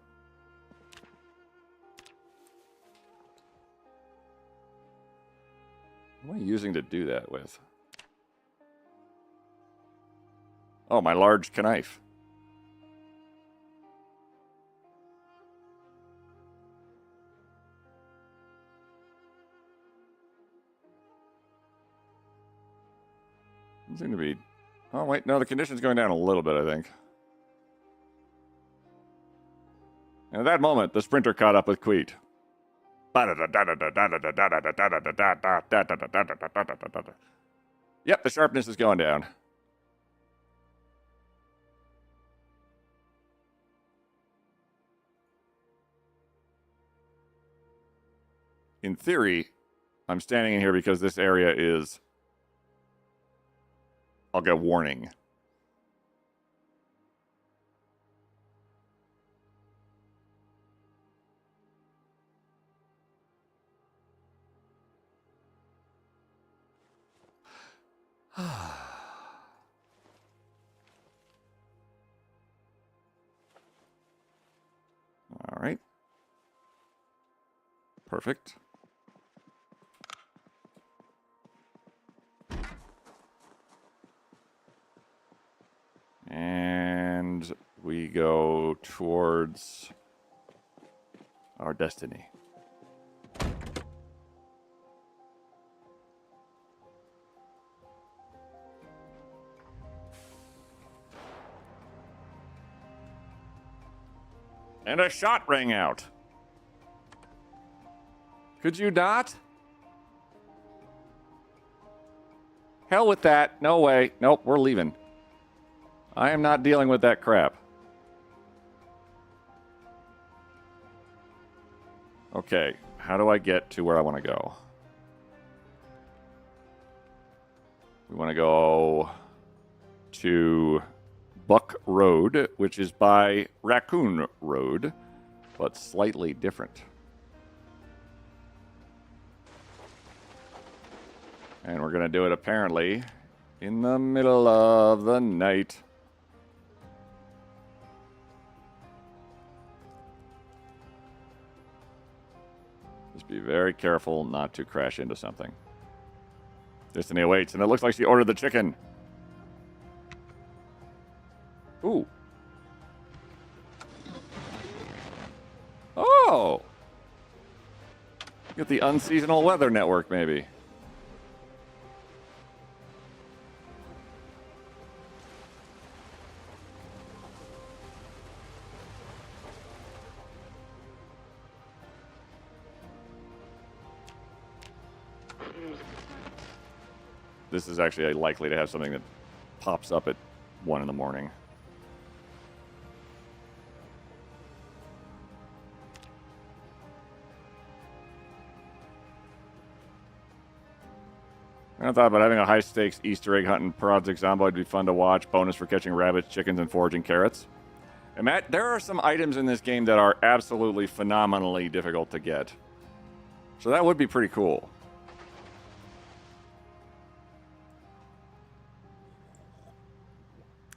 What am I using to do that with? Oh, my large knife. Doesn't seem to be... Oh, wait, no, the condition's going down a little bit, I think. And at that moment, the sprinter caught up with Queet. Yep, the sharpness is going down. In theory, I'm standing in here because this area is... I'll get warning. All right. Perfect. And we go towards our destiny. And a shot rang out. Could you not? Hell with that. No way. Nope, we're leaving. I am not dealing with that crap. Okay, how do I get to where I want to go? We want to go to Buck Road, which is by Raccoon Road, but slightly different. And we're going to do it apparently in the middle of the night. Just be very careful not to crash into something. Destiny awaits, and it looks like she ordered the chicken. Ooh. Oh! Get the unseasonal weather network, maybe. This is actually likely to have something that pops up at 1 in the morning. I thought about having a high-stakes Easter egg hunt in Project Zomboid would be fun to watch. Bonus for catching rabbits, chickens, and foraging carrots. And Matt, there are some items in this game that are absolutely phenomenally difficult to get. So that would be pretty cool.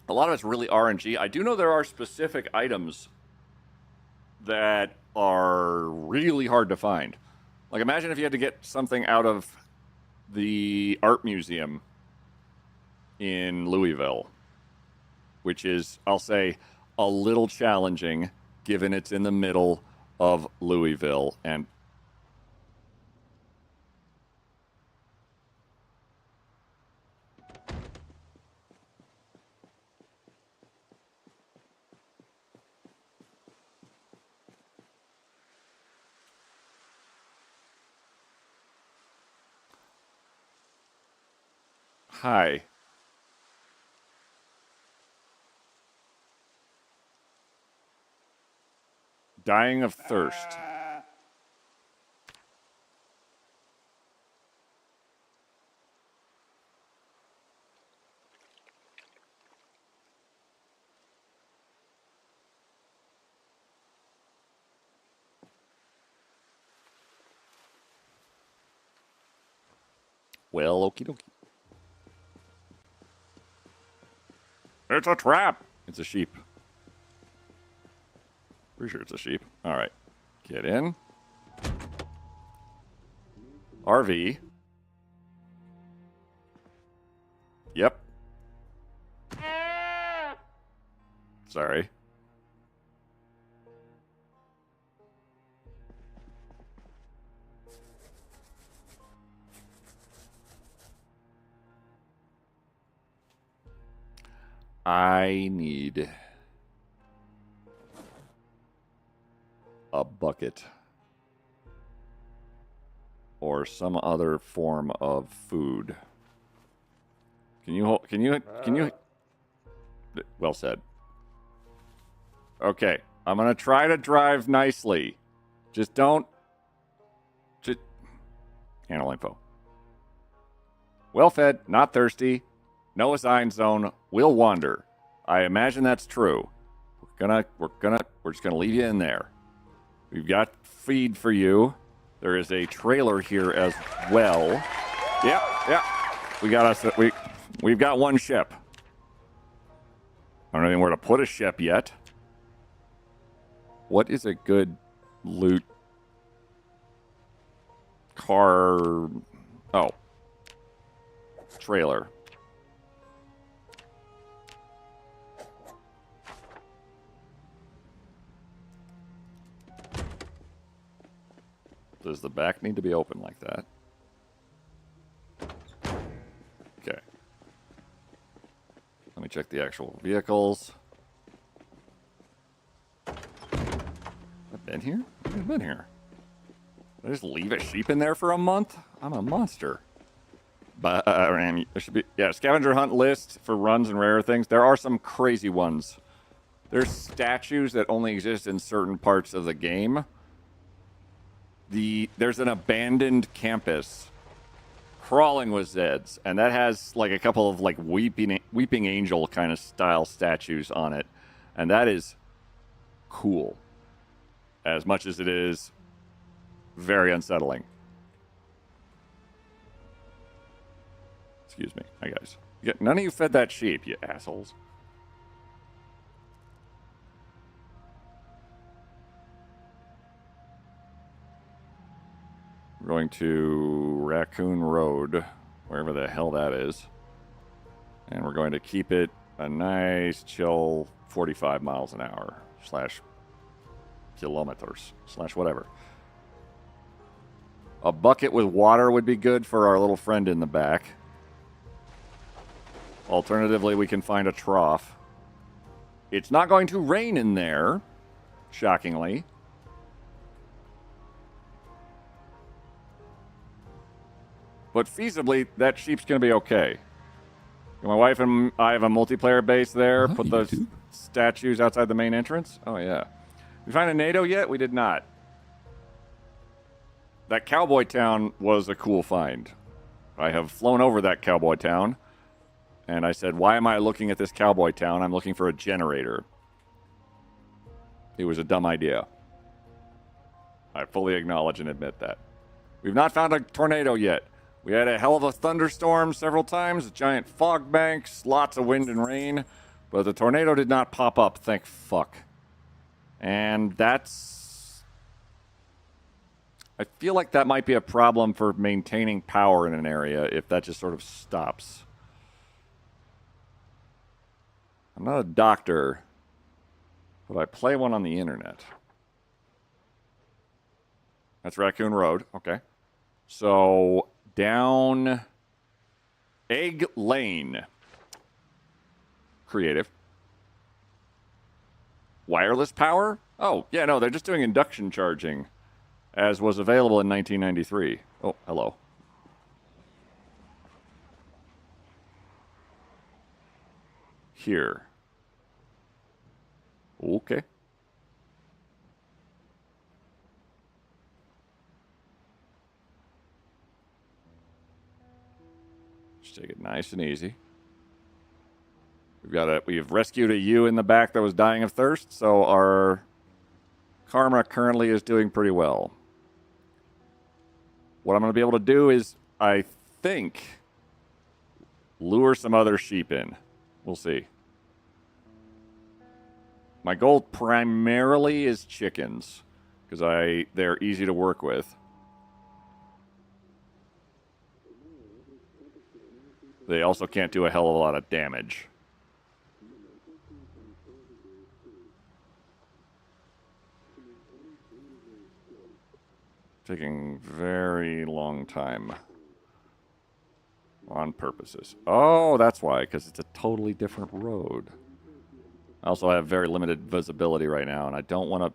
A lot of it's really RNG. I do know there are specific items that are really hard to find. Like, imagine if you had to get something out of the art museum in Louisville, which is, I'll say, a little challenging given it's in the middle of Louisville. And hi. Dying of thirst. Well, okie dokie. It's a trap. It's a sheep. Pretty sure it's a sheep. All right. Get in. RV. Yep. Sorry. I need a bucket or some other form of food. Can you well said. Okay, I'm going to try to drive nicely. Just don't handle info. Well fed, not thirsty. No assigned zone. Will wander. I imagine that's true. We're just gonna leave you in there. We've got feed for you. There is a trailer here as well. Yep. We've got one ship. I don't know where to put a ship yet. What is a good loot car? Oh, trailer. Does the back need to be open like that? Okay. Let me check the actual vehicles. I've been here? I've been here. Did I just leave a sheep in there for a month? I'm a monster. But there should be scavenger hunt list for runs and rare things. There are some crazy ones. There's statues that only exist in certain parts of the game. There's an abandoned campus crawling with Zeds, and that has like a couple of like weeping angel kind of style statues on it, and that is cool as much as it is very unsettling. Excuse me. Hi guys. None of you fed that sheep, you assholes. We're going to Raccoon Road, wherever the hell that is. And we're going to keep it a nice, chill 45 miles an hour / kilometers / whatever. A bucket with water would be good for our little friend in the back. Alternatively, we can find a trough. It's not going to rain in there, shockingly. But feasibly, that sheep's going to be okay. My wife and I have a multiplayer base there. Put those statues outside the main entrance. Oh, yeah. We find a NATO yet? We did not. That cowboy town was a cool find. I have flown over that cowboy town. And I said, why am I looking at this cowboy town? I'm looking for a generator. It was a dumb idea. I fully acknowledge and admit that. We've not found a tornado yet. We had a hell of a thunderstorm several times, giant fog banks, lots of wind and rain, but the tornado did not pop up, thank fuck. And that's... I feel like that might be a problem for maintaining power in an area if that just sort of stops. I'm not a doctor, but I play one on the internet. That's Raccoon Road, okay. So... down Egg Lane. Creative. Wireless power? Oh, yeah, no, they're just doing induction charging, as was available in 1993. Oh, hello. Here. Okay. Take it nice and easy. We've rescued a ewe in the back that was dying of thirst, so our karma currently is doing pretty well. What I'm going to be able to do is, I think, lure some other sheep in. We'll see. My goal primarily is chickens, because they're easy to work with. They also can't do a hell of a lot of damage. Taking very long time. On purposes. Oh, that's why, because it's a totally different road. I also have very limited visibility right now, and I don't want to...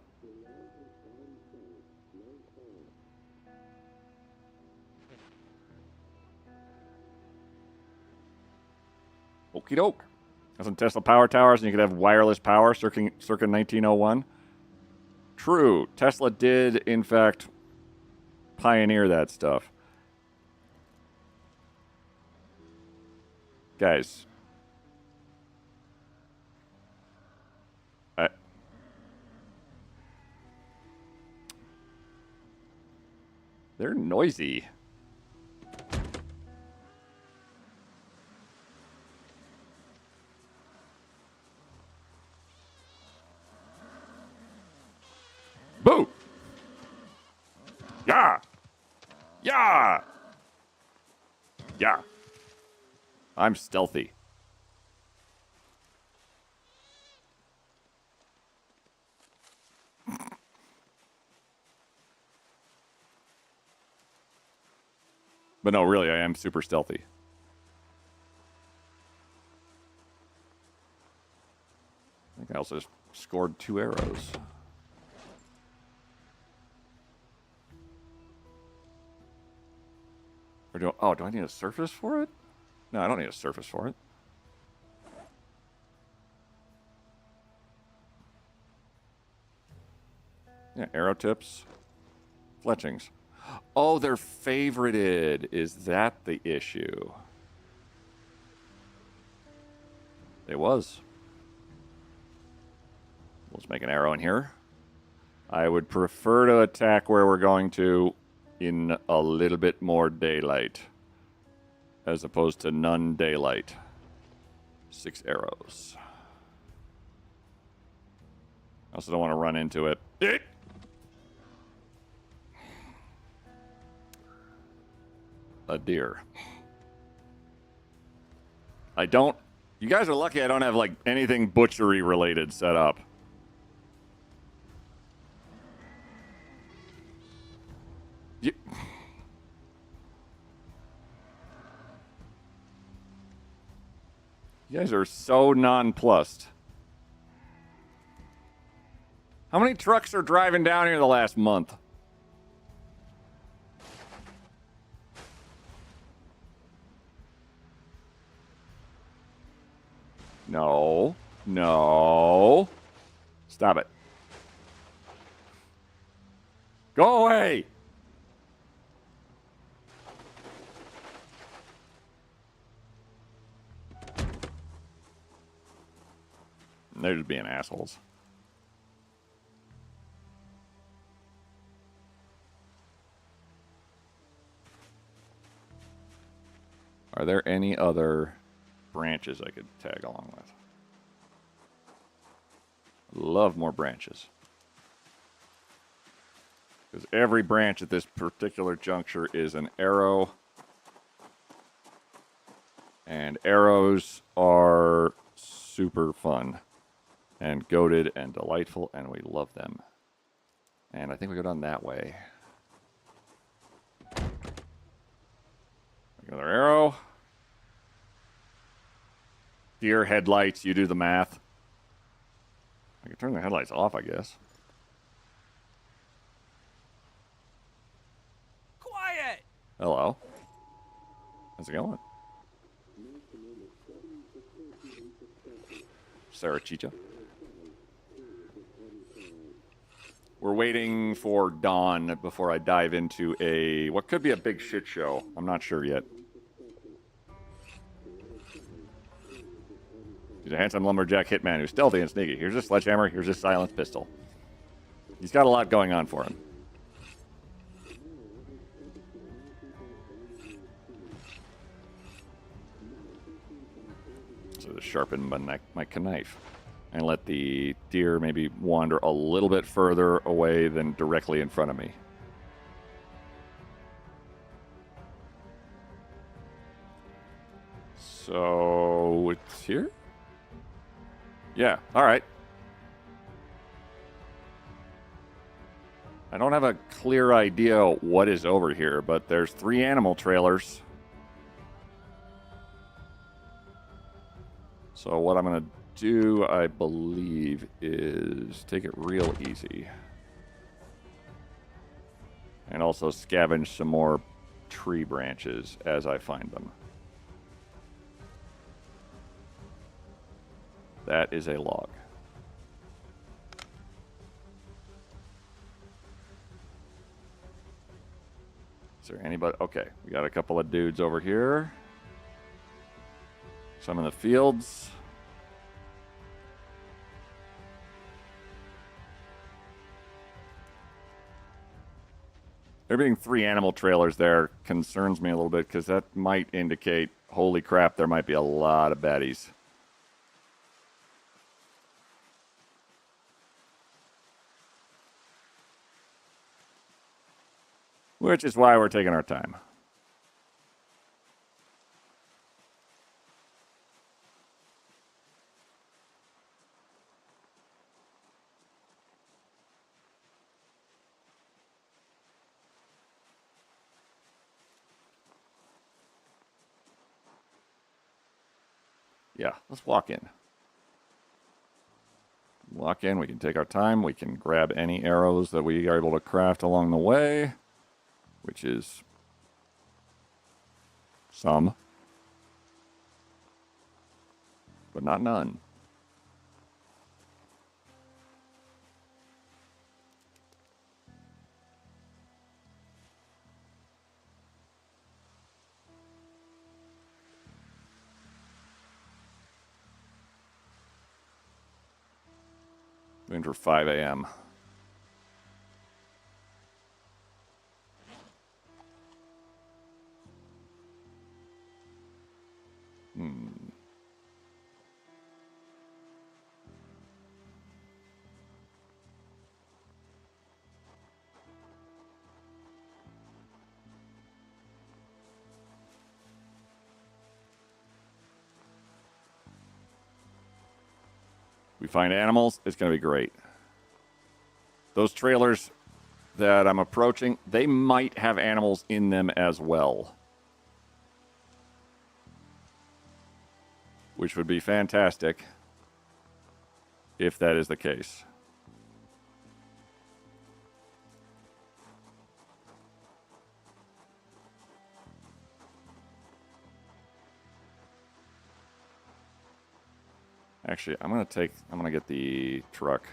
Okie doke. Got some Tesla power towers, and you could have wireless power circa 1901. True. Tesla did, in fact, pioneer that stuff. Guys. They're noisy. Boo! Yeah! Yeah! Yeah. I'm stealthy. But no, really, I am super stealthy. I think I also just scored 2 arrows. Or do I need a surface for it? No, I don't need a surface for it. Yeah, arrow tips. Fletchings. Oh, they're favorited. Is that the issue? It was. Let's make an arrow in here. I would prefer to attack where we're going to in a little bit more daylight, as opposed to none daylight. 6 arrows. I also don't want to run into it. A deer. You guys are lucky I don't have like anything butchery related set up. You guys are so nonplussed. How many trucks are driving down here the last month? No. No. Stop it. Go away. They're just being assholes. Are there any other branches I could tag along with? Love more branches. Because every branch at this particular juncture is an arrow. And arrows are super fun. And goated and delightful, and we love them. And I think we go down that way. Another arrow. Deer headlights, you do the math. I can turn the headlights off, I guess. Quiet! Hello. How's it going? Sarah Chicha. We're waiting for dawn before I dive into what could be a big shit show. I'm not sure yet. He's a handsome lumberjack hitman who's stealthy and sneaky. Here's a sledgehammer. Here's a silenced pistol. He's got a lot going on for him. use it to sharpen my knife. And let the deer maybe wander a little bit further away than directly in front of me. So it's here? Yeah, all right. I don't have a clear idea what is over here, but there's 3 animal trailers. So what I'm going to do, I believe, is take it real easy. And also scavenge some more tree branches as I find them. That is a log. Is there anybody? Okay, we got a couple of dudes over here. Some in the fields. There being 3 animal trailers there concerns me a little bit because that might indicate, holy crap, there might be a lot of baddies. Which is why we're taking our time. Yeah, let's walk in. Walk in, we can take our time. We can grab any arrows that we are able to craft along the way, which is some, but not none. Waiting for 5 a.m. We find animals, it's going to be great. Those trailers that I'm approaching, they might have animals in them as well. Which would be fantastic if that is the case. Actually, I'm gonna get the truck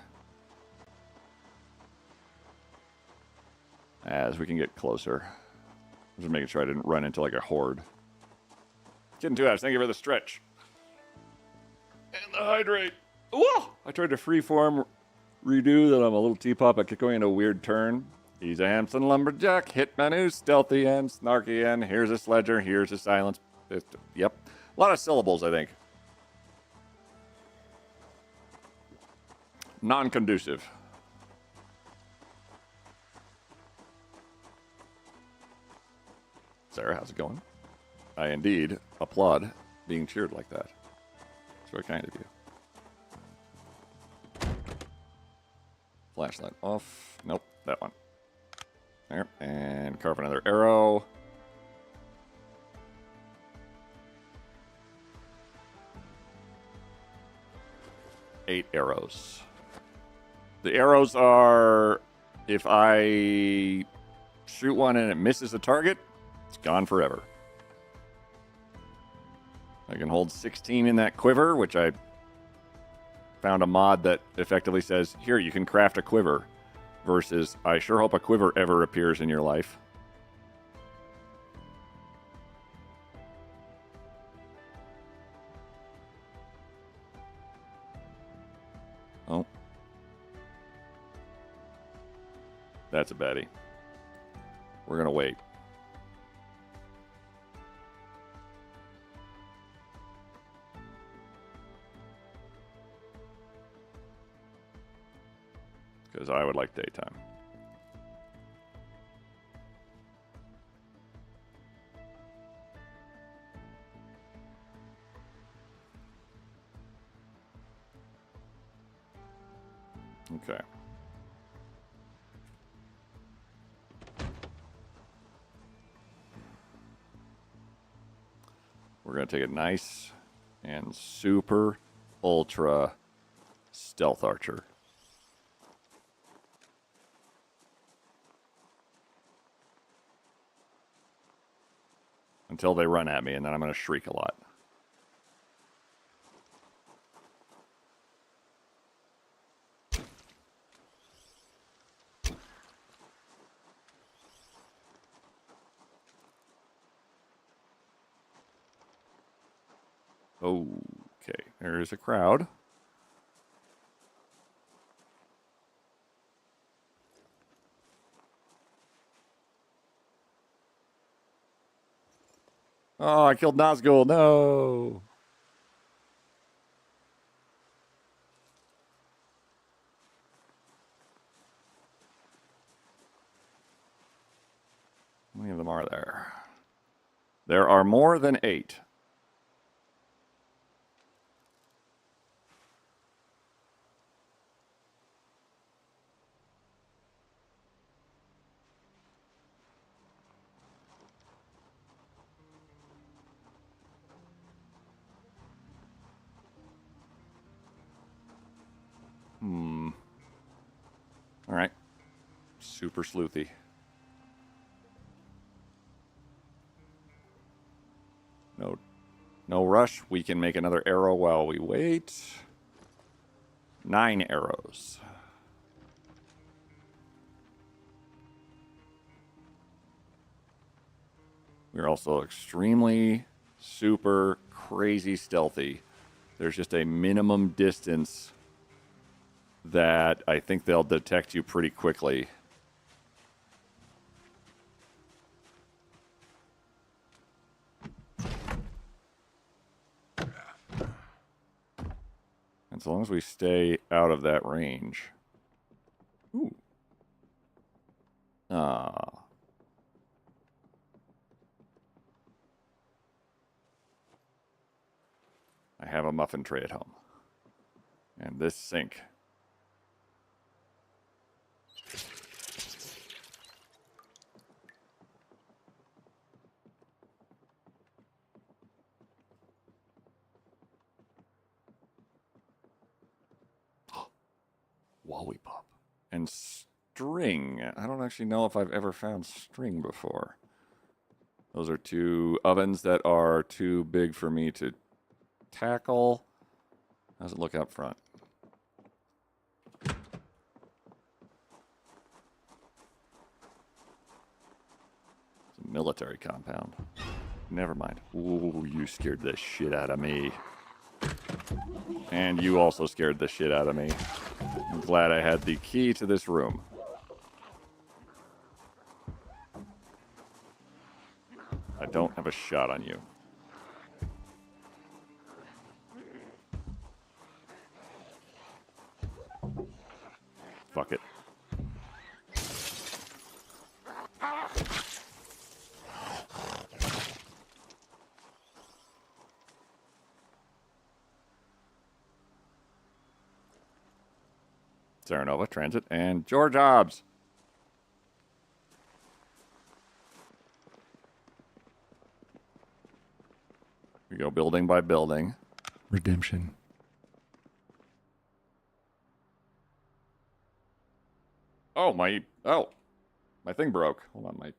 as we can get closer. Just making sure I didn't run into like a horde. Getting 2 hours. Thank you for the stretch. And the hydrate. Whoa! I tried to freeform redo that. I'm a little teapot, but kept going into a weird turn. He's a Hampson lumberjack, hitman who's stealthy and snarky, and here's a sledger, here's a silence. Yep. A lot of syllables, I think. Non-conducive. Sarah, how's it going? I indeed applaud being cheered like that. It's very kind of you. Flashlight off. Nope, that one. There, and carve another arrow. Eight arrows. The arrows are, if I shoot one and it misses the target, it's gone forever. I can hold 16 in that quiver, which I found a mod that effectively says, here, you can craft a quiver, versus, I sure hope a quiver ever appears in your life. Oh. That's a baddie. We're going to wait. because I would like daytime. Okay. We're going to take it nice and super ultra stealth archer. Until they run at me, and then I'm going to shriek a lot. Okay, there's a crowd. Oh, I killed Nazgul. No. How many of them are there? There are more than 8. All right. Super sleuthy. No rush. We can make another arrow while we wait. 9 arrows. We're also extremely, super, crazy stealthy. There's just a minimum distance that I think they'll detect you pretty quickly. As long as we stay out of that range. Ooh. Ah. I have a muffin tray at home. And this sink. Lollipop. And string. I don't actually know if I've ever found string before. Those are 2 ovens that are too big for me to tackle. How's it look up front? It's a military compound. Never mind. Ooh, you scared the shit out of me. And you also scared the shit out of me. I'm glad I had the key to this room. I don't have a shot on you. Fuck it. Saranova, Transit, and George Hobbs. We go building by building. Redemption. Oh, my thing broke. Hold on,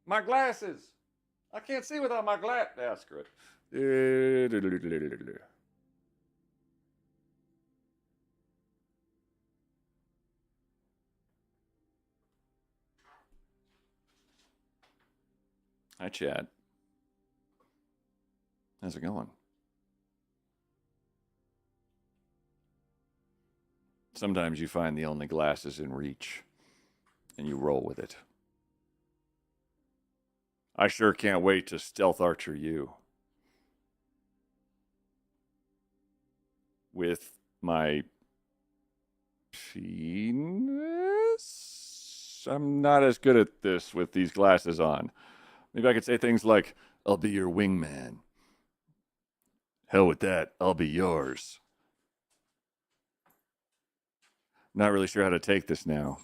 my glasses. I can't see without my glass. Yeah, screw it. Hi, Chad. How's it going? Sometimes you find the only glasses in reach, and you roll with it. I sure can't wait to stealth archer you. With my penis? I'm not as good at this with these glasses on. Maybe I could say things like, I'll be your wingman. Hell with that, I'll be yours. Not really sure how to take this now.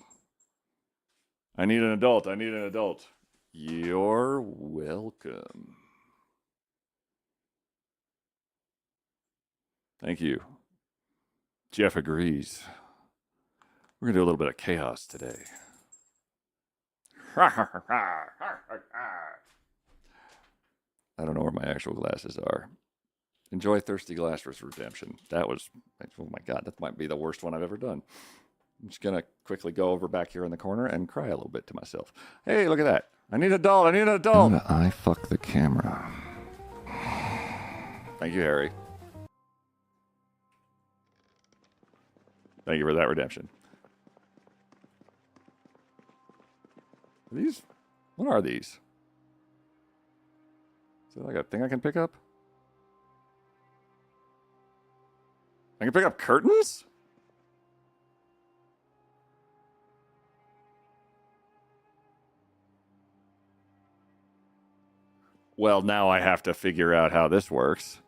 I need an adult. I need an adult. You're welcome. Thank you. Jeff agrees. We're going to do a little bit of chaos today. I don't know where my actual glasses are. Enjoy Thirsty Glasses Redemption. That was, oh my God, that might be the worst one I've ever done. I'm just going to quickly go over back here in the corner and cry a little bit to myself. Hey, look at that. I need an adult. I need an adult. How do I fuck the camera? Thank you, Harry. Thank you for that redemption. Are these? What are these? Is there like a thing I can pick up? I can pick up curtains? Well, now I have to figure out how this works.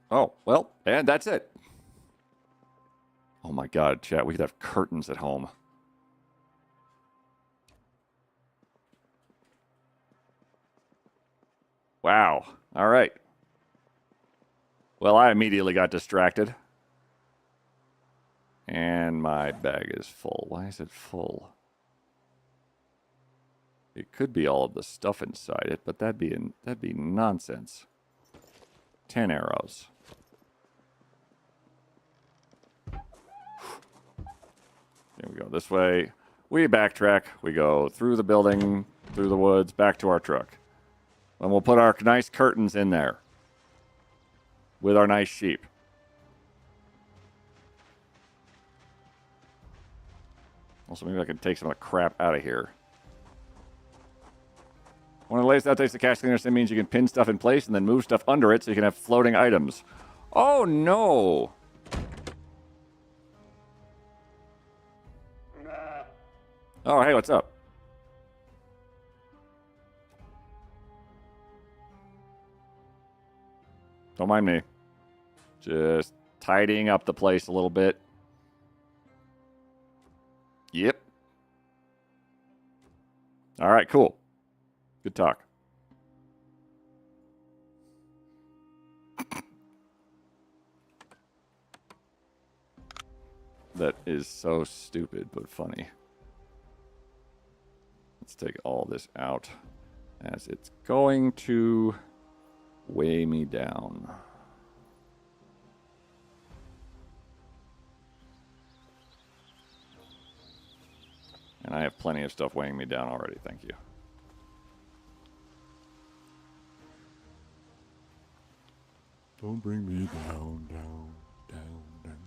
Oh, well, and that's it. Oh my God, chat, we could have curtains at home. Wow. All right. Well, I immediately got distracted. And my bag is full. Why is it full? It could be all of the stuff inside it, but that'd be nonsense. 10 arrows. Here we go this way. We backtrack. We go through the building, through the woods, back to our truck. And we'll put our nice curtains in there. With our nice sheep. Also, maybe I can take some of the crap out of here. One of the latest updates to Cache Cleaner Sim means you can pin stuff in place and then move stuff under it so you can have floating items. Oh, no! Oh, hey, what's up? Don't mind me. Just tidying up the place a little bit. Yep. All right, cool. Good talk. That is so stupid, but funny. Let's take all this out, as it's going to weigh me down. And I have plenty of stuff weighing me down already, thank you. Don't bring me down, down, down, down.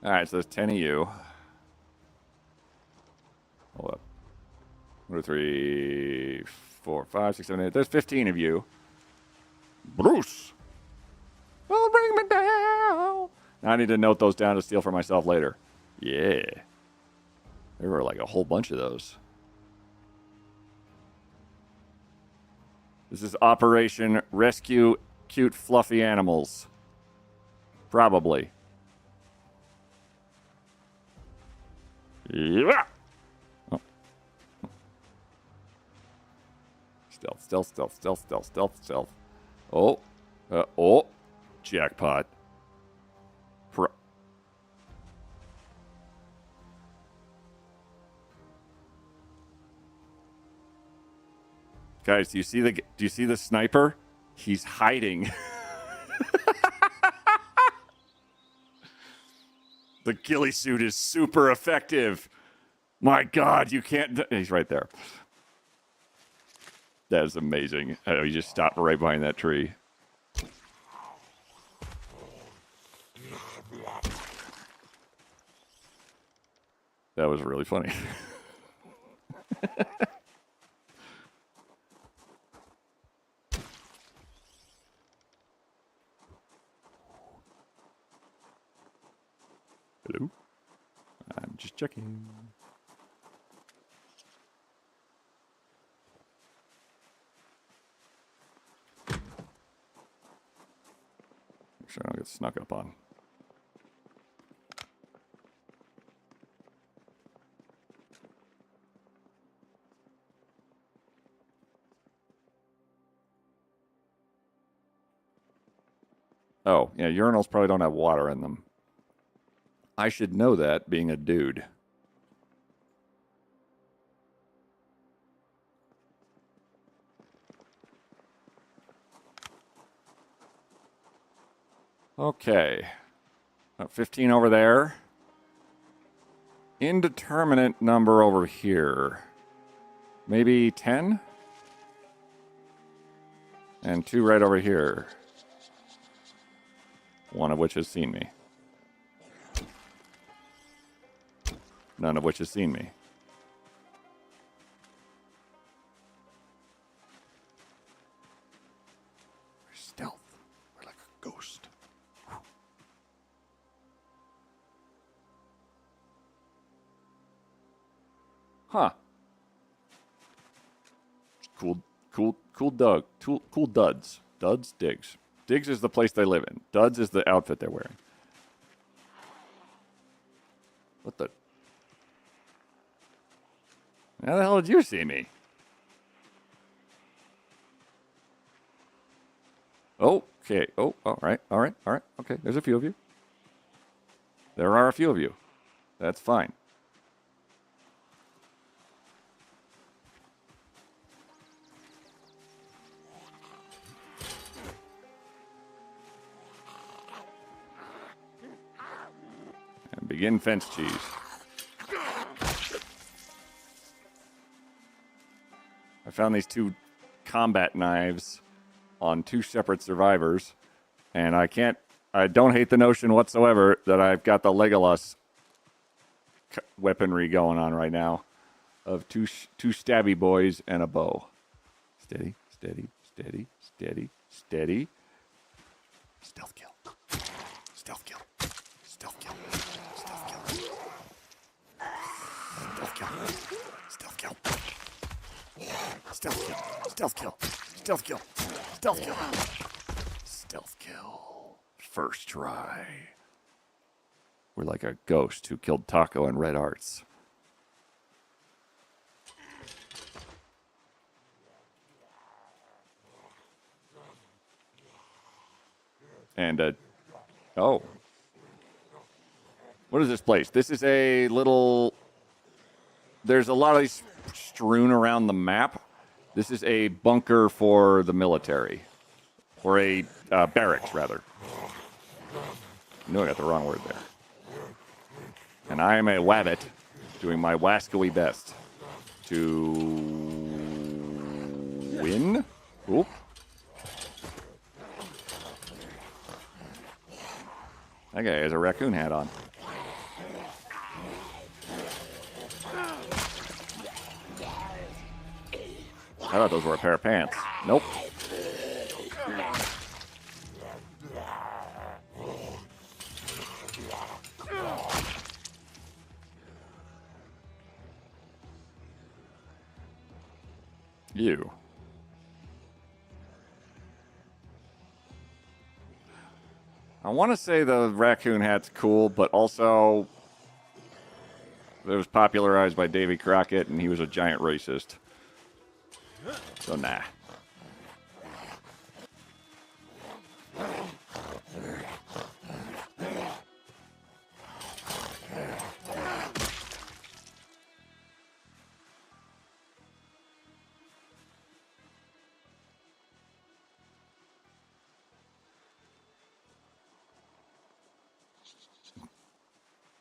All right, so there's 10 of you. Hold up. 1, 2, 3, 4, 5, 6, 7, 8. There's 15 of you. Bruce! Don't bring me down! Now I need to note those down to steal for myself later. Yeah. There were like a whole bunch of those. This is Operation Rescue Cute Fluffy Animals. Probably. Yeah. Oh. Stealth, stealth, stealth, stealth, stealth, stealth, stealth. Oh. Oh. Jackpot. Guys, do you see the sniper? He's hiding. The ghillie suit is super effective. My God, you can't. He's right there. That is amazing. Oh, you just stopped right behind that tree. That was really funny. Hello? I'm just checking. Make sure I don't get snuck up on. Oh, yeah, urinals probably don't have water in them. I should know that, being a dude. Okay. 15 over there. Indeterminate number over here. Maybe 10? And 2 right over here. One of which has seen me. None of which has seen me. We're stealth. We're like a ghost. Huh. Cool duds. Duds, digs. Digs is the place they live in. Duds is the outfit they're wearing. What the? How the hell did you see me? Okay. Oh, all right. Okay, there's a few of you. There are a few of you. That's fine. And begin fence cheese. I found these 2 combat knives on 2 separate survivors, and I don't hate the notion whatsoever that I've got the Legolas weaponry going on right now of two stabby boys and a bow. Steady. Stealth kill. Stealth kill. First try. We're like a ghost who killed Taco and Red Arts. And, oh. What is this place? This is a little... There's a lot of these strewn around the map. This is a bunker for the military. Or a barracks, rather. I knew I got the wrong word there. And I am a wabbit doing my wascally best to win. Oop. That guy has a raccoon hat on. I thought those were a pair of pants. Nope. You. I want to say the raccoon hat's cool, but also it was popularized by Davy Crockett, and he was a giant racist. So nah.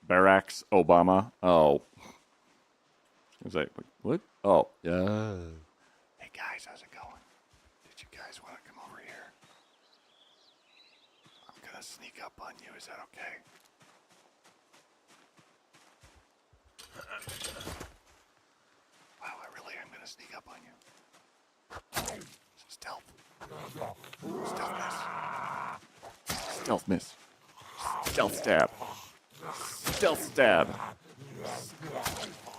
Barracks Obama. Oh. I was like, what? Oh. Yeah. Hey guys, how's it going? Did you guys want to come over here? I'm gonna sneak up on you. Is that okay? sneak up on you. Stealth. Stealth miss. Stealth stab. Stealth stab.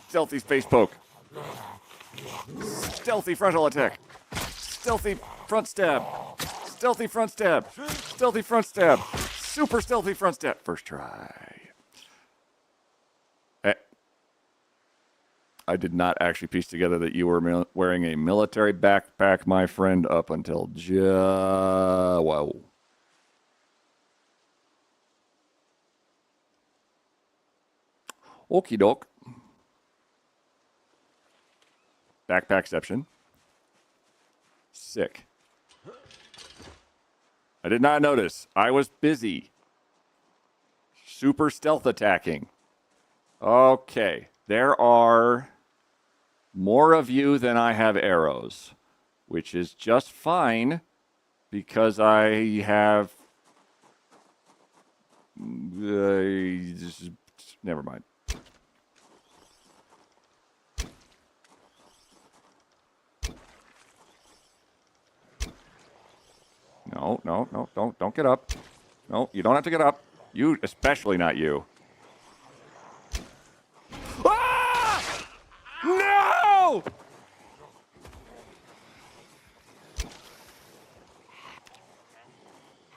Stealthy space poke. Stealthy frontal attack. Stealthy front stab. Stealthy front stab. Stealthy front stab. Super stealthy front stab. First try. I did not actually piece together that you were wearing a military backpack, my friend, up until whoa. Okie doke. Backpackception. Sick. I did not notice. I was busy. Super stealth attacking. Okay. There are more of you than I have arrows, which is just fine because I have... never mind. No, don't get up. No, you don't have to get up. You, especially not you. Ah! No!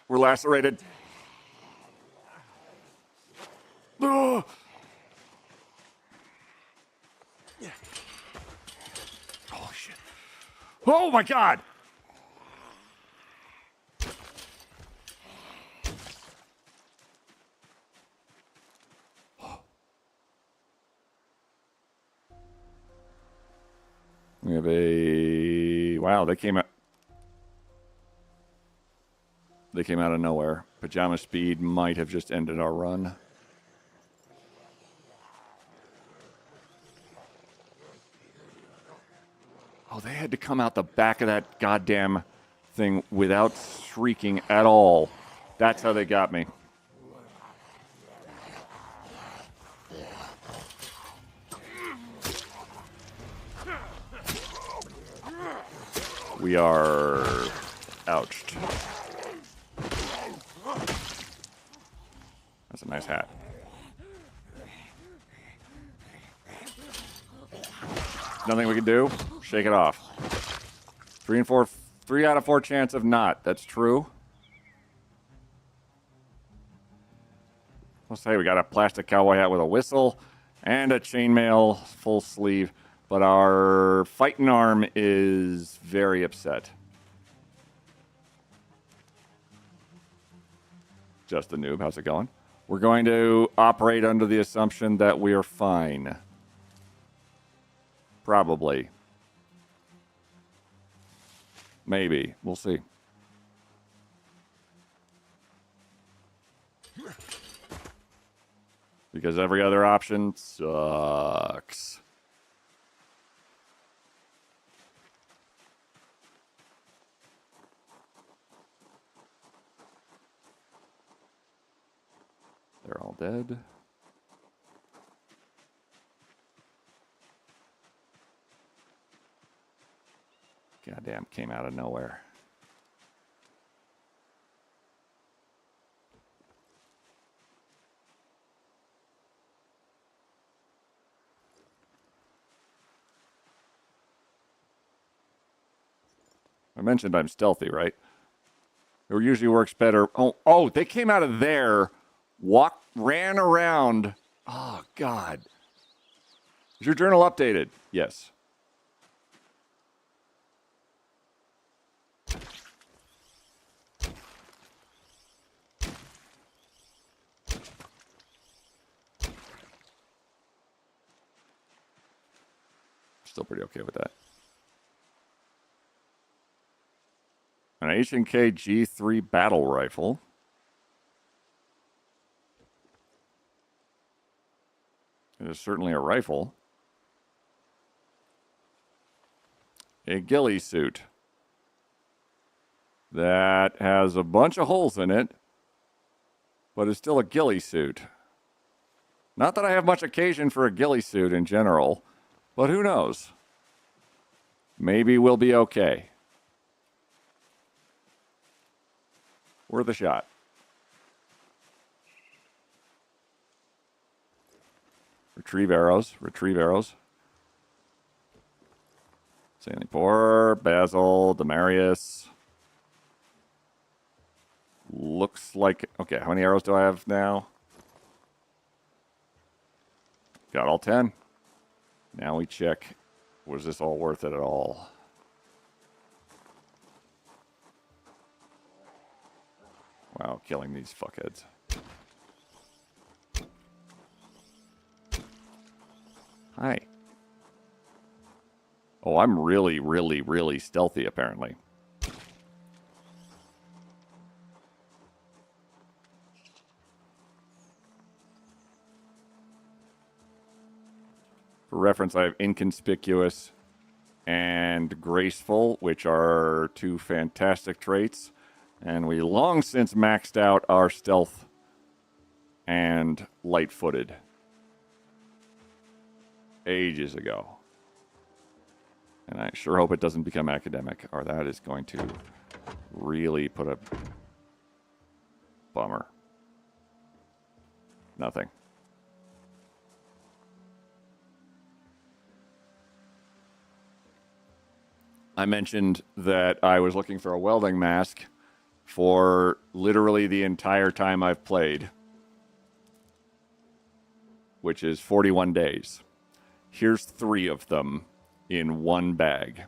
We're lacerated. Oh, shit. Oh, my God. We have a... Wow, they came out... They came out of nowhere. Pajama speed might have just ended our run. Oh, they had to come out the back of that goddamn thing without shrieking at all. That's how they got me. We are ouched. That's a nice hat. Nothing we can do. Shake it off. 3 out of 4 chance of not. That's true. Let's say we got a plastic cowboy hat with a whistle and a chainmail full sleeve, but our fighting arm is very upset. Just the noob. How's it going? We're going to operate under the assumption that we are fine. Probably. Maybe. We'll see. Because every other option sucks. They're all dead. Goddamn, came out of nowhere. I mentioned I'm stealthy, right? It usually works better. Oh, they came out of there, ran around. Oh, God. Is your journal updated? Yes. Still pretty okay with that. An H&K G3 battle rifle. It is certainly a rifle. A ghillie suit. That has a bunch of holes in it, but it's still a ghillie suit. Not that I have much occasion for a ghillie suit in general, but who knows? Maybe we'll be okay. Worth a shot. Retrieve arrows. Retrieve arrows. Saline Pour, Basil, Demarius. Looks like... Okay, how many arrows do I have now? Got all 10. Now we check. Was this all worth it at all? Wow, killing these fuckheads. Hi. Oh, I'm really, really, really stealthy, apparently. For reference, I have inconspicuous and graceful, which are two fantastic traits. And we long since maxed out our stealth and light-footed. Ages ago. And I sure hope it doesn't become academic, or that is going to really put a bummer. Nothing. I mentioned that I was looking for a welding mask for literally the entire time I've played, which is 41 days. Here's 3 of them in one bag.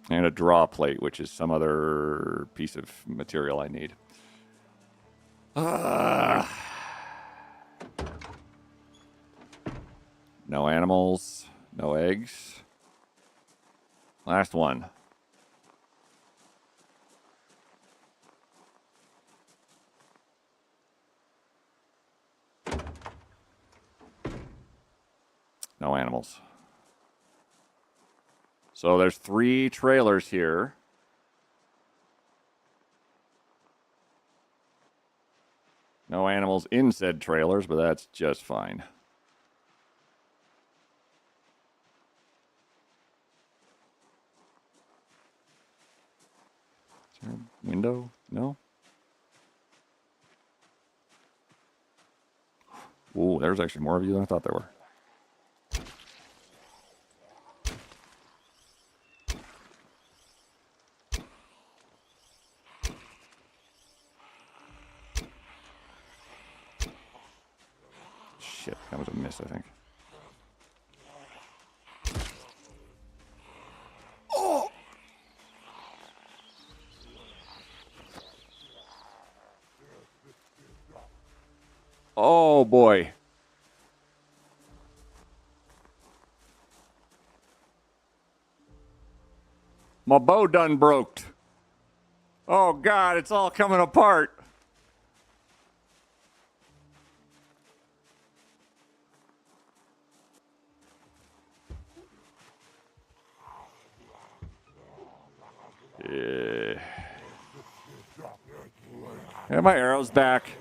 And a draw plate, which is some other piece of material I need. No animals, no eggs. Last one. No animals. So there's 3 trailers here. No animals in said trailers, but that's just fine. Is there a window? No? Ooh, there's actually more of you than I thought there were. Shit, that was a miss, I think. Oh! Oh, boy. My bow done broke. Oh, God, it's all coming apart. Yeah. And my arrow's back.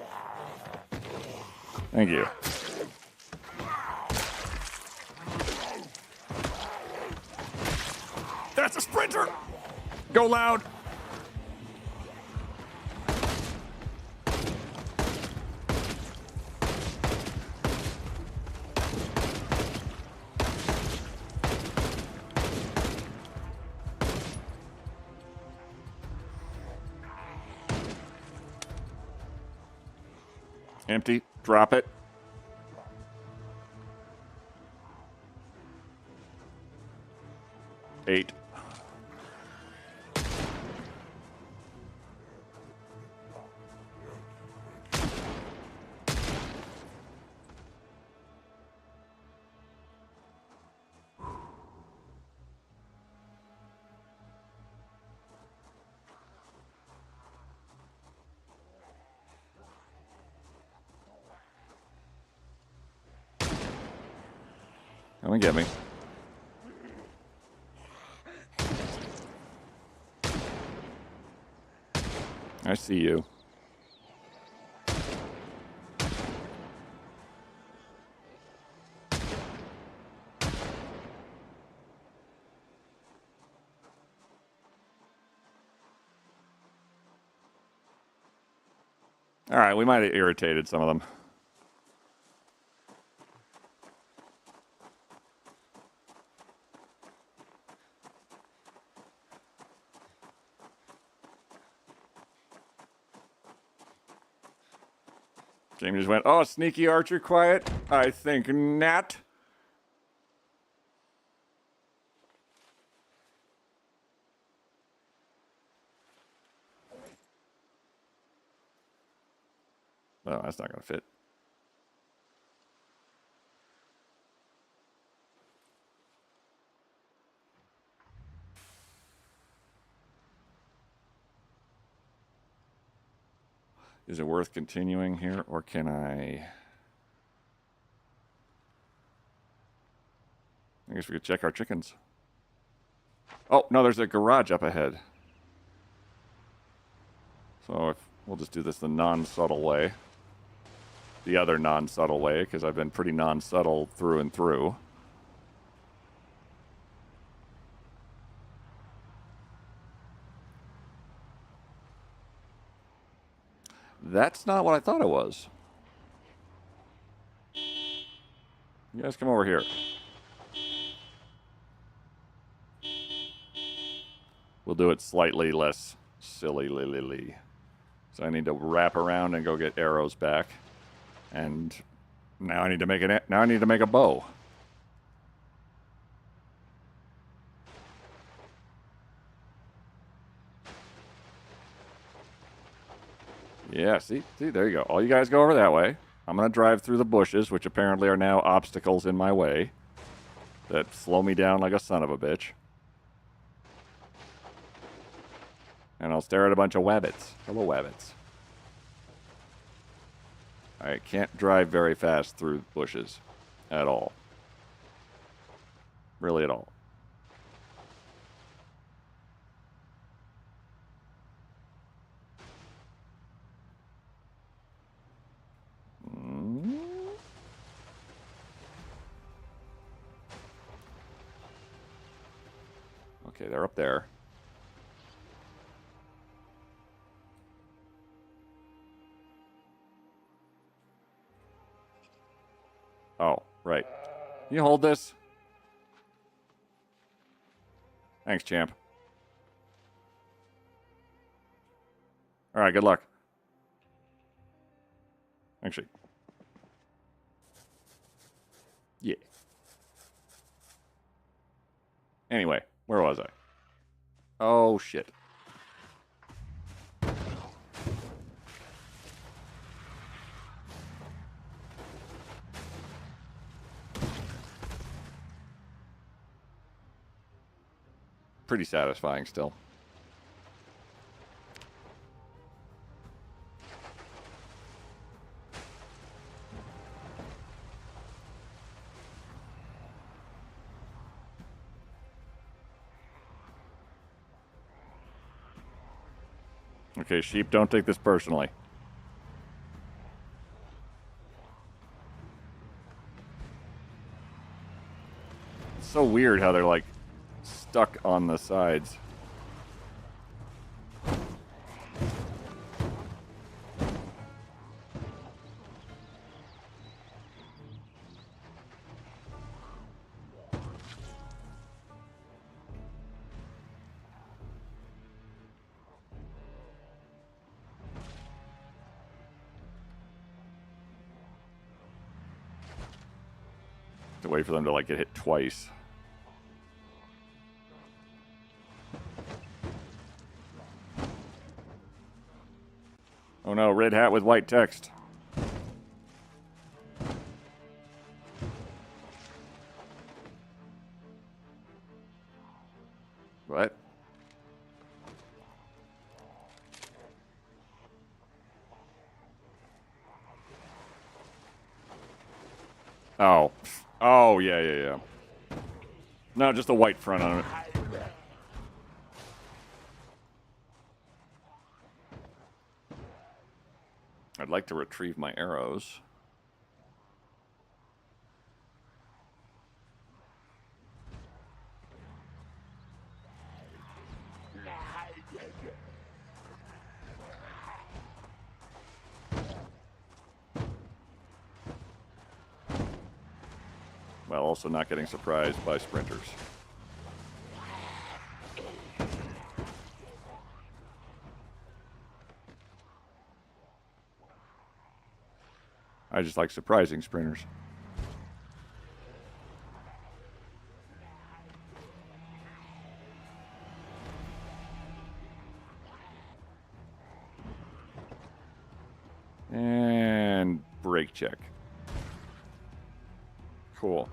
Thank you. That's a sprinter! Go loud! Empty. Drop it. Eight. Come and get me. I see you. Alright, we might have irritated some of them. Jamie just went, oh, sneaky archer quiet? I think not. Oh, that's not going to fit. Is it worth continuing here, or can I guess we could check our chickens. Oh, no, there's a garage up ahead. So if we'll just do this the non-subtle way. The other non-subtle way, because I've been pretty non-subtle through and through. That's not what I thought it was. You guys come over here. We'll do it slightly less silly. So I need to wrap around and go get arrows back. And now I need to make a bow. Yeah, see, there you go. All you guys go over that way. I'm going to drive through the bushes, which apparently are now obstacles in my way that slow me down like a son of a bitch. And I'll stare at a bunch of wabbits. Hello, wabbits. I can't drive very fast through bushes at all. Really at all. Okay, they're up there. Oh, right. Can you hold this? Thanks, champ. All right, good luck. Actually. Yeah. Anyway, where was I? Oh, shit. Pretty satisfying still. Okay, sheep, don't take this personally. It's so weird how they're like stuck on the sides. To wait for them to like get hit twice. Oh no, red hat with white text. What? Oh. Oh, yeah. No, just a white front on it. I'd like to retrieve my arrows. while also not getting surprised by sprinters. I just like surprising sprinters. And brake check. Cool.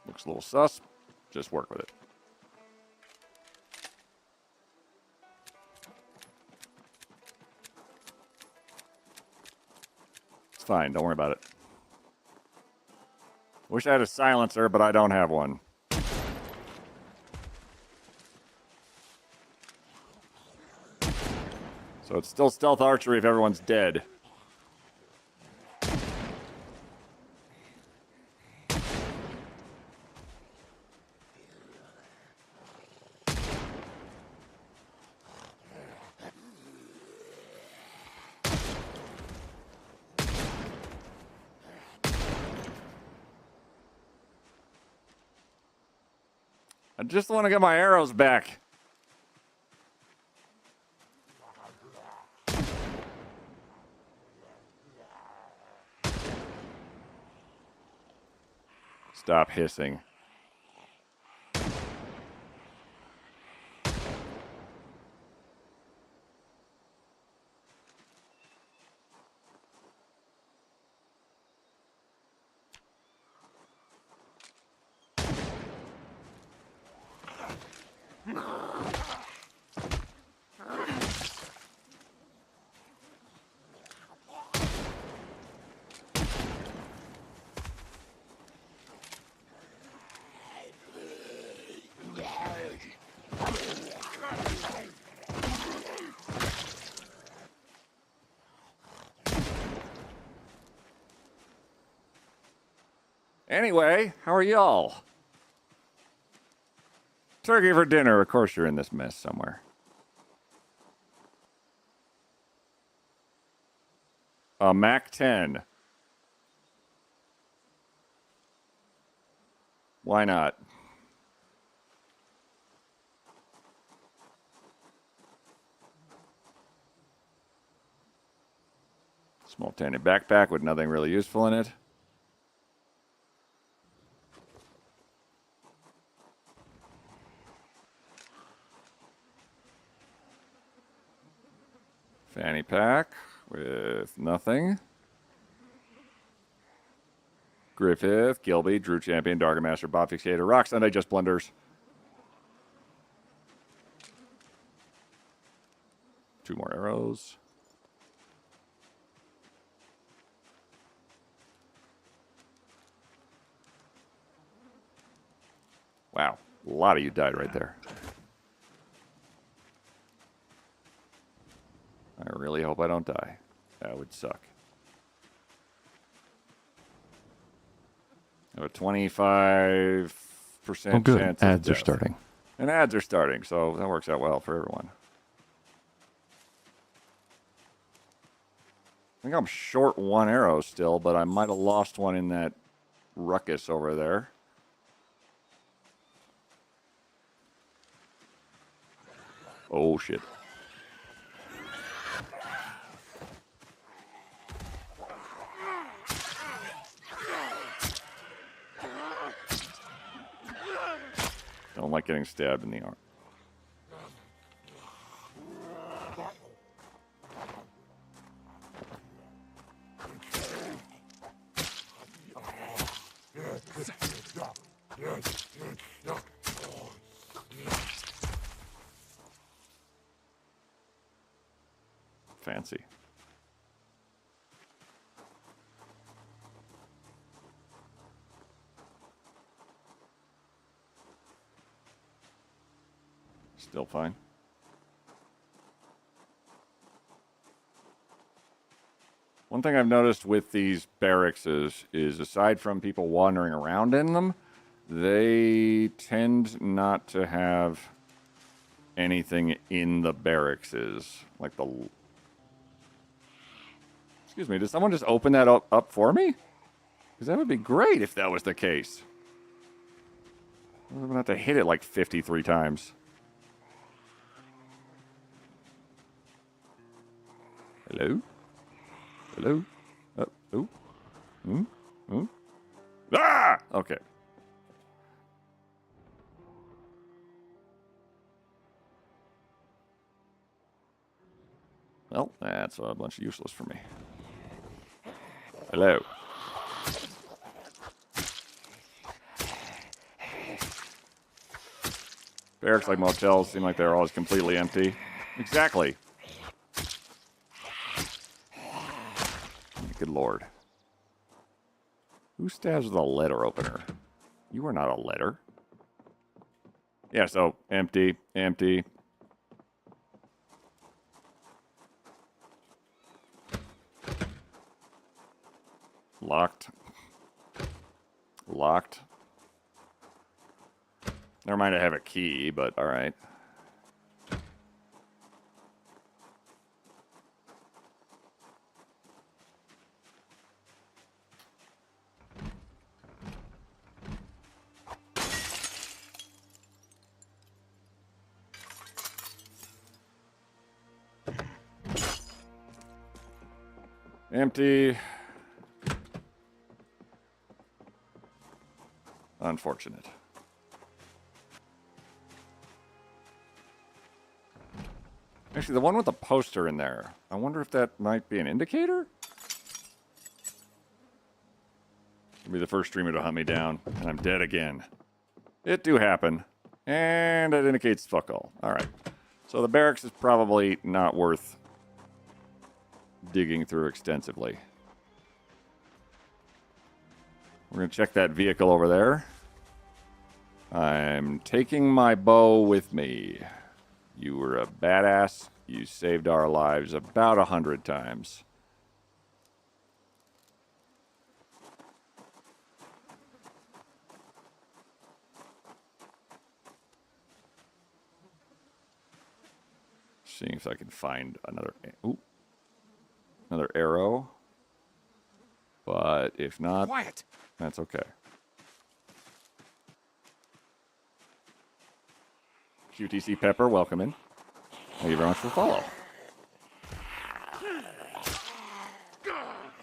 Looks a little sus. Just work with it. It's fine. Don't worry about it. Wish I had a silencer, but I don't have one. So it's still stealth archery if everyone's dead. I just want to get my arrows back. Stop hissing. Anyway, how are y'all? Turkey for dinner. Of course you're in this mess somewhere. A Mac 10. Why not? Small tanning backpack with nothing really useful in it. Fanny pack with nothing. Griffith, Gilby, Drew Champion, Darker Master, Bob Fixator, Rock Sunday, Just Blunders. 2 more arrows. Wow, a lot of you died right there. I really hope I don't die. That would suck. I have a 25% Oh, good. chance Ads of are death. starting. And ads are starting, so that works out well for everyone. I think I'm short 1 arrow still, but I might have lost one in that ruckus over there. Oh, shit. Don't like getting stabbed in the arm. fancy. Still fine. One thing I've noticed with these barracks is aside from people wandering around in them, they tend not to have anything in the barracks. Like the... Excuse me, did someone just open that up for me? Because that would be great if that was the case. I'm going to have to hit it like 53 times. Hello? Hello? Oh. Ah! Okay. Well, that's a bunch of useless for me. Hello. Barracks, like motels, seem like they're always completely empty. Exactly. Good lord. Who stabs with a letter opener? You are not a letter. Yeah, so empty, empty. Locked. Locked. Never mind, I have a key, but alright. Empty. Unfortunate. Actually, the one with the poster in there, I wonder if that might be an indicator? It'll be the first streamer to hunt me down, and I'm dead again. It do happen. And it indicates fuck all. Alright. So the barracks is probably not worth digging through extensively. We're going to check that vehicle over there. I'm taking my bow with me. You were a badass. You saved our lives about 100 times. Seeing if I can find another... Ooh. Another arrow. But if not... Quiet! That's okay. QTC Pepper, welcome in. Thank you very much for the follow.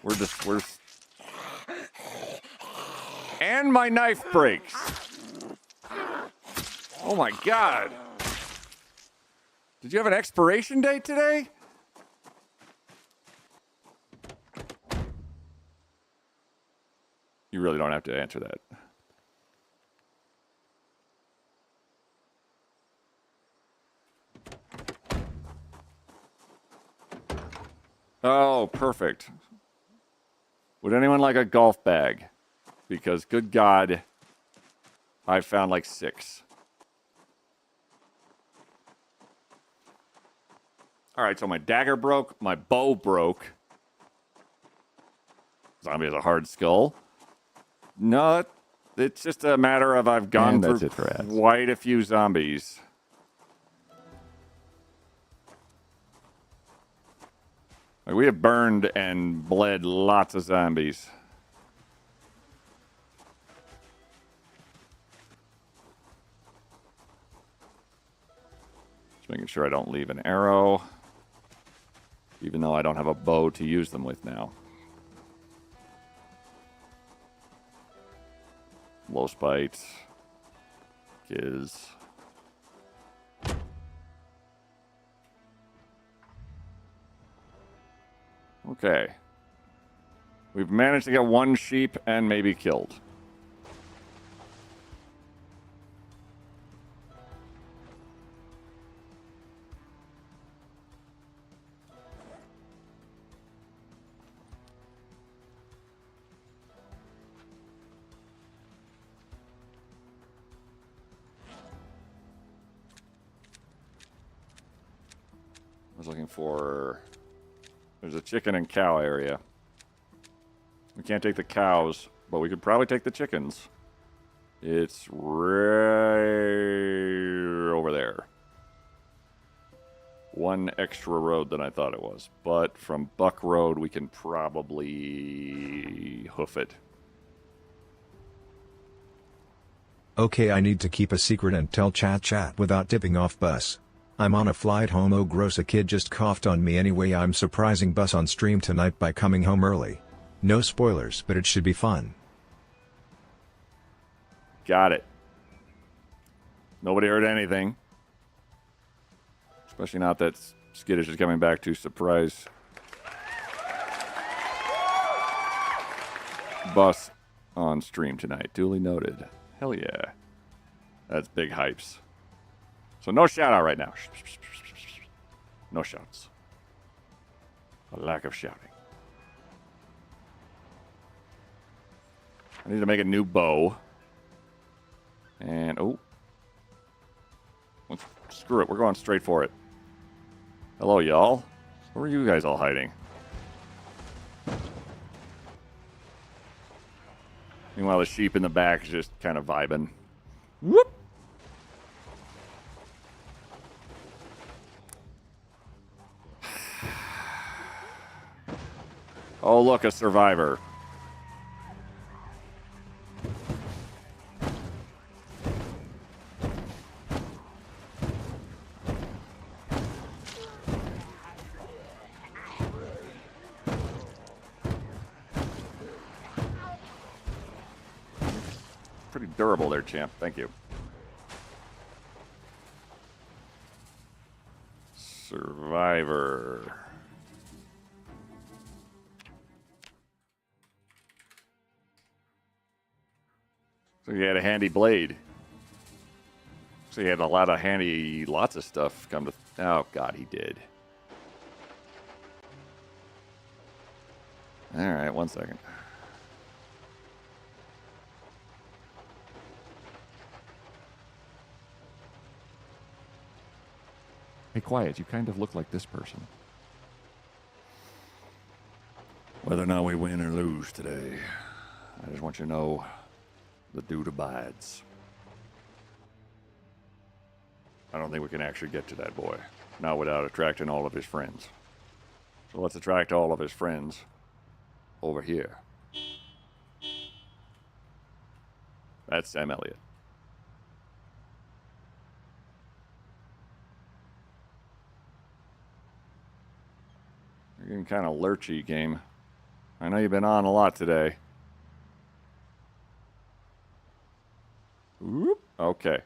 We're and my knife breaks. Oh my god. Did you have an expiration date today? You really don't have to answer that. Oh, perfect. Would anyone like a golf bag? Because, good God, I found like 6. Alright, so my dagger broke, my bow broke. Zombie has a hard skull. No, it's just a matter of I've gone through quite a few zombies. Like, we have burned and bled lots of zombies. Just making sure I don't leave an arrow. Even though I don't have a bow to use them with now. Low spite. Giz. Okay. We've managed to get 1 sheep and maybe killed. was looking for... There's a chicken and cow area. We can't take the cows, but we could probably take the chickens. It's right over there. One extra road than I thought it was. But from Buck Road, we can probably hoof it. Okay, I need to keep a secret and tell chat without tipping off bus. I'm on a flight home. Oh gross, a kid just coughed on me. Anyway, I'm surprising bus on stream tonight by coming home early. No spoilers, but it should be fun. Got it. Nobody heard anything. Especially not that Skittish is coming back to surprise bus on stream tonight. Duly noted. Hell yeah. That's big hypes. So no shout out right now. No shouts. A lack of shouting. I need to make a new bow. And, oh. Screw it. We're going straight for it. Hello, y'all. Where are you guys all hiding? Meanwhile, the sheep in the back is just kind of vibing. Whoop! Oh, look, a survivor. Pretty durable there, champ. Thank you. Survivor. So he had a handy blade. So he had a lot of handy, lots of stuff come to... Oh, God, he did. All right, 1 second. Hey, quiet. You kind of look like this person. Whether or not we win or lose today, I just want you to know the dude abides. I don't think we can actually get to that boy. Not without attracting all of his friends. So let's attract all of his friends over here. That's Sam Elliott. You're getting kind of lurchy, game. I know you've been on a lot today. Whoop. Okay.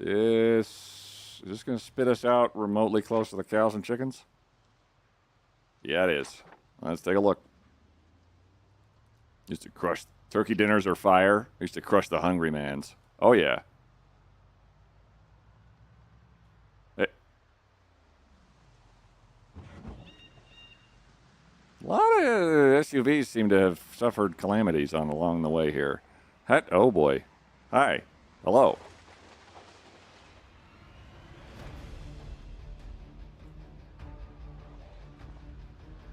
Is this going to spit us out remotely close to the cows and chickens? Yeah, it is. Let's take a look. Used to crush turkey dinners or fire. Used to crush the hungry man's. Oh, yeah. Hey. A lot of SUVs seem to have suffered calamities along the way here. Oh, boy. Hi. Hello.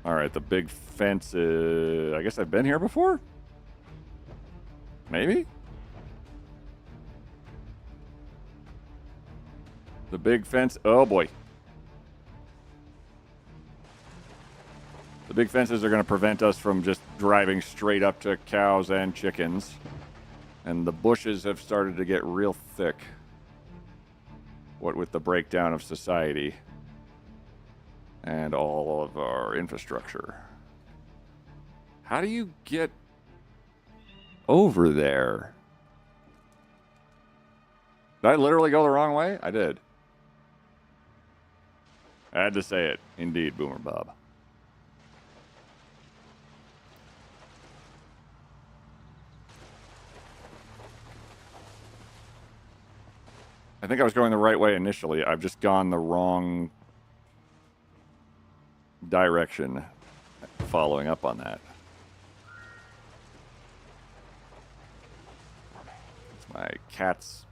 All right, the big fence. I guess I've been here before? Maybe? The big fence. Oh, boy. The big fences are going to prevent us from just driving straight up to cows and chickens. And the bushes have started to get real thick. What with the breakdown of society and all of our infrastructure. How do you get over there? Did I literally go the wrong way? I did. I had to say it. Indeed, Boomer Bob. I think I was going the right way initially. I've just gone the wrong direction following up on that. It's my cat's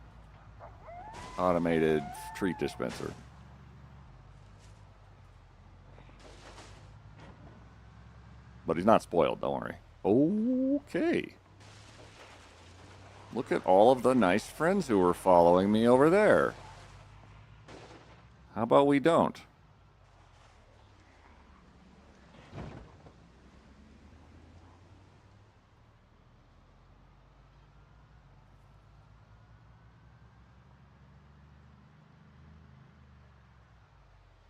automated treat dispenser. But he's not spoiled, don't worry. Okay. Look at all of the nice friends who were following me over there. How about we don't?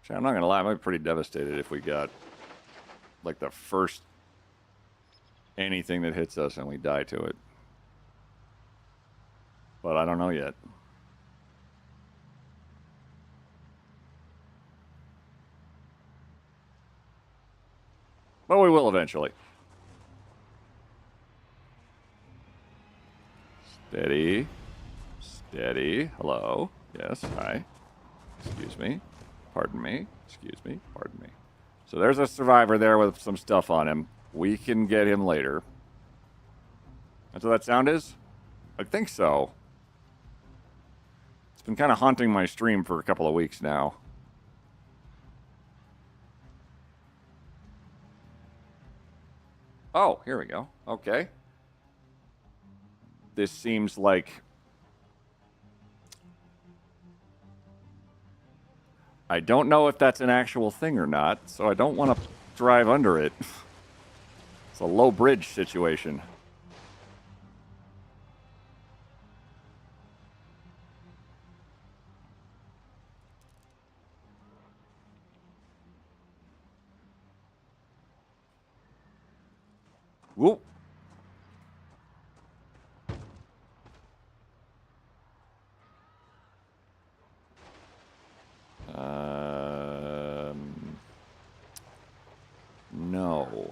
I'm not gonna lie, I might be pretty devastated if we got like the first anything that hits us and we die to it. But I don't know yet. But we will eventually. Steady. Steady. Hello. Yes. Hi. Excuse me. Pardon me. Excuse me. Pardon me. So there's a survivor there with some stuff on him. We can get him later. That's what that sound is? I think so. It's been kind of haunting my stream for a couple of weeks now. Oh, here we go. Okay. This seems like... I don't know if that's an actual thing or not, so I don't want to drive under it. It's a low bridge situation. Whoop. No.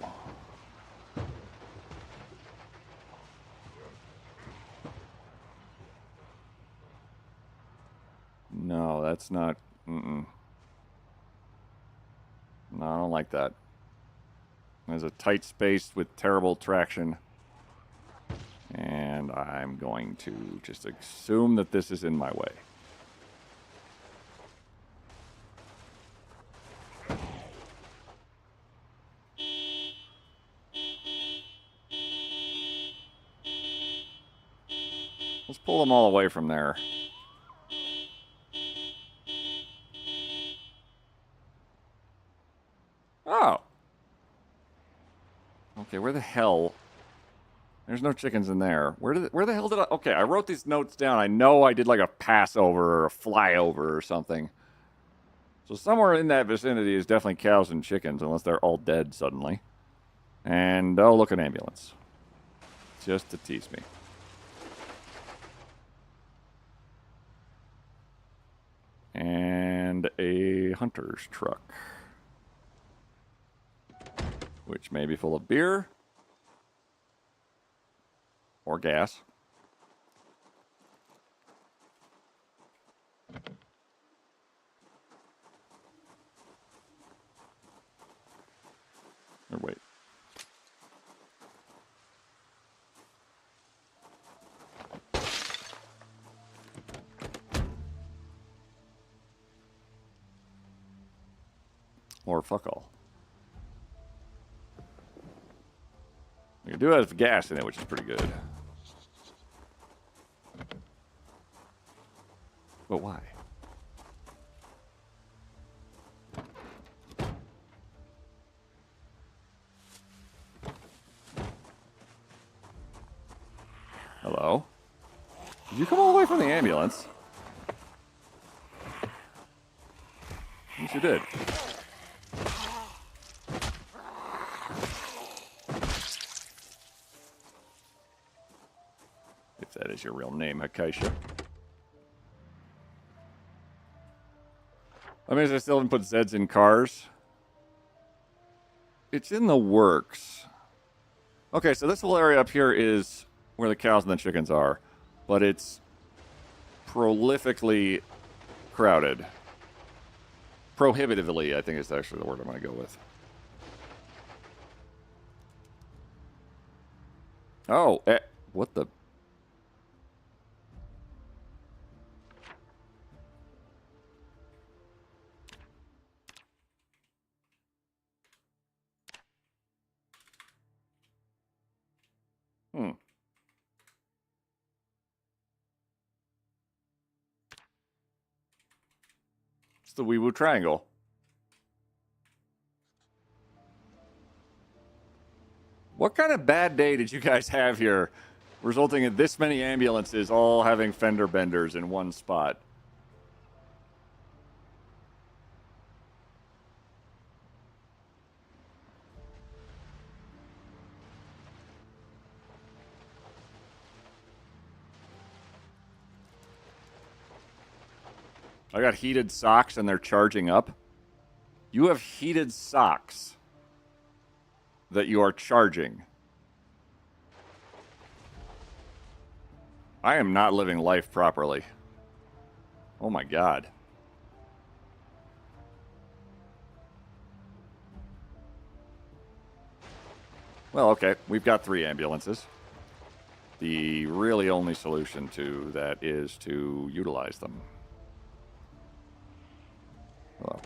No, that's not... No, I don't like that. There's a tight space with terrible traction. And I'm going to just assume that this is in my way. Let's pull them all away from there. Oh. Okay, where the hell... There's no chickens in there. Where the hell did I... Okay, I wrote these notes down. I know I did like a passover or a flyover or something. So somewhere in that vicinity is definitely cows and chickens, unless they're all dead suddenly. And, oh, look, an ambulance. Just to tease me. And a hunter's truck. Which may be full of beer. Or gas. Or wait. Or fuck all. You do have gas in it, which is pretty good. But why? Hello? Did you come all the way from the ambulance? Yes, you did. If that is your real name, Acacia. I mean, I still haven't put Zeds in cars. It's in the works. Okay, so this whole area up here is where the cows and the chickens are. But it's prolifically crowded. Prohibitively, I think is actually the word I'm going to go with. Oh, what the... It's the wee woo triangle. What kind of bad day did you guys have here, resulting in this many ambulances all having fender benders in one spot? I got heated socks and they're charging up. You have heated socks that you are charging. I am not living life properly. Oh my god. Well, okay, we've got 3 ambulances. The really only solution to that is to utilize them. Hello.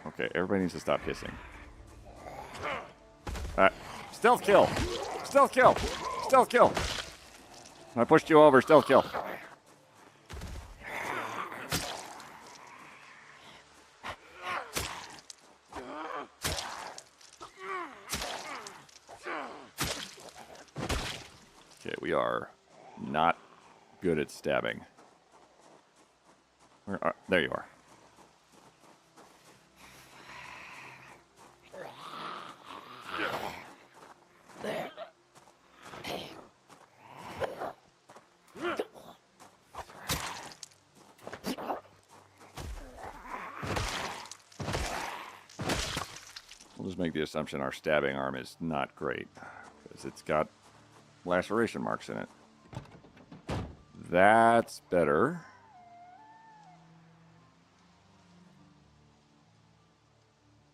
Okay, everybody needs to stop hissing. Stealth kill! Stealth kill! Stealth kill! I pushed you over, stealth kill. Okay, we are not good at stabbing. There you are. We'll just make the assumption our stabbing arm is not great, because it's got laceration marks in it. That's better.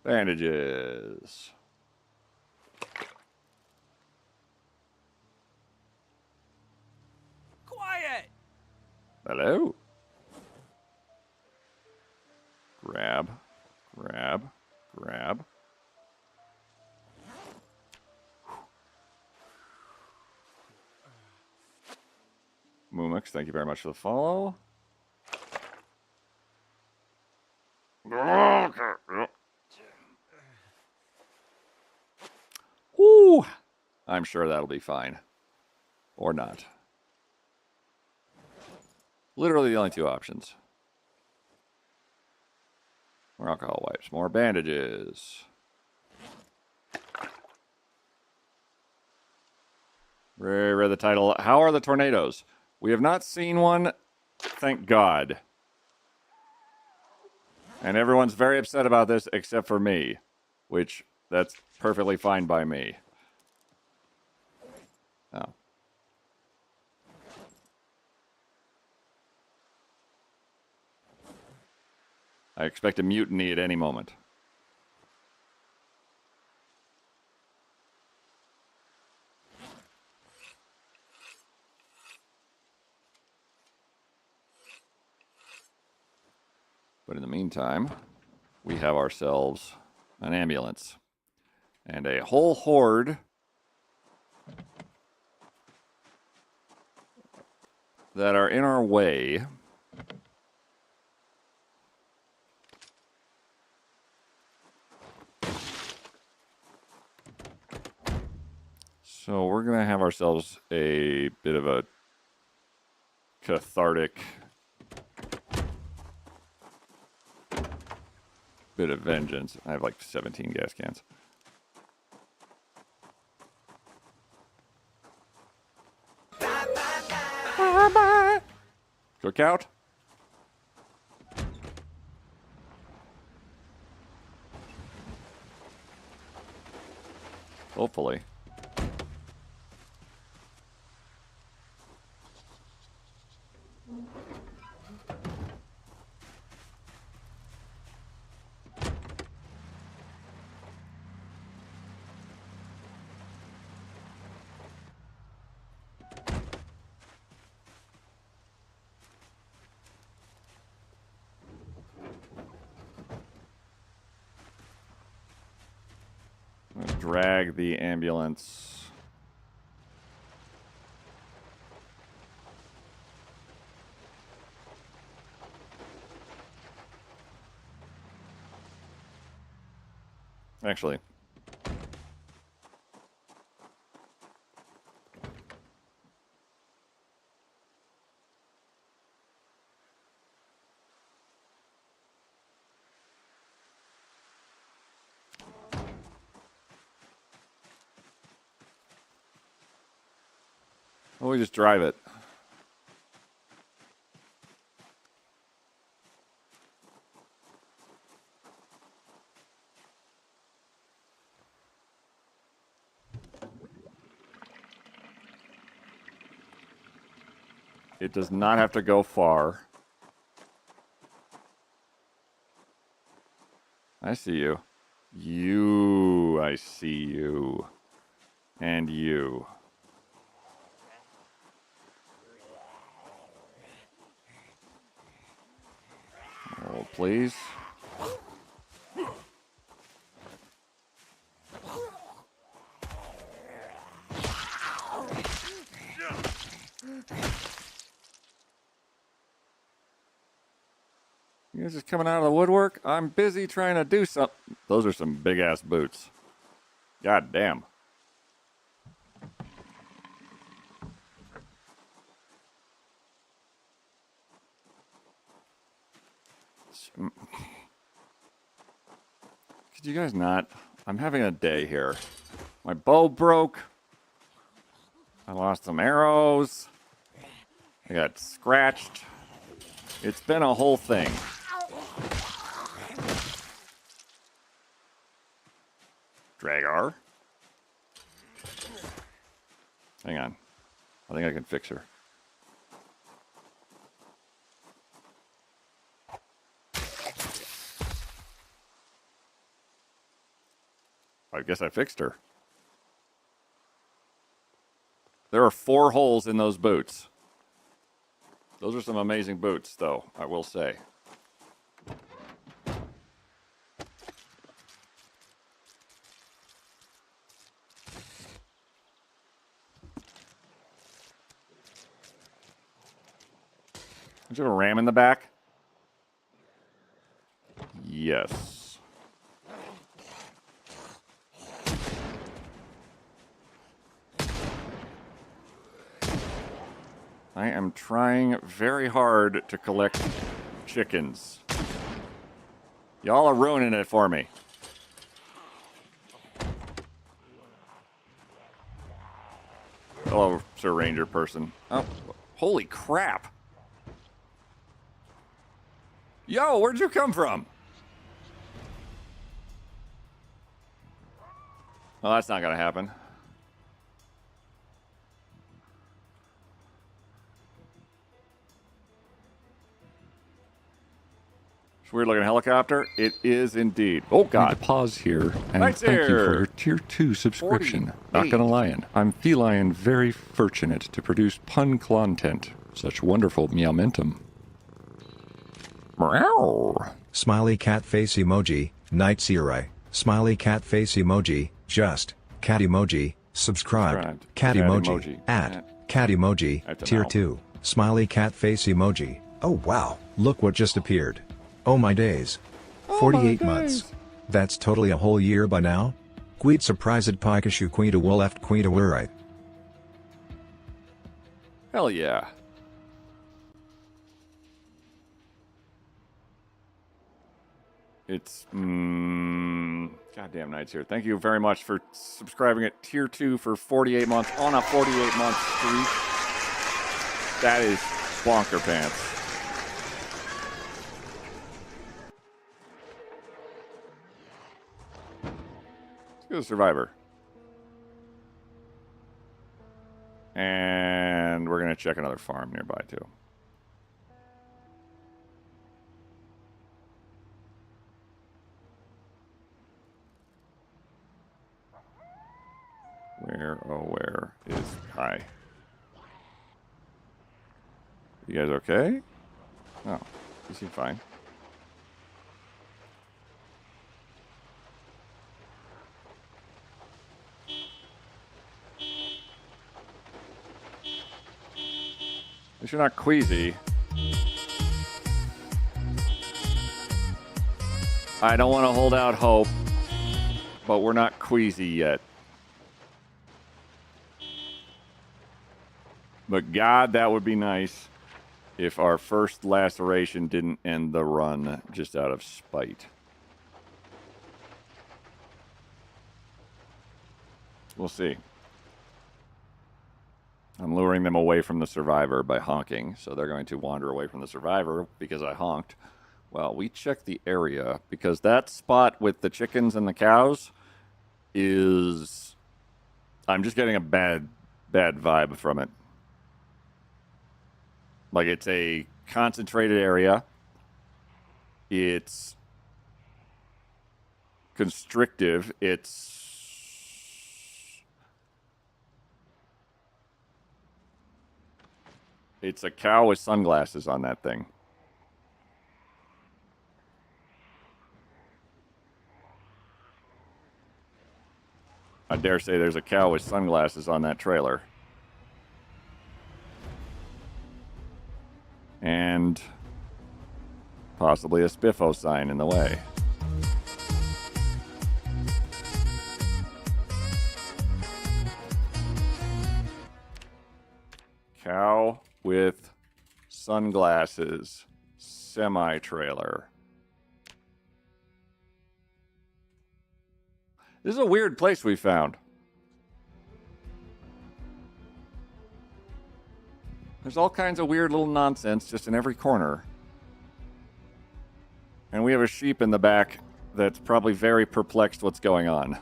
Bandages. Quiet! Hello. Grab, grab, grab. Mumix, thank you very much for the follow. Woo! I'm sure that'll be fine. Or not. Literally the only 2 options. More alcohol wipes, more bandages. Read the title. How are the tornadoes? We have not seen one, thank God. And everyone's very upset about this except for me, which that's perfectly fine by me. Oh. I expect a mutiny at any moment. But in the meantime, we have ourselves an ambulance and a whole horde that are in our way. So we're going to have ourselves a bit of a cathartic bit of vengeance. I have like 17 gas cans. Cookout? Hopefully. Drag the ambulance Actually. Well, we just drive it. It does not have to go far. I see you. I see you. And you. Oh, please. You guys just coming out of the woodwork? I'm busy trying to do something. Those are some big-ass boots. God damn. Could you guys not? I'm having a day here. My bow broke. I lost some arrows. I got scratched. It's been a whole thing. Dragar. Hang on. I think I can fix her. I guess I fixed her. There are 4 holes in those boots. Those are some amazing boots, though, I will say. Don't you have a ram in the back? Yes. I am trying very hard to collect chickens. Y'all are ruining it for me. Hello, Sir Ranger person. Oh, holy crap. Yo, where'd you come from? Well, that's not gonna happen. Weird looking helicopter. It is indeed. Oh God! Need to pause here and Right thank you for there. your tier 2 subscription. 48. Not gonna lie, I'm feline very fortunate to produce pun content. Such wonderful meowmentum. Meow. Smiley cat face emoji, Night Serai, smiley cat face emoji, just, cat emoji, subscribed, Subscribed. cat Cat emoji, emoji. cat emoji, That's a tier mouth. 2, smiley cat face emoji. Oh wow, look what just appeared. Oh my days. 48 months. That's totally a whole year by now? Queet surprised Pikashu Queen to left Queen to right. Hell yeah. It's goddamn nights here. Thank you very much for subscribing at tier 2 for 48 months on a 48-month streak. That is bonker pants. Let's go to Survivor. And we're going to check another farm nearby, too. Where is... Hi. You guys okay? Oh, you seem fine. At least you're not queasy. I don't want to hold out hope. but we're not queasy yet. But God, that would be nice if our first laceration didn't end the run just out of spite. We'll see. I'm luring them away from the survivor by honking, so they're going to wander away from the survivor because I honked. Well, we checked the area because that spot with the chickens and the cows is... I'm just getting a bad vibe from it. Like, it's a concentrated area. It's constrictive. It's a cow with sunglasses on that thing. I dare say there's a cow with sunglasses on that trailer. And possibly a Spiffo sign in the way. Cow with sunglasses, semi-trailer. This is a weird place we found. There's all kinds of weird little nonsense just in every corner. And we have a sheep in the back that's probably very perplexed what's going on.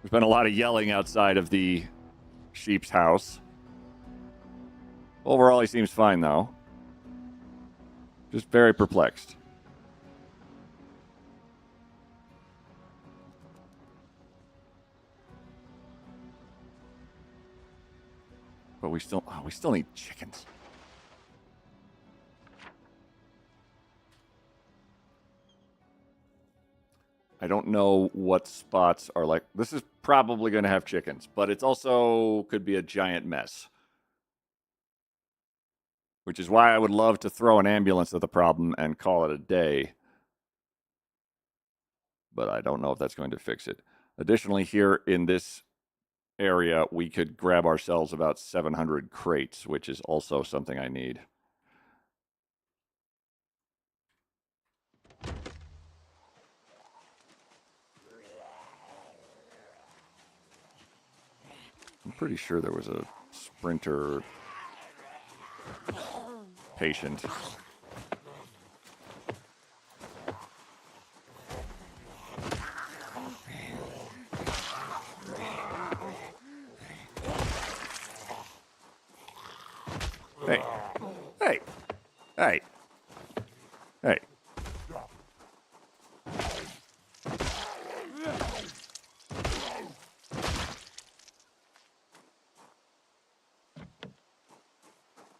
There's been a lot of yelling outside of the sheep's house. Overall, he seems fine, though. Just very perplexed. But we still need chickens. I don't know what spots are like. This is probably going to have chickens, but it's also could be a giant mess. Which is why I would love to throw an ambulance at the problem and call it a day. But I don't know if that's going to fix it. Additionally, here in this area, we could grab ourselves about 700 crates, which is also something I need. I'm pretty sure there was a sprinter patient. Hey. Hey. Hey. Hey.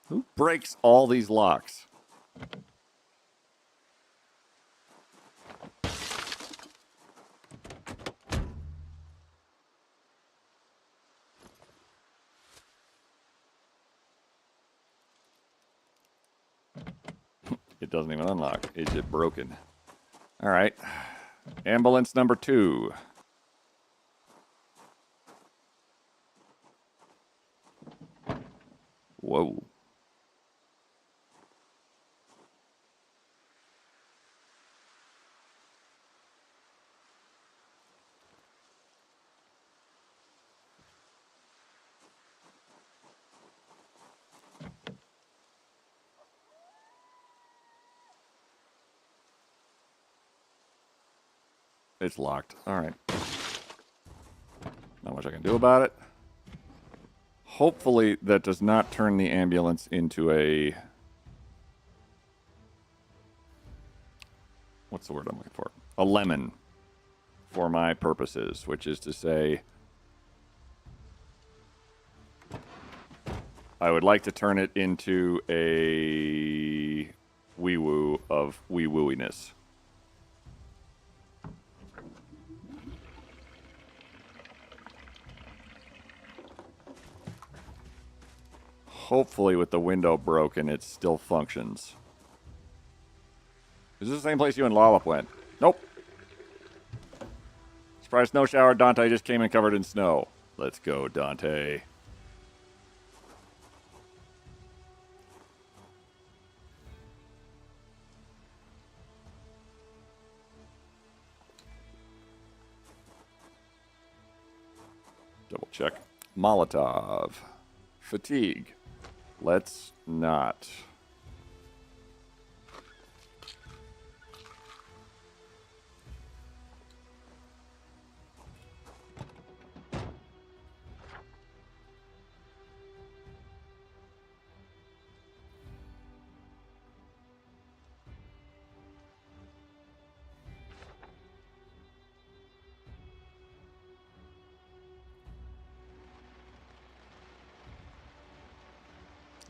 Who breaks all these locks? It doesn't even unlock. Is it broken? All right. Ambulance number 2. Whoa. It's locked. All right. Not much I can do about it. Hopefully that does not turn the ambulance into a... What's the word I'm looking for? A lemon for my purposes, which is to say I would like to turn it into a wee-woo of wee-wooiness. Hopefully with the window broken, it still functions. Is this the same place you and Lollop went? Nope. Surprise snow shower. Dante just came in covered in snow. Let's go, Dante. Double check. Molotov. Fatigue. Let's not.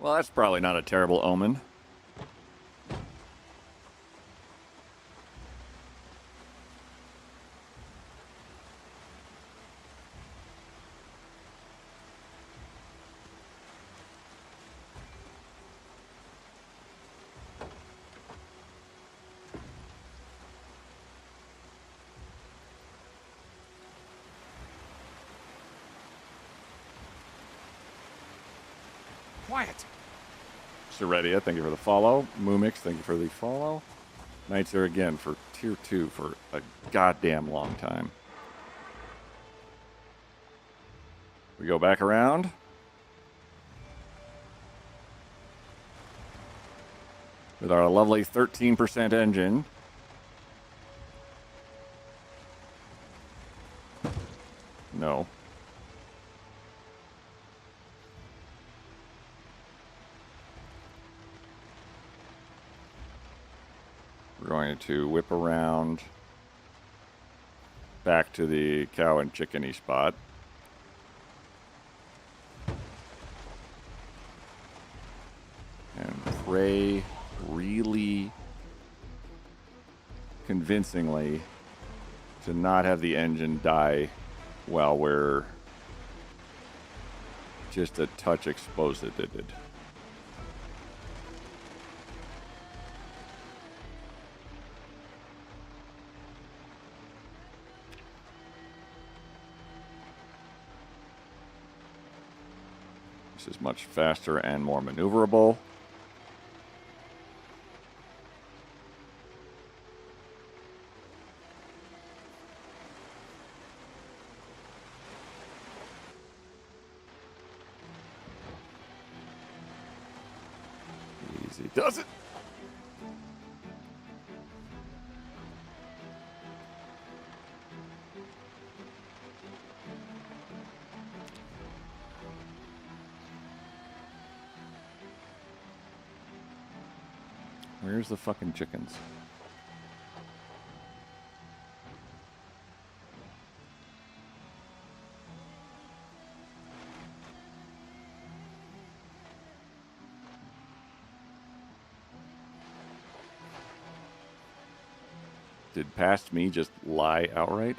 Well, that's probably not a terrible omen. Quiet. Seredia, thank you for the follow. Moomix, thank you for the follow. Knights here again for tier 2 for a goddamn long time. We go back around. With our lovely 13% engine. No. We're going to whip around back to the cow and chickeny spot. And pray really convincingly to not have the engine die while we're just a touch exposed. This is much faster and more maneuverable. Easy does it. Where's the fucking chickens? Did past me just lie outright?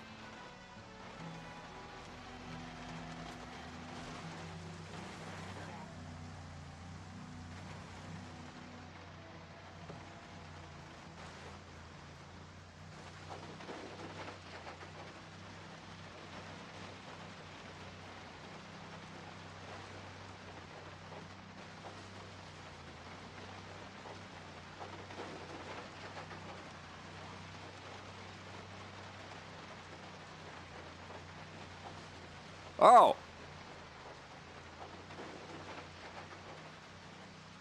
Oh!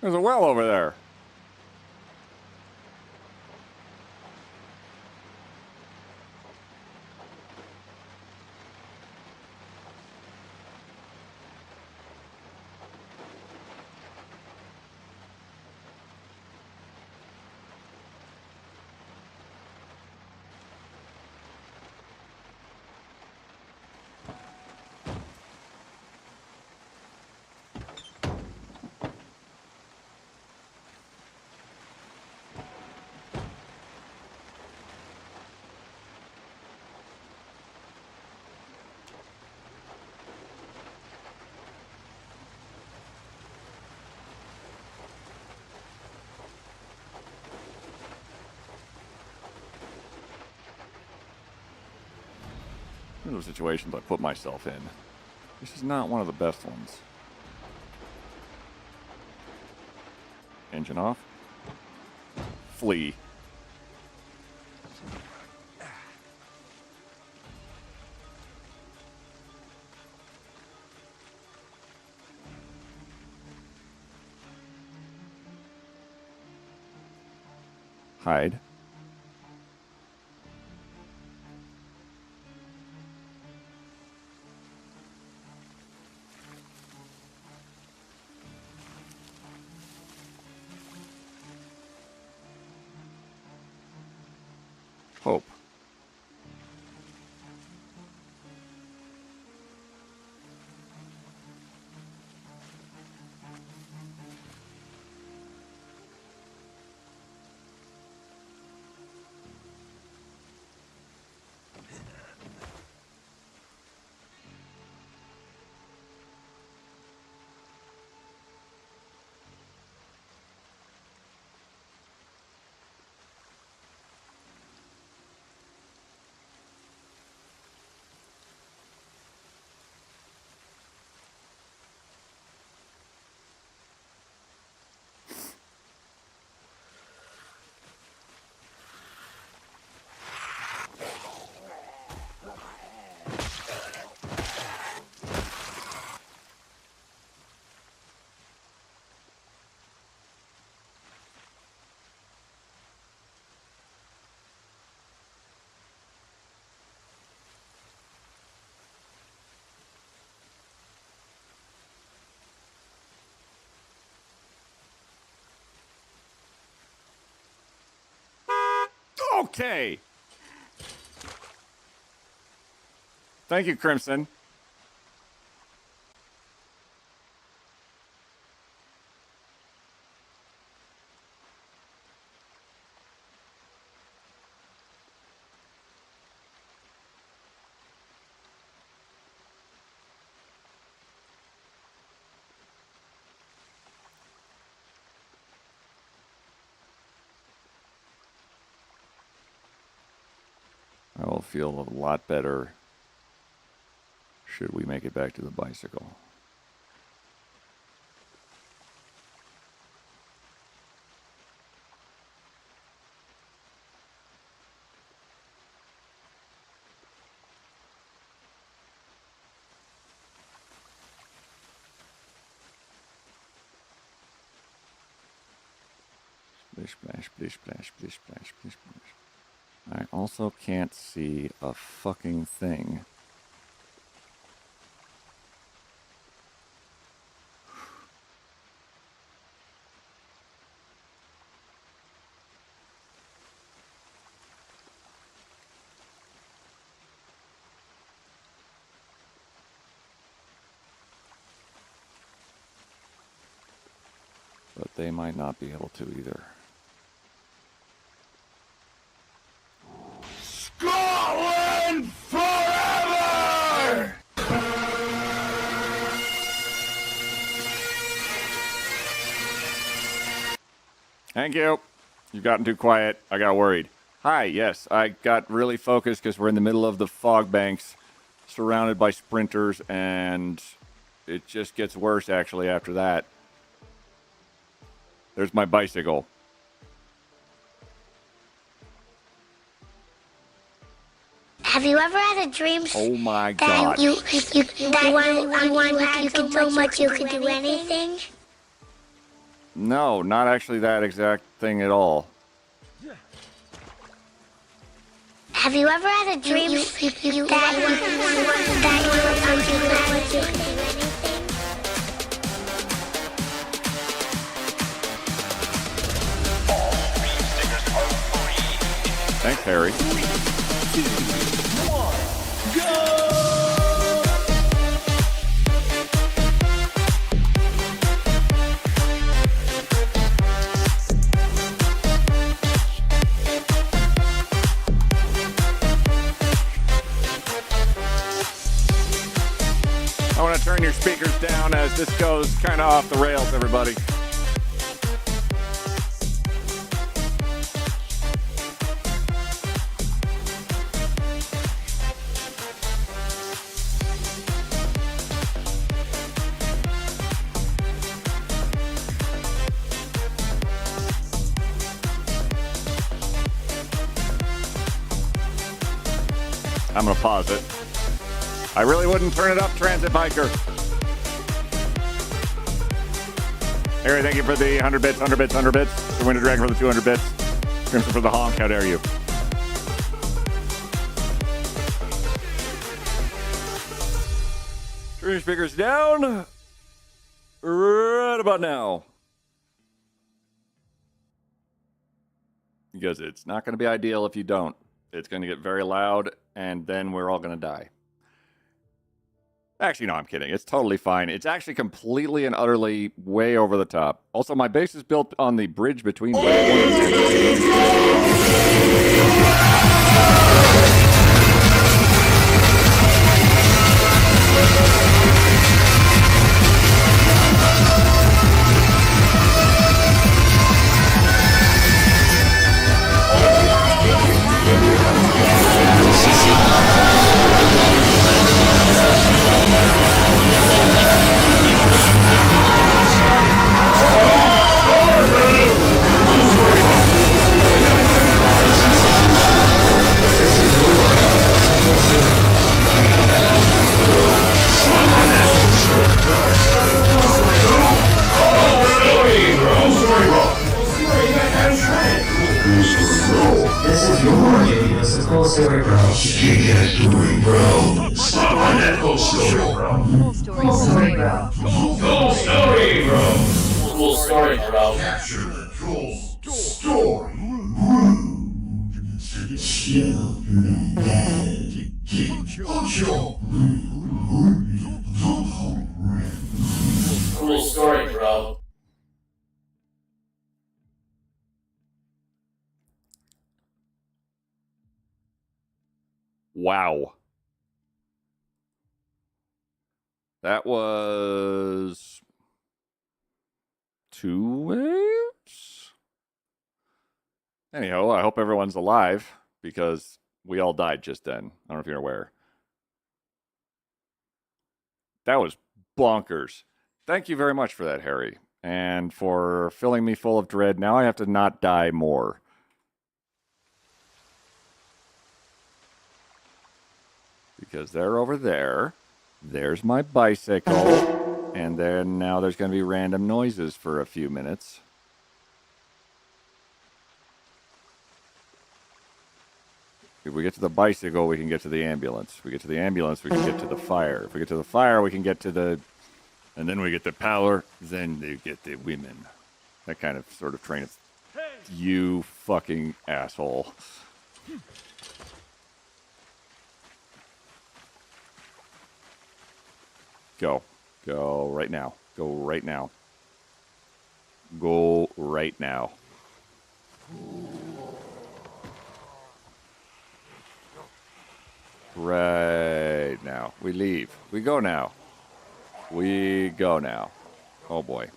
There's a well over there. Those situations I put myself in. This is not one of the best ones. Engine off. Flee. Hide. Hope. Okay. Thank you, Crimson. I will feel a lot better should we make it back to the bicycle. Splish, splash, splish, splash, splish, splash, splish, splash. I also can't see a fucking thing. But they might not be able to either. Scotland forever! Thank you. You've gotten too quiet. I got worried. Hi, yes, I got really focused because we're in the middle of the fog banks, surrounded by sprinters, and it just gets worse actually after that. There's my bicycle. Have you ever had a dream Oh my that god. you could so much you could do anything? No, not actually that exact thing at all. Have you ever had a dream that you could do anything? Thanks, Harry. I want to turn your speakers down as this goes kind of off the rails, everybody. I'm gonna pause it. I really wouldn't turn it up, Transit Biker. Harry, thank you for the 100 bits, 100 bits, 100 bits. The Winter Dragon for the 200 bits. Crimson for the honk, how dare you. Turn your speakers down. Right about now. Because it's not going to be ideal if you don't. It's going to get very loud, and then we're all going to die. Actually, no, I'm kidding. It's totally fine. It's actually completely and utterly way over the top. Also, my base is built on the bridge between... This is your universe, of course, story, bro. Yeah, story, bro. Stop on that whole story, bro. Full story, bro. Full story, bro. Full story, bro. Capture the full story, Cool story, bro. Wow. That was 2 waves? Anyhow, I hope everyone's alive because we all died just then. I don't know if you're aware. That was bonkers. Thank you very much for that, Harry. And for filling me full of dread. Now I have to not die more. Because they're over there. There's my bicycle. And then now there's going to be random noises for a few minutes. If we get to the bicycle, we can get to the ambulance. If we get to the ambulance, we can get to the fire. If we get to the fire, we can get to the... And then we get the power, then they get the women. That kind of sort of train of... You fucking asshole. Go. Go right now. Go right now. Go right now. Right now. We leave. We go now. We go now. Oh boy.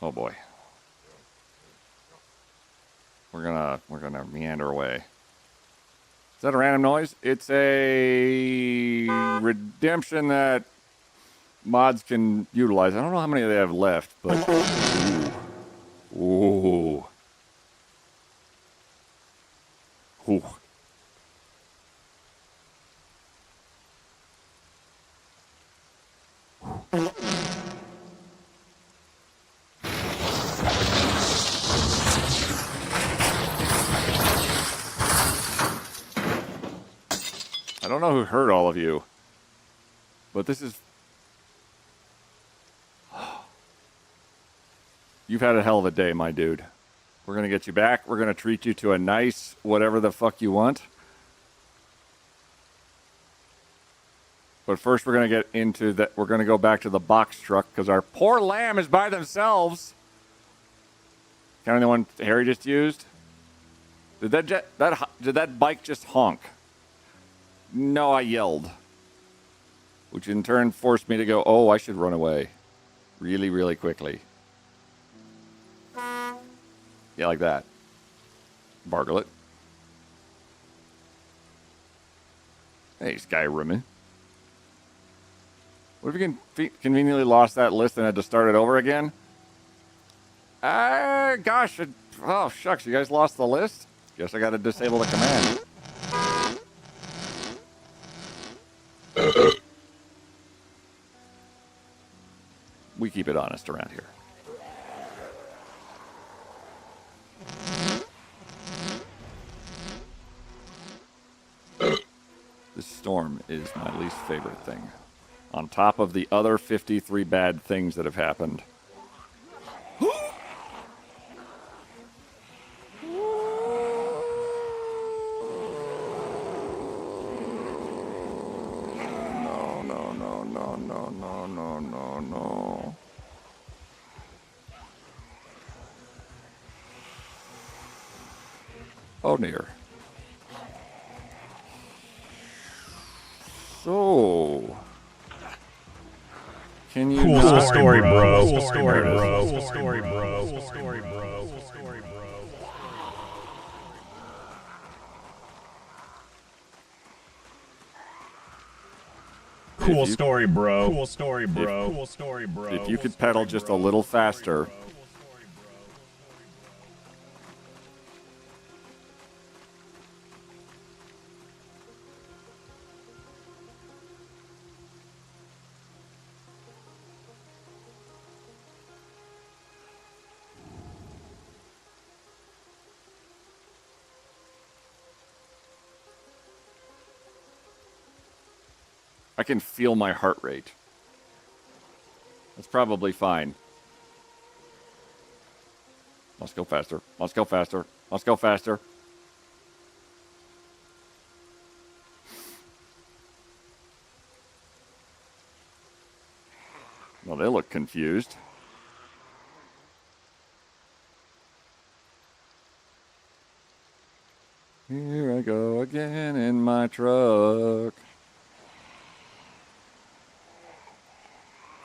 Oh boy. We're gonna meander away. Is that a random noise? It's a redemption that mods can utilize. I don't know how many they have left, but ooh. Ooh. Ooh. I don't know who hurt all of you, but this is... You've had a hell of a day, my dude. We're going to get you back. We're going to treat you to a nice whatever the fuck you want. But first we're going to get into that. We're going to go back to the box truck because our poor lamb is by themselves. Kind of the one Harry just used. Did that bike just honk? No, I yelled. Which in turn forced me to go, oh, I should run away. Really, really quickly. Yeah, like that. Bargle it. Hey, Skyrimmin. What if you conveniently lost that list and had to start it over again? Gosh. Oh, shucks. You guys lost the list? Guess I gotta disable the command. We keep it honest around here. This storm is my least favorite thing. On top of the other 53 bad things that have happened. No. Oh dear. So, can you Cool not- story, bro. Cool story, bro. Cool story, bro. Cool story, bro. Cool story, bro. Cool story, bro. Cool story, bro. Cool story, bro. If you could pedal just a little faster. I can feel my heart rate. That's probably fine. Let's go faster. Let's go faster. Let's go faster. Well, they look confused. Here I go again in my truck.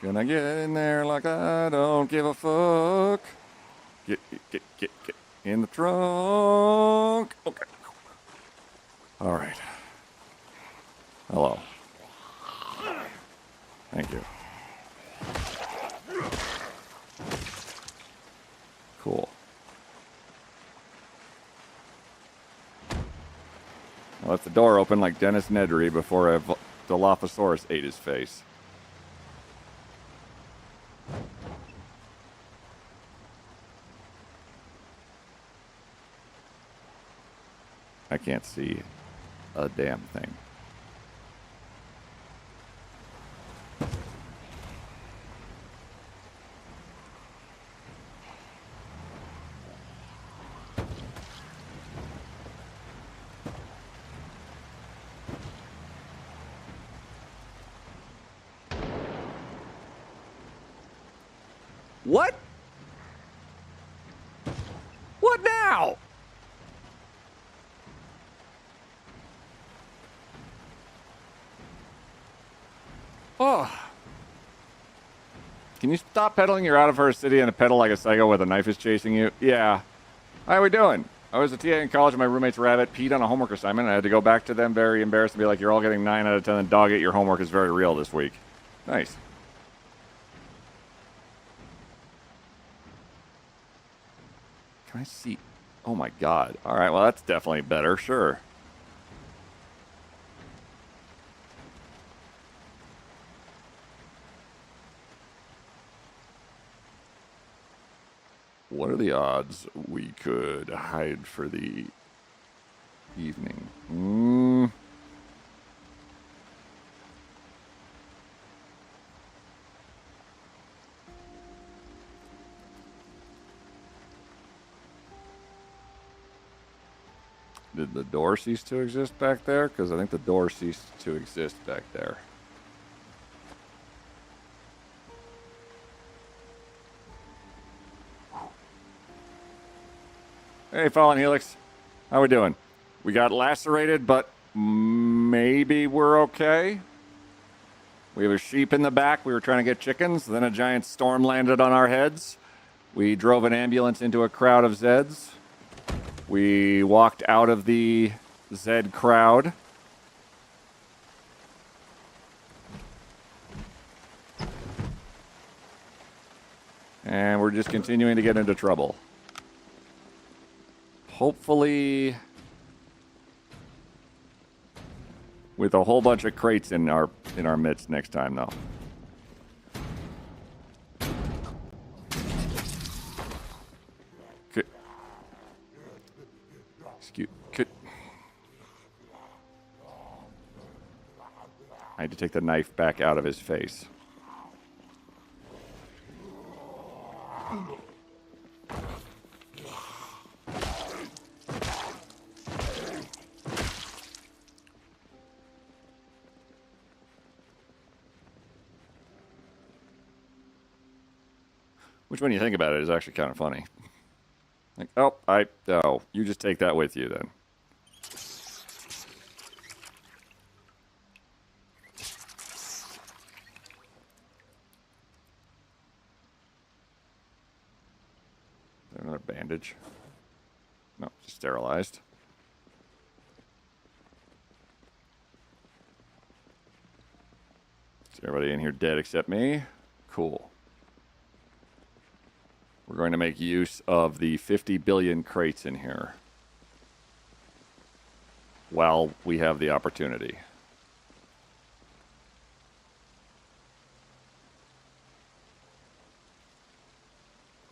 Can I get in there like I don't give a fuck? Get in the trunk. Okay. All right. Hello. Thank you. Cool. I left the door open like Dennis Nedry before a Dilophosaurus ate his face. I can't see a damn thing. What? What now? Oh. Can you stop pedaling? You're out of her city and a pedal like a psycho with a knife is chasing you? Yeah. How we doing? I was a TA in college and my roommate's rabbit peed on a homework assignment. I had to go back to them very embarrassed and be like, you're all getting 9 out of 10 and dog it, your homework is very real this week. Nice. Can I see? Oh my god. Alright, well that's definitely better, sure. What are the odds we could hide for the evening? Did the door cease to exist back there? Because I think the door ceased to exist back there. Hey, Fallen Helix. How we doing? We got lacerated, but maybe we're okay. We have a sheep in the back. We were trying to get chickens. Then a giant storm landed on our heads. We drove an ambulance into a crowd of Zeds. We walked out of the Zed crowd. And we're just continuing to get into trouble. Hopefully, with a whole bunch of crates in our midst next time, though. I had to take the knife back out of his face. Which, when you think about it, is actually kind of funny. Like, oh, you just take that with you then. Is there another bandage? No, just sterilized. Is everybody in here dead except me? Cool. We're going to make use of the 50 billion crates in here while we have the opportunity.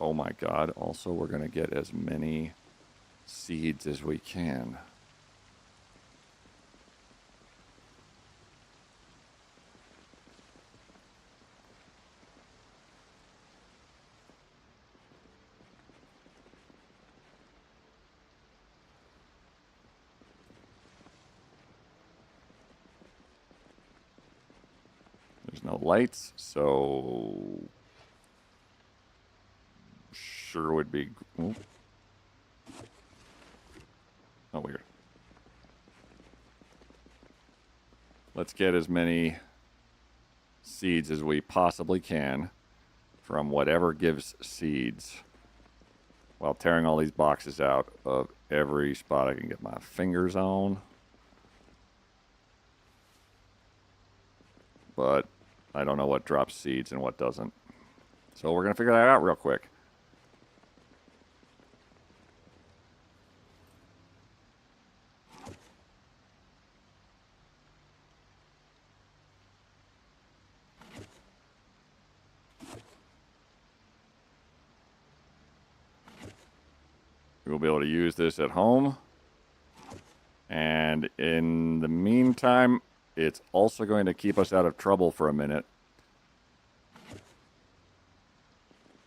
Oh my god, also we're going to get as many seeds as we can. There's no lights, so sure would be. Oh, weird. Let's get as many seeds as we possibly can from whatever gives seeds, while tearing all these boxes out of every spot I can get my fingers on. But I don't know what drops seeds and what doesn't. So we're going to figure that out real quick. We'll be able to use this at home. And in the meantime, it's also going to keep us out of trouble for a minute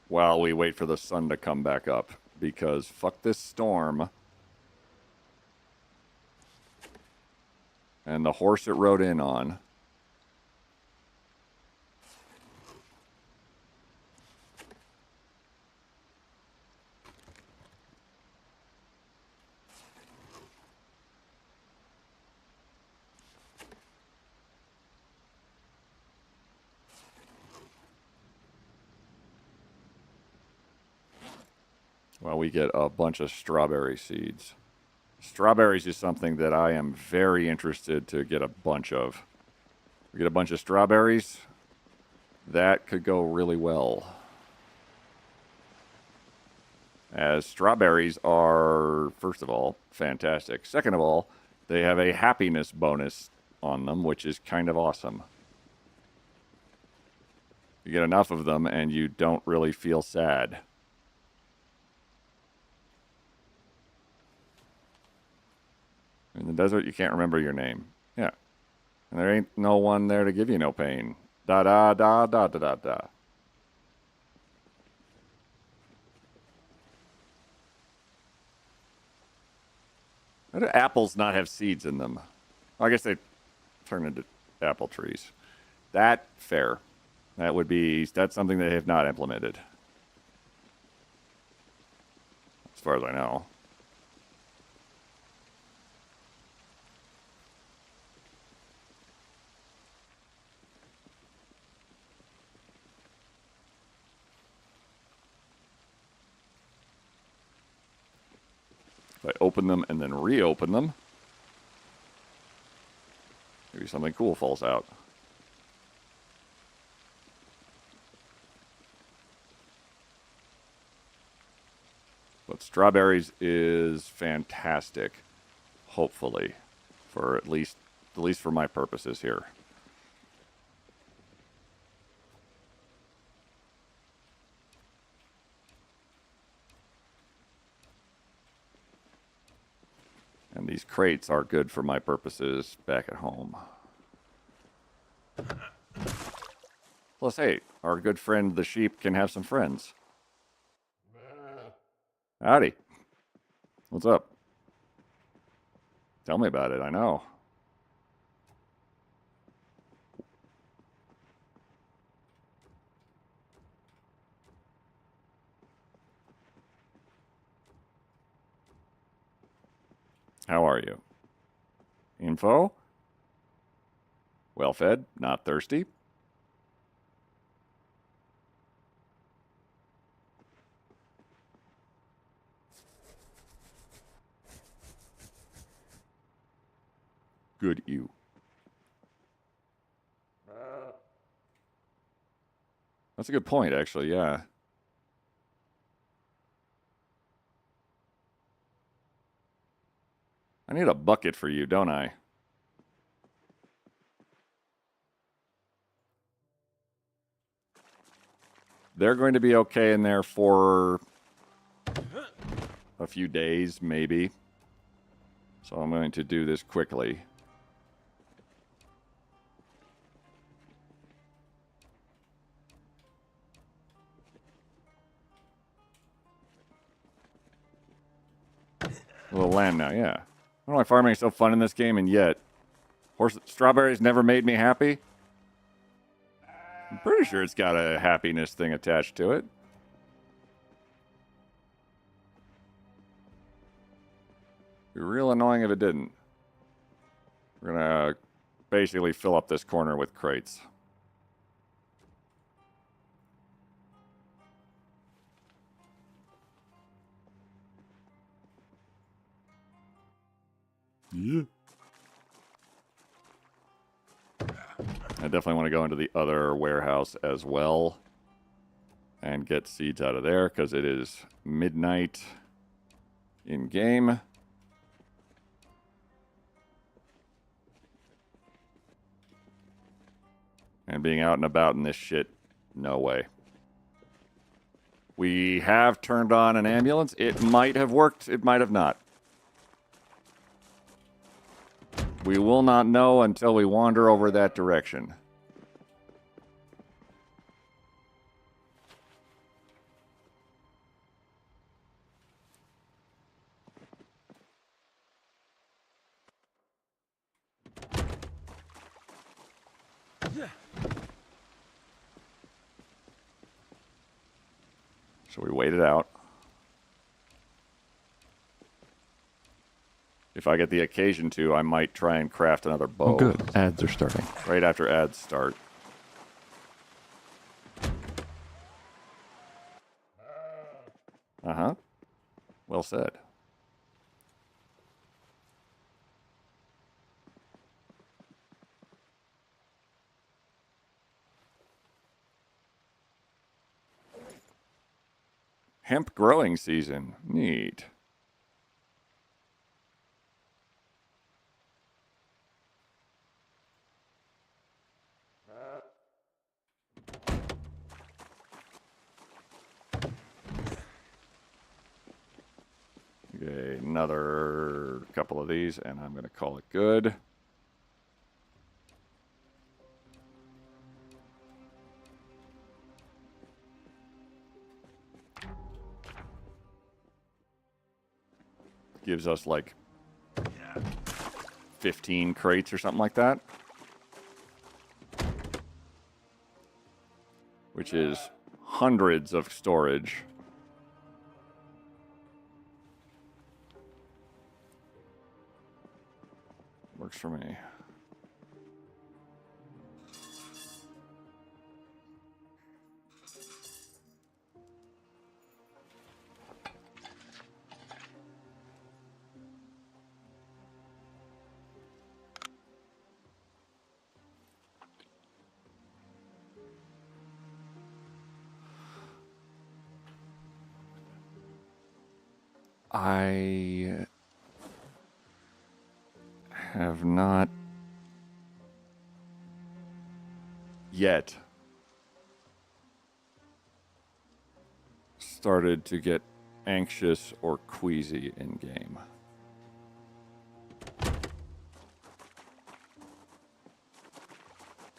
while we wait for the sun to come back up. Because fuck this storm. And the horse it rode in on. Well, we get a bunch of strawberry seeds. Strawberries is something that I am very interested to get a bunch of. We get a bunch of strawberries. That could go really well. As strawberries are, first of all, fantastic. Second of all, they have a happiness bonus on them, which is kind of awesome. You get enough of them and you don't really feel sad. In the desert, you can't remember your name. Yeah. And there ain't no one there to give you no pain. Da da da da da da da. How do apples not have seeds in them? Well, I guess they turn into apple trees. That, fair. That's something they have not implemented. As far as I know. If I open them and then reopen them, maybe something cool falls out. But strawberries is fantastic. Hopefully, for at least for my purposes here. And these crates are good for my purposes back at home. Plus, hey, our good friend the sheep can have some friends. Howdy. What's up? Tell me about it, I know. How are you? Info? Well fed, not thirsty. Good you. That's a good point, actually, yeah. I need a bucket for you, don't I? They're going to be okay in there for a few days, maybe. So I'm going to do this quickly. A little lamb now, yeah. I don't know why farming is so fun in this game, and yet strawberries never made me happy. I'm pretty sure it's got a happiness thing attached to it. It'd be real annoying if it didn't. We're gonna basically fill up this corner with crates. Yeah. I definitely want to go into the other warehouse as well and get seeds out of there because it is midnight in game. And being out and about in this shit, no way. We have turned on an ambulance. It might have worked. It might have not. We will not know until we wander over that direction. So we wait it out. If I get the occasion to, I might try and craft another bow. Oh, good. Ads are starting. Right after ads start. Uh-huh. Well said. Hemp growing season. Neat. Okay, another couple of these, and I'm going to call it good. Gives us like 15 crates or something like that. Which is hundreds of storage. Works for me. I have not yet started to get anxious or queasy in game.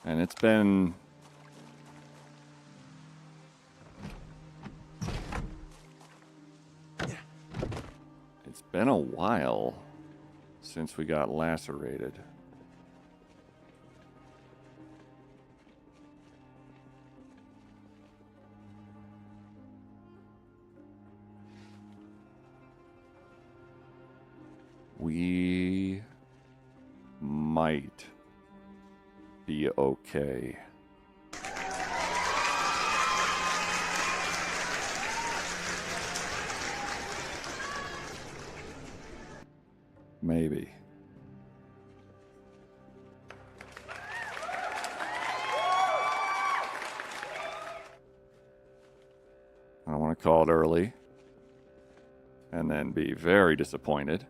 And it's been a while since we got lacerated. We might be okay. Maybe. I don't want to call it early and then be very disappointed.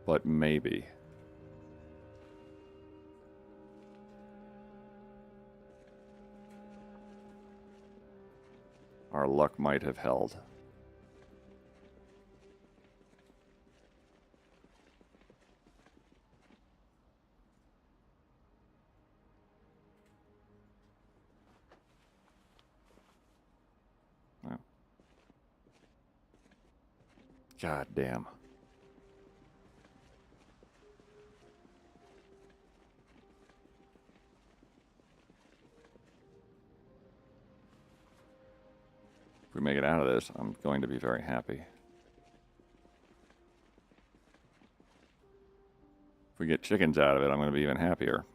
But maybe. Our luck might have held. Oh. God damn. If we make it out of this, I'm going to be very happy. If we get chickens out of it, I'm going to be even happier.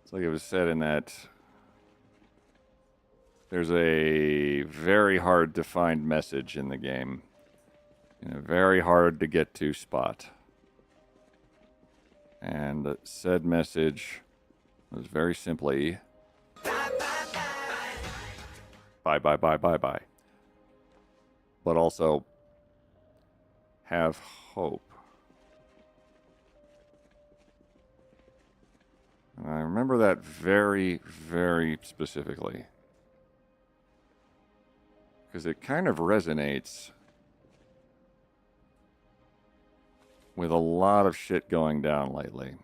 It's like it was said in that there's a very hard to find message in the game. In a very hard to get to spot. And said message was very simply bye, bye, bye, bye, bye. But also have hope. And I remember that very, very specifically. Because it kind of resonates with a lot of shit going down lately.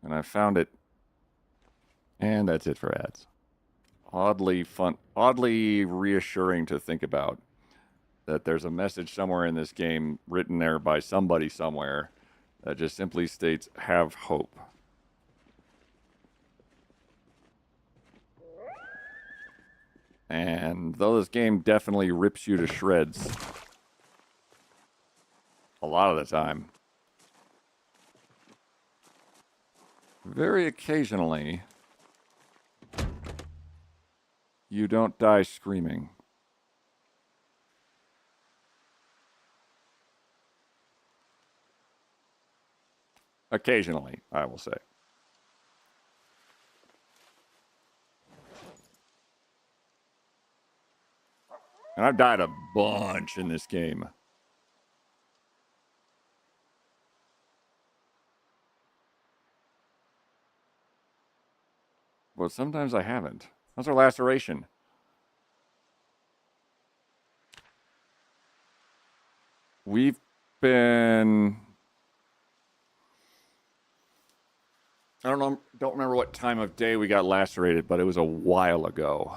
And I found it, and that's it for ads. Oddly fun, oddly reassuring to think about that there's a message somewhere in this game written there by somebody somewhere that just simply states, have hope. And though this game definitely rips you to shreds a lot of the time, very occasionally you don't die screaming. Occasionally, I will say. And I've died a bunch in this game. But sometimes I haven't. How's our laceration? We've been... I don't remember what time of day we got lacerated, but it was a while ago.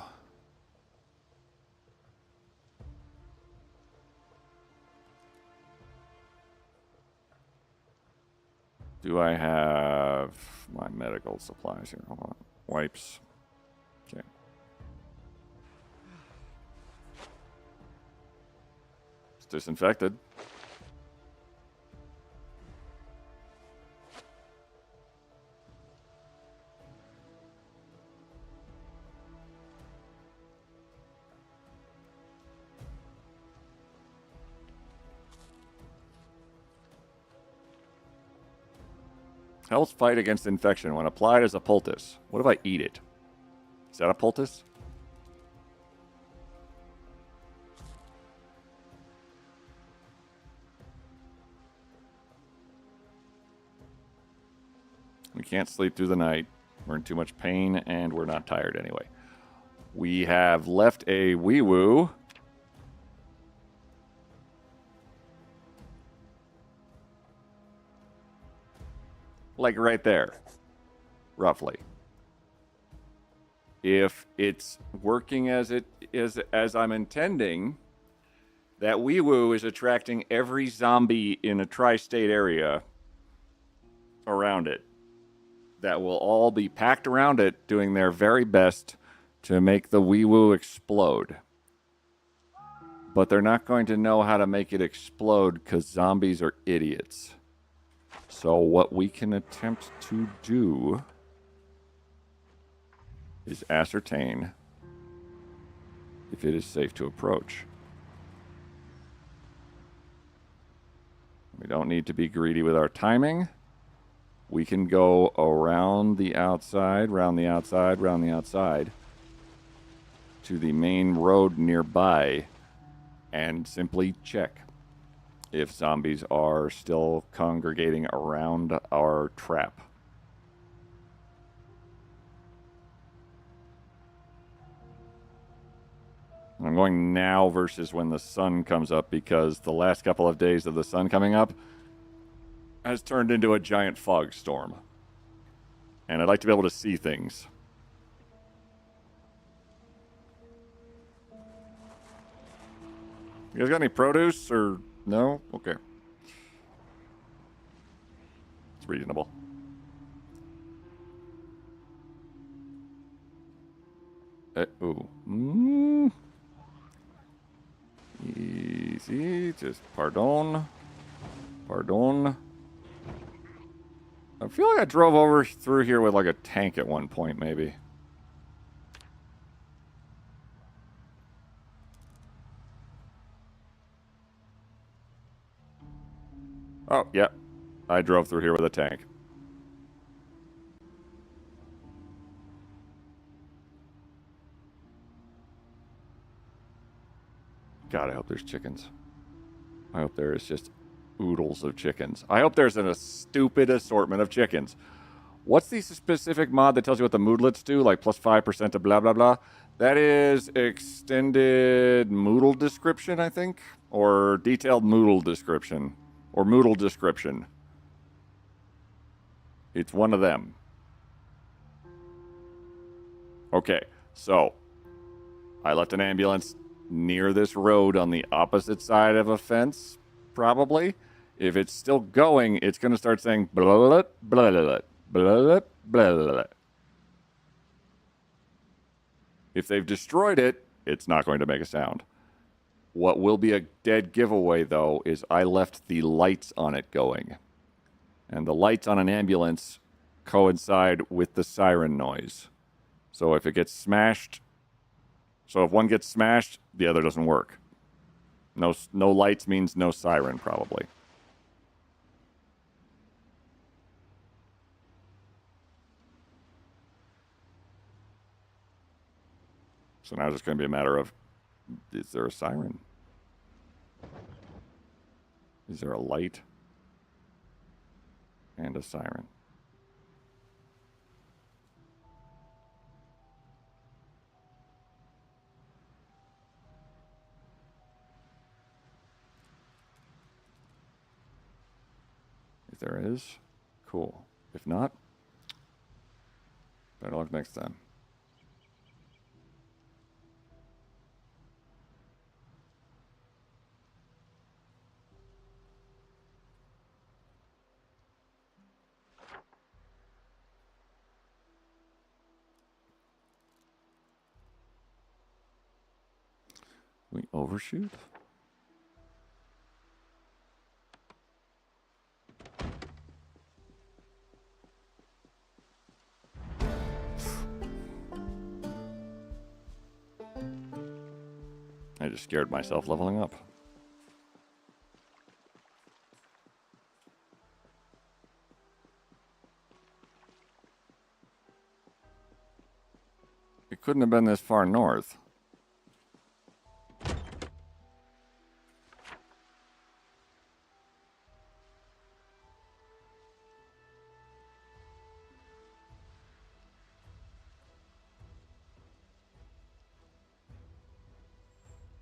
Do I have my medical supplies here? Hold on. Wipes. Okay. It's disinfected. Helps fight against infection when applied as a poultice. What if I eat it? Is that a poultice? We can't sleep through the night. We're in too much pain, and we're not tired anyway. We have left a wee-woo. Like right there. Roughly. If it's working as it is, as I'm intending, that wee-woo is attracting every zombie in a tri-state area around it. That will all be packed around it, doing their very best to make the wee-woo explode. But they're not going to know how to make it explode because zombies are idiots. So what we can attempt to do is ascertain if it is safe to approach. We don't need to be greedy with our timing. We can go around the outside, round the outside, round the outside to the main road nearby and simply check if zombies are still congregating around our trap. I'm going now versus when the sun comes up because the last couple of days of the sun coming up has turned into a giant fog storm. And I'd like to be able to see things. You guys got any produce or no? Okay. It's reasonable. Ooh. Easy. Just pardon. Pardon. I feel like I drove over through here with like a tank at one point, maybe. Oh, yeah. I drove through here with a tank. God, I hope there's chickens. I hope there is just oodles of chickens. I hope there's a stupid assortment of chickens. What's the specific mod that tells you what the moodlets do? Like plus 5% to blah, blah, blah. That is extended Moodle description, I think. Or detailed Moodle description. Or Moodle description. It's one of them. Okay, so I left an ambulance near this road on the opposite side of a fence, probably. If it's still going, it's going to start saying blah, blah, blah, blah, blah, blah, blah. If they've destroyed it, it's not going to make a sound. What will be a dead giveaway, though, is I left the lights on it going. And the lights on an ambulance coincide with the siren noise. So if it gets smashed, so if one gets smashed, the other doesn't work. No lights means no siren, probably. So now it's just going to be a matter of, is there a siren? Is there a light? And a siren. If there is, cool. If not, better luck next time. We overshoot? I just scared myself leveling up. It couldn't have been this far north.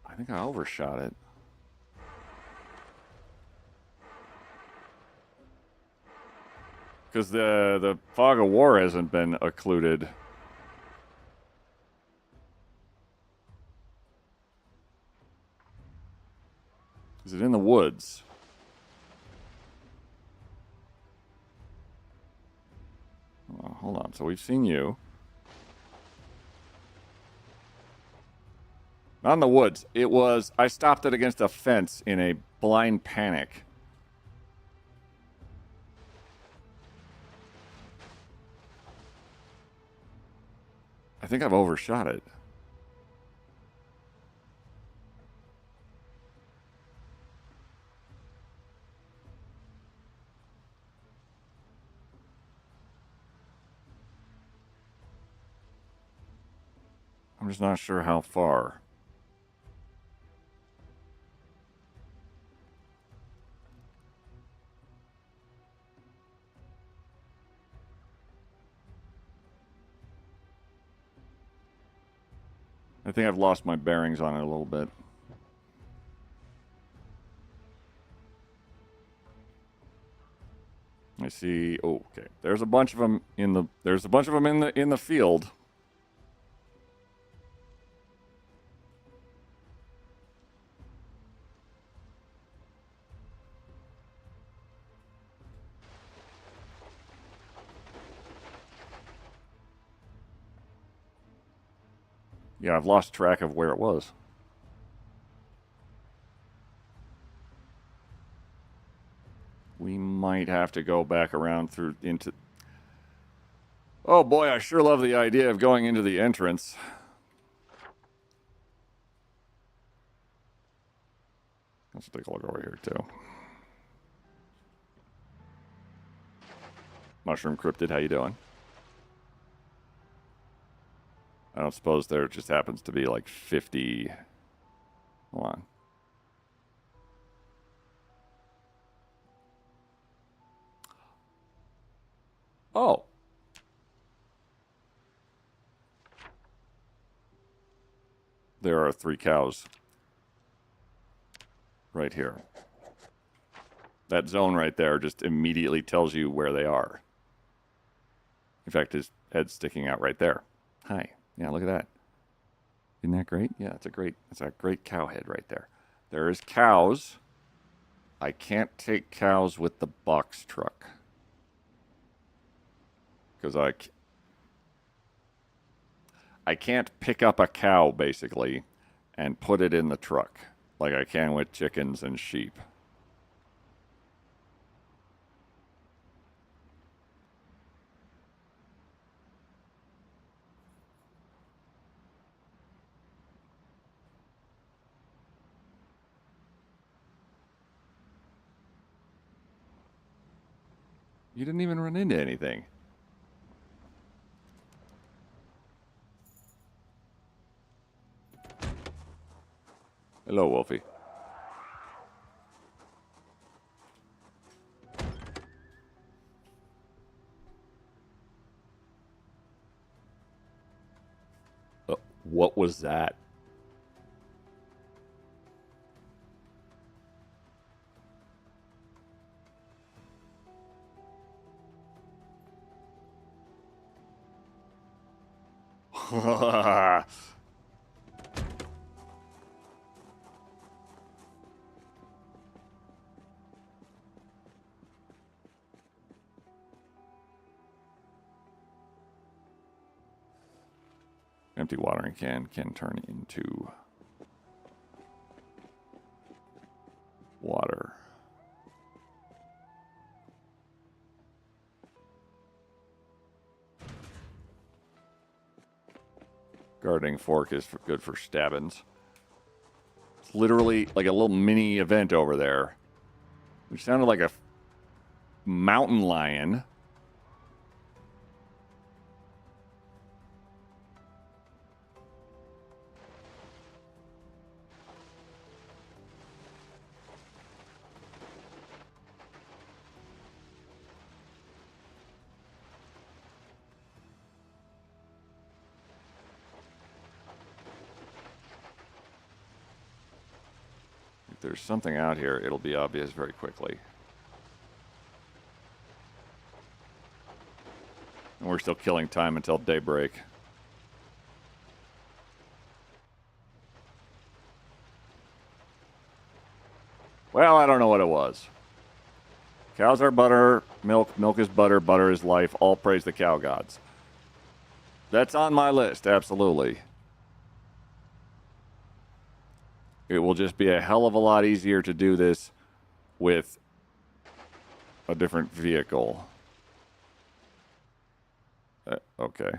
I think I overshot it. Because the fog of war hasn't been occluded. Is it in the woods? Oh, hold on. So we've seen you. Not in the woods. It was... I stopped it against a fence in a blind panic. I think I've overshot it. I'm just not sure how far. I think I've lost my bearings on it a little bit. I see. Oh, okay. There's a bunch of them in the. There's a bunch of them in the field. Yeah, I've lost track of where it was. We might have to go back around through into... Oh boy, I sure love the idea of going into the entrance. Let's take a look over here too. Mushroom Cryptid, how you doing? I don't suppose there just happens to be like 50... Hold on. Oh. There are 3 cows. Right here. That zone right there just immediately tells you where they are. In fact, his head's sticking out right there. Hi. Yeah, look at that. Isn't that great? Yeah, it's a great cow head right there. There is cows. I can't take cows with the box truck. Because I can't pick up a cow, basically, and put it in the truck like I can with chickens and sheep. You didn't even run into anything. Hello, Wolfie. What was that? Empty watering can turn into water. Gardening fork is good for stabbings. It's literally like a little mini event over there, which sounded like a mountain lion. If there's something out here, it'll be obvious very quickly. And we're still killing time until daybreak. Well, I don't know what it was. Cows are butter, milk is butter, butter is life. All praise the cow gods. That's on my list, absolutely. It will just be a hell of a lot easier to do this with a different vehicle. Okay.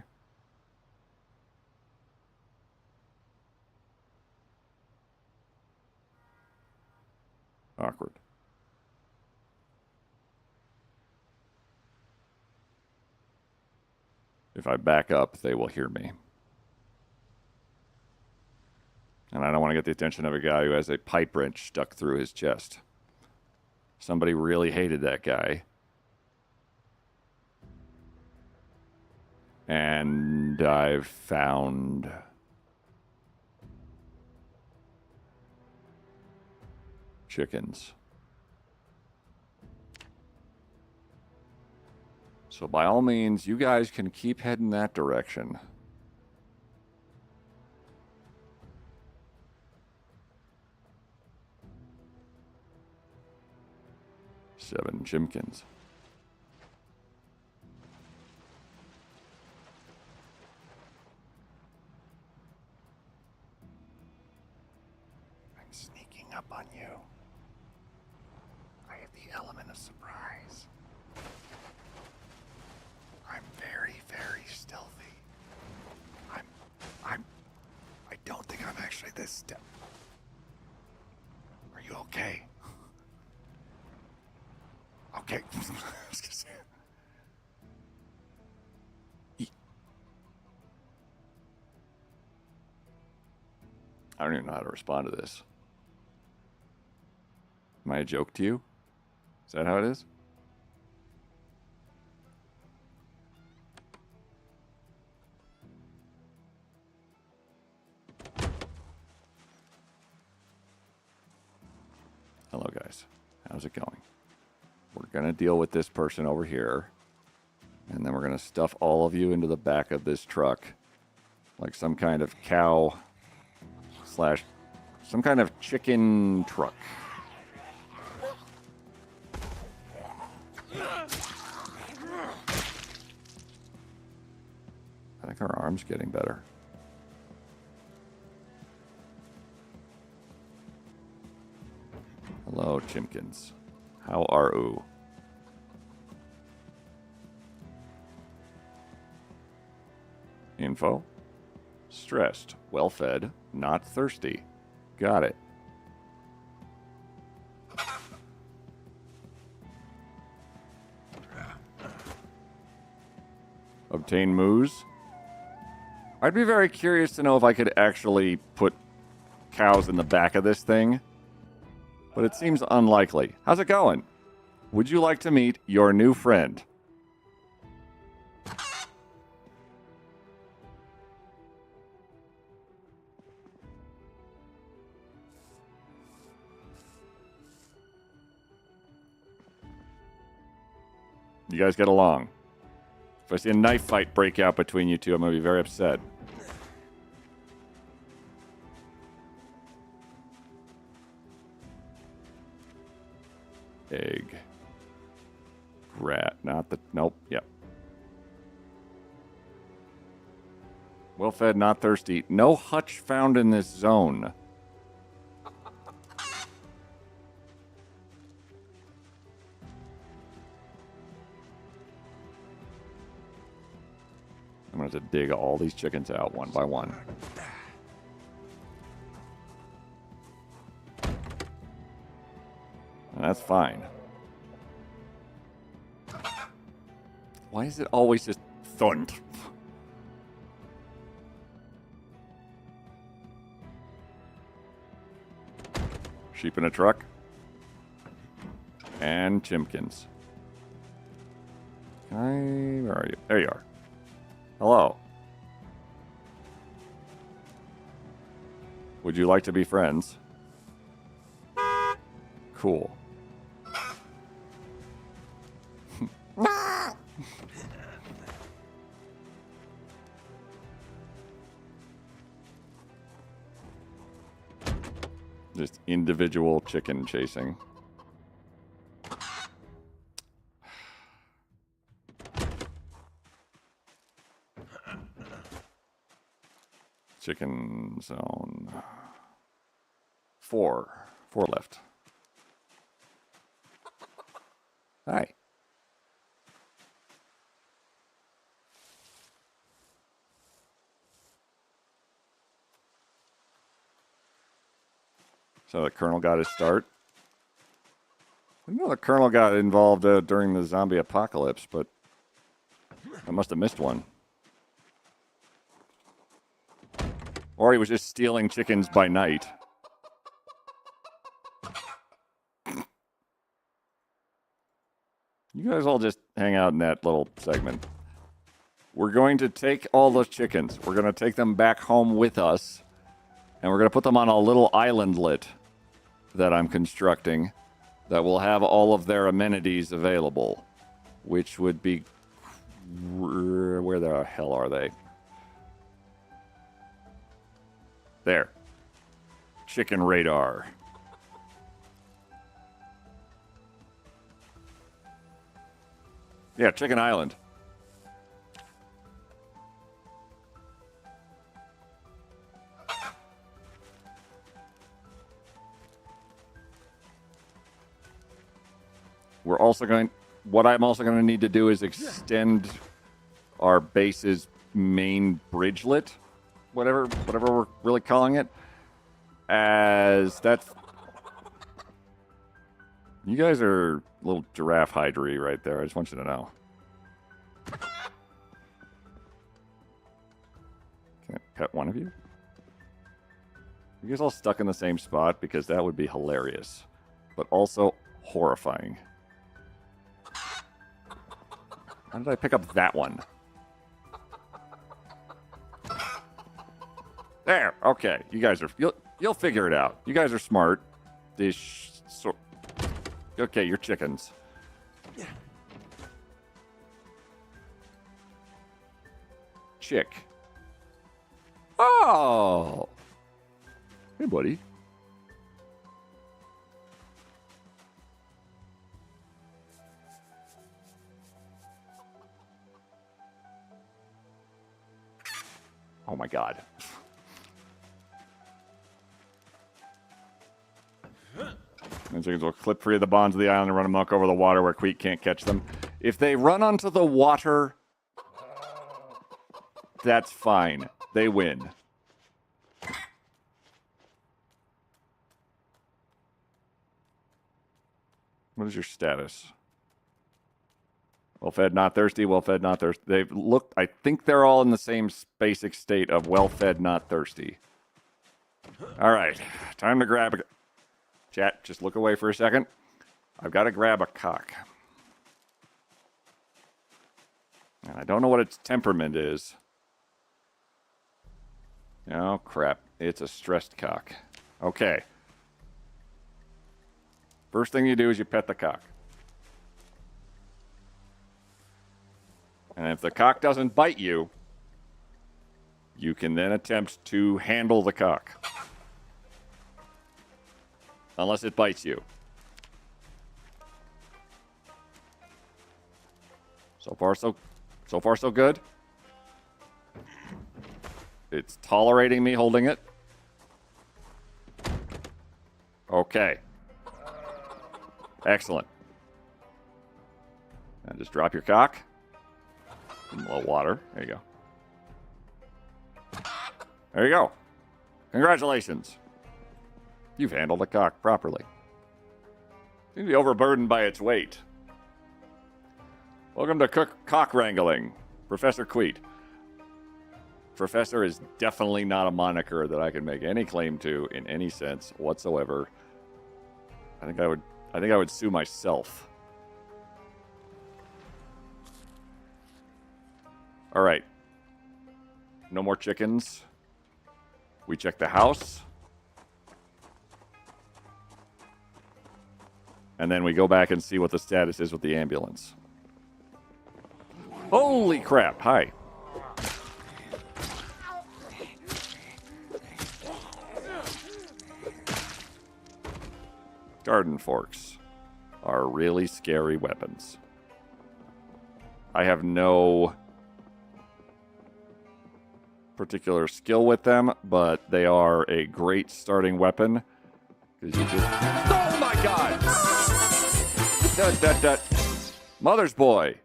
Awkward. If I back up, they will hear me. And I don't want to get the attention of a guy who has a pipe wrench stuck through his chest. Somebody really hated that guy. And I've found chickens. So by all means, you guys can keep heading that direction. Seven chimkins. I'm sneaking up on you. I have the element of surprise. I'm very, very stealthy. I don't think I'm actually this step. Are you okay? Okay. I was gonna say. I don't even know how to respond to this. Am I a joke to you? Is that how it is? Hello, guys. How's it going? We're going to deal with this person over here. And then we're going to stuff all of you into the back of this truck. Like some kind of cow slash some kind of chicken truck. I think our arm's getting better. Hello, chimkins. How are you? Info. Stressed, well-fed, not thirsty. Got it. Obtain moose. I'd be very curious to know if I could actually put cows in the back of this thing. But it seems unlikely. How's it going? Would you like to meet your new friend? You guys get along. If I see a knife fight break out between you two, I'm going to be very upset. Egg. Rat. Not the... Nope. Yep. Well fed, not thirsty. No hutch found in this zone. I'm going to have to dig all these chickens out one by one. And that's fine. Why is it always just thund? Sheep in a truck. And chimkins. Where are you? There you are. Hello. Would you like to be friends? Cool. Just individual chicken chasing. Chicken zone. 4 left. Hi. So the Colonel got his start. I know the Colonel got involved during the zombie apocalypse, but I must have missed one. Or he was just stealing chickens by night. You guys all just hang out in that little segment. We're going to take all those chickens. We're going to take them back home with us. And we're going to put them on a little islandlet that I'm constructing that will have all of their amenities available. Which would be... Where the hell are they? There. Chicken radar. Yeah, Chicken Island. We're also going... What I'm also going to need to do is extend our base's main bridgelet. Whatever we're really calling it. As that's... You guys are a little giraffe hydry right there. I just want you to know. Can I pet one of you? You guys all stuck in the same spot? Because that would be hilarious. But also horrifying. How did I pick up that one? There. Okay. You guys are... You'll figure it out. You guys are smart. Okay, you're chickens. Chick. Oh! Hey, buddy. Oh my god. And chickens will clip free of the bonds of the island and run amok over the water where Queek can't catch them. If they run onto the water, that's fine. They win. What is your status? Well fed, not thirsty. Well fed, not thirsty. They've looked. I think they're all in the same basic state of well fed, not thirsty. All right, time to grab a. Chat, just look away for a second. I've got to grab a cock. And I don't know what its temperament is. Oh, crap. It's a stressed cock. Okay. First thing you do is you pet the cock. And if the cock doesn't bite you, you can then attempt to handle the cock. Unless it bites you. So far, so good. It's tolerating me holding it. Okay. Excellent. And just drop your cock. Give him a little water. There you go. There you go. Congratulations. You've handled the cock properly. Seems to be overburdened by its weight. Welcome to Cock Wrangling, Professor Queet. Professor is definitely not a moniker that I can make any claim to in any sense whatsoever. I think I would sue myself. All right. No more chickens. We check the house. And then we go back and see what the status is with the ambulance. Holy crap. Hi. Garden forks are really scary weapons. I have no particular skill with them, but they are a great starting weapon. 'Cause you just... Oh my god! Mother's boy.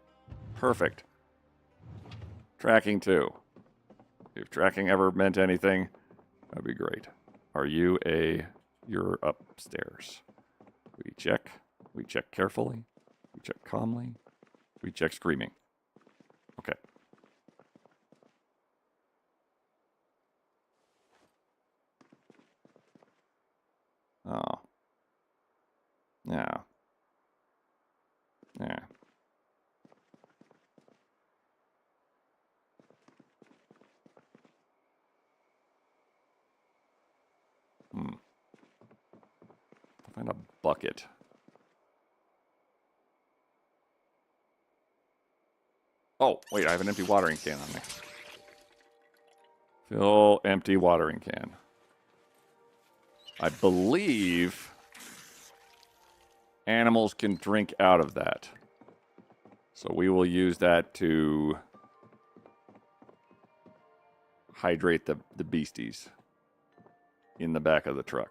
Perfect. Tracking 2. If tracking ever meant anything, that'd be great. Are you a... You're upstairs. We check. We check carefully. We check calmly. We check screaming. Okay. Oh. Yeah. Yeah. Find a bucket. Oh, wait, I have an empty watering can on me. Fill empty watering can. I believe animals can drink out of that. So we will use that to hydrate the beasties in the back of the truck.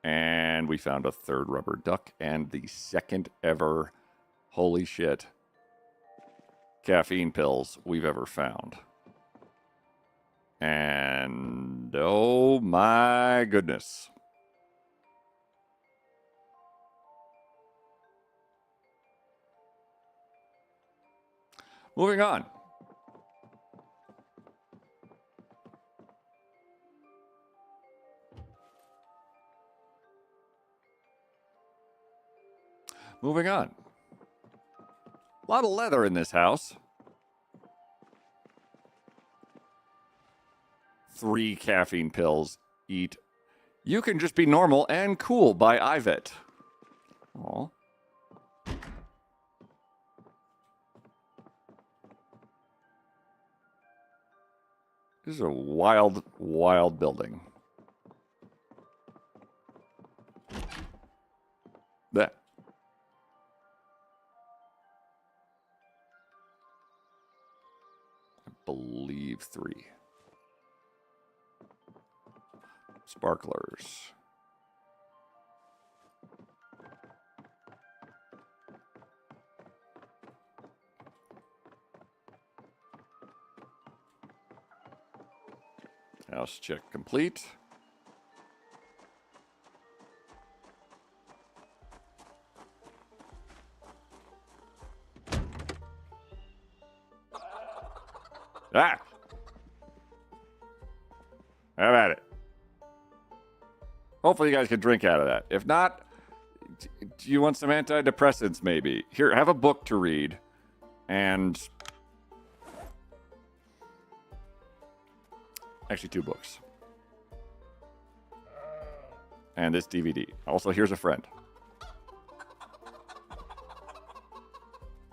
And we found a third rubber duck and the second ever, holy shit, caffeine pills we've ever found. And oh my goodness. Moving on. Moving on. A lot of leather in this house. 3 caffeine pills. Eat. You can just be normal and cool by Ivet. Aw. This is a wild, wild building. That. I believe 3. Sparklers. House check complete. Ah! How about it? Hopefully you guys can drink out of that. If not, do you want some antidepressants maybe? Here, have a book to read. And... actually 2 books. And this DVD. Also, here's a friend.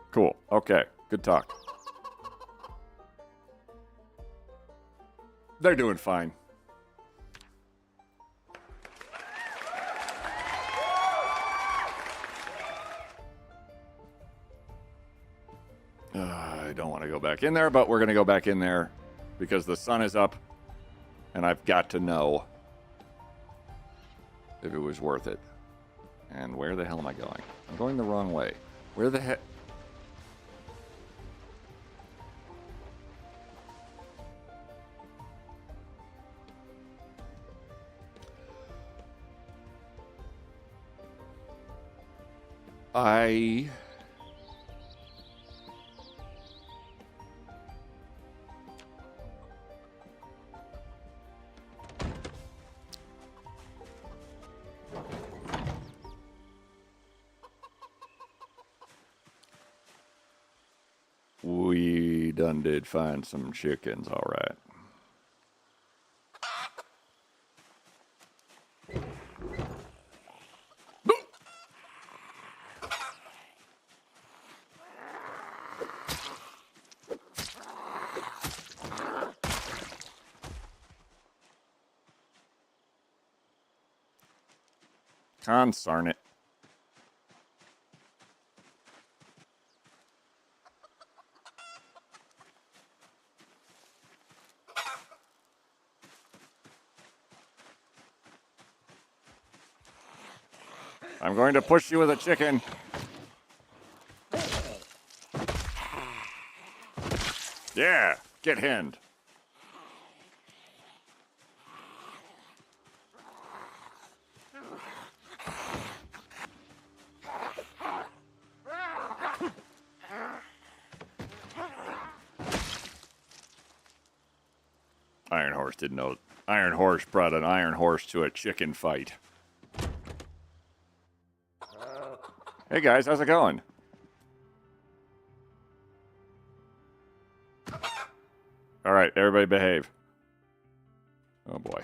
Cool. Okay. Good talk. They're doing fine. I don't want to go back in there, but we're going to go back in there because the sun is up and I've got to know if it was worth it. And where the hell am I going? I'm going the wrong way. Where the heck? we done did find some chickens, all right. Consarn it. I'm going to push you with a chicken. Yeah, get henned. Iron Horse didn't know. Iron Horse brought an Iron Horse to a chicken fight. Hey guys, how's it going? All right, everybody behave. Oh boy.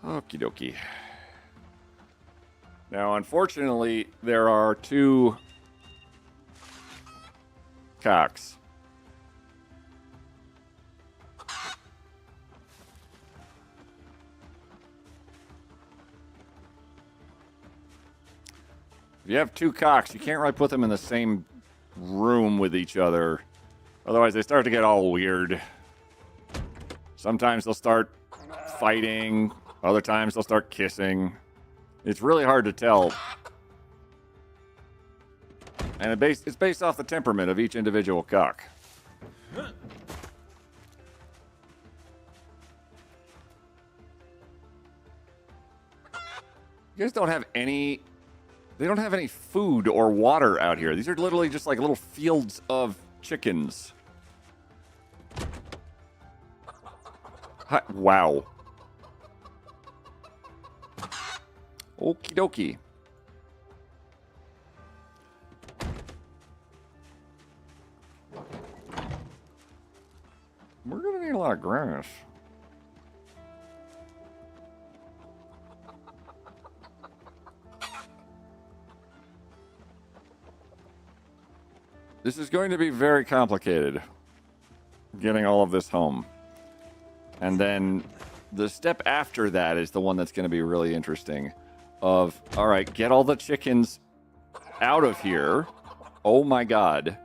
Okie dokie. Now, unfortunately, there are two cocks. If you have two cocks, you can't really put them in the same room with each other. Otherwise, they start to get all weird. Sometimes they'll start fighting. Other times they'll start kissing. It's really hard to tell. And it's based off the temperament of each individual cock. You guys don't have any... They don't have any food or water out here. These are literally just like little fields of chickens. Hi, wow. Okie dokie. We're gonna need a lot of grass. This is going to be very complicated, getting all of this home. And then the step after that is the one that's going to be really interesting. Of, all right, get all the chickens out of here. Oh my god.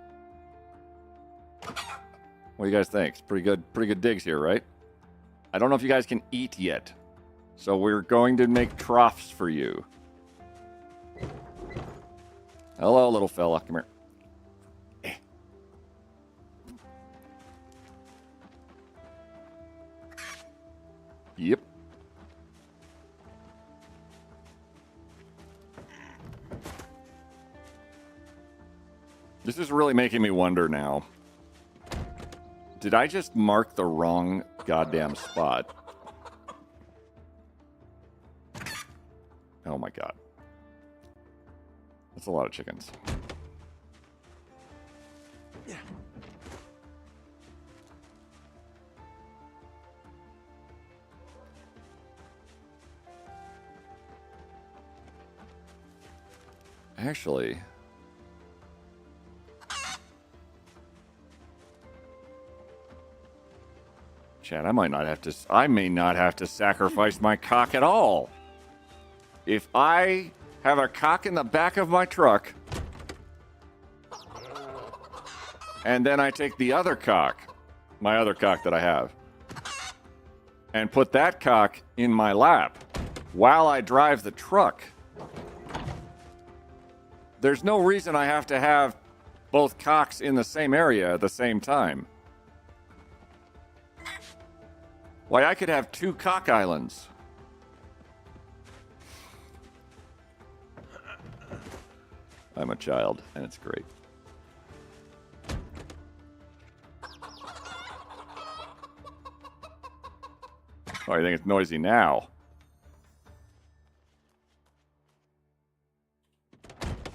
What do you guys think? It's pretty good digs here, right? I don't know if you guys can eat yet. So we're going to make troughs for you. Hello, little fella. Come here. Yep. This is really making me wonder now. Did I just mark the wrong goddamn spot? Oh my god. That's a lot of chickens. Yeah. Actually, Chad, I may not have to sacrifice my cock at all. If I have a cock in the back of my truck, and then I take the other cock, my other cock that I have, and put that cock in my lap while I drive the truck, there's no reason I have to have both cocks in the same area at the same time. Why, I could have two cock islands. I'm a child, and it's great. Oh, you think it's noisy now?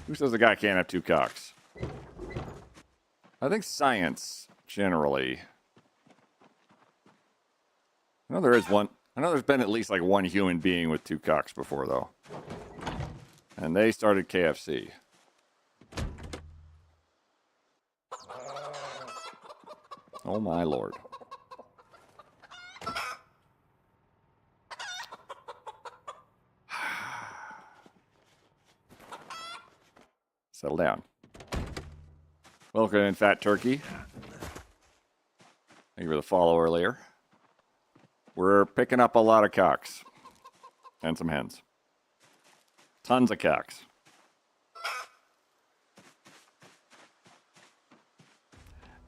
Who says a guy can't have two cocks? I think science, generally. I know there is one. I know there's been at least like one human being with two cocks before, though. And they started KFC. Oh my lord. Settle down. Welcome in, Fat Turkey. Thank you for the follow earlier. We're picking up a lot of cocks. And some hens. Tons of cocks.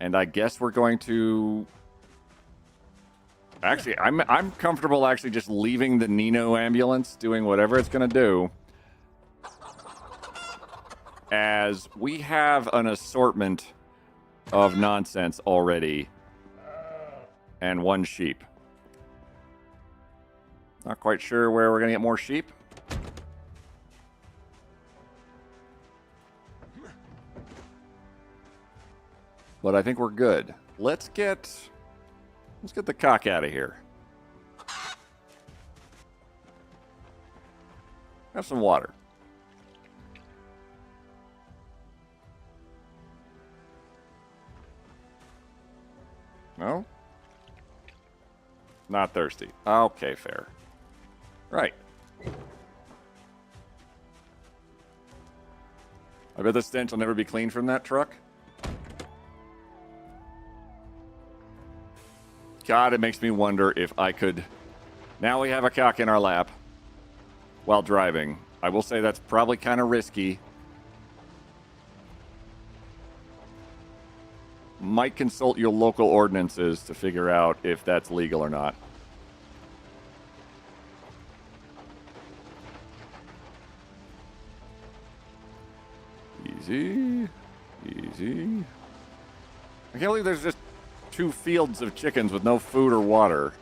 And I guess we're going to... Actually, I'm comfortable actually just leaving the Nino ambulance doing whatever it's going to do. As we have an assortment of nonsense already. And one sheep. Not quite sure where we're going to get more sheep. But I think we're good. Let's get the cock out of here. Have some water. No? Not thirsty. Okay, fair. Right. I bet the stench will never be cleaned from that truck. God, it makes me wonder if I could... Now we have a cock in our lap while driving. I will say that's probably kind of risky. Might consult your local ordinances to figure out if that's legal or not. Easy. Easy. I can't believe there's just 2 fields of chickens with no food or water.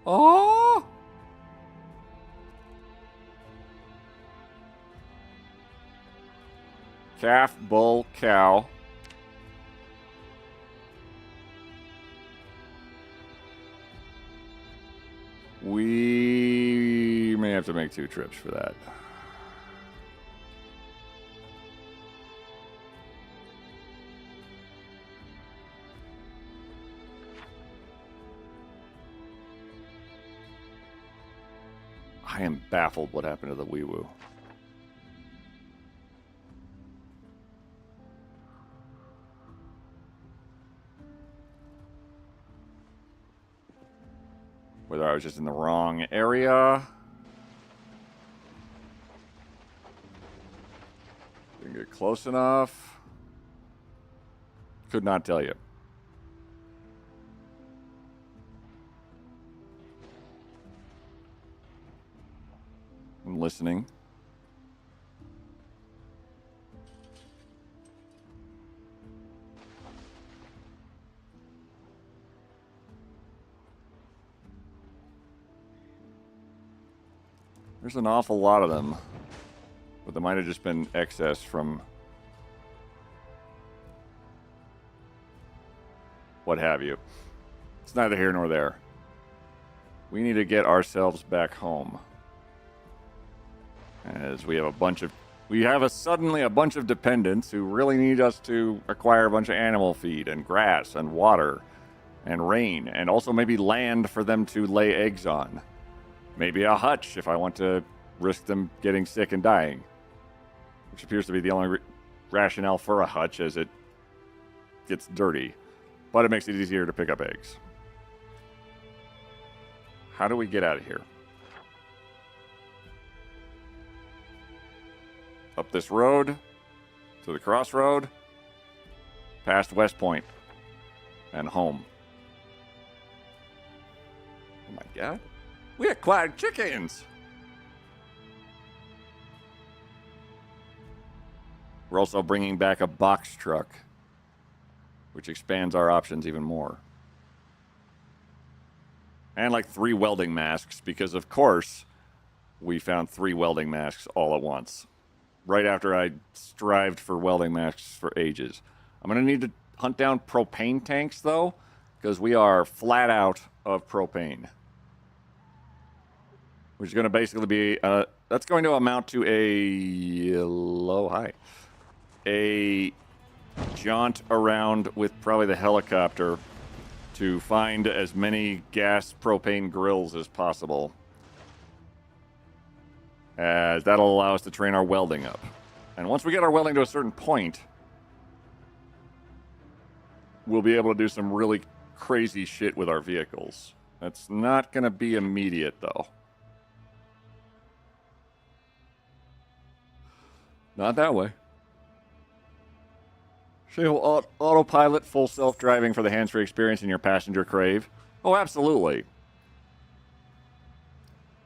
Oh! Calf, bull, cow. We may have to make 2 trips for that. I am baffled what happened to the wee woo. Whether I was just in the wrong area. Didn't get close enough. Could not tell you. I'm listening. There's an awful lot of them, but there might have just been excess from what have you. It's neither here nor there. We need to get ourselves back home. As we have suddenly a bunch of dependents who really need us to acquire a bunch of animal feed and grass and water and rain and also maybe land for them to lay eggs on. Maybe a hutch if I want to risk them getting sick and dying. Which appears to be the only rationale for a hutch as it gets dirty. But it makes it easier to pick up eggs. How do we get out of here? Up this road, to the crossroad, past West Point, and home. Oh my god. We acquired chickens! We're also bringing back a box truck which expands our options even more. And like 3 welding masks, because of course we found 3 welding masks all at once. Right after I strived for welding masks for ages. I'm going to need to hunt down propane tanks, though, because we are flat out of propane. Which is going to basically be, that's going to amount to a jaunt around with probably the helicopter to find as many gas propane grills as possible. As that'll allow us to train our welding up. And once we get our welding to a certain point, we'll be able to do some really crazy shit with our vehicles. That's not going to be immediate, though. Not that way. So, autopilot, full self-driving for the hands-free experience in your passenger crave? Oh, absolutely.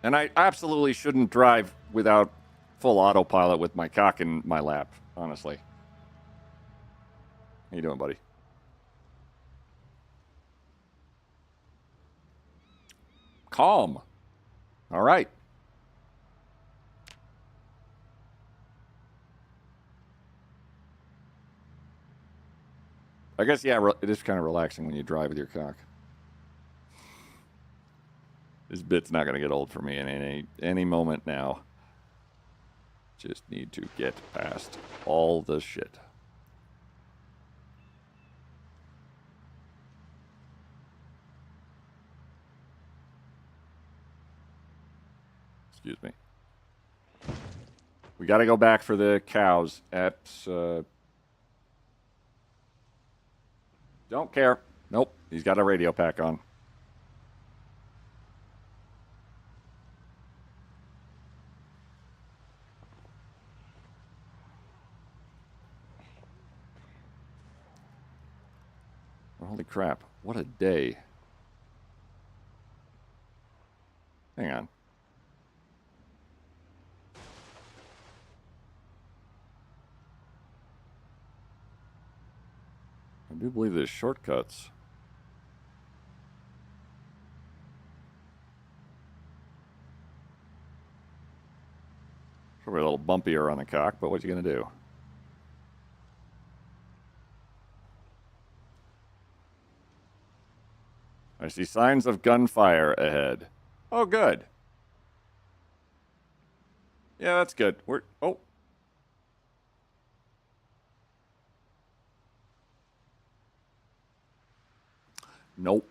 And I absolutely shouldn't drive without full autopilot with my cock in my lap, honestly. How you doing, buddy? Calm. All right. I guess, yeah, it is kind of relaxing when you drive with your cock. This bit's not going to get old for me in any moment now. Just need to get past all the shit. Excuse me. We got to go back for the cows at... Don't care. Nope. He's got a radio pack on. Holy crap. What a day. Hang on. I do believe there's shortcuts. Probably a little bumpier on the cock, but what you gonna do? I see signs of gunfire ahead. Oh, good. Yeah, that's good. Oh. Nope.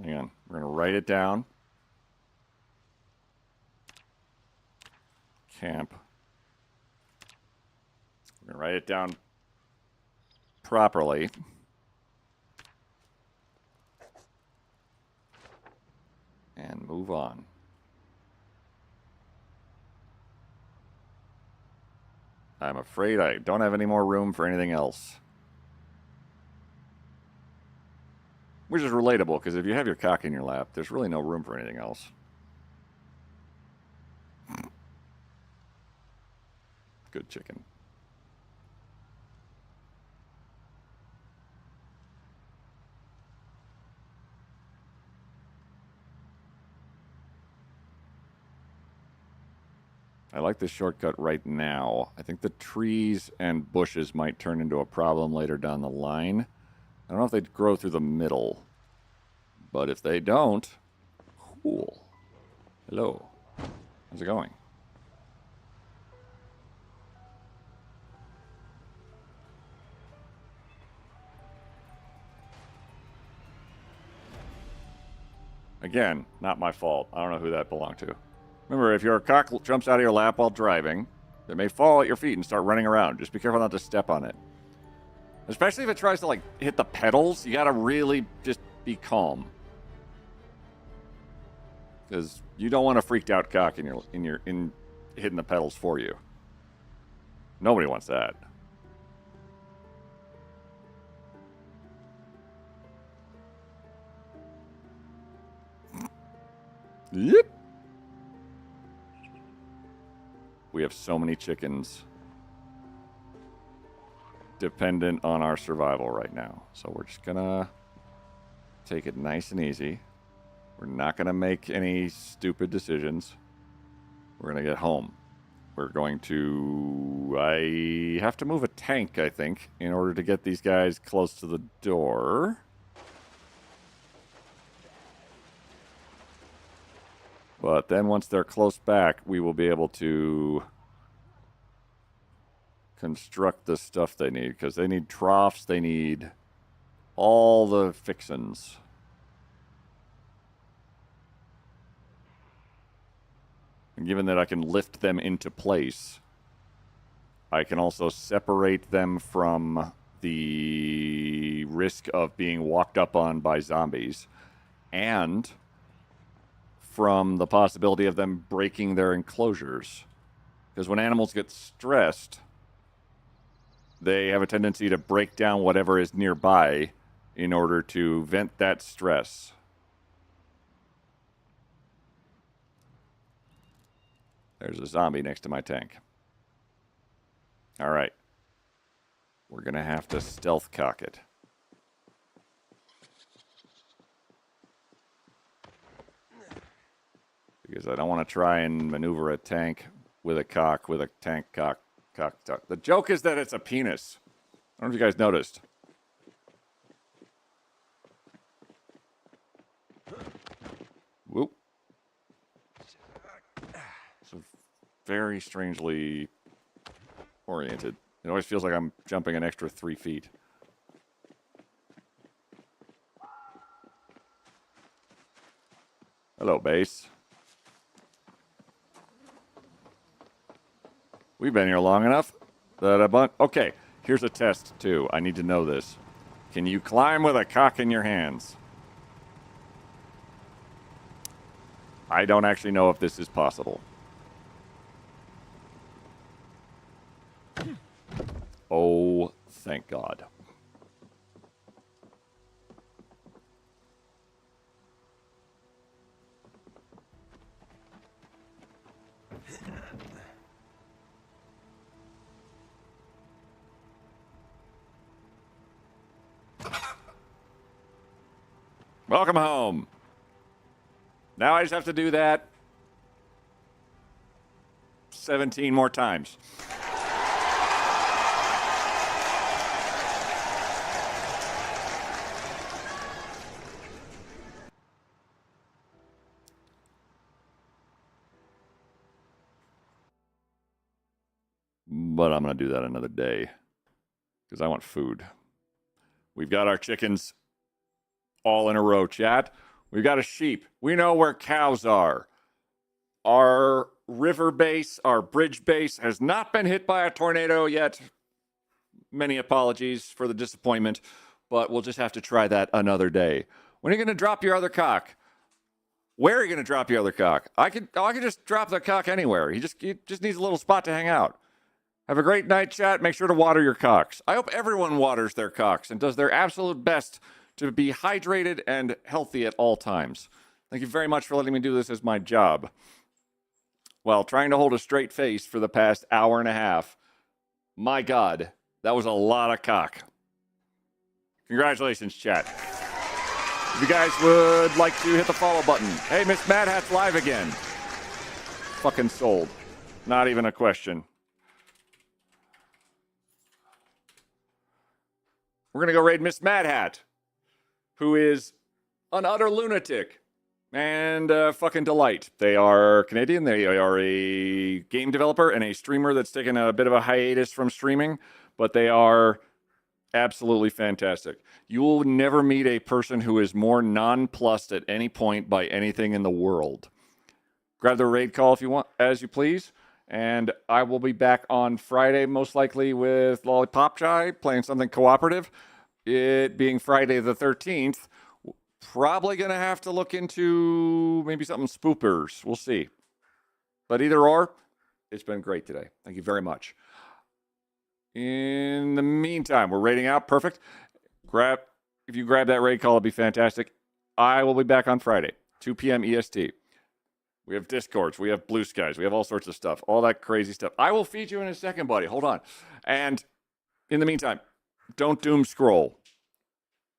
Hang on. We're going to write it down. Camp. We're going to write it down properly. And move on. I'm afraid I don't have any more room for anything else. Which is relatable, because if you have your cock in your lap, there's really no room for anything else. Good chicken. I like this shortcut right now. I think the trees and bushes might turn into a problem later down the line. I don't know if they'd grow through the middle. But if they don't, cool. Hello. How's it going? Again, not my fault. I don't know who that belonged to. Remember, if your cock jumps out of your lap while driving, it may fall at your feet and start running around. Just be careful not to step on it. Especially if it tries to, like, hit the pedals, you gotta really just be calm. Because you don't want a freaked out cock in hitting the pedals for you. Nobody wants that. Yep. We have so many chickens. dependent on our survival right now. So we're just gonna take it nice and easy. We're not gonna make any stupid decisions. We're gonna get home. We're going to... I have to move a tank, I think, in order to get these guys close to the door. But then once they're close back, we will be able to construct the stuff they need. Because they need troughs, they need all the fixins. And given that I can lift them into place, I can also separate them from the risk of being walked up on by zombies. And from the possibility of them breaking their enclosures. Because when animals get stressed, they have a tendency to break down whatever is nearby in order to vent that stress. There's a zombie next to my tank. All right. We're going to have to stealth cock it. Because I don't want to try and maneuver a tank with a cock, with a tank cock. The joke is that it's a penis. I don't know if you guys noticed. Whoop. So very strangely oriented. It always feels like I'm jumping an extra 3 feet. Hello, base. We've been here long enough that a bunch... Okay, here's a test, too. I need to know this. Can you climb with a cock in your hands? I don't actually know if this is possible. Oh, thank God. Welcome home. Now I just have to do that 17 more times. But I'm going to do that another day because I want food. We've got our chickens all in a row, chat. We've got a sheep. We know where cows are. Our river base, our bridge base has not been hit by a tornado yet. Many apologies for the disappointment, but we'll just have to try that another day. When are you going to drop your other cock? Where are you going to drop your other cock? I could just drop the cock anywhere. He just needs a little spot to hang out. Have a great night, chat. Make sure to water your cocks. I hope everyone waters their cocks and does their absolute best to be hydrated and healthy at all times. Thank you very much for letting me do this as my job. While trying to hold a straight face for the past hour and a half. My God, that was a lot of cock. Congratulations, chat. If you guys would like to hit the follow button. Hey, Miss Mad Hat's live again. Fucking sold. Not even a question. We're going to go raid Miss Mad Hat, who is an utter lunatic and a fucking delight. They are Canadian. They are a game developer and a streamer that's taken a bit of a hiatus from streaming, but they are absolutely fantastic. You will never meet a person who is more nonplussed at any point by anything in the world. Grab the raid call if you want, as you please. And I will be back on Friday, most likely with Lollipop Chai, playing something cooperative. It being Friday the 13th, probably going to have to look into maybe something spoopers. We'll see. But either or, it's been great today. Thank you very much. In the meantime, we're raiding out. Perfect. If you grab that raid call, it'll be fantastic. I will be back on Friday, 2 p.m. EST. We have Discords, we have Blue Skies, we have all sorts of stuff, all that crazy stuff. I will feed you in a second, buddy. Hold on. And in the meantime, don't doom scroll.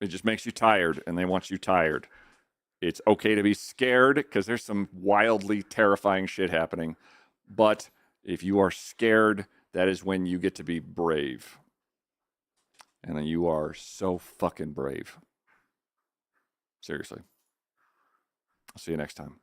It just makes you tired, and they want you tired. It's okay to be scared because there's some wildly terrifying shit happening. But if you are scared, that is when you get to be brave. And then you are so fucking brave. Seriously. I'll see you next time.